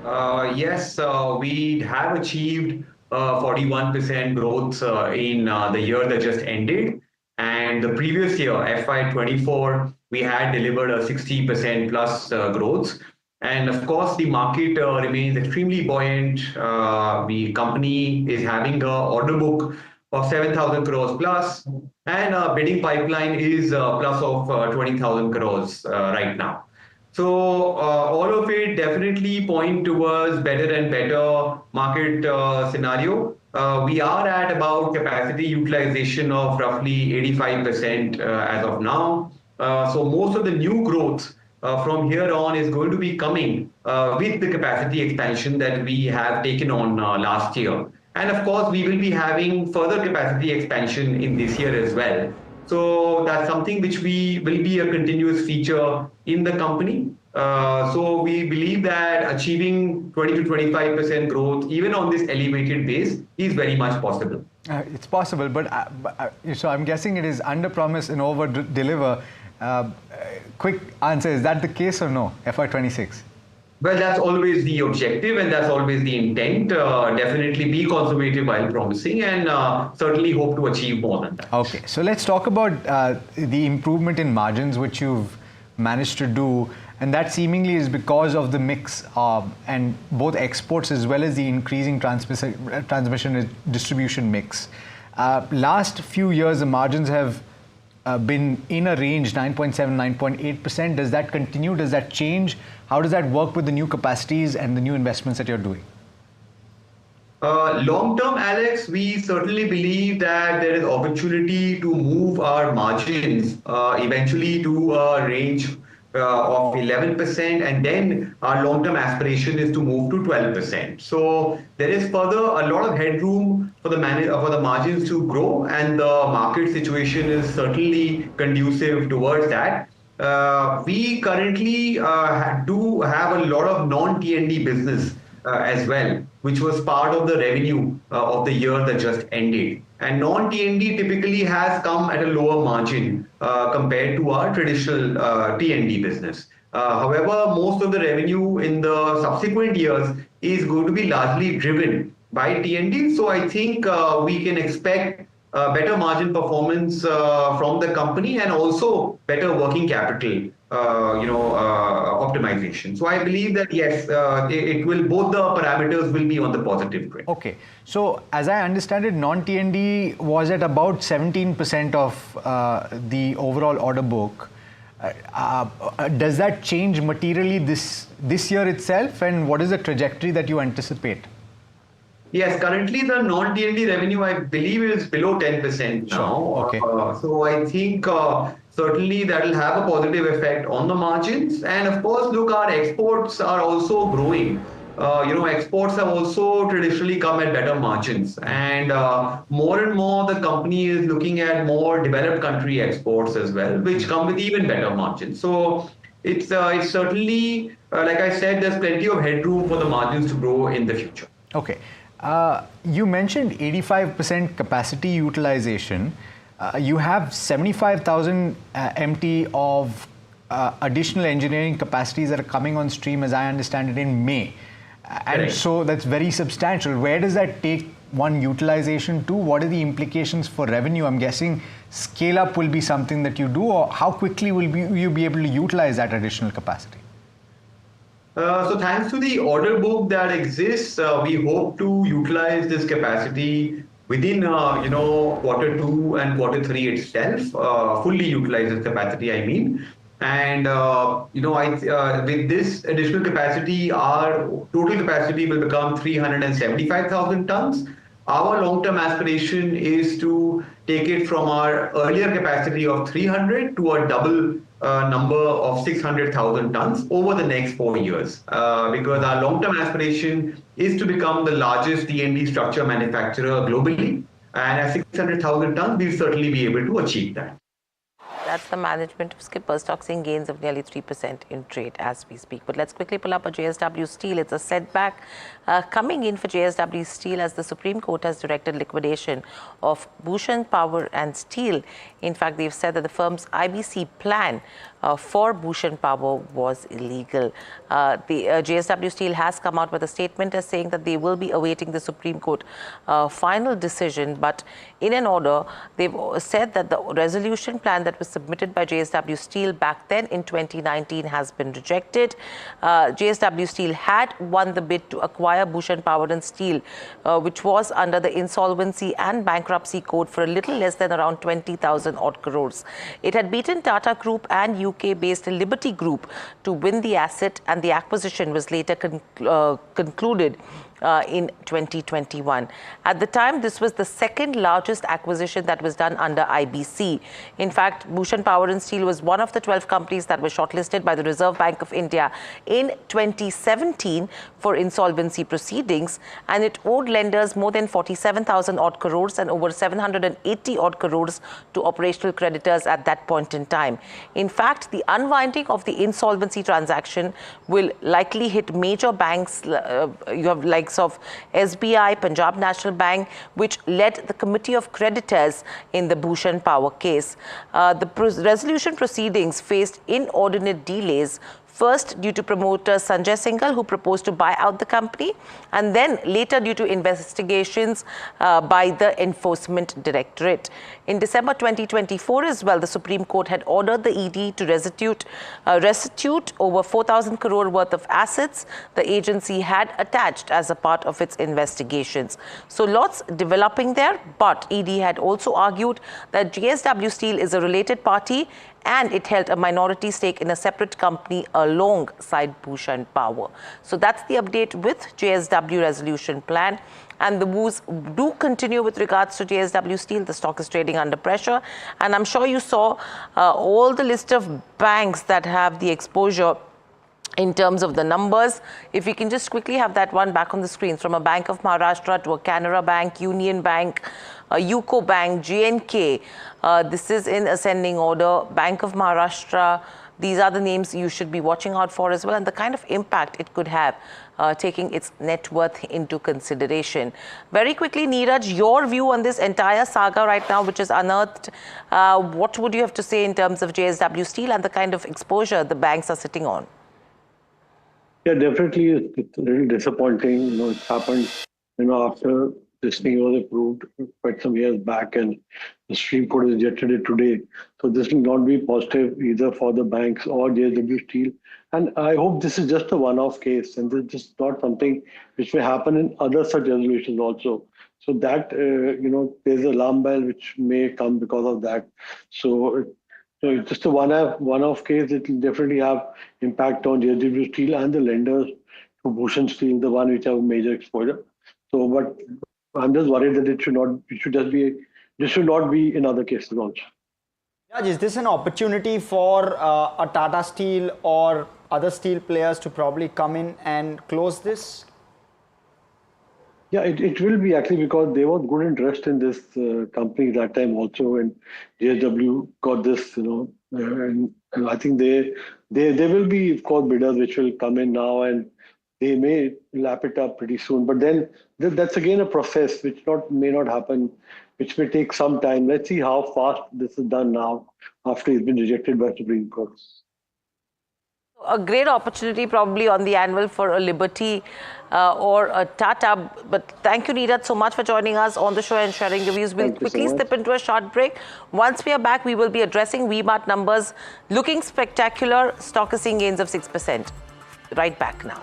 Yes, we have achieved 41% growth in the year that just ended. And the previous year, FY24, we had delivered a 60% plus growth. And of course, the market remains extremely buoyant. The company is having an order book of 7,000 crores plus, and bidding pipeline is plus of 20,000 crores right now. So all of it definitely point towards better and better market scenario. We are at about capacity utilization of roughly 85% as of now. So most of the new growth from here on is going to be coming with the capacity expansion that we have taken on last year. And of course, we will be having further capacity expansion in this year as well. So that's something which will be a continuous feature in the company. So we believe that achieving 20 to 25% growth, even on this elevated base, is very much possible. It's possible, but so I'm guessing it is under promise and over deliver. Quick answer, is that the case or no, FY26? Well, that's always the objective and that's always the intent. Definitely be conservative while promising, and certainly hope to achieve more than that. Okay, so let's talk about the improvement in margins which you've managed to do. And that seemingly is because of the mix and both exports as well as the increasing transmission and distribution mix. Last few years, the margins have been in a range 9.7, 9.8%. Does that continue? Does that change? How does that work with the new capacities and the new investments that you're doing? Long term, Alex, we certainly believe that there is opportunity to move our margins eventually to a range of 11%, and then our long term aspiration is to move to 12%. So there is further a lot of headroom for the margins to grow, and the market situation is certainly conducive towards that. We currently do have a lot of non-T&D business as well, which was part of the revenue of the year that just ended. And non-T&D typically has come at a lower margin compared to our traditional T&D business. However, most of the revenue in the subsequent years is going to be largely driven by T&D. So I think we can expect better margin performance from the company, and also better working capital optimization. So I believe that yes, it will, both the parameters will be on the positive trend. Okay. So as I understand it, non-T&D was at about 17% of the overall order book. Does that change materially this year itself, and what is the trajectory that you anticipate? Yes, currently the non-T&D revenue, I believe, is below 10% now. Sure. Okay. So I think certainly that will have a positive effect on the margins. And of course, look, our exports are also growing. Exports have also traditionally come at better margins. And more and more the company is looking at more developed country exports as well, which come with even better margins. So it's certainly, like I said, there's plenty of headroom for the margins to grow in the future. Okay. You mentioned 85% capacity utilization. You have 75,000 MT of additional engineering capacities that are coming on stream, as I understand it, in May. And so that's very substantial. Where does that take one utilization to? What are the implications for revenue? I'm guessing scale up will be something that you do, or how quickly will you be able to utilize that additional capacity? So thanks to the order book that exists, we hope to utilize this capacity within Q2 and Q3 itself, fully utilize this capacity, I mean. And with this additional capacity, our total capacity will become 375,000 tons. Our long-term aspiration is to take it from our earlier capacity of 300 to a double number of 600,000 tons over the next 4 years, because our long-term aspiration is to become the largest T&D structure manufacturer globally, and at 600,000 tons, we'll certainly be able to achieve that. That's the management of Skipper stock seeing gains of nearly 3% in trade as we speak. But let's quickly pull up a JSW Steel. It's a setback coming in for JSW Steel as the Supreme Court has directed liquidation of Bhushan Power and Steel. In fact, they've said that the firm's IBC plan for Bhushan Power was illegal. The JSW Steel has come out with a statement as saying that they will be awaiting the Supreme Court final decision. But in an order, they've said that the resolution plan that was submitted by JSW Steel back then in 2019 has been rejected. JSW Steel had won the bid to acquire Bhushan Power and Steel, which was under the Insolvency and Bankruptcy Code for a little less than around 20,000 odd crores. It had beaten Tata Group and UK-based Liberty Group to win the asset, and the acquisition was later concluded in 2021. At the time, this was the second largest acquisition that was done under IBC. In fact, Bhushan Power and Steel was one of the 12 companies that were shortlisted by the Reserve Bank of India in 2017 for insolvency proceedings, and it owed lenders more than 47,000 odd crores and over 780 odd crores to operational creditors at that point in time. In fact, the unwinding of the insolvency transaction will likely hit major banks. You have likes of SBI, Punjab National Bank, which led the committee of creditors in the Bhushan Power case. The resolution proceedings faced inordinate delays First, due to promoter Sanjay Singhal, who proposed to buy out the company, and then later due to investigations by the Enforcement Directorate. In December 2024 as well, the Supreme Court had ordered the ED to restitute over 4,000 crore worth of assets the agency had attached as a part of its investigations. So lots developing there, but ED had also argued that JSW Steel is a related party and it held a minority stake in a separate company alongside Bhushan Power. So that's the update with JSW resolution plan. And the woes do continue with regards to JSW Steel. The stock is trading under pressure. And I'm sure you saw all the list of banks that have the exposure in terms of the numbers. If we can just quickly have that one back on the screen, from a Bank of Maharashtra to a Canara Bank, Union Bank, UCO Bank, GNK. This is in ascending order. Bank of Maharashtra, these are the names you should be watching out for as well, and the kind of impact it could have, taking its net worth into consideration. Very quickly, Neeraj, your view on this entire saga right now, which is unearthed. What would you have to say in terms of JSW Steel and the kind of exposure the banks are sitting on? Yeah, definitely, it's really disappointing. It's happened, after this thing was approved quite some years back, and the Supreme Court rejected it today. So this will not be positive either for the banks or JSW Steel. And I hope this is just a one-off case, and this is just not something which may happen in other such resolutions also. So that, there's an alarm bell which may come because of that. So it's just a one-off case. It will definitely have impact on JSW Steel and the lenders to Bhushan Steel, the one which have a major exposure. So, but I'm just worried that this should not be in other cases also. Raj, is this an opportunity for a Tata Steel or other steel players to probably come in and close this? Yeah, it will be actually, because there was good interest in this company that time also, and JSW got this, and I think there will be, of course, bidders which will come in now, and they may lap it up pretty soon. But then that's again a process which may not happen, which may take some time. Let's see how fast this is done now after it's been rejected by Supreme Court. A great opportunity probably on the anvil for a Liberty or a Tata. But thank you, Neeraj, so much for joining us on the show and sharing your views. We'll quickly step into a short break. Once we are back, we will be addressing V-Mart numbers looking spectacular. Stock is seeing gains of 6%. Right back now.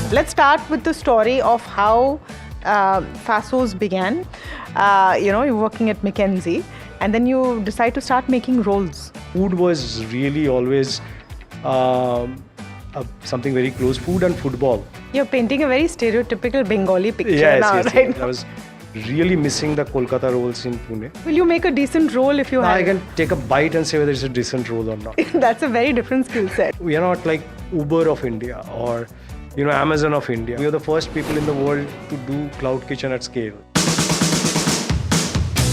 Let's start with the story of how Fasos began. You're working at McKinsey, and then you decide to start making rolls. Food was really always something very close. Food and football. You're painting a very stereotypical Bengali picture Yes. right? I was really missing the Kolkata rolls in Pune. Will you make a decent roll if you have? I can take a bite and say whether it's a decent roll or not. That's a very different skill set. We are not like Uber of India or Amazon of India. We are the first people in the world to do cloud kitchen at scale.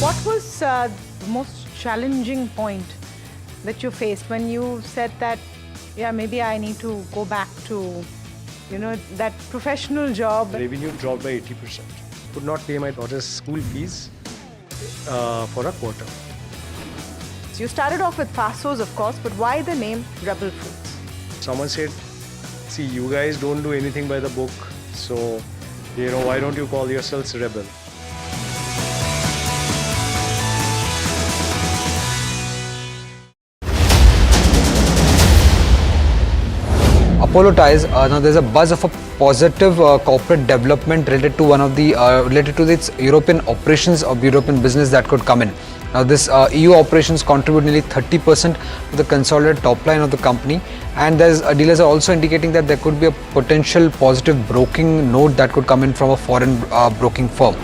What was the most challenging point that you faced when you said that, yeah, maybe I need to go back to, that professional job? Revenue dropped by 80%. Could not pay my daughter's school fees for a quarter. So you started off with Fasos, of course, but why the name Rebel Foods? Someone said, see, you guys don't do anything by the book, so, why don't you call yourselves Rebel? Apollo ties. Now there's a buzz of a positive corporate development related to one of the related to its European operations or European business that could come in. Now this EU operations contribute nearly 30% to the consolidated top line of the company, and there's dealers are also indicating that there could be a potential positive broking note that could come in from a foreign broking firm.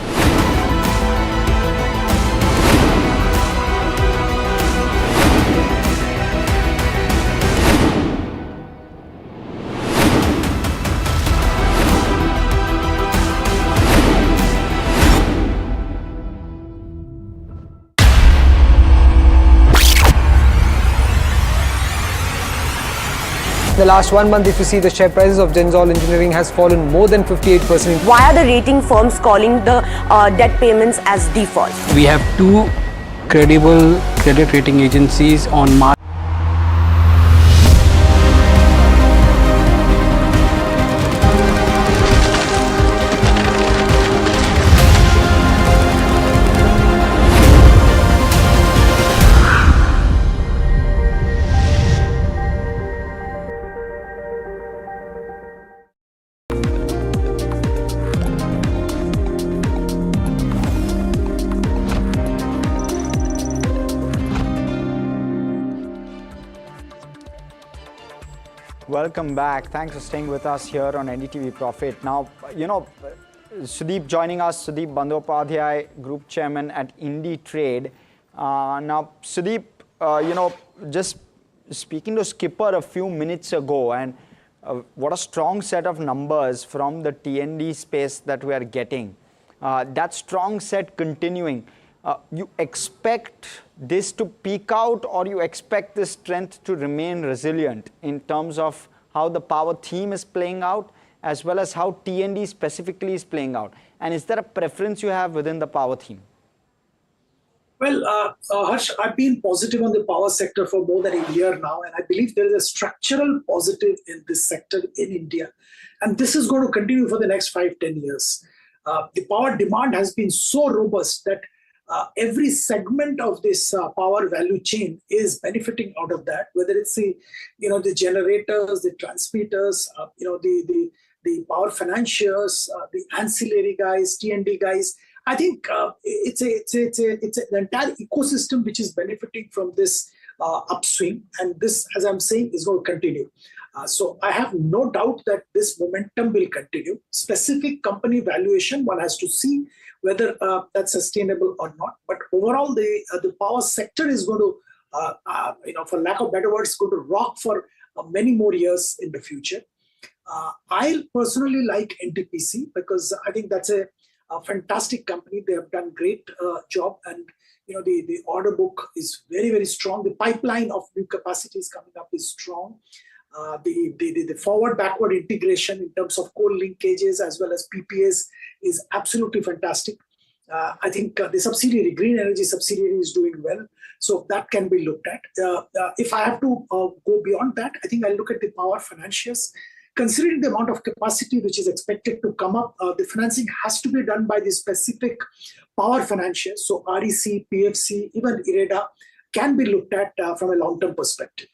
The last 1 month, if you see, the share prices of Genzol Engineering has fallen more than 58%. Why are the rating firms calling the debt payments as default? We have two credible credit rating agencies on March. Welcome back. Thanks for staying with us here on NDTV Profit. Now, Sudeep joining us, Sudeep Bandyopadhyay, Group Chairman at IndiTrade. Now, Sudeep, just speaking to Skipper a few minutes ago, and what a strong set of numbers from the T&D space that we are getting. That strong set continuing. You expect this to peak out, or you expect this strength to remain resilient in terms of how the power theme is playing out, as well as how T&D specifically is playing out? And is there a preference you have within the power theme? Well, Harsh, I've been positive on the power sector for more than a year now, and I believe there is a structural positive in this sector in India. And this is going to continue for the next 5-10 years. The power demand has been so robust that every segment of this power value chain is benefiting out of that, whether it's the generators, the transmitters, the power financiers, the ancillary guys, T&D guys. I think it's the entire ecosystem which is benefiting from this upswing, and this, as I'm saying, is going to continue. So I have no doubt that this momentum will continue. Specific company valuation, one has to see whether that's sustainable or not. But overall, the power sector is going to, for lack of better words, going to rock for many more years in the future. I personally like NTPC because I think that's a fantastic company. They have done great job, and the order book is very, very strong. The pipeline of new capacities coming up is strong. The forward-backward integration in terms of coal linkages as well as PPAs is absolutely fantastic. I think the subsidiary, green energy subsidiary, is doing well. So that can be looked at. If I have to go beyond that, I think I'll look at the power financiers. Considering the amount of capacity which is expected to come up, the financing has to be done by the specific power financiers. So REC, PFC, even IREDA can be looked at from a long-term perspective.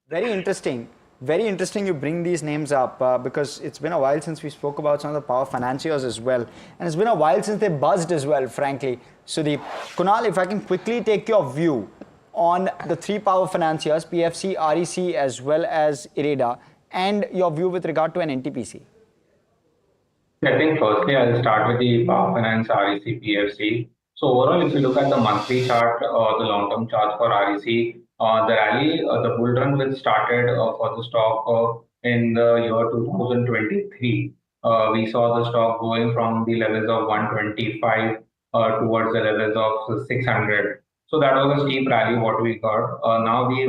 Very interesting. Very interesting you bring these names up because it's been a while since we spoke about some of the power financiers as well. And it's been a while since they buzzed as well, frankly. So Kunal, if I can quickly take your view on the three power financiers, PFC, REC, as well as IREDA, and your view with regard to an NTPC. I think firstly I'll start with the power finance REC PFC. So overall, if you look at the monthly chart or the long-term chart for REC, the rally, the bull run which started for the stock in the year 2023, we saw the stock going from the levels of 125 towards the levels of 600. So that was a steep rally what we got. Now we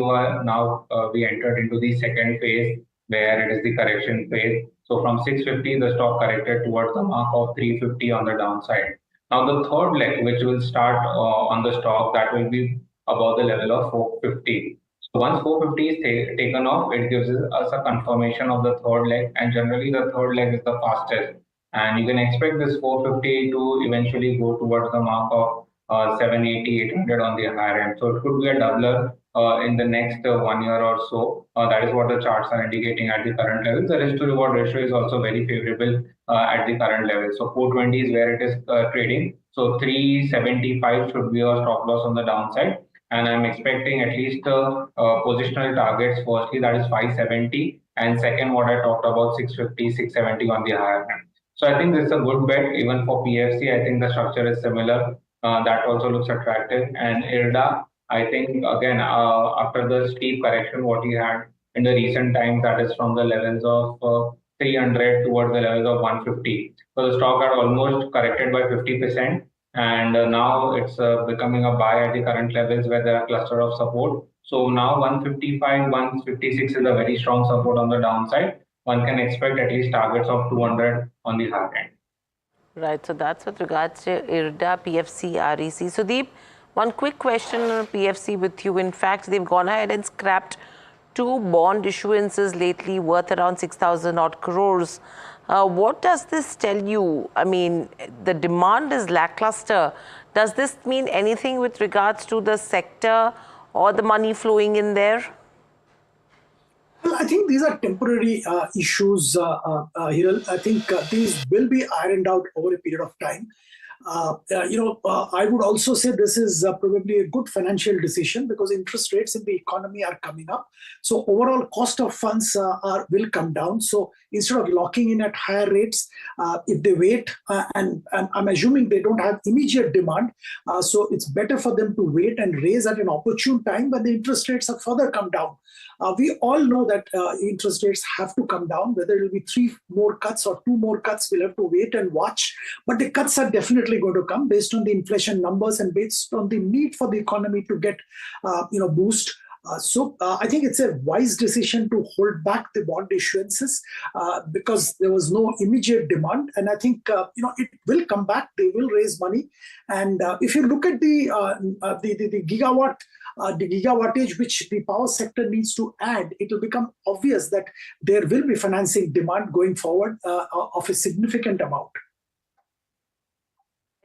entered into the second phase where it is the correction phase. So from 650, the stock corrected towards the mark of 350 on the downside. Now the third leg, which will start on the stock, that will be above the level of 450. So once 450 is taken off, it gives us a confirmation of the third leg, and generally the third leg is the fastest. And you can expect this 450 to eventually go towards the mark of 780, 800 on the higher end. So it could be a doubler in the next 1 year or so. That is what the charts are indicating at the current level. The risk to reward ratio is also very favorable at the current level. So 420 is where it is trading. So 375 should be a stop loss on the downside. And I'm expecting at least positional targets. Firstly, that is 570. And second, what I talked about, 650, 670 on the higher end. So I think this is a good bet even for PFC. I think the structure is similar. That also looks attractive. And IRDA, I think again, after the steep correction, what we had in the recent times, that is from the levels of 300 towards the levels of 150. So the stock had almost corrected by 50%. And now it's becoming a buy at the current levels where there are cluster of support. So now 155, 156 is a very strong support on the downside. One can expect at least targets of 200 on the high end. Right, so that's with regards to IRDA, PFC, REC. So Deep, one quick question on PFC with you. In fact, they've gone ahead and scrapped 2 bond issuances lately worth around 6,000 odd crores. What does this tell you? I mean, the demand is lackluster. Does this mean anything with regards to the sector or the money flowing in there? Well, I think these are temporary issues, Hiral. I think these will be ironed out over a period of time. I would also say this is probably a good financial decision because interest rates in the economy are coming up. So overall cost of funds will come down. So instead of locking in at higher rates, if they wait, and I'm assuming they don't have immediate demand, so it's better for them to wait and raise at an opportune time when the interest rates have further come down. We all know that interest rates have to come down. Whether it will be 3 more cuts or 2 more cuts, we'll have to wait and watch. But the cuts are definitely going to come based on the inflation numbers and based on the need for the economy to get, boost. So I think it's a wise decision to hold back the bond issuances because there was no immediate demand, and I think it will come back. They will raise money, and if you look at the gigawattage which the power sector needs to add, it will become obvious that there will be financing demand going forward of a significant amount.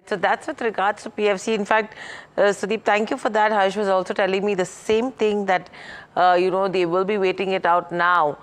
So that's with regards to PFC. In fact, Sudeep, thank you for that. Harsh was also telling me the same thing that, they will be waiting it out now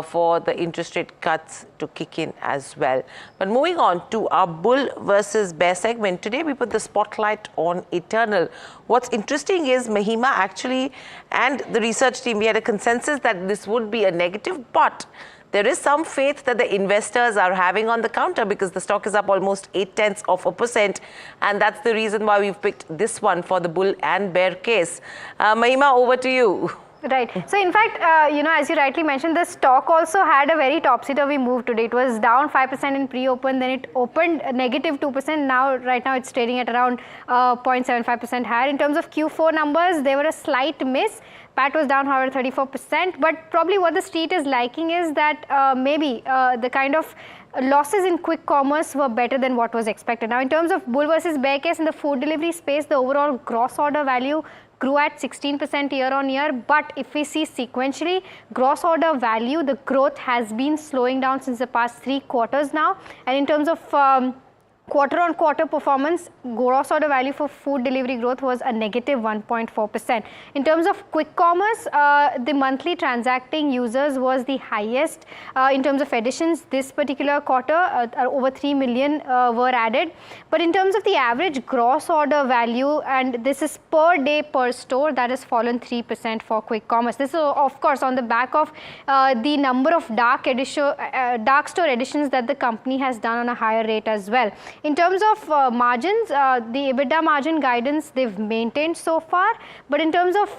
for the interest rate cuts to kick in as well. But moving on to our bull versus bear segment. Today, we put the spotlight on Eternal. What's interesting is Mahima actually and the research team, we had a consensus that this would be a negative, but there is some faith that the investors are having on the counter because the stock is up almost 0.8%, and that's the reason why we've picked this one for the bull and bear case. Mahima, over to you. Right. So in fact, as you rightly mentioned, the stock also had a very topsy-turvy move today. It was down 5% in pre-open, then it opened negative 2%. Right now it's trading at around 0.75% higher. In terms of Q4 numbers, they were a slight miss. PAT was down, however, 34%. But probably what the street is liking is that maybe the kind of losses in quick commerce were better than what was expected. Now, in terms of bull versus bear case in the food delivery space, the overall gross order value grew at 16% year on year. But if we see sequentially, gross order value, the growth has been slowing down since the past 3 quarters now. And in terms of quarter-on-quarter performance, gross order value for food delivery growth was a negative 1.4%. In terms of quick commerce, the monthly transacting users was the highest in terms of additions this particular quarter. Over 3 million were added. But in terms of the average gross order value, and this is per day per store, that has fallen 3% for quick commerce. This is of course on the back of the number of dark store additions that the company has done on a higher rate as well. In terms of margins, the EBITDA margin guidance they've maintained so far, but in terms of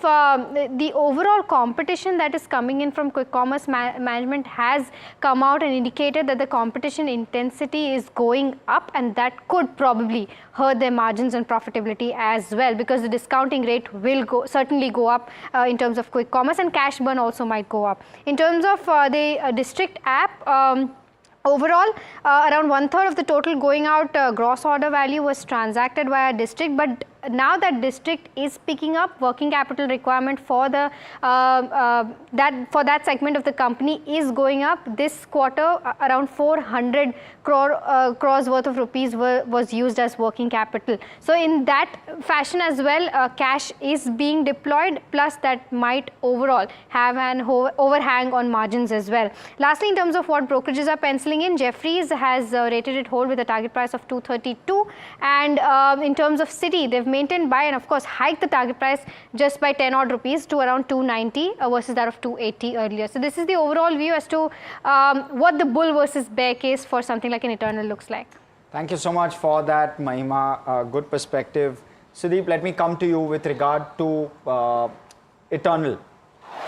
the overall competition that is coming in from quick commerce, management has come out and indicated that the competition intensity is going up, and that could probably hurt their margins and profitability as well, because the discounting rate will certainly go up in terms of quick commerce, and cash burn also might go up. In terms of the District app, overall, around 1/3 of the total going out gross order value was transacted via District, but now that district is picking up, working capital requirement for the that segment of the company is going up. This quarter, around 400 crores worth of rupees was used as working capital. So in that fashion as well, cash is being deployed, plus that might overall have an overhang on margins as well. Lastly, in terms of what brokerages are penciling in, Jefferies has rated it hold with a target price of 232, and in terms of Citi, they've maintained buy and of course hiked the target price just by 10 odd rupees to around 290 versus that of 280 earlier. So this is the overall view as to what the bull versus bear case for something like an Eternal looks like. Thank you so much for that, Mahima. Good perspective. Sudeep, let me come to you with regard to Eternal.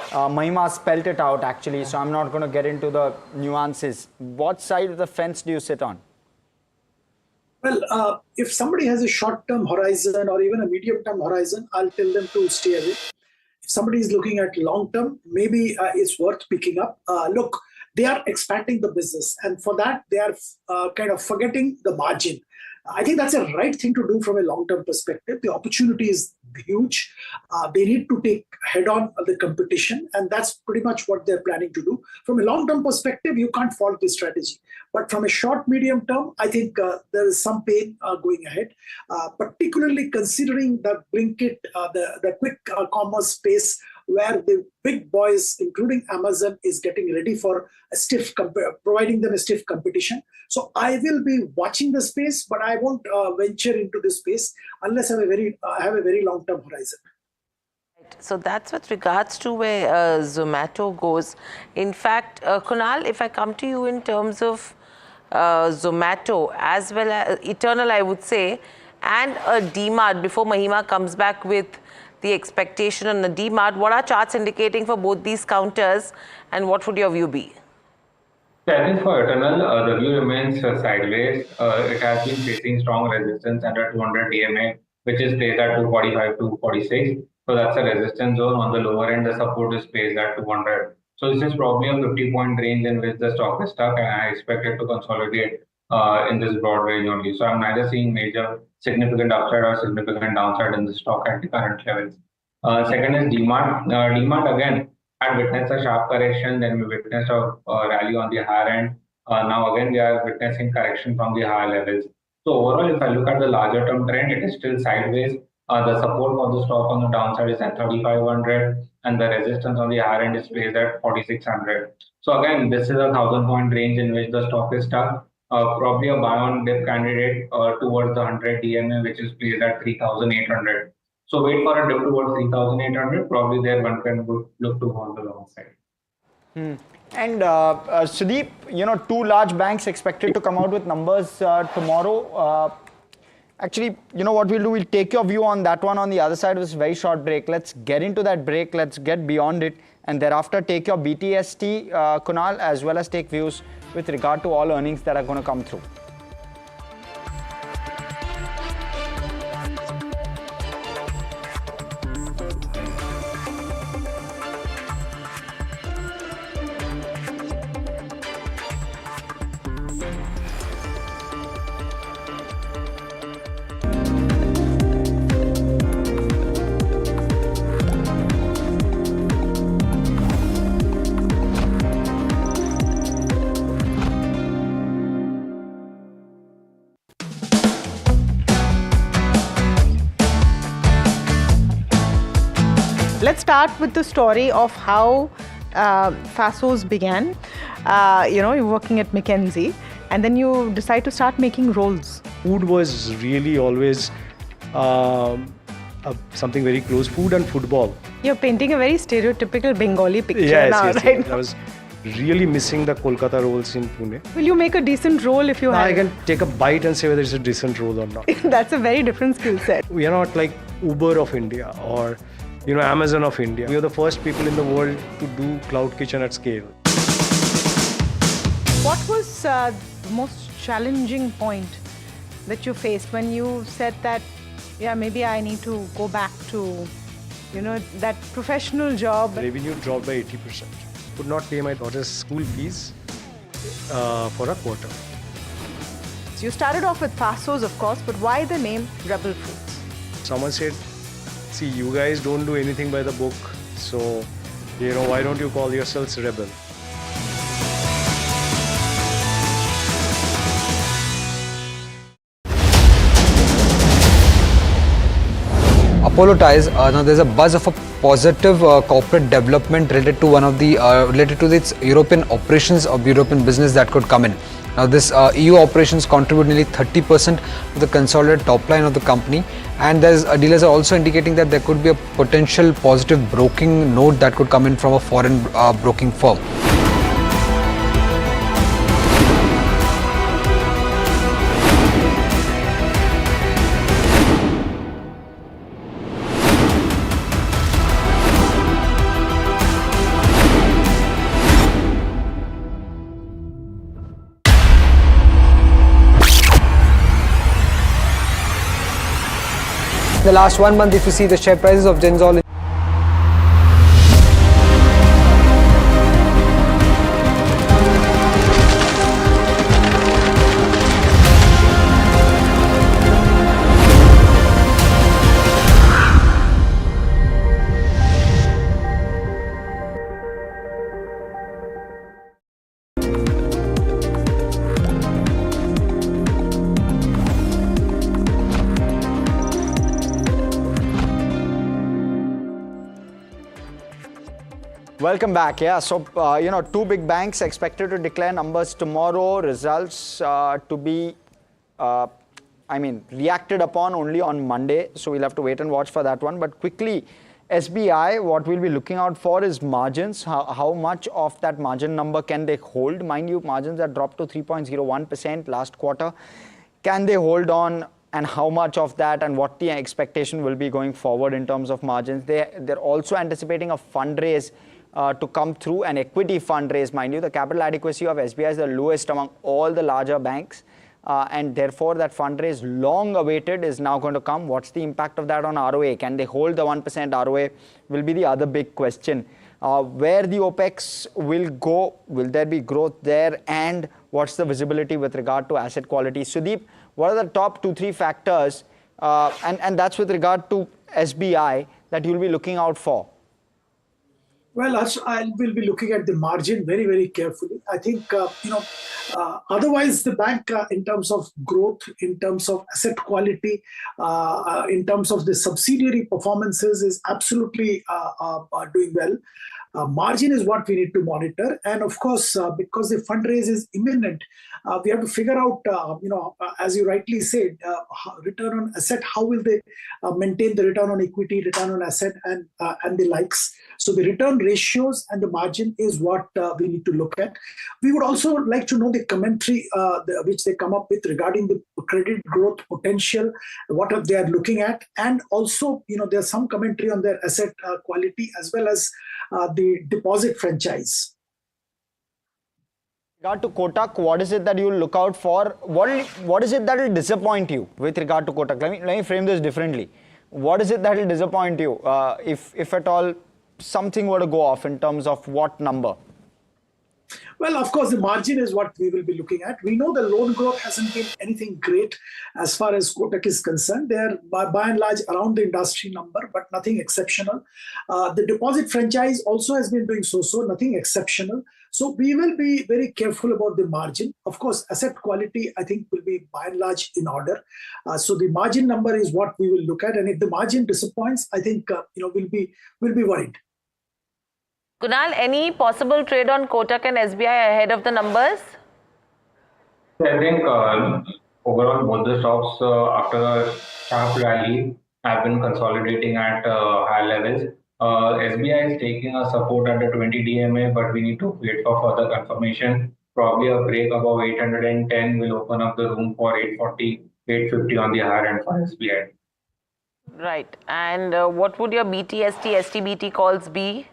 Mahima spelt it out actually, so I'm not going to get into the nuances. What side of the fence do you sit on? Well, if somebody has a short-term horizon or even a medium-term horizon, I'll tell them to stay away. If somebody is looking at long-term, maybe it's worth picking up. Look, they are expanding the business, and for that, they are kind of forgetting the margin. I think that's a right thing to do from a long-term perspective. The opportunity is huge. They need to take head-on the competition, and that's pretty much what they're planning to do. From a long-term perspective, you can't fault this strategy. But from a short, medium term, I think there is some pain going ahead, particularly considering the Blinkit, the quick commerce space, where the big boys, including Amazon, is getting ready for a providing them a stiff competition. So I will be watching the space, but I won't venture into this space unless I have a very long-term horizon. So that's with regards to where Zomato goes. In fact, Kunal, if I come to you in terms of Zomato as well as Eternal, I would say, and a DMart, before Mahima comes back with the expectation on the DMart, what are charts indicating for both these counters, and what would your view be? I think for Eternal, the view remains sideways. It has been facing strong resistance under 200 DMA, which is placed at 245 to 246. So that's a resistance zone. On the lower end, the support is placed at 200. So this is probably a 50-point range in which the stock is stuck, and I expect it to consolidate in this broad range only. So I'm neither seeing major significant upside or significant downside in the stock at the current levels. Second is DMart. DMart again had witnessed a sharp correction, then we witnessed a rally on the higher end. Now again we are witnessing correction from the higher levels. So overall, if I look at the larger term trend, it is still sideways. The support for the stock on the downside is at 3,500, and the resistance on the higher end is placed at 4,600. So again, this is a 1,000-point range in which the stock is stuck. Probably a buy on dip candidate towards the 100 DMA, which is placed at 3,800. So wait for a dip towards 3,800. Probably there one can look to go on the long side. And Sudeep, two large banks expected to come out with numbers tomorrow. Actually, what we'll do, we'll take your view on that one on the other side of this very short break. Let's get into that break. Let's get beyond it. And thereafter, take your BTST, Kunal, as well as take views with regard to all earnings that are going to come through. Let's start with the story of how Fasos began. You're working at McKinsey, and then you decide to start making rolls. Food was really always something very close. Food and football. You're painting a very stereotypical Bengali picture now, right? Yes. I was really missing the Kolkata rolls in Pune. Will you make a decent roll if you have? I can take a bite and say whether it's a decent roll or not. That's a very different skill set. We are not like Uber of India or Amazon of India. We are the first people in the world to do cloud kitchen at scale. What was the most challenging point that you faced when you said that, maybe I need to go back to, that professional job? Revenue dropped by 80%. Could not pay my daughter's school fees for a quarter. So you started off with Fasos, of course, but why the name Rebel Foods? someone said, see, you guys don't do anything by the book, so, why don't you call yourselves rebel? Apollo ties. Now there's a buzz of a positive corporate development related to related to its European operations or European business that could come in. Now this EU operations contribute nearly 30% of the consolidated top line of the company, and dealers are also indicating that there could be a potential positive broking note that could come in from a foreign broking firm. The last 1 month, if you see the share prices of Genzol. Welcome back. Yeah, so two big banks expected to declare numbers tomorrow. Results to be, reacted upon only on Monday. So we'll have to wait and watch for that one. But quickly, SBI, what we'll be looking out for is margins. How much of that margin number can they hold? Mind you, margins have dropped to 3.01% last quarter. Can they hold on? And how much of that and what the expectation will be going forward in terms of margins? They're also anticipating a fundraise to come through, an equity fundraise. Mind you, the capital adequacy of SBI is the lowest among all the larger banks, and therefore that fundraise, long awaited, is now going to come. What's the impact of that on ROA? Can they hold the 1% ROA will be the other big question. Where the OPEX will go, will there be growth there, and what's the visibility with regard to asset quality? Sudeep, what are the top 2-3 factors, and that's with regard to SBI, that you'll be looking out for? Well, I will be looking at the margin very, very carefully. I think, otherwise the bank in terms of growth, in terms of asset quality, in terms of the subsidiary performances is absolutely doing well. Margin is what we need to monitor. And of course, because the fundraise is imminent, we have to figure out, as you rightly said, return on asset, how will they maintain the return on equity, return on asset, and the likes. So the return ratios and the margin is what we need to look at. We would also like to know the commentary which they come up with regarding the credit growth potential, what they are looking at. And also, there's some commentary on their asset quality as well as the deposit franchise. With regard to Kotak, what is it that you will look out for? What is it that will disappoint you with regard to Kotak? Let me frame this differently. What is it that will disappoint you, if at all something were to go off, in terms of what number? Well, of course, the margin is what we will be looking at. We know the loan growth hasn't been anything great as far as Kotak is concerned. They're by and large around the industry number, but nothing exceptional. The deposit franchise also has been doing so, nothing exceptional. So we will be very careful about the margin. Of course, asset quality, I think, will be by and large in order. So the margin number is what we will look at. And if the margin disappoints, I think, we'll be worried. Kunal, any possible trade on Kotak and SBI ahead of the numbers? I think overall both the stocks after a sharp rally have been consolidating at high levels. SBI is taking a support at the 20 DMA, but we need to wait for further confirmation. Probably a break above 810 will open up the room for 840, 850 on the higher end for SBI. Right. And what would your BTST, STBT calls be?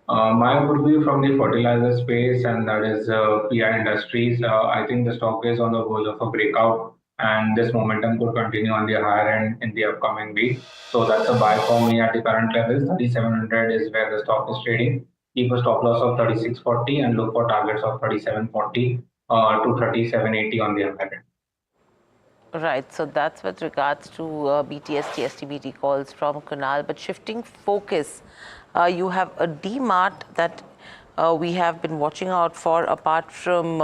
Mine would be from the fertilizer space, and that is PI Industries. I think the stock is on the verge of a breakout, and this momentum could continue on the higher end in the upcoming week. So that's a buy for me at the current levels. 3,700 is where the stock is trading. Keep a stop loss of 36.40 and look for targets of 37.40 to 37.80 on the higher end. Right, so that's with regards to BTS, TSTBT calls from Kunal. But shifting focus, you have a DMart that we have been watching out for, apart from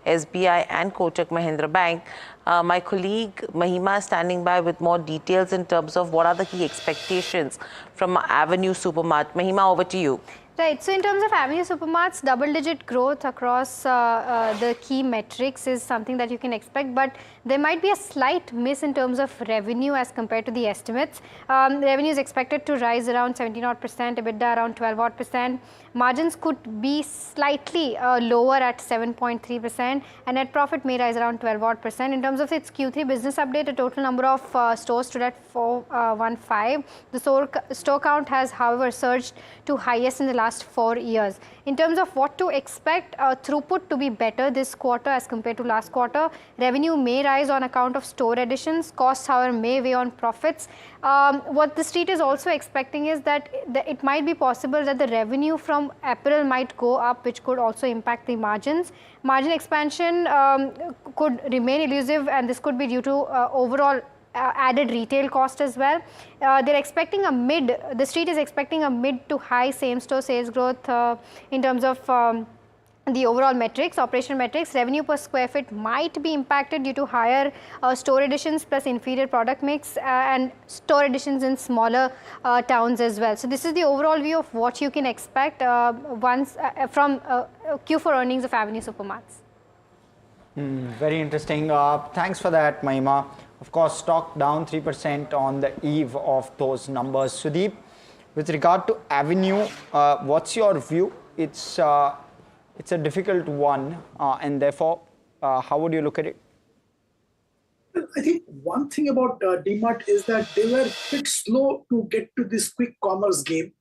SBI and Kotak Mahindra Bank. My colleague Mahima is standing by with more details in terms of what are the key expectations from Avenue Supermart. Mahima, over to you. Right. So in terms of Avenue Supermarts, double-digit growth across the key metrics is something that you can expect, but there might be a slight miss in terms of revenue as compared to the estimates. Revenue is expected to rise around 17%, EBITDA around 12%. Margins could be slightly lower at 7.3%, and net profit may rise around 12%. In terms of its Q3 business update, the total number of stores stood at 415. The store count has, however, surged to highest in the last 4 years. In terms of what to expect, throughput to be better this quarter as compared to last quarter. Revenue may rise on account of store additions. Costs, however, may weigh on profits. What the street is also expecting is that it might be possible that the revenue from apparel might go up, which could also impact the margins. Margin expansion could remain elusive, and this could be due to overall added retail cost as well. They're expecting the street is expecting a mid to high same-store sales growth in terms of the overall metrics, operational metrics. Revenue per square feet might be impacted due to higher store additions plus inferior product mix and store additions in smaller towns as well. So this is the overall view of what you can expect once from Q4 earnings of Avenue Supermarts. Very interesting. Thanks for that, Mahima. Of course, stock down 3% on the eve of those numbers. Sudeep, with regard to Avenue, what's your view? It's a difficult one, and therefore, how would you look at it? I think one thing about DMart is that they were a bit slow to get to this quick commerce game.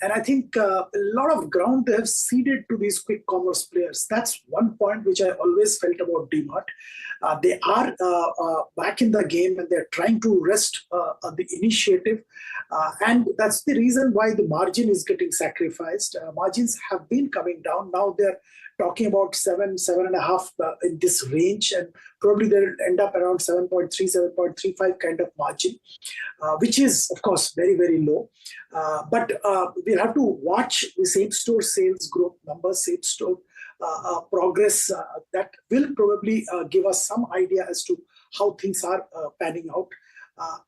And I think a lot of ground they have ceded to these quick commerce players. That's one point which I always felt about DMart. They are back in the game, and they're trying to wrest the initiative. And that's the reason why the margin is getting sacrificed. Margins have been coming down. Now they're talking about 7.5 in this range, and probably they'll end up around 7.3, 7.35 kind of margin, which is, of course, very, very low. But we'll have to watch the same-store sales growth numbers, same-store progress. That will probably give us some idea as to how things are panning out.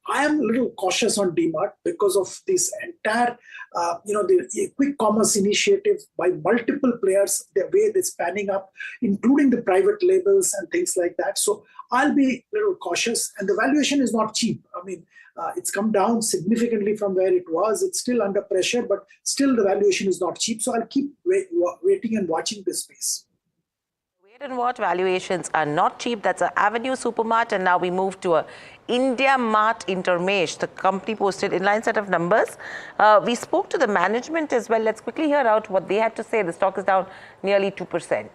I am a little cautious on DMart because of this entire, the quick commerce initiative by multiple players, the way it's panning up, including the private labels and things like that. So I'll be a little cautious, and the valuation is not cheap. I mean, it's come down significantly from where it was. It's still under pressure, but still the valuation is not cheap. So I'll keep waiting and watching this space. Wait and watch. Valuations are not cheap. That's an Avenue Supermart. And now we move to a India Mart Intermesh. The company posted inline set of numbers. We spoke to the management as well. Let's quickly hear out what they had to say. The stock is down nearly 2%.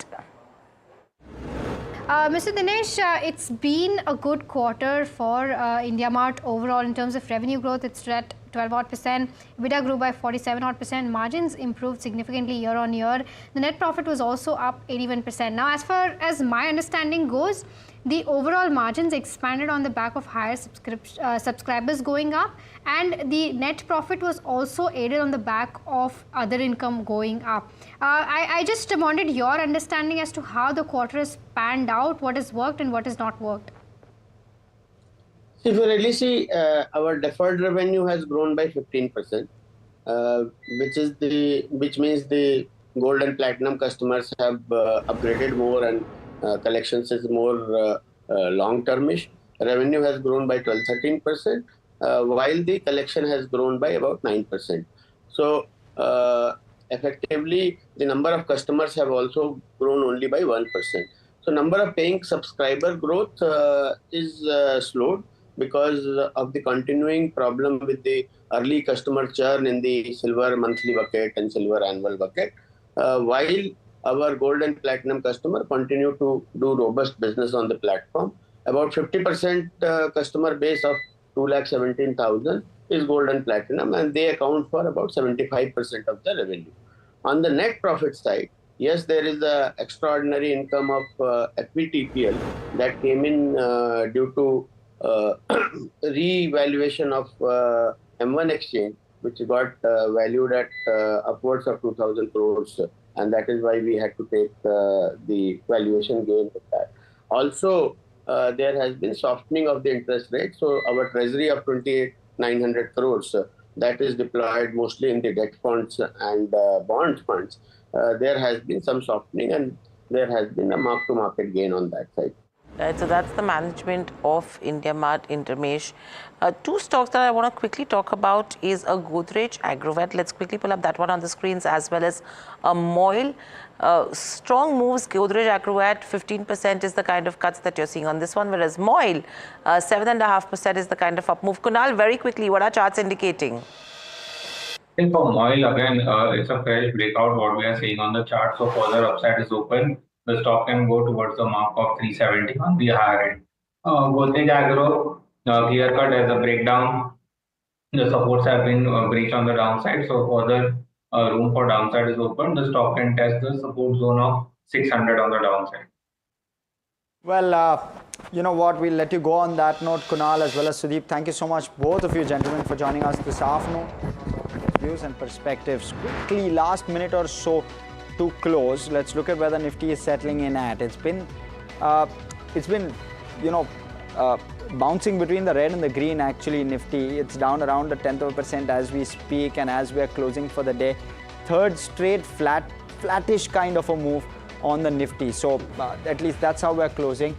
Mr. Dinesh, it's been a good quarter for India Mart overall in terms of revenue growth. It's at 12%. EBITDA grew by 47%. Margins improved significantly year on year. The net profit was also up 81%. Now, as far as my understanding goes, the overall margins expanded on the back of higher subscribers going up, and the net profit was also aided on the back of other income going up. I just wanted your understanding as to how the quarter has panned out, what has worked and what has not worked. If you really see, our deferred revenue has grown by 15%, which means the gold and platinum customers have upgraded more, and collections is more long-termish. Revenue has grown by 12-13%, while the collection has grown by about 9%. So effectively, the number of customers have also grown only by 1%. So number of paying subscriber growth is slowed because of the continuing problem with the early customer churn in the silver monthly bucket and silver annual bucket, while our gold and platinum customer continue to do robust business on the platform. About 50% customer base of 217,000 is gold and platinum, and they account for about 75% of the revenue. On the net profit side, Yes, there is the extraordinary income of FVTPL that came in due to re-evaluation of M1 exchange, which got valued at upwards of 2,000 crores, and that is why we had to take the valuation gain with that. Also, there has been softening of the interest rate, so our treasury of 28,900 crores that is deployed mostly in the debt funds and bond funds. There has been some softening, and there has been a mark-to-market gain on that side. Right, so that's the management of IndiaMart Intermesh. Two stocks that I want to quickly talk about is a Godrej Agrovet. Let's quickly pull up that one on the screens, as well as a MOIL. Strong moves, Godrej Agrovet, 15% is the kind of cuts that you're seeing on this one, whereas MOIL, 7.5% is the kind of up move. Kunal, very quickly, what are charts indicating? I think for MOIL, again, it's a fresh breakout, what we are seeing on the chart. So further upside is open. The stock can go towards the mark of 370 on the higher end. Godrej Agro, clear cut as a breakdown. The supports have been breached on the downside, so further room for downside is open. The stock can test the support zone of 600 on the downside. Well, you know what, we'll let you go on that note, Kunal as well as Sudeep. Thank you so much, both of you gentlemen, for joining us this afternoon. Views and perspectives. Quickly, last minute or so to close, let's look at where the Nifty is settling in at. It's been you know, bouncing between the red and the green. Actually, Nifty, it's down around a 1/10% as we speak, and as we are closing for the day, third straight flattish kind of a move on the Nifty. So at least that's how we're closing.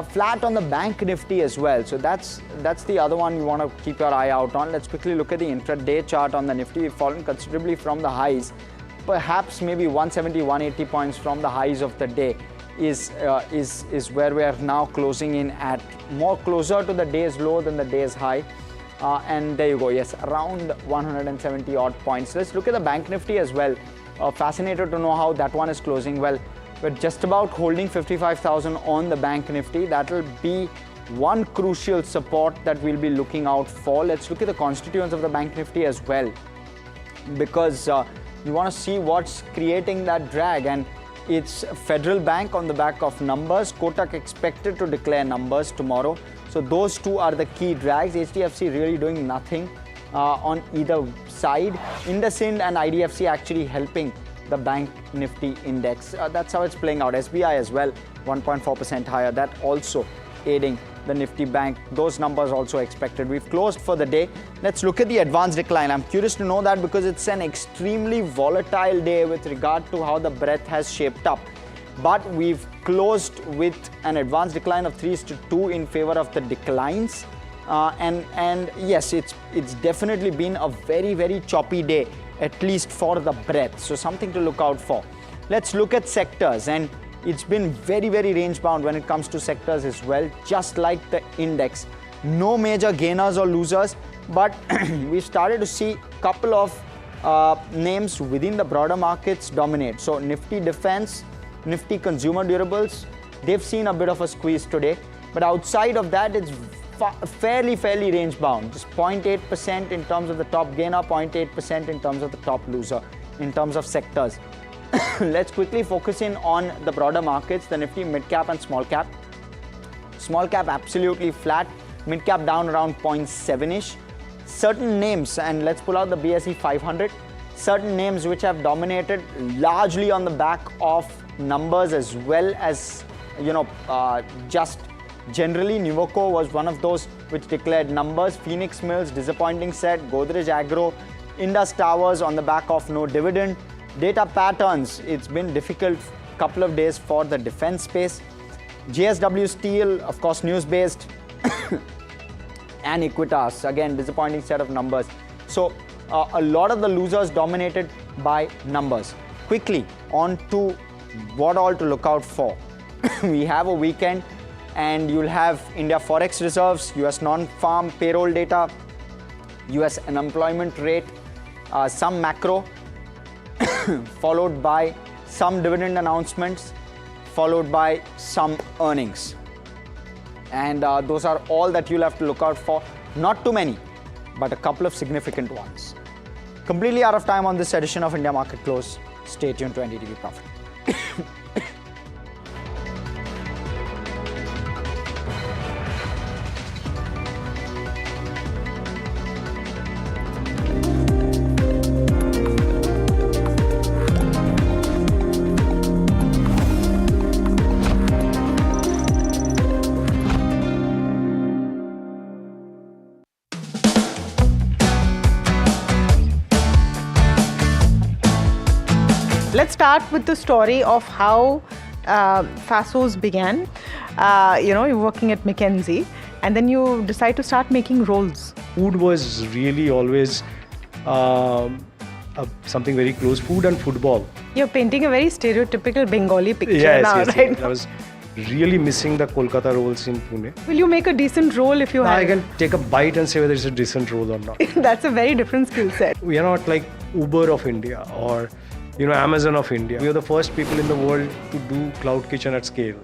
Flat on the bank Nifty as well. So that's the other one you want to keep your eye out on. Let's quickly look at the intraday chart on the Nifty. We've fallen considerably from the highs. Perhaps maybe 170, 180 points from the highs of the day is where we are now closing in at, more closer to the day's low than the day's high. And there you go, yes, around 170 odd points. Let's look at the bank Nifty as well. Fascinated to know how that one is closing. Well, we're just about holding 55,000 on the bank Nifty. That will be one crucial support that we'll be looking out for. Let's look at the constituents of the bank Nifty as well, because you want to see what's creating that drag, and it's Federal Bank on the back of numbers. Kotak expected to declare numbers tomorrow. So those two are the key drags. HDFC really doing nothing on either side. IndusInd and IDFC actually helping the bank Nifty index. That's how it's playing out. SBI as well, 1.4% higher. That also aiding the Nifty Bank. Those numbers also expected. We've closed for the day. Let's look at the advanced decline. I'm curious to know that because it's an extremely volatile day with regard to how the breadth has shaped up. But we've closed with an advanced decline of 3:2 in favor of the declines. And yes, it's definitely been a very, very choppy day, at least for the breadth. So something to look out for. Let's look at sectors, and it's been very, very range bound when it comes to sectors as well, just like the index. No major gainers or losers, but we started to see a couple of names within the broader markets dominate. So Nifty Defense, Nifty Consumer Durables, they've seen a bit of a squeeze today. But outside of that, it's fairly range bound. Just 0.8% in terms of the top gainer, 0.8% in terms of the top loser, in terms of sectors. Let's quickly focus in on the broader markets, the Nifty mid cap and small cap. Small cap absolutely flat, mid cap down around 0.7-ish. Certain names, and let's pull out the BSE 500, certain names which have dominated largely on the back of numbers as well as, you know, just generally. Nuvoco was one of those which declared numbers. Phoenix Mills, disappointing set. Godrej Agro, Indus Towers on the back of no dividend. Data patterns, it's been difficult couple of days for the defense space. JSW Steel, of course, news-based. And Equitas, again, disappointing set of numbers. So a lot of the losers dominated by numbers. Quickly, on to what all to look out for. We have a weekend, and you'll have India Forex reserves, US non-farm payroll data, US unemployment rate, some macro, followed by some dividend announcements, followed by some earnings. And those are all that you'll have to look out for. Not too many, but a couple of significant ones. Completely out of time on this edition of India Market Close. Stay tuned to NDTV Profit. Let's start with the story of how Fasos began. You're working at McKinsey, and then you decide to start making rolls. Food was really always something very close. Food and football. You're painting a very stereotypical Bengali picture Yes, now, yes, right? yes. I was really missing the Kolkata rolls in Pune. Will you make a decent roll if you Now have? I can take a bite and say whether it's a decent roll or not. That's a very different skill set. We are not like Uber of India or Amazon of India. We are the first people in the world to do cloud kitchen at scale.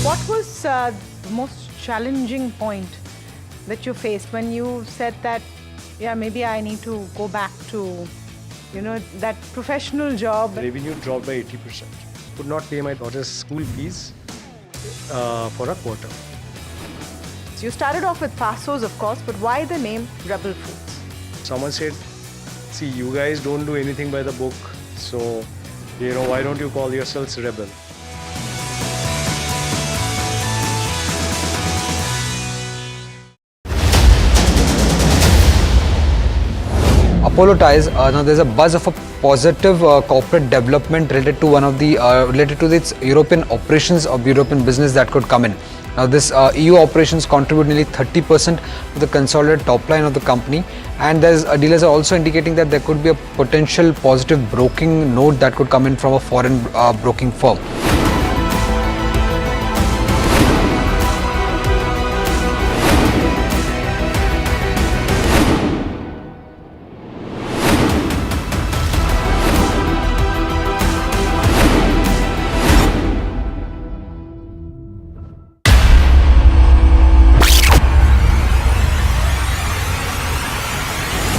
What was the most challenging point that you faced when you said that, yeah, maybe I need to go back to, that professional job? Revenue dropped by 80%. Could not pay my daughter's school fees for a quarter. So you started off with Fasos, of course, but why the name Rebel Foods? Someone said, see, you guys don't do anything by the book, so, why don't you call yourselves Rebel? Apollo ties. Now there's a buzz of a positive corporate development related to its European operations or European business that could come in. Now this EU operations contribute nearly 30% to the consolidated top line of the company, and dealers are also indicating that there could be a potential positive broking note that could come in from a foreign broking firm.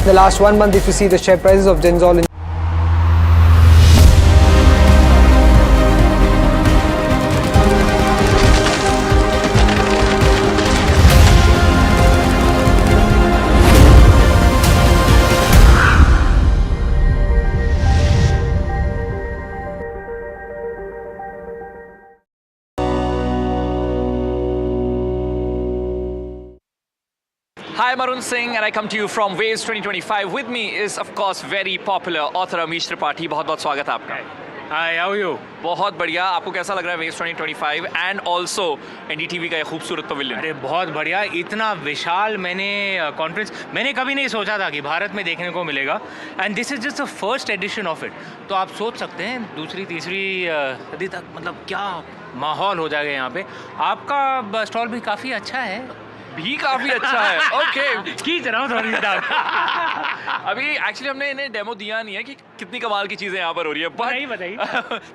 The last 1 month, if you see the share prices of Genzol Hi, I'm Arun Singh and I come to you from Waves 2025. With me is, of course, very popular author Amish Tripathi. बहुत-बहुत स्वागत है आपका. Hi, how are you? बहुत बढ़िया. आपको कैसा लग रहा है Waves 2025 and also NDTV का ये खूबसूरत पवेलियन? अरे बहुत बढ़िया. इतना विशाल कॉन्फ्रेंस मैंने कभी नहीं सोचा था कि भारत में देखने को मिलेगा. And this is just the first edition of it. तो आप सोच सकते हैं दूसरी तीसरी सदी तक मतलब क्या माहौल हो जाएगा यहाँ पे. आपका स्टॉल भी काफ़ी अच्छा है. भी काफी अच्छा है. ओके. खींच रहा हूँ थोड़ी अभी एक्चुअली हमने इन्हें डेमो दिया नहीं है कि कितनी कमाल की चीजें यहाँ पर हो रही है. बताइए.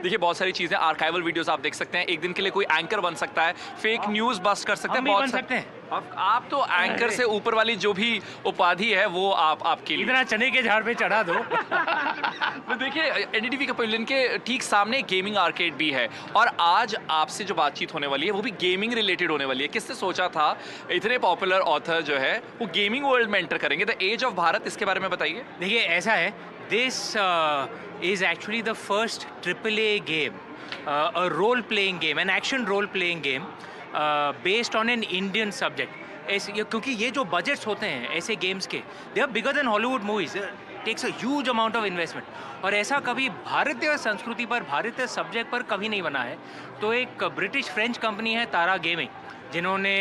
देखिए बहुत सारी चीजें आर्काइवल वीडियोस आप देख सकते हैं. एक दिन के लिए कोई एंकर बन सकता है, फेक न्यूज बस्ट कर सकते हैं. बहुत सकते हैं. आप तो एंकर से ऊपर वाली जो भी उपाधि है वो आपके लिए. इतना चने के झाड़ पे चढ़ा दो. तो देखिए एनडीटीवी का पवेलियन के ठीक सामने गेमिंग आर्केड भी है और आज आपसे जो बातचीत होने वाली है वो भी गेमिंग रिलेटेड होने वाली है. किसने सोचा था इतने पॉपुलर ऑथर जो है वो गेमिंग वर्ल्ड में एंटर करेंगे. द एज ऑफ भारत, इसके बारे में बताइए. देखिए ऐसा है, this is actually the first AAA game, a role playing game, an action role playing game based on an Indian subject. क्योंकि ये जो बजट्स होते हैं ऐसे गेम्स के, they are bigger than Hollywood movies. Takes a huge amount of investment. और ऐसा कभी भारतीय संस्कृति पर, भारतीय सब्जेक्ट पर कभी नहीं बना है. तो एक ब्रिटिश फ्रेंच कंपनी है तारा गेमिंग, जिन्होंने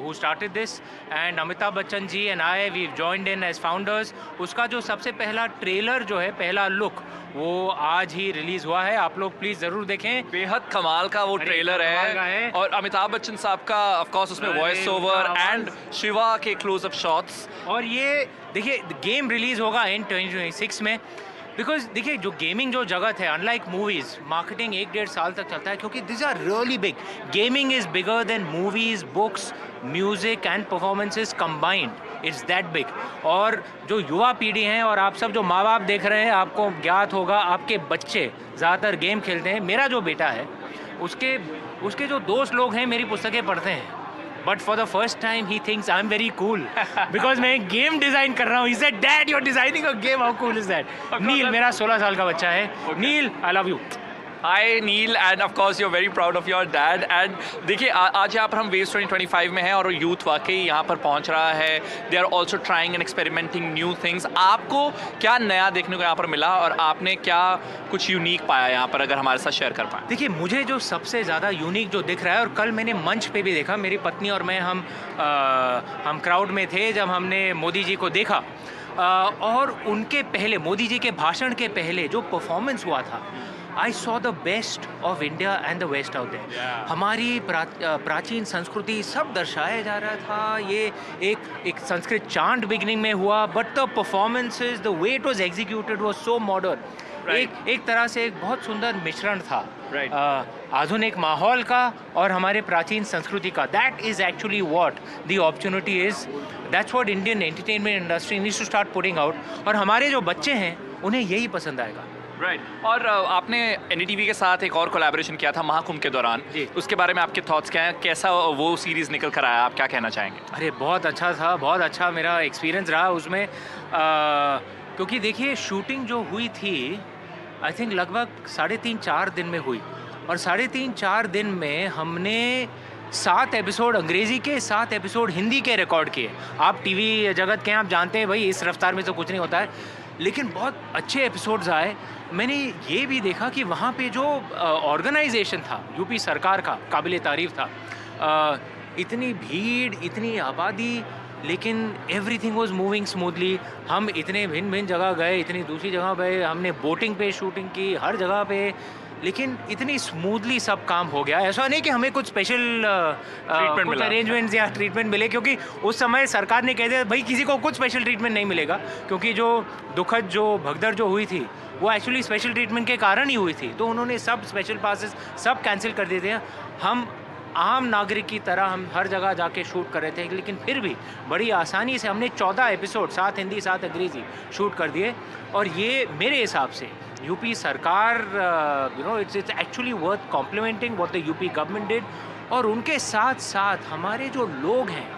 who started this, and Amitabh Bachchan ji and I we joined in as founders. उसका जो सबसे पहला ट्रेलर जो है, पहला लुक, वो आज ही रिलीज हुआ है. आप लोग प्लीज जरूर देखें. बेहद कमाल का वो ट्रेलर है. और अमिताभ बच्चन साहब का ऑफ कोर्स उसमें वॉइस ओवर एंड शिवा के क्लोज अप शॉट्स. और ये देखिए गेम रिलीज होगा इन 2026 में. बिकॉज देखिए जो गेमिंग जो जगत है, अनलाइक मूवीज, मार्केटिंग 1-1.5 साल तक चलता है क्योंकि this are really big. Gaming is bigger than movies, books, music and performances combined. It's that big. और जो युवा पीढ़ी हैं और आप सब जो माँ बाप देख रहे हैं, आपको ज्ञात होगा आपके बच्चे ज़्यादातर गेम खेलते हैं. मेरा जो बेटा है उसके जो दोस्त लोग हैं मेरी पुस्तकें पढ़ते हैं. But for the first time he thinks I am very cool because मैं एक गेम डिज़ाइन कर रहा हूँ. He said dad you are designing a game, how cool is that. Neil मेरा 16 साल का बच्चा है. Neil I love you. Hi Neil, and of course you're very proud of your dad. And देखिए आज यहाँ पर हम Waves 2025 में हैं और यूथ वाकई यहाँ पर पहुँच रहा है. They are also trying and experimenting new things. आपको क्या नया देखने को यहाँ पर मिला और आपने क्या कुछ यूनिक पाया यहाँ पर, अगर हमारे साथ शेयर कर पाएँ? देखिए मुझे जो सबसे ज़्यादा यूनिक जो दिख रहा है, और कल मैंने मंच पे भी देखा, मेरी पत्नी और मैं हम क्राउड में थे जब हमने मोदी जी को देखा. और उनके पहले, मोदी जी के भाषण के पहले जो परफॉर्मेंस हुआ था, I saw the best of India and the West out there. हमारी प्राचीन संस्कृति सब दर्शाया जा रहा था. ये एक संस्कृत चांट बिगनिंग में हुआ, but the performances, the way it was executed was so modern. एक तरह से एक बहुत सुंदर मिश्रण था आधुनिक माहौल का और हमारे प्राचीन संस्कृति का. That is actually what the opportunity is. That's what Indian entertainment industry needs to start putting out. और हमारे जो बच्चे हैं उन्हें यही पसंद आएगा. राइट. और आपने NDTV के साथ एक और कोलैबोरेशन किया था महाकुंभ के दौरान. उसके बारे में आपके थॉट्स क्या हैं? कैसा वो सीरीज़ निकल कर आया, आप क्या कहना चाहेंगे? अरे बहुत अच्छा था, बहुत अच्छा मेरा एक्सपीरियंस रहा उसमें. क्योंकि देखिए शूटिंग जो हुई थी आई थिंक लगभग 3.5-4 दिन में हुई. और 3.5-4 दिन में हमने 7 एपिसोड अंग्रेज़ी के, 7 एपिसोड हिंदी के रिकॉर्ड किए. आप टीवी जगत के हैं, आप जानते हैं भाई इस रफ्तार में तो कुछ नहीं होता है, लेकिन बहुत अच्छे एपिसोड्स आए. मैंने ये भी देखा कि वहाँ पे जो ऑर्गेनाइजेशन था यूपी सरकार का, काबिल तारीफ़ था. इतनी भीड़, इतनी आबादी, लेकिन एवरीथिंग वाज मूविंग स्मूथली. हम इतने भिन्न भिन्न जगह गए, इतनी दूसरी जगह पे हमने बोटिंग पे शूटिंग की, हर जगह पे, लेकिन इतनी स्मूथली सब काम हो गया. ऐसा नहीं कि हमें कुछ स्पेशल अरेंजमेंट्स या ट्रीटमेंट मिले, क्योंकि उस समय सरकार ने कह दिया भाई किसी को कुछ स्पेशल ट्रीटमेंट नहीं मिलेगा, क्योंकि जो दुखद जो भगदड़ जो हुई थी वो एक्चुअली स्पेशल ट्रीटमेंट के कारण ही हुई थी. तो उन्होंने सब स्पेशल पासेस सब कैंसिल कर दिए थे. हम आम नागरिक की तरह हम हर जगह जाके शूट कर रहे थे, लेकिन फिर भी बड़ी आसानी से हमने 14 एपिसोड 7 हिंदी 7 अंग्रेज़ी शूट कर दिए. और ये मेरे हिसाब से यूपी सरकार, it's actually worth complimenting what the UP government did. और उनके साथ साथ हमारे जो लोग हैं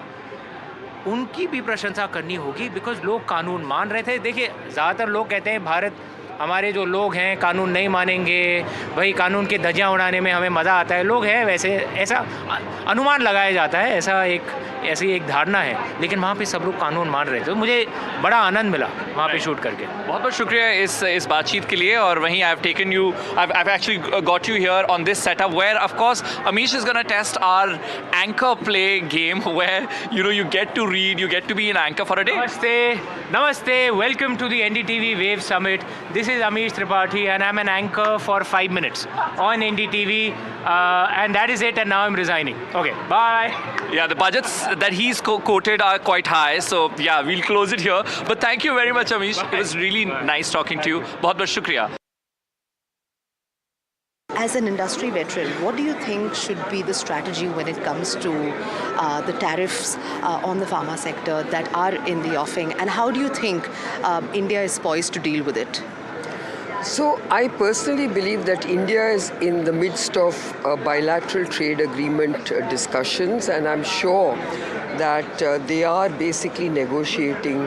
उनकी भी प्रशंसा करनी होगी, बिकॉज लोग कानून मान रहे थे. देखिए ज़्यादातर लोग कहते हैं भारत, हमारे जो लोग हैं कानून नहीं मानेंगे, भाई कानून की धज्जियां उड़ाने में हमें मज़ा आता है. लोग हैं वैसे, ऐसा अनुमान लगाया जाता है, ऐसी एक धारणा है, लेकिन वहाँ पे सब लोग कानून मान रहे थे. तो मुझे बड़ा आनंद मिला वहाँ पे शूट करके. बहुत बहुत शुक्रिया इस बातचीत के लिए. और वहीं I have actually got you here on this setup where of course Amish is gonna test our anchor play game where you get to read, you get to be an anchor for a day. Namaste, welcome to the NDTV Wave Summit. This is Amish Tripathi and I'm an anchor for 5 minutes on NDTV, and that is it, and now I'm resigning. Okay, bye. Yeah, the budgets that he's quoted are quite high, so yeah, we'll close it here. But thank you very much, Amish. It was really nice talking to you. बहुत बहुत शुक्रिया. As an industry veteran, what do you think should be the strategy when it comes to the tariffs on the pharma sector that are in the offing, and how do you think India is poised to deal with it? So I personally believe that India is in the midst of bilateral trade agreement discussions, and I'm sure that they are basically negotiating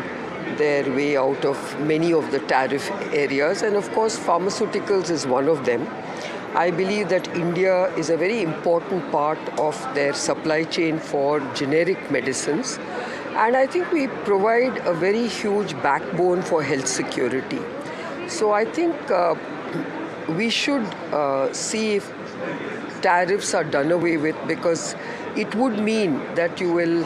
their way out of many of the tariff areas, and of course pharmaceuticals is one of them. I believe that India is a very important part of their supply chain for generic medicines, and I think we provide a very huge backbone for health security. So I think we should see if tariffs are done away with, because it would mean that you will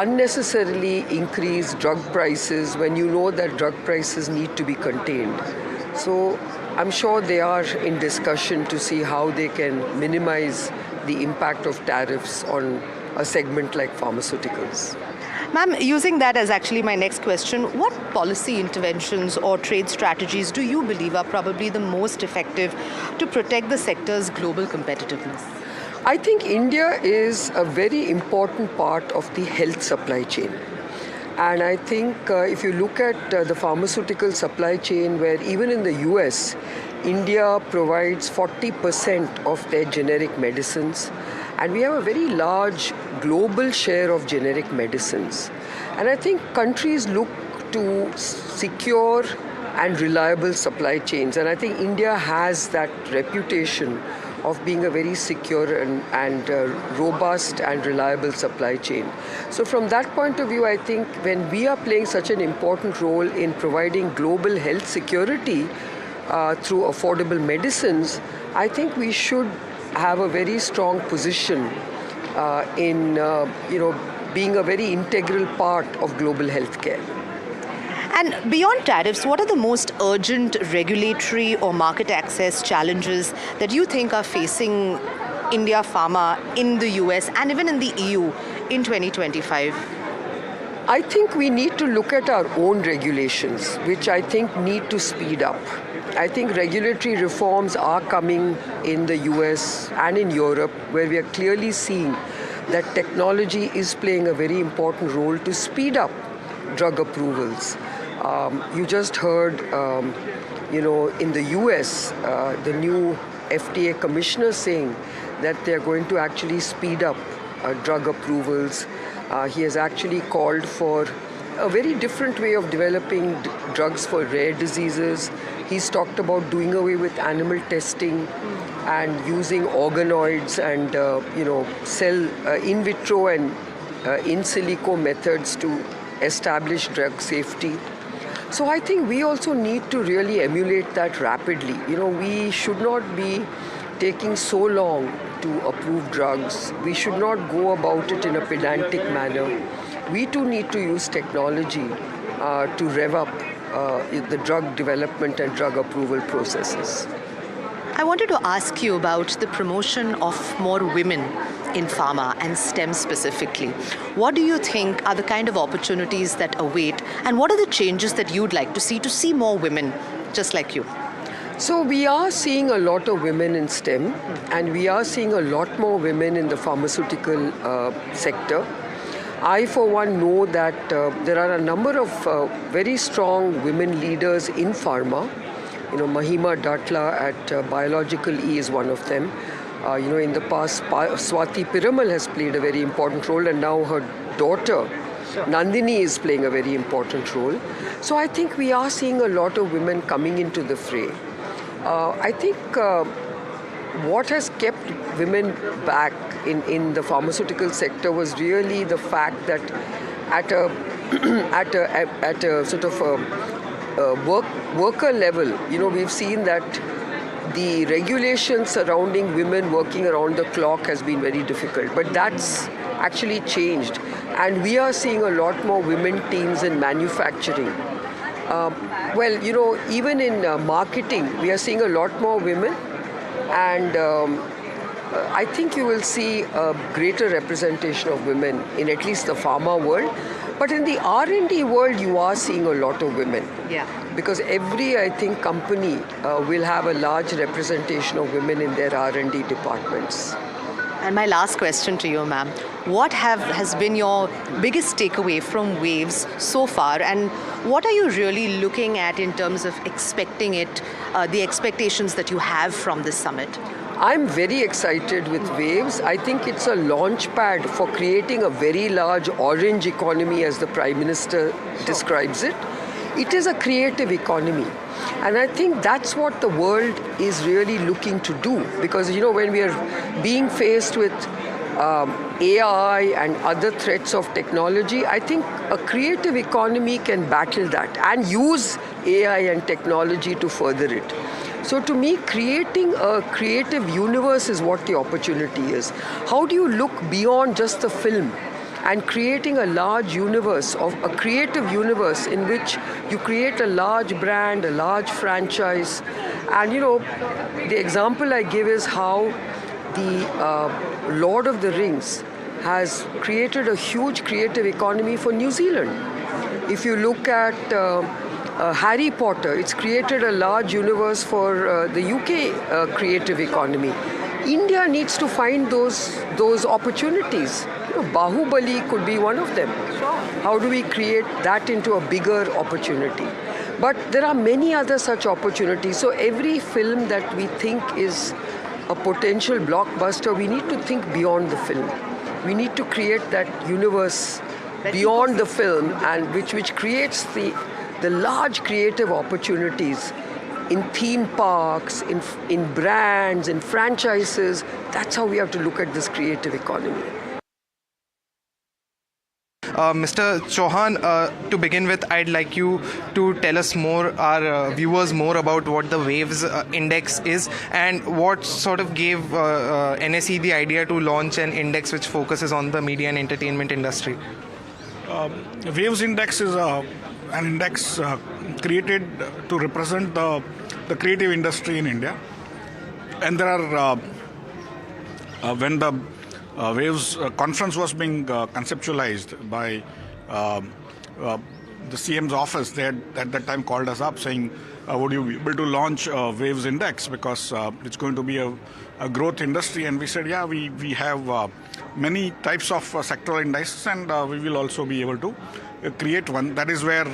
unnecessarily increase drug prices when you know that drug prices need to be contained. So I'm sure they are in discussion to see how they can minimize the impact of tariffs on a segment like pharmaceuticals. Ma'am, using that as actually my next question, what policy interventions or trade strategies do you believe are probably the most effective to protect the sector's global competitiveness? I think India is a very important part of the health supply chain. And I think if you look at the pharmaceutical supply chain, where even in the US, India provides 40% of their generic medicines. And we have a very large global share of generic medicines. And I think countries look to secure and reliable supply chains. And I think India has that reputation of being a very secure and robust and reliable supply chain. So from that point of view, I think when we are playing such an important role in providing global health security through affordable medicines, I think we should have a very strong position in being a very integral part of global healthcare. And beyond tariffs, what are the most urgent regulatory or market access challenges that you think are facing India Pharma in the US and even in the EU in 2025? I think we need to look at our own regulations, which I think need to speed up. I think regulatory reforms are coming in the US and in Europe, where we are clearly seeing that technology is playing a very important role to speed up drug approvals. You just heard, in the US, the new FDA commissioner saying that they're going to actually speed up drug approvals. He has actually called for a very different way of developing drugs for rare diseases. He's talked about doing away with animal testing and using organoids and, cell in vitro and in silico methods to establish drug safety. So I think we also need to really emulate that rapidly. We should not be taking so long to approve drugs. We should not go about it in a pedantic manner. We too need to use technology to rev up the drug development and drug approval processes. I wanted to ask you about the promotion of more women in pharma and STEM specifically. What do you think are the kind of opportunities that await, and what are the changes that you'd like to see more women just like you? So we are seeing a lot of women in STEM, and we are seeing a lot more women in the pharmaceutical sector. I, for one, know that there are a number of very strong women leaders in pharma. Mahima Datla at Biological E is one of them. In the past, Swati Piramal has played a very important role, and now her daughter, Nandini, is playing a very important role. So I think we are seeing a lot of women coming into the fray. I think what has kept women back in the pharmaceutical sector was really the fact that at a sort of worker level, we've seen that the regulations surrounding women working around the clock has been very difficult. But that's actually changed, and we are seeing a lot more women teams in manufacturing. Even in marketing, we are seeing a lot more women, and I think you will see a greater representation of women in at least the pharma world. But in the R&D world, you are seeing a lot of women. Yeah. Because every, I think, company will have a large representation of women in their R&D departments. And my last question to you, ma'am. What has been your biggest takeaway from Waves so far, and what are you really looking at in terms of expecting the expectations that you have from this summit? I'm very excited with Waves. I think it's a launch pad for creating a very large orange economy, as the Prime Minister describes it. It is a creative economy. And I think that's what the world is really looking to do. Because, when we are being faced with AI and other threats of technology, I think a creative economy can battle that and use AI and technology to further it. So to me, creating a creative universe is what the opportunity is. How do you look beyond just the film and creating a large universe, a creative universe in which you create a large brand, a large franchise. And the example I give is how the Lord of the Rings has created a huge creative economy for New Zealand. If you look at Harry Potter, it's created a large universe for the UK creative economy. India needs to find those opportunities. Bahubali could be one of them. How do we create that into a bigger opportunity? But there are many other such opportunities. So every film that we think is a potential blockbuster, we need to think beyond the film. We need to create that universe beyond the film, and which creates the large creative opportunities in theme parks, in brands, in franchises. That's how we have to look at this creative economy. Mr. Chauhan, to begin with, I'd like you to tell us more, our viewers more about what the Waves Index is and what sort of gave NSE the idea to launch an index which focuses on the media and entertainment industry. Waves Index is an index created to represent the creative industry in India. And there are, when the Waves conference was being conceptualized by the CM's office, they had at that time called us up saying, would you be able to launch Waves Index because it's going to be a growth industry? And we said, yeah, we have many types of sectoral indices, and we will also be able to create one. That is where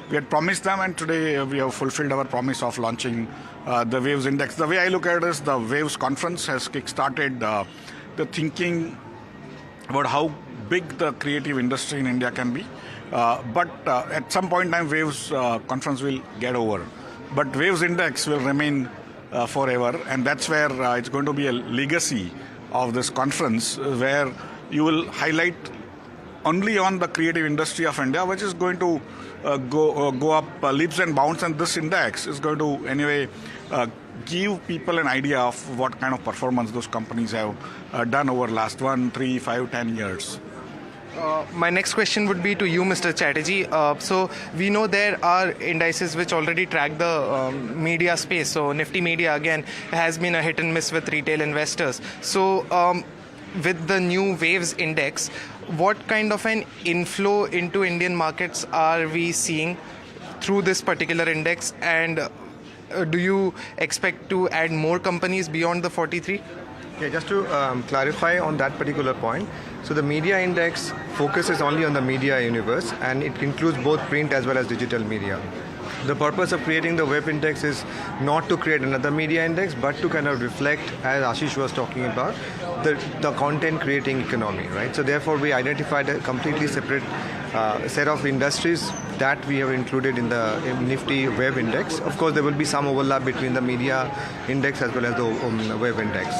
we had promised them, and today we have fulfilled our promise of launching the Waves Index. The way I look at it is the Waves conference has kick-started the thinking about how big the creative industry in India can be. But at some point in time, Waves conference will get over. But Waves Index will remain forever, and that's where it's going to be a legacy of this conference, where you will highlight only on the creative industry of India, which is going to go up leaps and bounds, and this index is going to anyway give people an idea of what kind of performance those companies have done over last 1, 3, 5, 10 years. My next question would be to you, Mr. Chatterjee. So we know there are indices which already track the media space. So Nifty Media, again, has been a hit and miss with retail investors. So with the new Waves Index, what kind of an inflow into Indian markets are we seeing through this particular index? And do you expect to add more companies beyond the 43? Yeah, just to clarify on that particular point. So the media index focuses only on the media universe, and it includes both print as well as digital media. The purpose of creating the web index is not to create another media index, but to kind of reflect, as Ashish was talking about, the content creating economy, right? So therefore we identified a completely separate set of industries that we have included in the Nifty web index. Of course, there will be some overlap between the media index as well as the web index.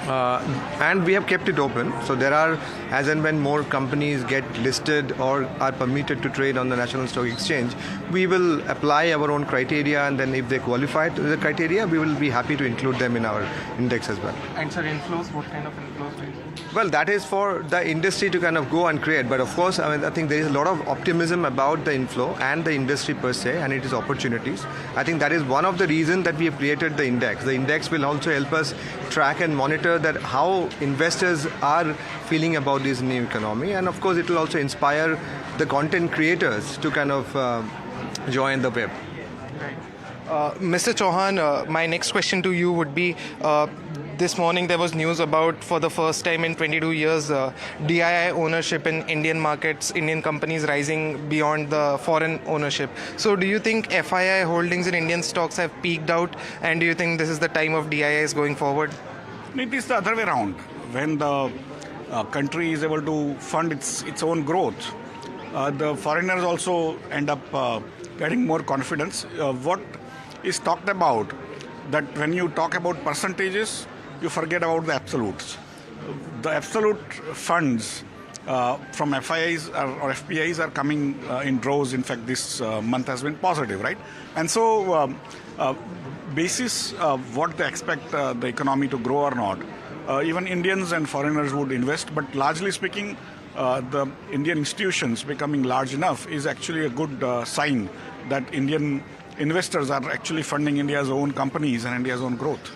And we have kept it open, so there are, as and when more companies get listed or are permitted to trade on the National Stock Exchange, we will apply our own criteria, and then if they qualify to the criteria, we will be happy to include them in our index as well. And sir, inflows, what kind of inflows do you see? Well, that is for the industry to kind of go and create, but of course, I think there is a lot of optimism about the inflow and the industry per se, and it is opportunities. I think that is one of the reasons that we have created the index. The index will also help us track and monitor that how investors are feeling about this new economy, and of course it will also inspire the content creators to kind of join the web. Mr. Chauhan, my next question to you would be, this morning there was news about, for the first time in 22 years, DII ownership in Indian markets, Indian companies rising beyond the foreign ownership. So do you think FII holdings in Indian stocks have peaked out, and do you think this is the time of DIIs going forward? It is the other way around. When the country is able to fund its own growth, the foreigners also end up getting more confidence. What is talked about, that when you talk about percentages, you forget about the absolutes. The absolute funds from FIIs or FPIs are coming in droves. In fact, this month has been positive, right? And so basis what they expect the economy to grow or not, even Indians and foreigners would invest, but largely speaking, the Indian institutions becoming large enough is actually a good sign that Indian investors are actually funding India's own companies and India's own growth.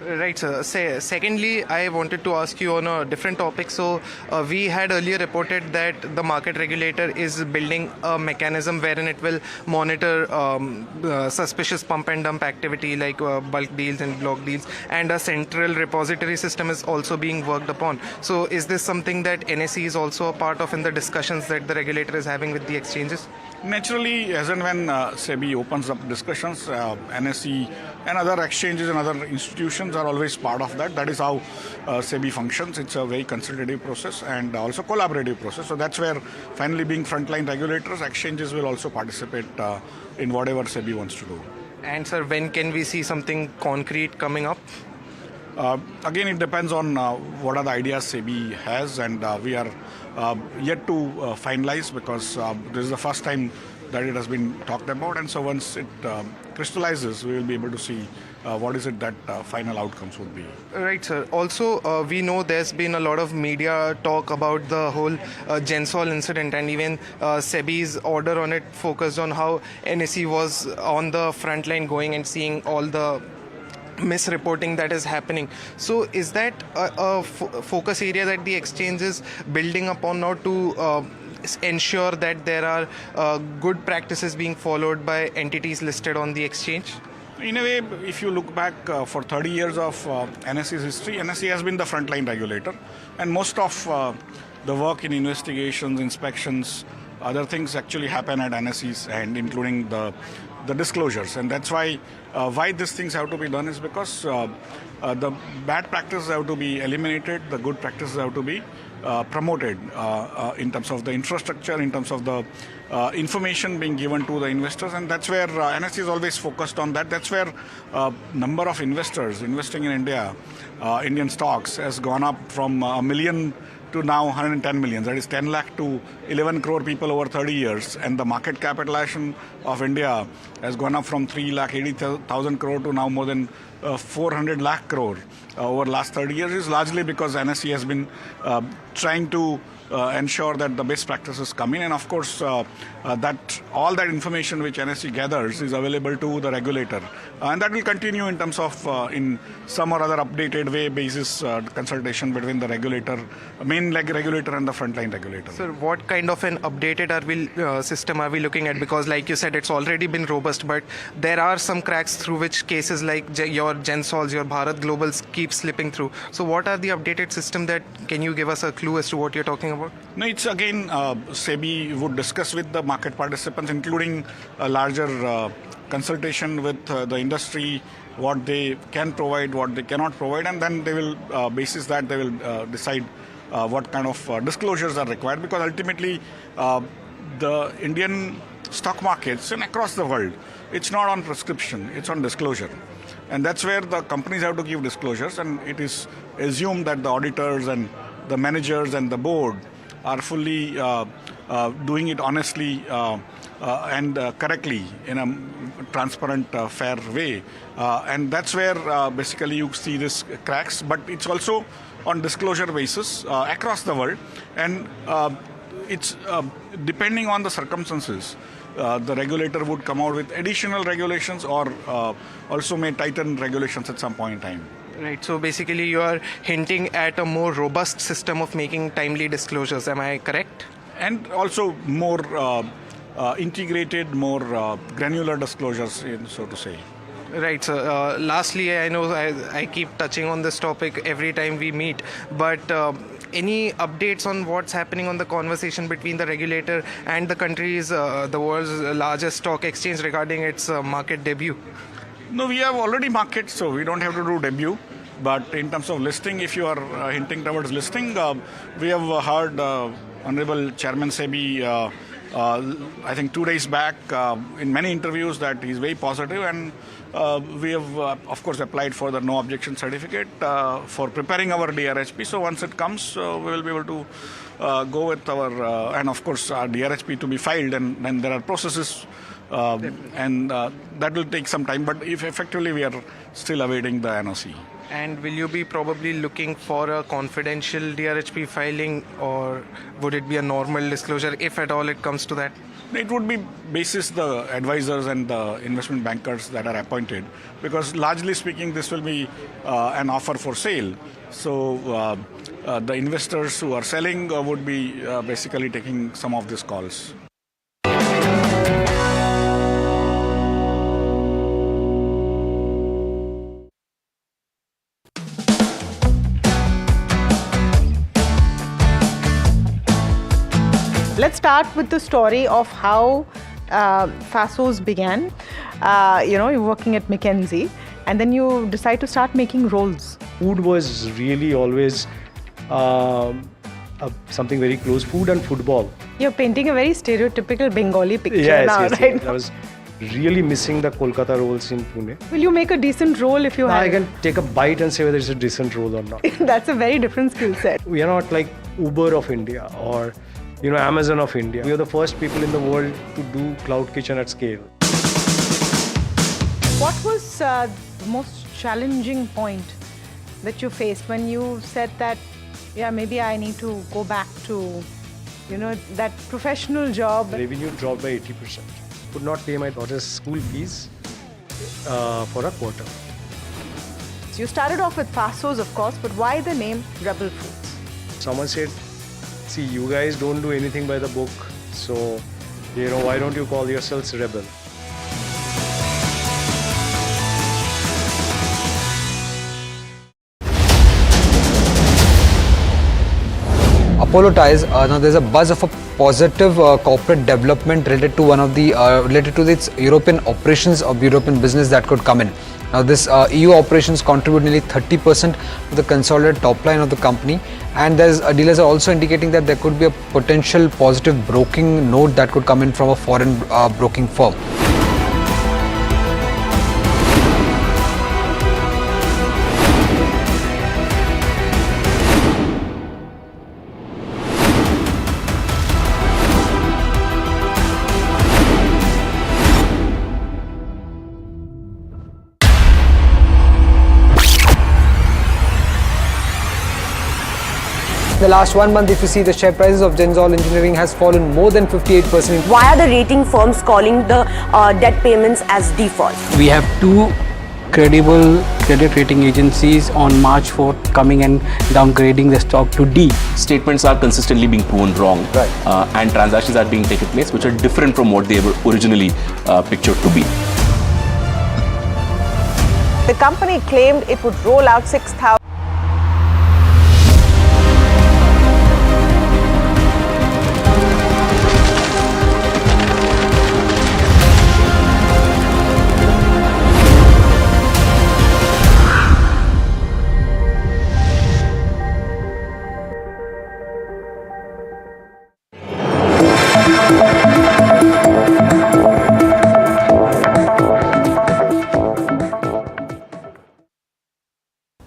Right, sir. Secondly, I wanted to ask you on a different topic. So, we had earlier reported that the market regulator is building a mechanism wherein it will monitor suspicious pump and dump activity like bulk deals and block deals, and a central repository system is also being worked upon. So, is this something that NSE is also a part of in the discussions that the regulator is having with the exchanges? Naturally, as and when SEBI opens up discussions, NSE and other exchanges and other institutions are always part of that. That is how SEBI functions. It's a very consultative process and also collaborative process. So that's where, finally, being frontline regulators, exchanges will also participate in whatever SEBI wants to do. And sir, when can we see something concrete coming up? Again, it depends on what are the ideas SEBI has, and we are yet to finalize, because this is the first time that it has been talked about, and so once it crystallizes, we will be able to see what is it that final outcomes would be. Right, sir. Also, we know there's been a lot of media talk about the whole Gensol incident, and even SEBI's order on it focused on how NSE was on the front line going and seeing all the misreporting that is happening. So is that a focus area that the exchange is building upon now to ensure that there are good practices being followed by entities listed on the exchange? In a way, if you look back for 30 years of NSE's history, NSE has been the frontline regulator, and most of the work in investigations, inspections, other things actually happen at NSE's end, including the disclosures. And that's why these things have to be done is because the bad practices have to be eliminated, the good practices have to be promoted in terms of the infrastructure, in terms of the information being given to the investors, and that's where NSE is always focused on that. That's where number of investors investing in India, Indian stocks, has gone up from 1 million to now 110 million. That is 10 lakh to 11 crore people over 30 years. And the market capitalization of India has gone up from 3 lakh 80,000 crore to now more than 400 lakh crore over last 30 years. Is largely because NSE has been trying to ensure that the best practices come in, and of course that all that information which NSE gathers is available to the regulator, and that will continue in terms of in some or other updated way basis consultation between the regulator, main regulator, and the frontline regulator. Sir, what kind of an updated system are we looking at? Because like you said, it's already been robust, but there are some cracks through which cases like your Gensols, your Bharat Globals keep slipping through. So what are the updated system that, can you give us a clue as to what you're talking about? No, it's again SEBI would discuss with the market participants, including a larger consultation with the industry, what they can provide, what they cannot provide, and then they will, basis that, they will decide what kind of disclosures are required, because ultimately the Indian stock markets and across the world, it's not on prescription, it's on disclosure. And that's where the companies have to give disclosures, and it is assumed that the auditors and the managers and the board are fully doing it honestly and correctly in a transparent, fair way. And that's where basically you see this cracks, but it's also on disclosure basis across the world. And it's depending on the circumstances, the regulator would come out with additional regulations or also may tighten regulations at some point in time. Right, so basically you are hinting at a more robust system of making timely disclosures, am I correct? And also more integrated, more granular disclosures, so to say. Right, so lastly, I know I keep touching on this topic every time we meet, but any updates on what's happening on the conversation between the regulator and the country's, the world's largest stock exchange regarding its market debut? No, we have already market, so we don't have to do debut. But in terms of listing, if you are hinting towards listing, we have heard Honorable Chairman SEBI, I think 2 days back, in many interviews, that he's very positive, and we have, of course, applied for the no objection certificate for preparing our DRHP. So once it comes, we will be able to go with our, and of course, our DRHP to be filed, and then there are processes. And that will take some time, but if effectively we are still awaiting the NOC. And will you be probably looking for a confidential DRHP filing, or would it be a normal disclosure if at all it comes to that? It would be basis the advisors and the investment bankers that are appointed, because largely speaking, this will be an offer for sale. So the investors who are selling would be basically taking some of these calls. Let's start with the story of how Fasos began. You're working at McKinsey, and then you decide to start making rolls. Food was really always something very close. Food and football. You're painting a very stereotypical Bengali picture Yes, now, yes, right? yes. I was really missing the Kolkata rolls in Pune. Will you make a decent roll if you Now have? I can take a bite and say whether it's a decent roll or not. That's a very different skill set. We are not like Uber of India or Amazon of India. We are the first people in the world to do cloud kitchen at scale. What was the most challenging point that you faced when you said that, yeah, maybe I need to go back to, that professional job? Revenue dropped by 80%. Could not pay my daughter's school fees for a quarter. So you started off with Fasos, of course, but why the name Rebel Foods? Someone said, see, you guys don't do anything by the book, so, why don't you call yourselves Rebel? Apollo ties. Now there's a buzz of a positive corporate development related to its European operations or European business that could come in. Now this EU operations contribute nearly 30% to the consolidated top line of the company, and dealers are also indicating that there could be a potential positive broking note that could come in from a foreign broking firm. The last 1 month, if you see, the share prices of Genzol Engineering has fallen more than 58%. Why are the rating firms calling the debt payments as default? We have two credible credit rating agencies on March 4th coming and downgrading the stock to D. Statements are consistently being proven wrong, and transactions are being taken place which are different from what they were originally pictured to be. The company claimed it would roll out 6,000.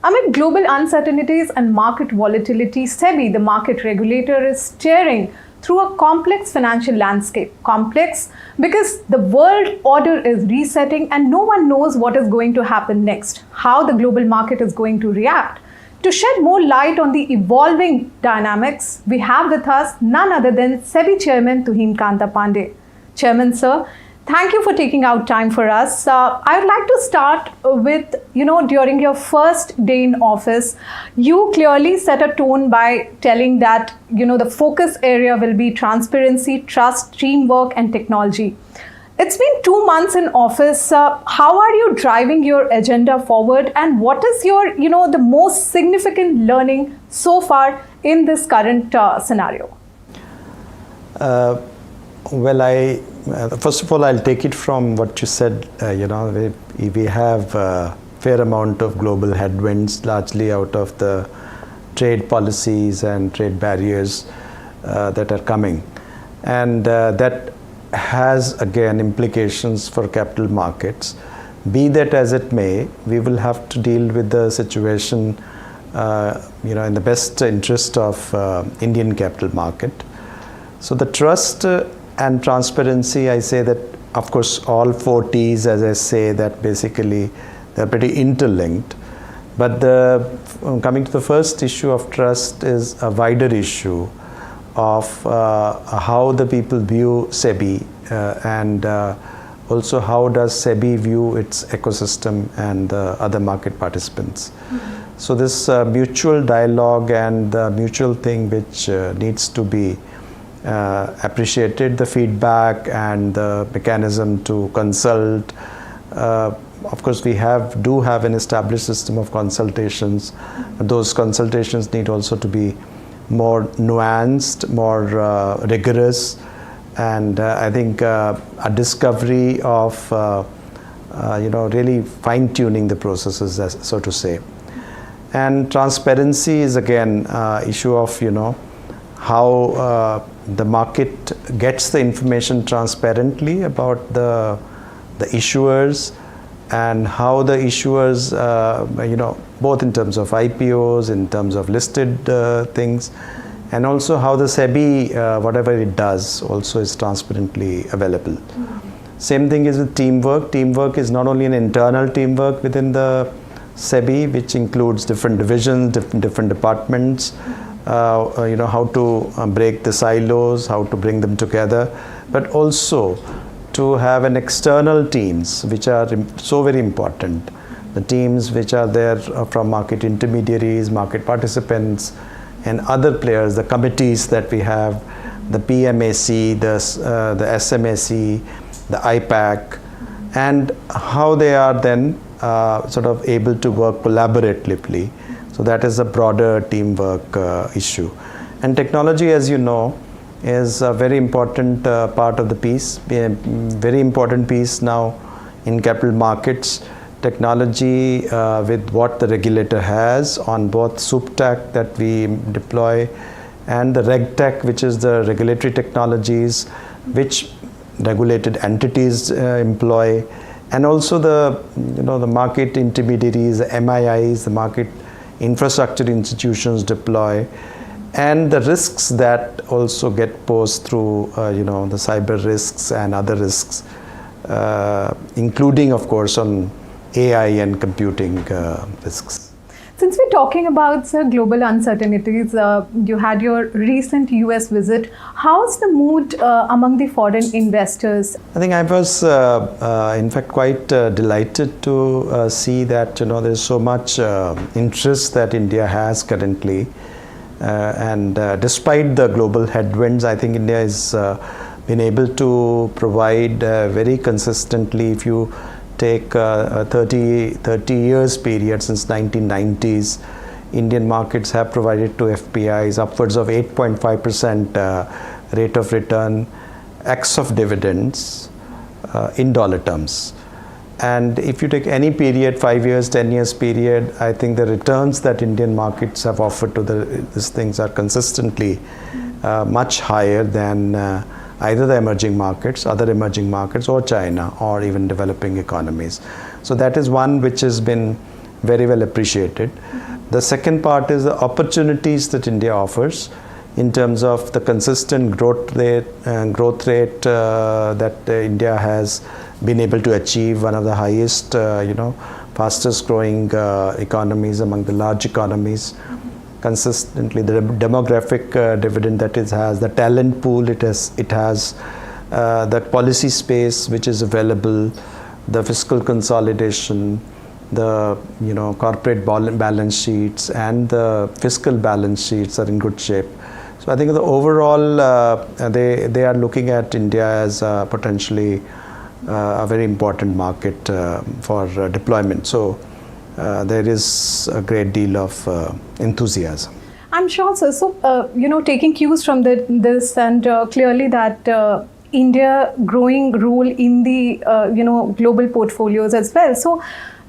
Amid global uncertainties and market volatility, SEBI, the market regulator, is steering through a complex financial landscape. Complex because the world order is resetting and no one knows what is going to happen next, how the global market is going to react. To shed more light on the evolving dynamics, we have with us none other than SEBI Chairman Tuhin Kanta Pandey. Chairman, sir, thank you for taking out time for us. I would like to start with, during your first day in office, you clearly set a tone by telling that, the focus area will be transparency, trust, teamwork, and technology. It's been 2 months in office. How are you driving your agenda forward, and what is your, the most significant learning so far in this current scenario? Well, first of all, I'll take it from what you said. We have a fair amount of global headwinds, largely out of the trade policies and trade barriers that are coming. And that has, again, implications for capital markets. Be that as it may, we will have to deal with the situation, in the best interest of Indian capital market. So the trust and transparency, I say that, of course, all 4 T's, as I say, that basically they're pretty interlinked. But coming to the first issue of trust is a wider issue of how the people view SEBI and also how does SEBI view its ecosystem and the other market participants. So this mutual dialogue and the mutual thing which needs to be appreciated, the feedback and the mechanism to consult. Of course, we do have an established system of consultations. Those consultations need also to be more nuanced, more rigorous, and I think a discovery of really fine-tuning the processes, so to say. And transparency is again issue of how the market gets the information transparently about the issuers, and how the issuers, both in terms of IPOs, in terms of listed things, and also how the SEBI, whatever it does, also is transparently available. Same thing is with teamwork. Teamwork is not only an internal teamwork within the SEBI, which includes different divisions, different departments, how to break the silos, how to bring them together, but also to have an external teams which are so very important. The teams which are there from market intermediaries, market participants, and other players, the committees that we have, the PMAC, the SMAC, the IPAC, and how they are then sort of able to work collaboratively. So that is a broader teamwork issue. And technology, as you know, is a very important part of the piece, a very important piece now in capital markets. Technology with what the regulator has on both SupTech that we deploy and the RegTech, which is the regulatory technologies which regulated entities employ, and also the market intermediaries, the MIIs, the market infrastructure institutions deploy, and the risks that also get posed through the cyber risks and other risks, including of course on AI and computing risks. Since we're talking about global uncertainties, you had your recent US visit. How's the mood among the foreign investors? I think I was in fact quite delighted to see that there's so much interest that India has currently, and despite the global headwinds, I think India has been able to provide very consistently. If you take a 30 years period since 1990s, Indian markets have provided to FPIs upwards of 8.5% rate of return ex of dividends in dollar terms. And if you take any period, 5 years, 10 years period, I think the returns that Indian markets have offered to these things are consistently much higher than either the emerging markets, other emerging markets, or China, or even developing economies. So that is one which has been very well appreciated. The second part is the opportunities that India offers in terms of the consistent growth rate that India has been able to achieve, one of the highest, fastest growing economies among the large economies. Consistently, the demographic dividend that it has, the talent pool it has, the policy space which is available, the fiscal consolidation, the corporate balance sheets and the fiscal balance sheets are in good shape. So I think the overall they are looking at India as potentially a very important market for deployment. So there is a great deal of enthusiasm. I'm sure, sir. So, taking cues from this and clearly that India growing role in the, global portfolios as well. So,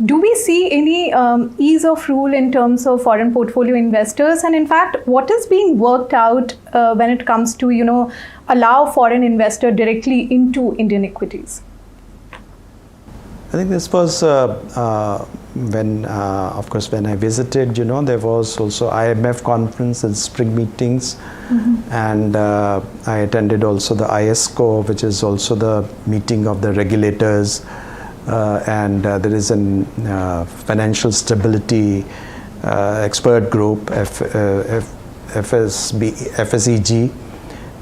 do we see any ease of rule in terms of foreign portfolio investors? And in fact, what is being worked out when it comes to, allow foreign investor directly into Indian equities? I think this was when, of course, when I visited, there was also IMF conference and spring meetings, and I attended also the ISCO, which is also the meeting of the regulators, and there is a financial stability expert group, FSEG,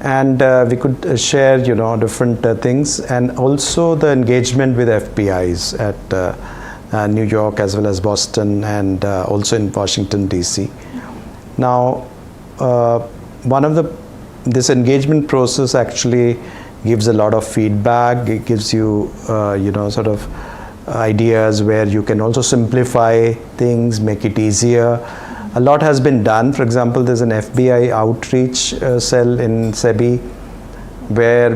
and we could share, different things, and also the engagement with FPIs at New York as well as Boston, and also in Washington DC. Now, this engagement process actually gives a lot of feedback. It gives you, sort of ideas where you can also simplify things, make it easier. A lot has been done. For example, there's an FBI outreach cell in SEBI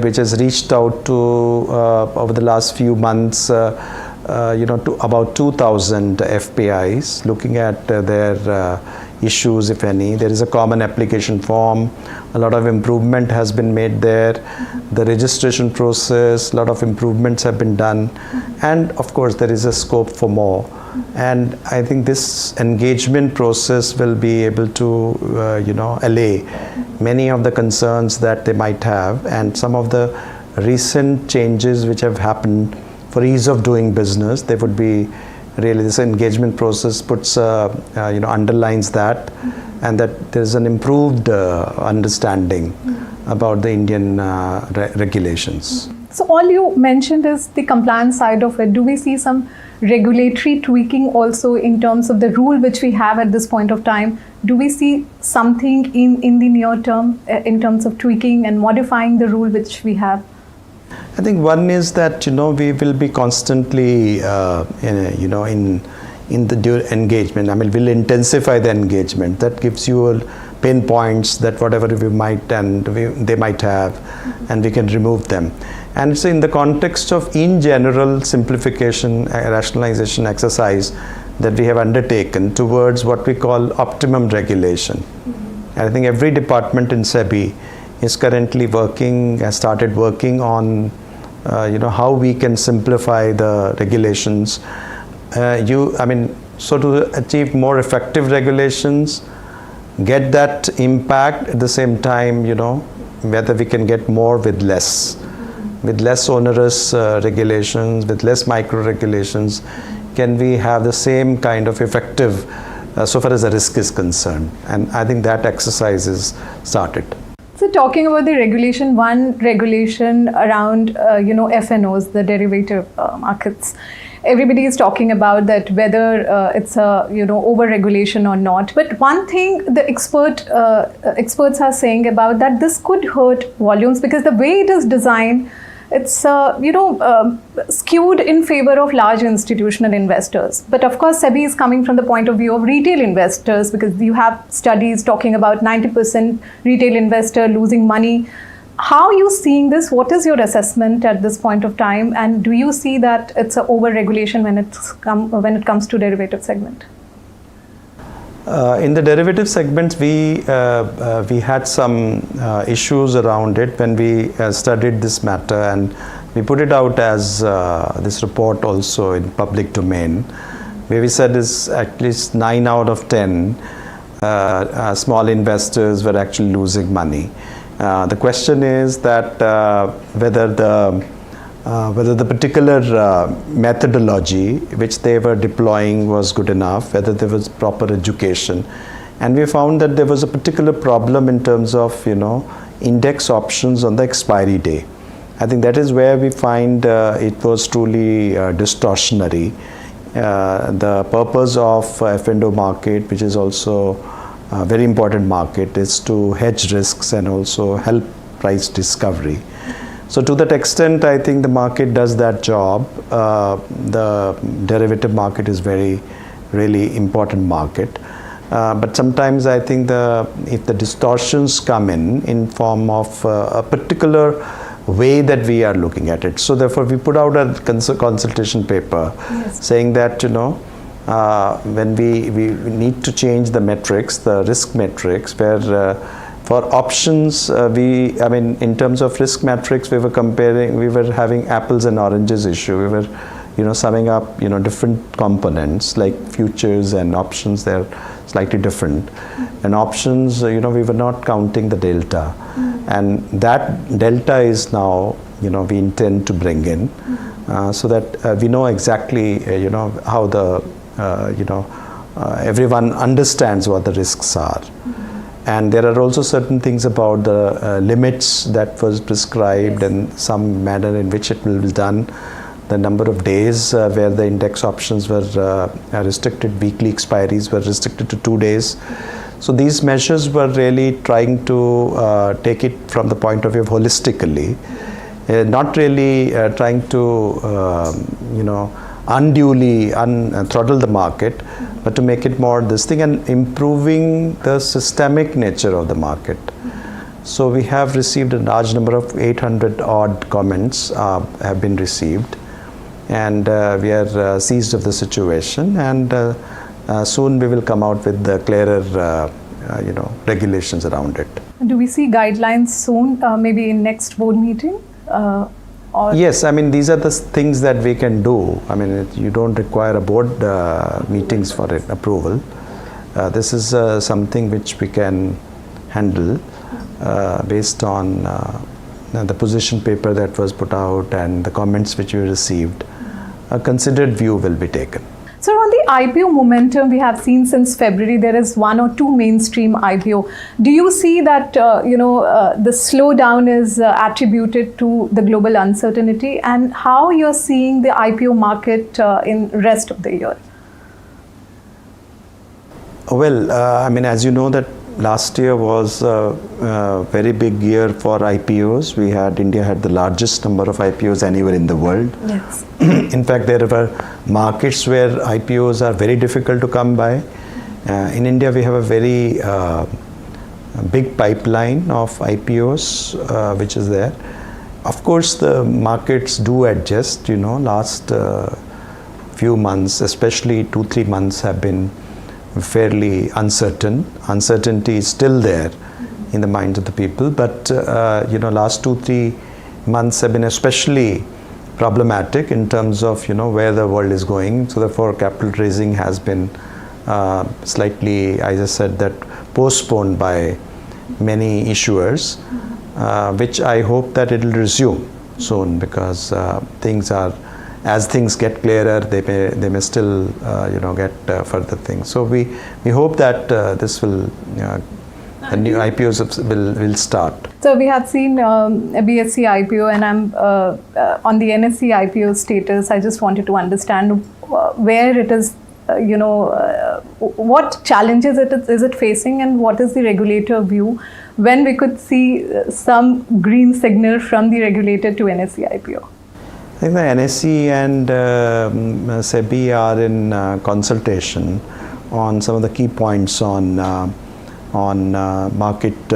which has reached out to over the last few months to about 2,000 FPIs, looking at their issues, if any. There is a common application form. A lot of improvement has been made there. The registration process, a lot of improvements have been done. And of course, there is a scope for more. And I think this engagement process will be able to, allay many of the concerns that they might have, and some of the recent changes which have happened for ease of doing business. They would be really, this engagement process puts, underlines that, and that there's an improved understanding about the Indian regulations. So all you mentioned is the compliance side of it. Do we see some regulatory tweaking also in terms of the rule which we have at this point of time? Do we see something in the near term in terms of tweaking and modifying the rule which we have? I think one is that, we will be constantly, in the engagement. I mean, we'll intensify the engagement. That gives you pain points that whatever we might and they might have, and we can remove them. And so in the context of, in general, simplification, rationalization exercise that we have undertaken towards what we call optimum regulation. And I think every department in SEBI is currently has started working on, how we can simplify the regulations. So to achieve more effective regulations, get that impact at the same time, whether we can get more with less onerous regulations, with less micro regulations, can we have the same kind of effective so far as the risk is concerned? And I think that exercise is started. So talking about the regulation, one regulation around, FNOs, the derivative markets. Everybody is talking about that, whether it's a, over-regulation or not. But one thing the experts are saying about that, this could hurt volumes because the way it is designed, it's skewed in favor of large institutional investors. But of course, SEBI is coming from the point of view of retail investors, because you have studies talking about 90% retail investor losing money. How are you seeing this? What is your assessment at this point of time? And do you see that it's an over-regulation when it comes to derivative segment? In the derivative segment, we had some issues around it when we studied this matter, and we put it out as this report also in public domain, where we said is at least 9 out of 10 small investors were actually losing money. The question is that whether the particular methodology which they were deploying was good enough, whether there was proper education. And we found that there was a particular problem in terms of, index options on the expiry day. I think that is where we find it was truly distortionary. The purpose of F&O market, which is also a very important market, is to hedge risks and also help price discovery. So to that extent, I think the market does that job. The derivative market is really important market. But sometimes I think if the distortions come in form of a particular way that we are looking at it. So therefore, we put out a consultation paper saying that, when we need to change the metrics, the risk metrics, where for options, in terms of risk metrics, we were having apples and oranges issue. We were, summing up, different components like futures and options. They're slightly different. And options, we were not counting the delta. And that delta is now, we intend to bring in so that we know exactly, how the, everyone understands what the risks are. And there are also certain things about the limits that was prescribed and some manner in which it will be done. The number of days where the index options were restricted, weekly expiries were restricted to 2 days. So these measures were really trying to take it from the point of view of holistically, not really trying to, unduly throttle the market, but to make it more this thing and improving the systemic nature of the market. So we have received a large number of 800 odd comments have been received, and we are seized of the situation, and soon we will come out with the clearer regulations around it. Do we see guidelines soon, maybe in next board meeting? Yes, I mean, these are the things that we can do. I mean, you don't require a board meetings for it, approval. This is something which we can handle based on the position paper that was put out and the comments which we received. A considered view will be taken. So on the IPO momentum we have seen since February, there is 1 or 2 mainstream IPO. Do you see that the slowdown is attributed to the global uncertainty, and how you're seeing the IPO market in rest of the year? Well, I mean, as you know that last year was a very big year for IPOs. India had the largest number of IPOs anywhere in the world. Yes. In fact, there were markets where IPOs are very difficult to come by. In India, we have a very big pipeline of IPOs which is there. Of course, the markets do adjust. Last few months, especially 2-3 months, have been fairly uncertain. Uncertainty is still there in the minds of the people, but last 2-3 months have been especially problematic in terms of where the world is going. So therefore, capital raising has been slightly, as I said, that postponed by many issuers, which I hope that it will resume soon, because as things get clearer, they may still get further things. So we hope that this will the new IPOs will start. So we have seen a BSE IPO, and I'm on the NSE IPO status. I just wanted to understand where it is, what challenges is it facing, and what is the regulator view when we could see some green signal from the regulator to NSE IPO? I think the NSE and SEBI are in consultation on some of the key points on market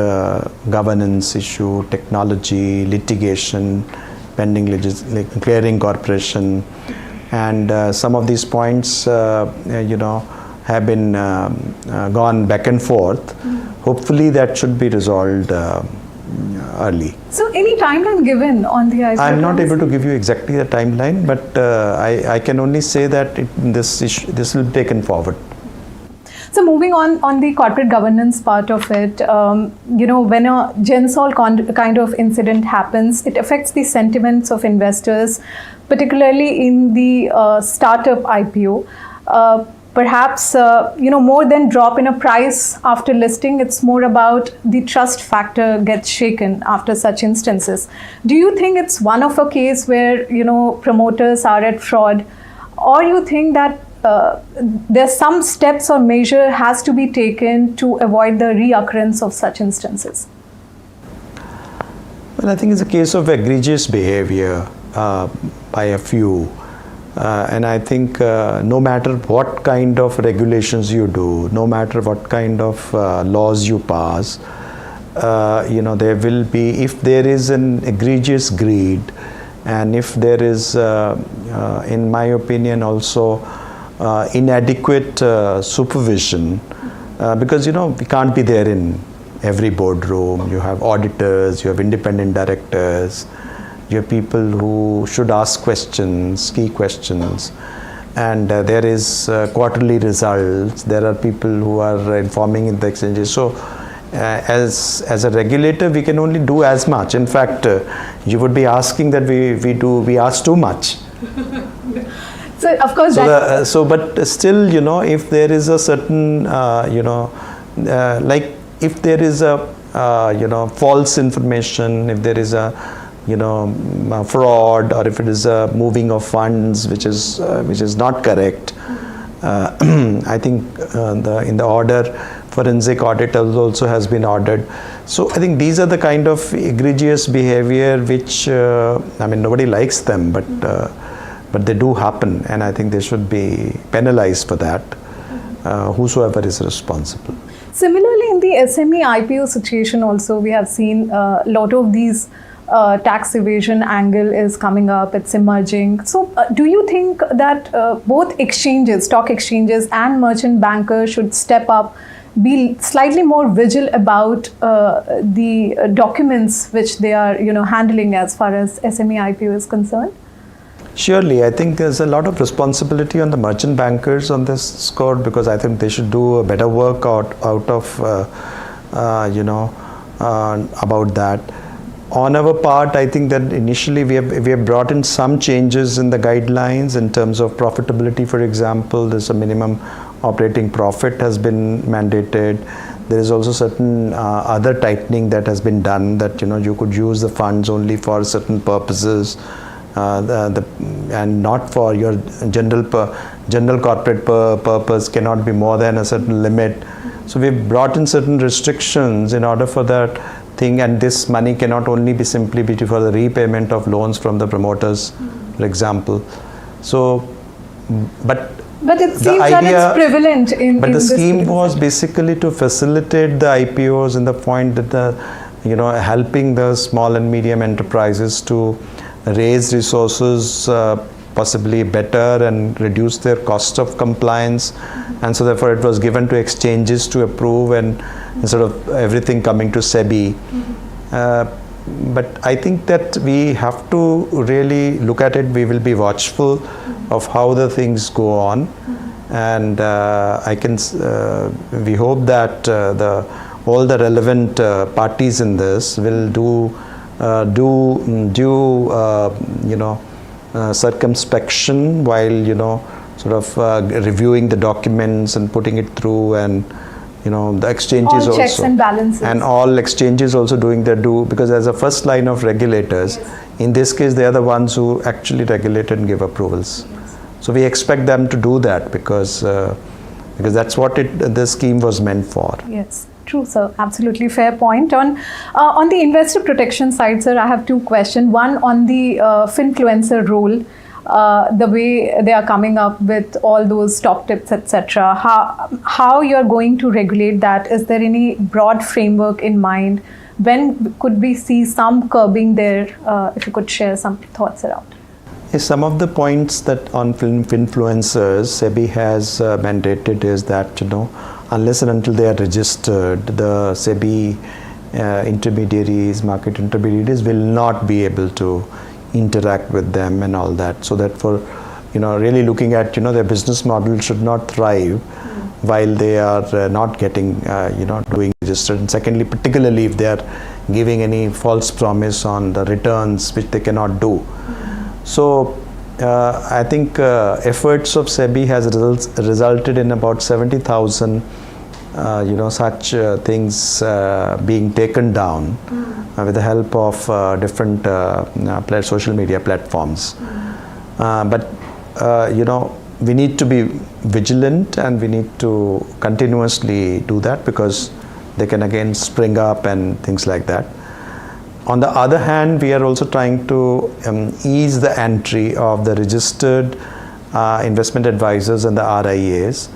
governance issue, technology, litigation, pending clearing corporation, and some of these points have been gone back and forth. Hopefully that should be resolved early. So any timeline given on the IPO? I'm not able to give you exactly the timeline, but I can only say that this will be taken forward. So moving on the corporate governance part of it, when a GenSol kind of incident happens, it affects the sentiments of investors, particularly in the startup IPO. Perhaps, more than drop in a price after listing, it's more about the trust factor gets shaken after such instances. Do you think it's one of a case where, promoters are at fraud, or you think that there's some steps or measure has to be taken to avoid the reoccurrence of such instances? Well, I think it's a case of egregious behavior by a few. And I think no matter what kind of regulations you do, no matter what kind of laws you pass, there will be, if there is an egregious greed, and if there is, in my opinion, also inadequate supervision, because we can't be there in every boardroom. You have auditors, you have independent directors, you have people who should ask questions, key questions, and there is quarterly results. There are people who are informing in the exchanges. So as a regulator, we can only do as much. In fact, you would be asking that we ask too much. So of course, but still, if there is a certain, like if there is a false information, if there is a fraud, or if it is a moving of funds which is not correct, I think in the order, forensic audit also has been ordered. So I think these are the kind of egregious behavior which nobody likes them, but they do happen, and I think they should be penalized for that, whosoever is responsible. Similarly, in the SME IPO situation also, we have seen a lot of these tax evasion angle is coming up, it's emerging. So do you think that both exchanges, stock exchanges and merchant bankers should step up, be slightly more vigilant about the documents which they are handling as far as SME IPO is concerned? Surely, I think there's a lot of responsibility on the merchant bankers on this score, because I think they should do a better work out of about that. On our part, I think that initially we have brought in some changes in the guidelines in terms of profitability. For example, there's a minimum operating profit has been mandated. There is also certain other tightening that has been done, that you could use the funds only for certain purposes, and not for your general corporate purpose, cannot be more than a certain limit. So we've brought in certain restrictions in order for that thing, and this money cannot only be simply for the repayment of loans from the promoters, for example. So, but it seems that it's prevalent in the scheme was basically to facilitate the IPOs, in the point that helping the small and medium enterprises to raise resources possibly better and reduce their cost of compliance, and so therefore it was given to exchanges to approve, and instead of everything coming to SEBI. But I think that we have to really look at it. We will be watchful of how the things go on, and we hope that all the relevant parties in this will do circumspection while reviewing the documents and putting it through, and the exchanges all checks and balances, and all exchanges also doing their due, because as a first line of regulators, in this case they are the ones who actually regulate and give approvals. So we expect them to do that, because that's what the scheme was meant for. Yes. True, sir. Absolutely fair point. On the investor protection side, sir, I have two questions. One on the finfluencer role, the way they are coming up with all those stock tips, etc. How you are going to regulate that? Is there any broad framework in mind? When could we see some curbing there? If you could share some thoughts around. Yes, some of the points that on finfluencers SEBI has mandated is that unless and until they are registered, the SEBI market intermediaries will not be able to interact with them and all that. So that for really looking at their business model should not thrive while they are not getting doing registered. And secondly, particularly if they are giving any false promise on the returns which they cannot do. So I think efforts of SEBI has resulted in about 70,000 such things being taken down with the help of different social media platforms. But we need to be vigilant, and we need to continuously do that, because they can again spring up and things like that. On the other hand, we are also trying to ease the entry of the registered investment advisors and the RIAs.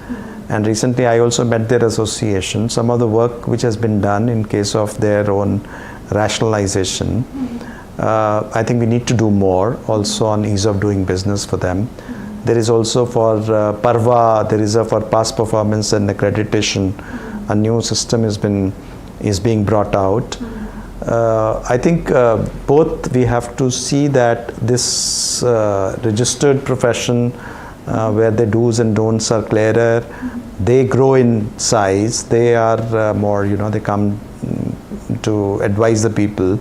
And recently I also met their association. Some of the work which has been done in case of their own rationalization, I think we need to do more also on ease of doing business for them. There is also for Parva, there is for past performance and accreditation, a new system is being brought out. I think both we have to see that this registered profession where the do's and don'ts are clearer, they grow in size, they are more, they come to advise the people,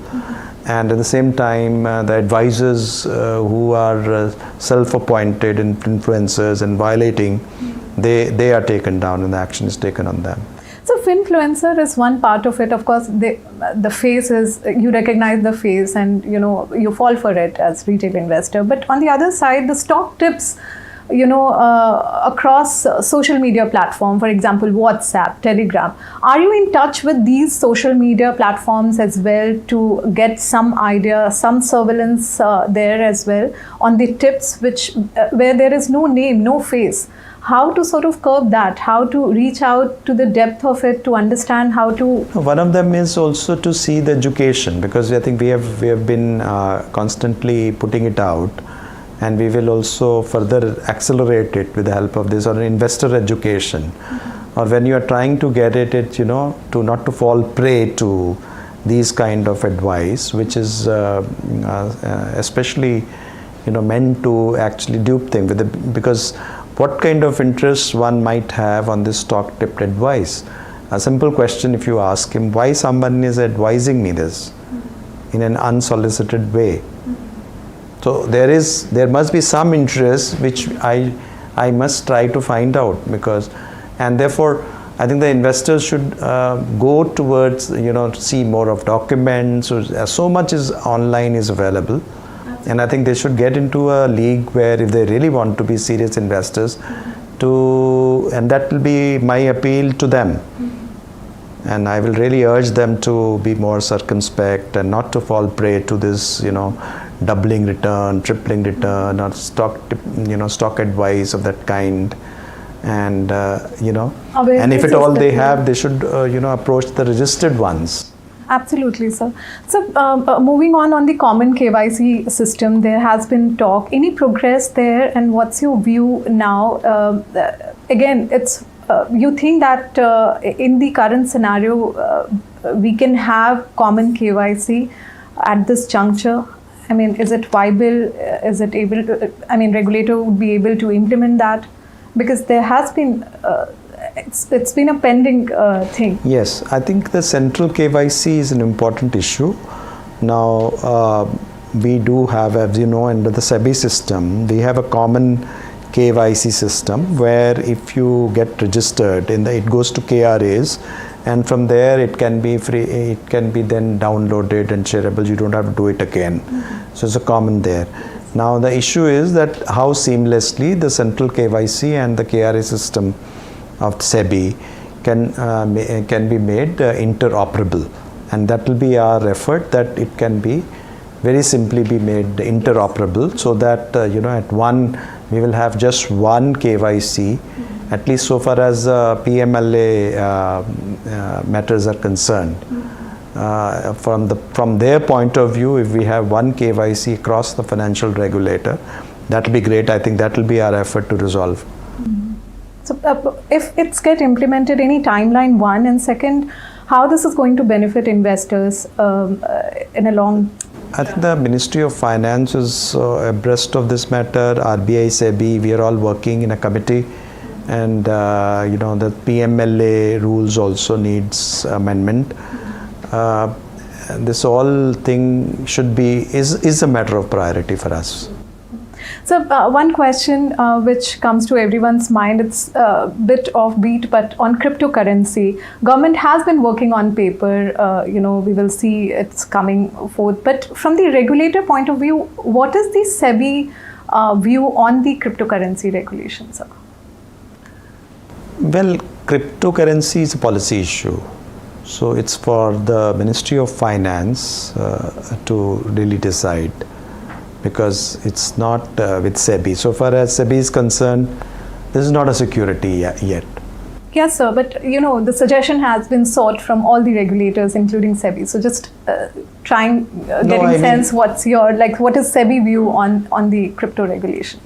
and at the same time the advisors who are self-appointed influencers and violating, they are taken down and the action is taken on them. So influencer is one part of it. Of course, the face is, you recognize the face and you fall for it as retail investor. But on the other side, the stock tips, across social media platform, for example, WhatsApp, Telegram. Are you in touch with these social media platforms as well to get some idea, some surveillance there as well on the tips where there is no name, no face? How to sort of curb that, how to reach out to the depth of it, to understand how to... One of them is also to see the education, because I think we have been constantly putting it out, and we will also further accelerate it with the help of this, or investor education. Or when you are trying to get it, to not to fall prey to these kind of advice, which is especially meant to actually dupe them because what kind of interest one might have on this stock tipped advice. A simple question, if you ask him why someone is advising me this in an unsolicited way. So there must be some interest which I must try to find out, and therefore I think the investors should go towards see more of documents. So much is online is available. And I think they should get into a league where, if they really want to be serious investors, and that will be my appeal to them. And I will really urge them to be more circumspect and not to fall prey to this, doubling return, tripling return, or stock advice of that kind. And and if at all they have, they should approach the registered ones. Absolutely, sir. So moving on the common KYC system, there has been talk. Any progress there, and what's your view now? Again, it's you think that in the current scenario, we can have common KYC at this juncture? I mean, is it viable? Is it able to? I mean, regulator would be able to implement that, because there has been. It's been a pending thing. Yes, I think the central KYC is an important issue. Now, we do have, as you know, under the SEBI system, we have a common KYC system where if you get registered, it goes to KRAs, and from there it can be free. It can be then downloaded and shareable. You don't have to do it again. So it's a common there. Now the issue is that how seamlessly the central KYC and the KRA system of SEBI can be made interoperable, and that will be our effort, that it can be very simply be made interoperable, so that at one we will have just one KYC, at least so far as PMLA matters are concerned. From their point of view, if we have one KYC across the financial regulator, that will be great. I think that will be our effort to resolve. So if it's get implemented, any timeline, one, and second, how this is going to benefit investors in a long... I think the Ministry of Finance is abreast of this matter. RBI, SEBI, we are all working in a committee, and the PMLA rules also needs amendment. This whole thing is a matter of priority for us. So one question which comes to everyone's mind, it's a bit offbeat, but on cryptocurrency, government has been working on paper, we will see it's coming forth. But from the regulator point of view, what is the SEBI view on the cryptocurrency regulation, sir? Well, cryptocurrency is a policy issue. So it's for the Ministry of Finance to really decide, because it's not with SEBI. So far as SEBI is concerned, this is not a security yet. Yes, sir, but the suggestion has been sought from all the regulators, including SEBI. So just getting sense, what is SEBI view on the crypto regulation?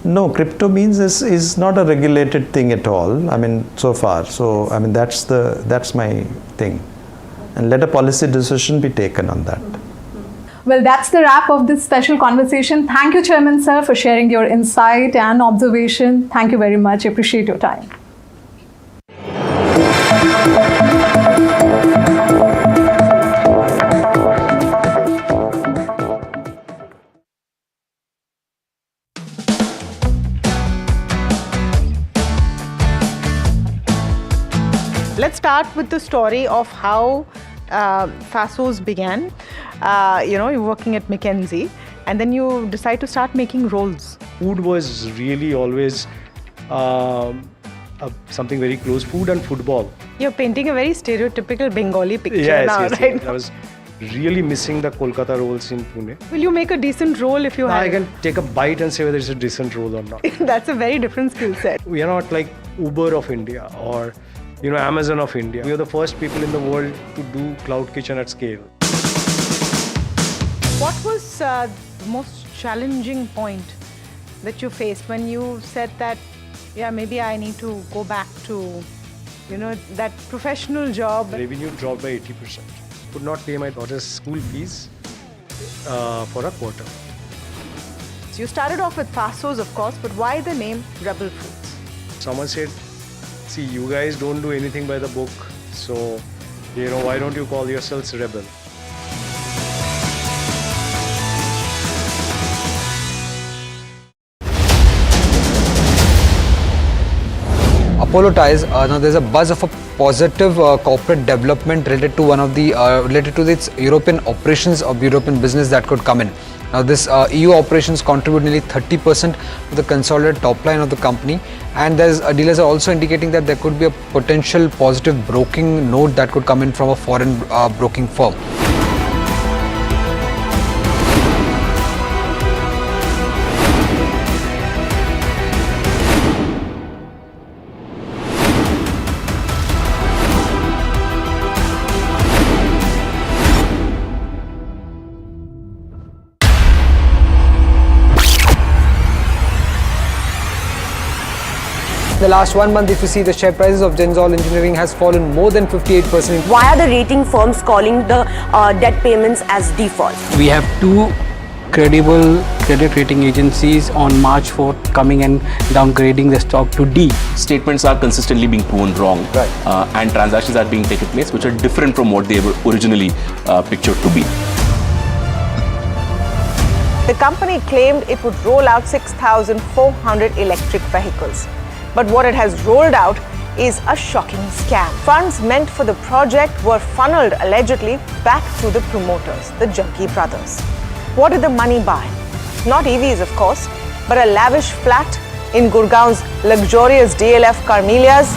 No, crypto means is not a regulated thing at all. I mean, so far. So I mean, that's my thing, and let a policy decision be taken on that. Well, that's the wrap of this special conversation. Thank you, Chairman Sir, for sharing your insight and observation. Thank you very much. Appreciate your time. Let's start start with the story of how Fasos began. You're working at McKinsey, and then you decide to start making rolls. Food was really always something very close. Food and football. You're painting a very stereotypical Bengali picture Yes, now, yes, right? yes. I was really missing the Kolkata rolls in Pune. Will you make a decent roll if you have? I can take a bite and say whether it's a decent roll or not. That's a very different skill set. We are not like Uber of India or Amazon of India. We are the first people in the world to do cloud kitchen at scale. What was the most challenging point that you faced when you said that, yeah, maybe I need to go back to, that professional job? Revenue dropped by 80%. Could not pay my daughter's school fees for a quarter. So you started off with Fasos, of course, but why the name Rebel Fruits? Someone said, see, you guys don't do anything by the book, so, why don't you call yourselves Rebel? Apollo ties. Now there's a buzz of a positive corporate development related to related to its European operations or European business that could come in. Now this EU operations contribute nearly 30% to the consolidated top line of the company, and dealers are also indicating that there could be a potential positive broking note that could come in from a foreign broking firm. The last 1 month, if you see, the share prices of Genzol Engineering has fallen more than 58%. Why are the rating firms calling the debt payments as default? We have two credible credit rating agencies on March 4th coming and downgrading the stock to D. Statements are consistently being proven wrong, and transactions are being taken place which are different from what they were originally pictured to be. The company claimed it would roll out 6,400 electric vehicles. But what it has rolled out is a shocking scam. Funds meant for the project were funneled allegedly back to the promoters, the Jaggi brothers. What did the money buy? Not EVs, of course, but a lavish flat in Gurgaon's luxurious DLF Carmelias.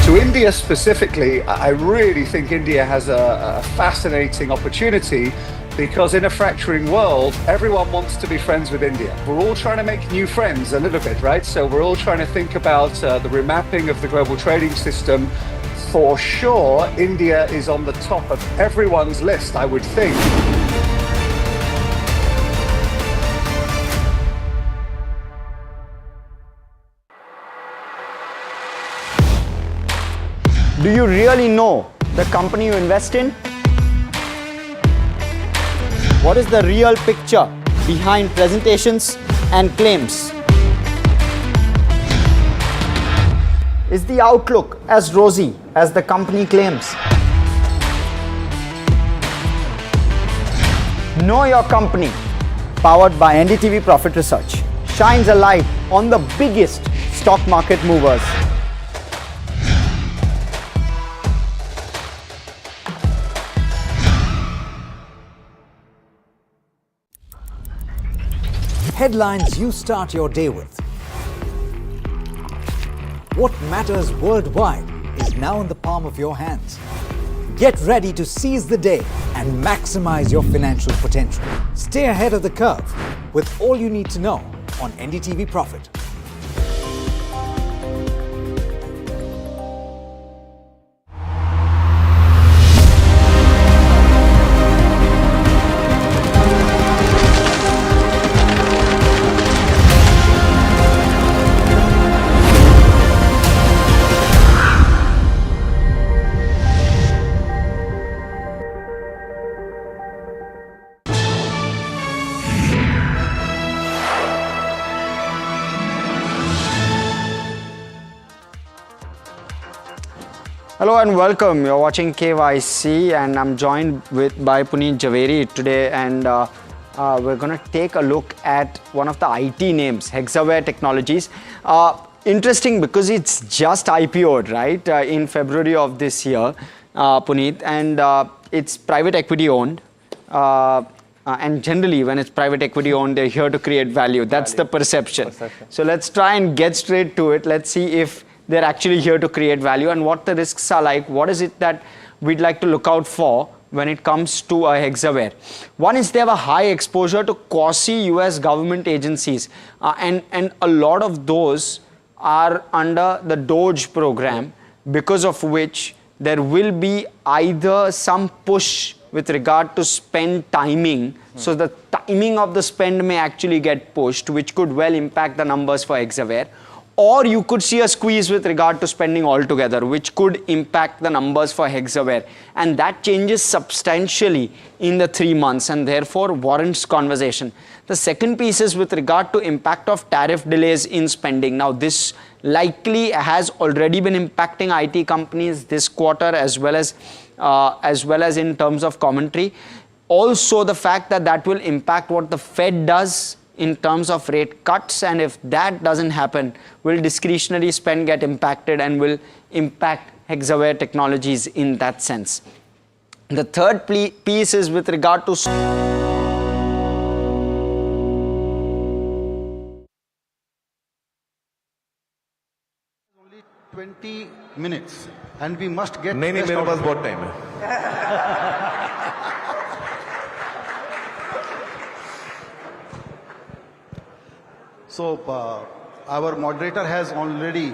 To India specifically, I really think India has a fascinating opportunity because in a fracturing world, everyone wants to be friends with India. We're all trying to make new friends a little bit, right? So we're all trying to think about the remapping of the global trading system. For sure, India is on the top of everyone's list, I would think. Do you really know the company you invest in? What is the real picture behind presentations and claims? Is the outlook as rosy as the company claims? Know Your Company, powered by NDTV Profit Research, shines a light on the biggest stock market movers. Headlines you start your day with. What matters worldwide is now in the palm of your hands. Get ready to seize the day and maximize your financial potential. Stay ahead of the curve with all you need to know on NDTV Profit. Hello and welcome. You're watching KYC and I'm joined by Puneet Javeri today, and we're going to take a look at one of the IT names, Hexaware Technologies. Interesting because it's just IPO'd, right, in February of this year, Puneet, and it's private equity owned. And generally, when it's private equity owned, they're here to create value. That's the perception. So let's try and get straight to it. Let's see if they're actually here to create value and what the risks are like. What is it that we'd like to look out for when it comes to a Hexaware? One is they have a high exposure to quasi-US government agencies, and a lot of those are under the DOGE program, because of which there will be either some push with regard to spend timing. So the timing of the spend may actually get pushed, which could well impact the numbers for Hexaware. Or you could see a squeeze with regard to spending altogether, which could impact the numbers for Hexaware. And that changes substantially in the 3 months and therefore warrants conversation. The second piece is with regard to impact of tariff delays in spending. Now, this likely has already been impacting IT companies this quarter as well as in terms of commentary. Also, the fact that will impact what the Fed does in terms of rate cuts, and if that doesn't happen, will discretionary spend get impacted and will impact Hexaware Technologies in that sense. The third piece is with regard to only 20 minutes and we must get नहीं मेरे पास बहुत time है So our moderator has already,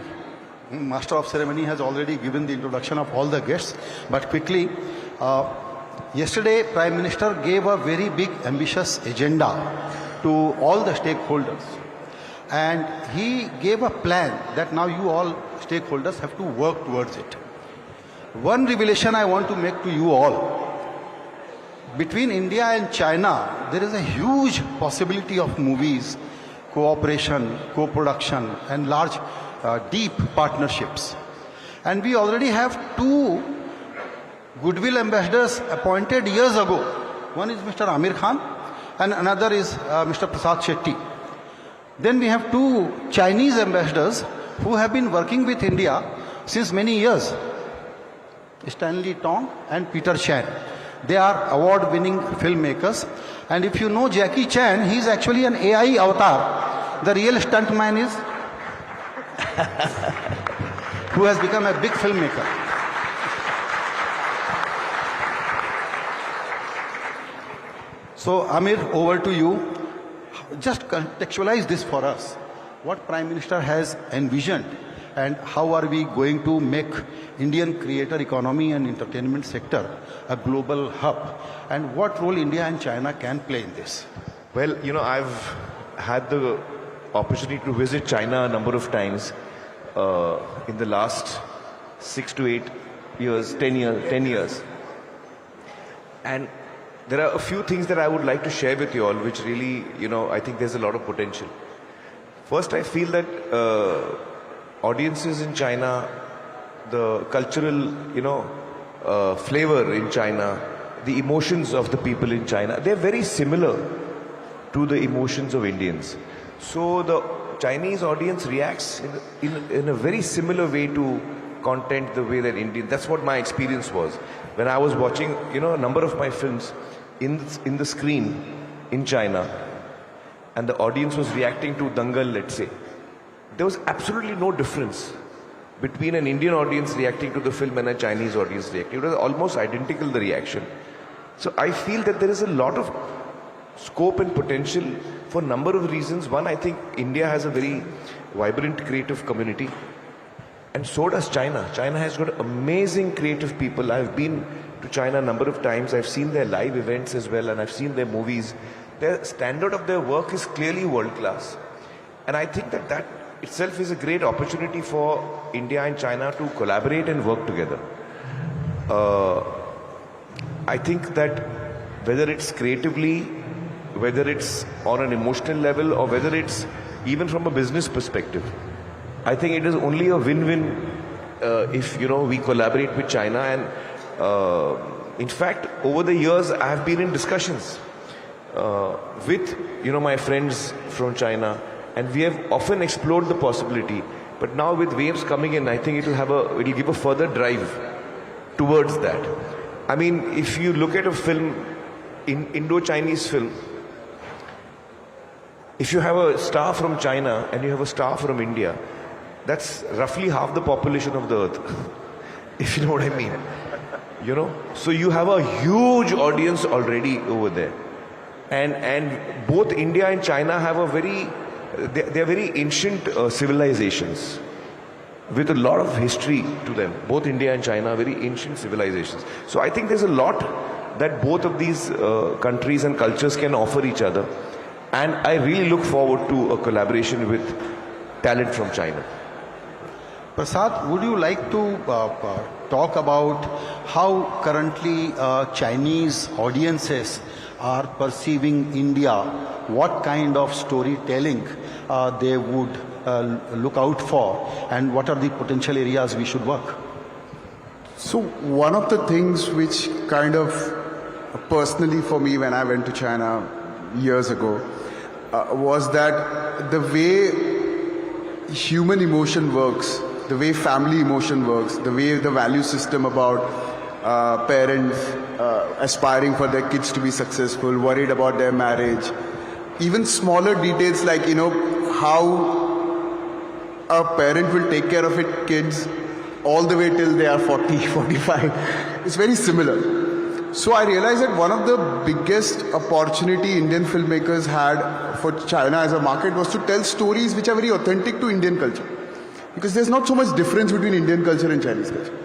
master of ceremony has already given the introduction of all the guests, but quickly, yesterday Prime Minister gave a very big ambitious agenda to all the stakeholders, and he gave a plan that now you all stakeholders have to work towards it. One revelation I want to make to you all: between India and China there is a huge possibility of movies, cooperation, co-production and large deep partnerships. And we already have 2 goodwill ambassadors appointed years ago. One is Mr. Amir Khan and another is Mr. Prasad Shetty. Then we have 2 Chinese ambassadors who have been working with India since many years, Stanley Tong and Peter Chan. They are award-winning filmmakers. And if you know Jackie Chan, he is actually an AI avatar. The real stuntman is who has become a big filmmaker. So Amir, over to you. Just contextualize this for us. What Prime Minister has envisioned and how are we going to make Indian creator economy and entertainment sector a global hub, and what role India and China can play in this? Well, you know, I've had the opportunity to visit China a number of times in the last 6 to 8 years, 10 years. And there are a few things that I would like to share with you all, which really, you know, I think there's a lot of potential. First, I feel that audiences in China, the cultural, you know, flavor in China, the emotions of the people in China, they're very similar to the emotions of Indians. So the Chinese audience reacts in a very similar way to content the way that Indian. That's what my experience was when I was watching, you know, a number of my films in the screen in China, and the audience was reacting to Dangal, let's say. There was absolutely no difference between an Indian audience reacting to the film and a Chinese audience reacting. It was almost identical, the reaction. So I feel that there is a lot of scope and potential for a number of reasons. One, I think India has a very vibrant creative community, and so does China. China has got amazing creative people. I've been to China a number of times. I've seen their live events as well, and I've seen their movies. Their standard of their work is clearly world class. And I think that itself is a great opportunity for India and China to collaborate and work together. I think that whether it's creatively, whether it's on an emotional level, or whether it's even from a business perspective, I think it is only a win-win if we collaborate with China. And in fact, over the years, I have been in discussions with my friends from China, and we have often explored the possibility. But now with waves coming in, I think it'll give a further drive towards that. I mean, if you look at a film, Indo-Chinese film, if you have a star from China and you have a star from India, that's roughly half the population of the earth, if you know what I mean. So you have a huge audience already over there. And both India and China have they're very ancient civilizations with a lot of history to them. Both India and China are very ancient civilizations. So I think there's a lot that both of these countries and cultures can offer each other. And I really look forward to a collaboration with talent from China. Prasad, would you like to talk about how currently Chinese audiences are perceiving India? What kind of storytelling they would look out for, and what are the potential areas we should work? So one of the things which kind of personally for me when I went to China years ago was that the way human emotion works, the way family emotion works, the way the value system about parents aspiring for their kids to be successful, worried about their marriage, even smaller details like, how a parent will take care of its kids all the way till they are 40, 45. It's very similar. So I realized that one of the biggest opportunity Indian filmmakers had for China as a market was to tell stories which are very authentic to Indian culture. Because there's not so much difference between Indian culture and Chinese culture.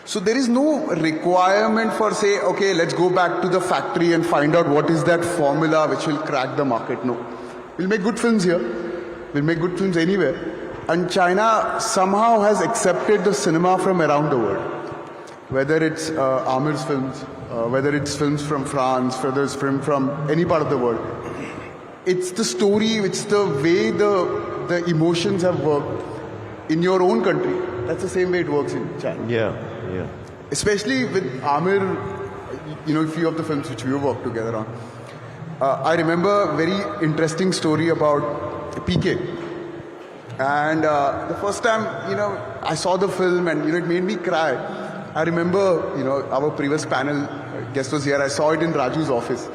So there is no requirement for say, okay, let's go back to the factory and find out what is that formula which will crack the market. No. We'll make good films here. We'll make good films anywhere. And China somehow has accepted the cinema from around the world. Whether it's Amir's films, whether it's films from France, whether it's film from any part of the world. It's the story, it's the way the emotions have worked in your own country. That's the same way it works in China. Yeah. Especially with Amir, a few of the films which we worked together on. I remember a very interesting story about PK. And the first time, I saw the film and, it made me cry. I remember, our previous panel guest was here. I saw it in Raju's office.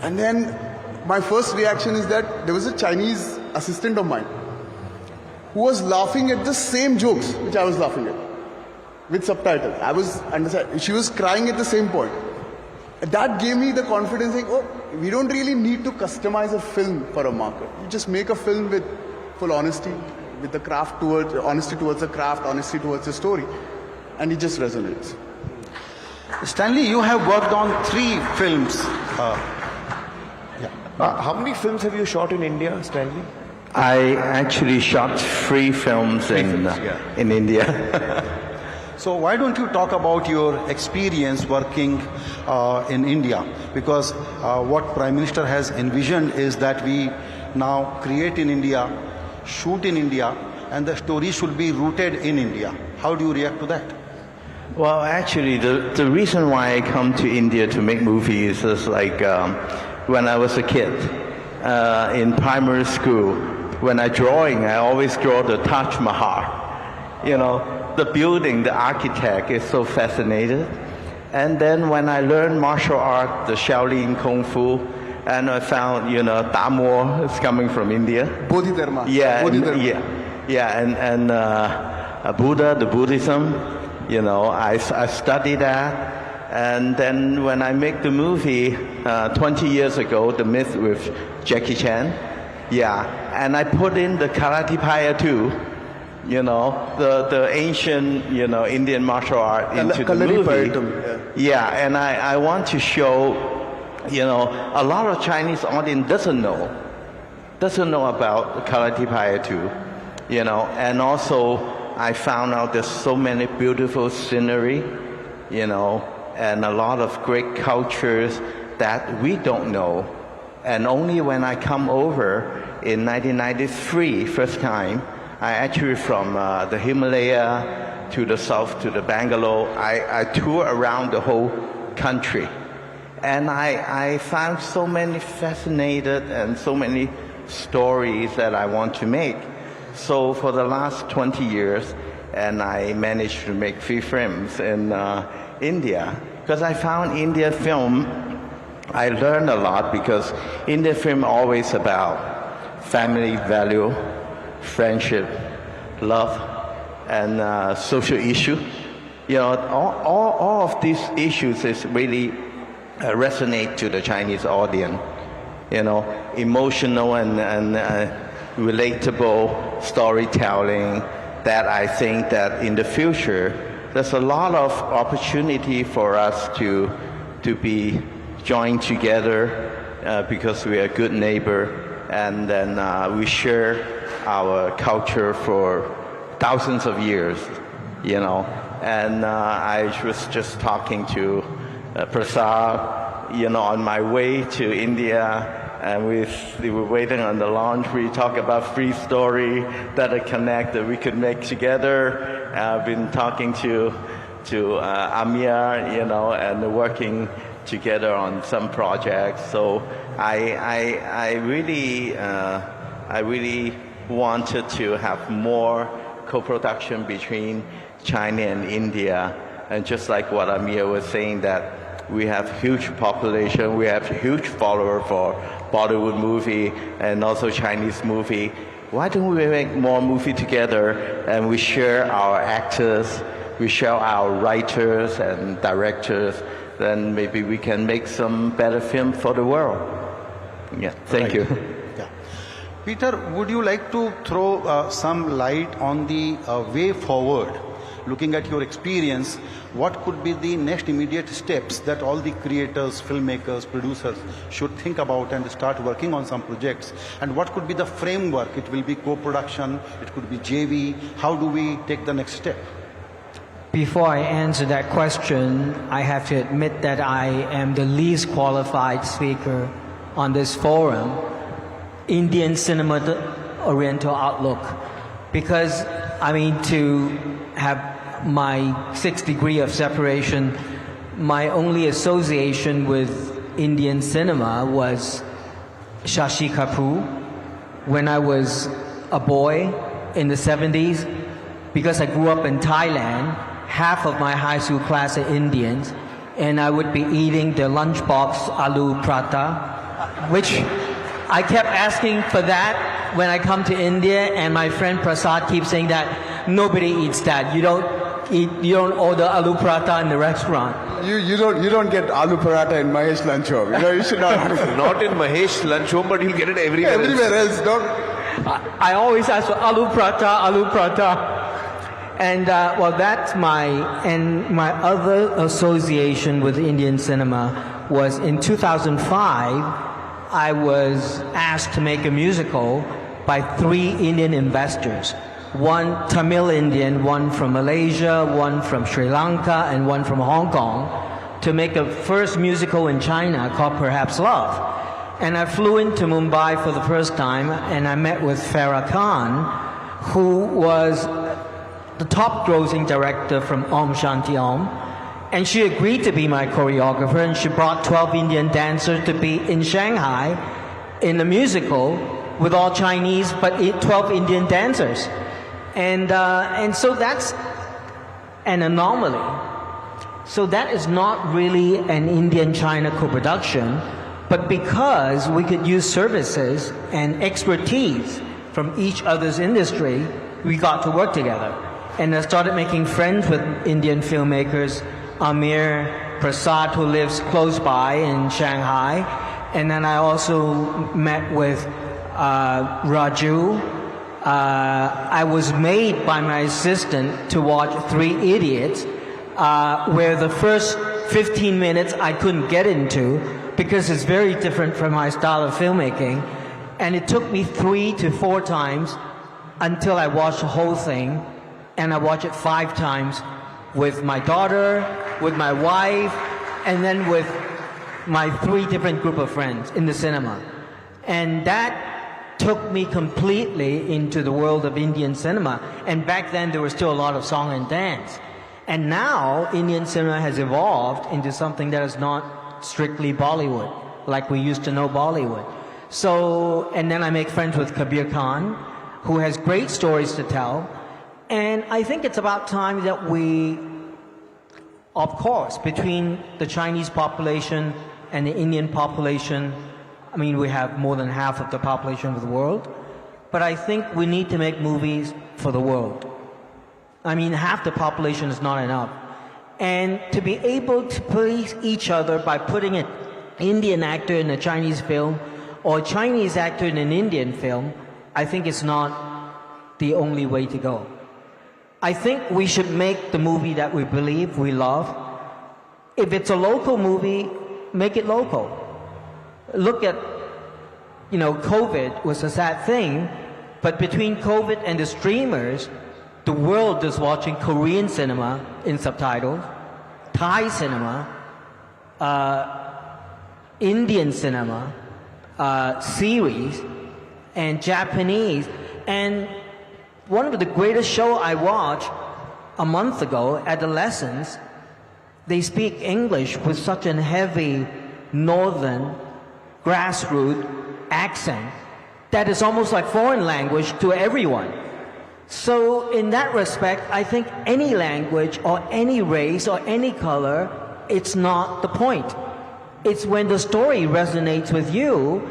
And then my first reaction is that there was a Chinese assistant of mine who was laughing at the same jokes which I was laughing at with subtitles. She was crying at the same point. That gave me the confidence saying, we don't really need to customize a film for a market. You just make a film with full honesty, with the craft honesty towards the craft, honesty towards the story. And it just resonates. Stanley, you have worked on 3 films. How many films have you shot in India, Stanley? I actually shot 3 films in India. So why don't you talk about your experience working in India? Because what Prime Minister has envisioned is that we now create in India, shoot in India, and the story should be rooted in India. How do you react to that? Well, actually, the reason why I come to India to make movies is like when I was a kid in primary school. When I always draw the Taj Mahal. The building, the architect is so fascinated. And then when I learned martial art, the Shaolin Kung Fu, and I found, Damo is coming from India. Bodhidharma. Yeah, and Buddha, the Buddhism, I studied that. And then when I make the movie 20 years ago, The Myth with Jackie Chan, and I put in the Karate Paya too, the ancient, Indian martial art into the movie. And I want to show, a lot of Chinese audience doesn't know about the Karate Paya too, and also I found out there's so many beautiful scenery, and a lot of great cultures that we don't know. And only when I come over in 1993, first time, I actually from the Himalaya to the south to the Bangalore. I tour around the whole country. And I found so many fascinated and so many stories that I want to make. So for the last 20 years, and I managed to make 3 films in India. Because I found India film, I learned a lot because India film always about family value, friendship, love, and social issue. You know, all of these issues is really resonate to the Chinese audience. You know, emotional and relatable storytelling that I think that in the future there's a lot of opportunity for us to be joined together because we are a good neighbor, and then we share our culture for thousands of years, you know. And I was just talking to Prasad, you know, on my way to India, and we were waiting on the launch. We talk about free story that are connected we could make together. I've been talking to Amir, you know, and working together on some projects. So I really wanted to have more co-production between China and India. And just like what Amir was saying, that we have huge population, we have huge follower for Bollywood movie and also Chinese movie. Why don't we make more movie together and we share our actors, we share our writers and directors, then maybe we can make some better film for the world. Yeah, thank you. Yeah. Peter, would you like to throw some light on the way forward? Looking at your experience, what could be the next immediate steps that all the creators, filmmakers, producers should think about and start working on some projects? And what could be the framework? It will be co-production, it could be JV. How do we take the next step? Before I answer that question, I have to admit that I am the least qualified speaker on this forum, Indian Cinema Oriental Outlook, because, I mean, to have my 6th degree of separation, my only association with Indian cinema was Shashi Kapoor when I was a boy in the 70s. Because I grew up in Thailand, half of my high school class are Indians, and I would be eating the lunchbox aloo prata, which I kept asking for that when I come to India, and my friend Prasad keeps saying that nobody eats that. You don't order aloo prata in the restaurant. You don't get aloo paratha in Mahesh lunch home. You know, you should not. Not in Mahesh lunch home, but you'll get it everywhere. Everywhere else, don't. I always ask for aloo prata. And well, that's my other association with Indian cinema was in 2005. I was asked to make a musical by 3 Indian investors. One Tamil Indian, one from Malaysia, one from Sri Lanka, and one from Hong Kong, to make a first musical in China called Perhaps Love. And I flew into Mumbai for the first time, and I met with Farah Khan, who was the top grossing director from Om Shanti Om. And she agreed to be my choreographer, and she brought 12 Indian dancers to be in Shanghai in the musical with all Chinese, but 12 Indian dancers. And so that's an anomaly. So that is not really an Indian-China co-production, but because we could use services and expertise from each other's industry, we got to work together. And I started making friends with Indian filmmakers, Amir, Prasad, who lives close by in Shanghai. And then I also met with Raju. I was made by my assistant to watch 3 Idiots, where the first 15 minutes I couldn't get into because it's very different from my style of filmmaking. And it took me 3 to 4 times until I watched the whole thing. And I watched it 5 times with my daughter, with my wife, and then with my 3 different group of friends in the cinema. And that took me completely into the world of Indian cinema. And back then there was still a lot of song and dance. And now Indian cinema has evolved into something that is not strictly Bollywood, like we used to know Bollywood. So, and then I make friends with Kabir Khan, who has great stories to tell. And I think it's about time that we, of course, between the Chinese population and the Indian population, I mean, we have more than half of the population of the world, but I think we need to make movies for the world. I mean, half the population is not enough. And to be able to please each other by putting an Indian actor in a Chinese film or a Chinese actor in an Indian film, I think it's not the only way to go. I think we should make the movie that we believe, we love. If it's a local movie, make it local. Look at, you know, COVID was a sad thing, but between COVID and the streamers, the world is watching Korean cinema in subtitles, Thai cinema, Indian cinema, series, and Japanese. And one of the greatest show I watched a month ago, Adolescents, they speak English with such a heavy northern grassroots accent that is almost like foreign language to everyone. So in that respect, I think any language or any race or any color, it's not the point. It's when the story resonates with you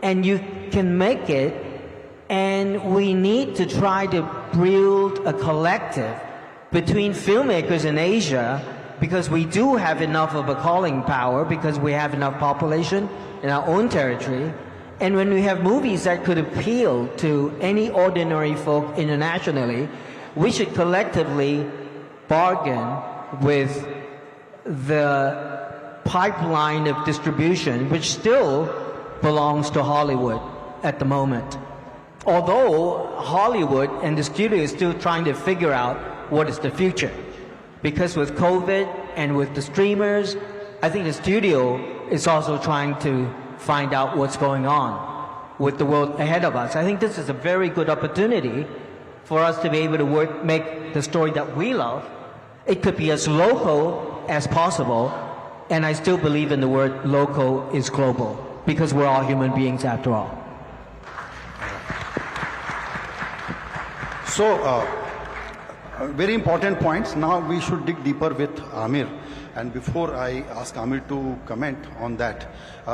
and you can make it, and we need to try to build a collective between filmmakers in Asia, because we do have enough of a calling power, because we have enough population in our own territory. And when we have movies that could appeal to any ordinary folk internationally, we should collectively bargain with the pipeline of distribution, which still belongs to Hollywood at the moment. Although Hollywood and the studio is still trying to figure out what is the future. Because with COVID and with the streamers, I think the studio is also trying to find out what's going on with the world ahead of us. I think this is a very good opportunity for us to be able to make the story that we love. It could be as local as possible, and I still believe in the word local is global, because we're all human beings after all. So, very important points. Now we should dig deeper with Amir. And before I ask Amir to comment on that,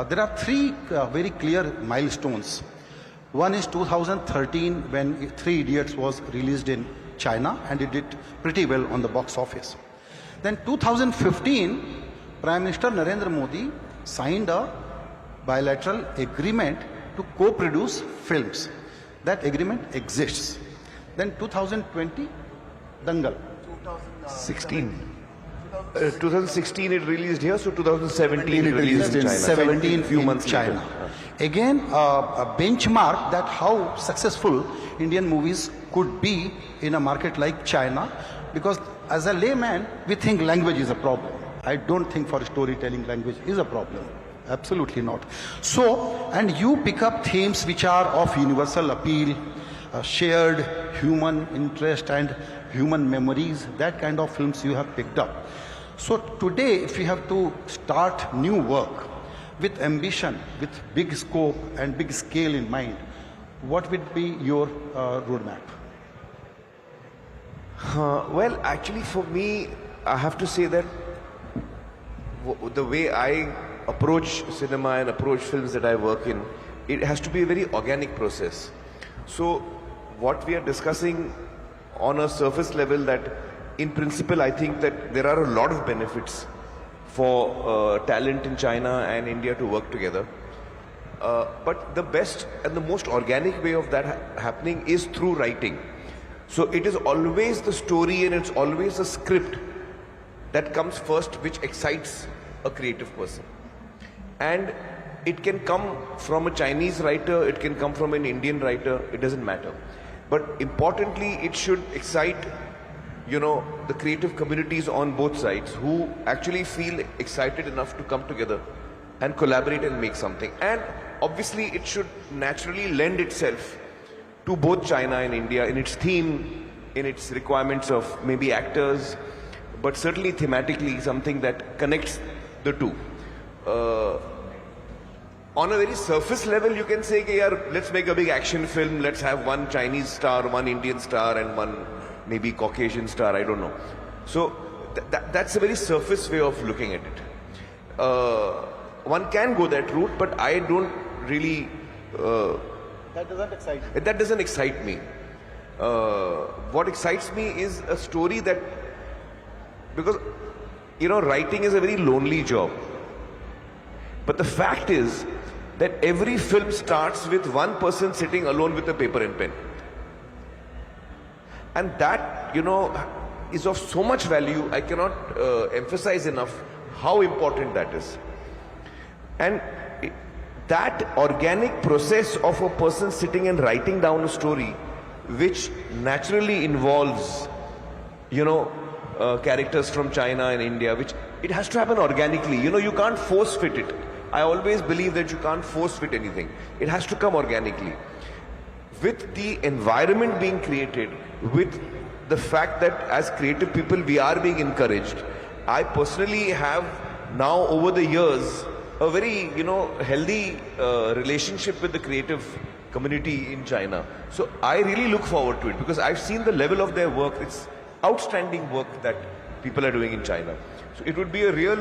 there are three very clear milestones. One is 2013, when Three Idiots was released in China, and it did pretty well on the box office. Then 2015, Prime Minister Narendra Modi signed a bilateral agreement to co-produce films. That agreement exists. Then 2020, Dangal. 2016 it released here, so 2017 it released in China. 17 few in months China. later. Again, a benchmark that how successful Indian movies could be in a market like China, because as a layman, we think language is a problem. I don't think for storytelling language is a problem. Absolutely not. So, and you pick up themes which are of universal appeal, shared human interest and human memories, that kind of films you have picked up. So today, if you have to start new work with ambition, with big scope and big scale in mind, what would be your roadmap? Well, actually for me, I have to say that the way I approach cinema and approach films that I work in, it has to be a very organic process. So what we are discussing on a surface level, that in principle I think that there are a lot of benefits for talent in China and India to work together. But the best and the most organic way of that happening is through writing. So it is always the story and it's always the script that comes first, which excites a creative person. And it can come from a Chinese writer, it can come from an Indian writer, it doesn't matter. But importantly, it should excite, you know, the creative communities on both sides, who actually feel excited enough to come together and collaborate and make something. And obviously it should naturally lend itself to both China and India in its theme, in its requirements of maybe actors, but certainly thematically something that connects the two. On a very surface level, you can say, let's make a big action film, let's have one Chinese star, one Indian star, and one maybe Caucasian star, I don't know. So that's a very surface way of looking at it. One can go that route, but I don't really... that doesn't excite you? That doesn't excite me. What excites me is a story that... Because, writing is a very lonely job. But the fact is that every film starts with one person sitting alone with a paper and pen. And that, is of so much value, I cannot emphasize enough how important that is. And that organic process of a person sitting and writing down a story, which naturally involves, characters from China and India, which it has to happen organically. You can't force fit it. I always believe that you can't force fit anything. It has to come organically. With the environment being created, with the fact that as creative people we are being encouraged, I personally have now over the years a very, healthy relationship with the creative community in China. So I really look forward to it because I've seen the level of their work. It's outstanding work that people are doing in China. So it would be a real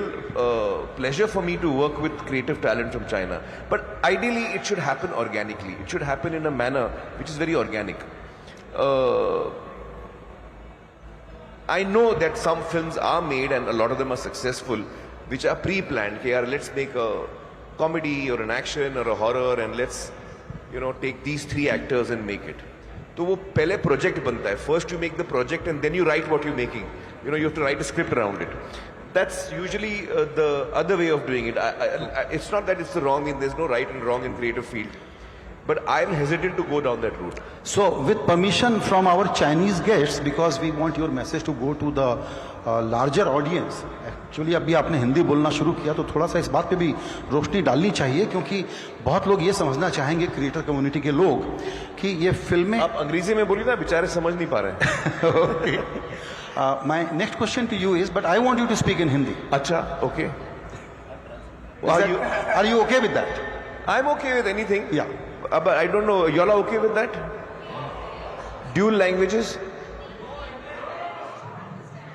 pleasure for me to work with creative talent from China. But ideally it should happen organically. It should happen in a manner which is very organic. I know that some films are made and a lot of them are successful, which are pre-planned. Let's make a comedy or an action or a horror and let's, take these three actors and make it. So वो पहले project बनता है. First you make the project and then you write what you're making. You have to write a script around it. That's usually the other way of doing it. It's not that it's the wrong thing. There's no right and wrong in creative field. But I'm hesitant to go down that route. So, with permission from our Chinese guests, because we want your message to go to the larger audience. Actually, अभी आपने हिंदी बोलना शुरू किया तो थोड़ा सा इस बात पे भी रोशनी डालनी चाहिए क्योंकि बहुत लोग ये समझना चाहेंगे क्रिएटर कम्युनिटी के लोग कि ये फिल्में आप अंग्रेजी में बोलिए ना बेचारे समझ नहीं पा रहे हैं. My next question to you is, but I want you to speak in Hindi. अच्छा, okay. Are you okay with that? I'm okay with anything. Yeah. But I don't know, y'all are okay with that? Dual languages?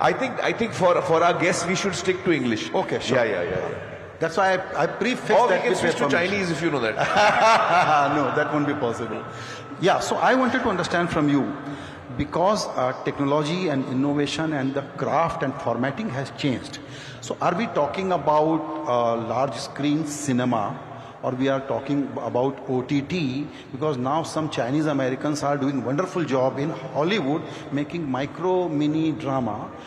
I think for our guests we should stick to English. Okay, sure. Yeah. That's why I prefixed or that. Or we can switch to Chinese if you know that. No, that won't be possible. Yeah, so I wanted to understand from you, because technology and innovation and the craft and formatting has changed. So are we talking about large screen cinema, or we are talking about OTT? Because now some Chinese Americans are doing wonderful job in Hollywood making micro mini drama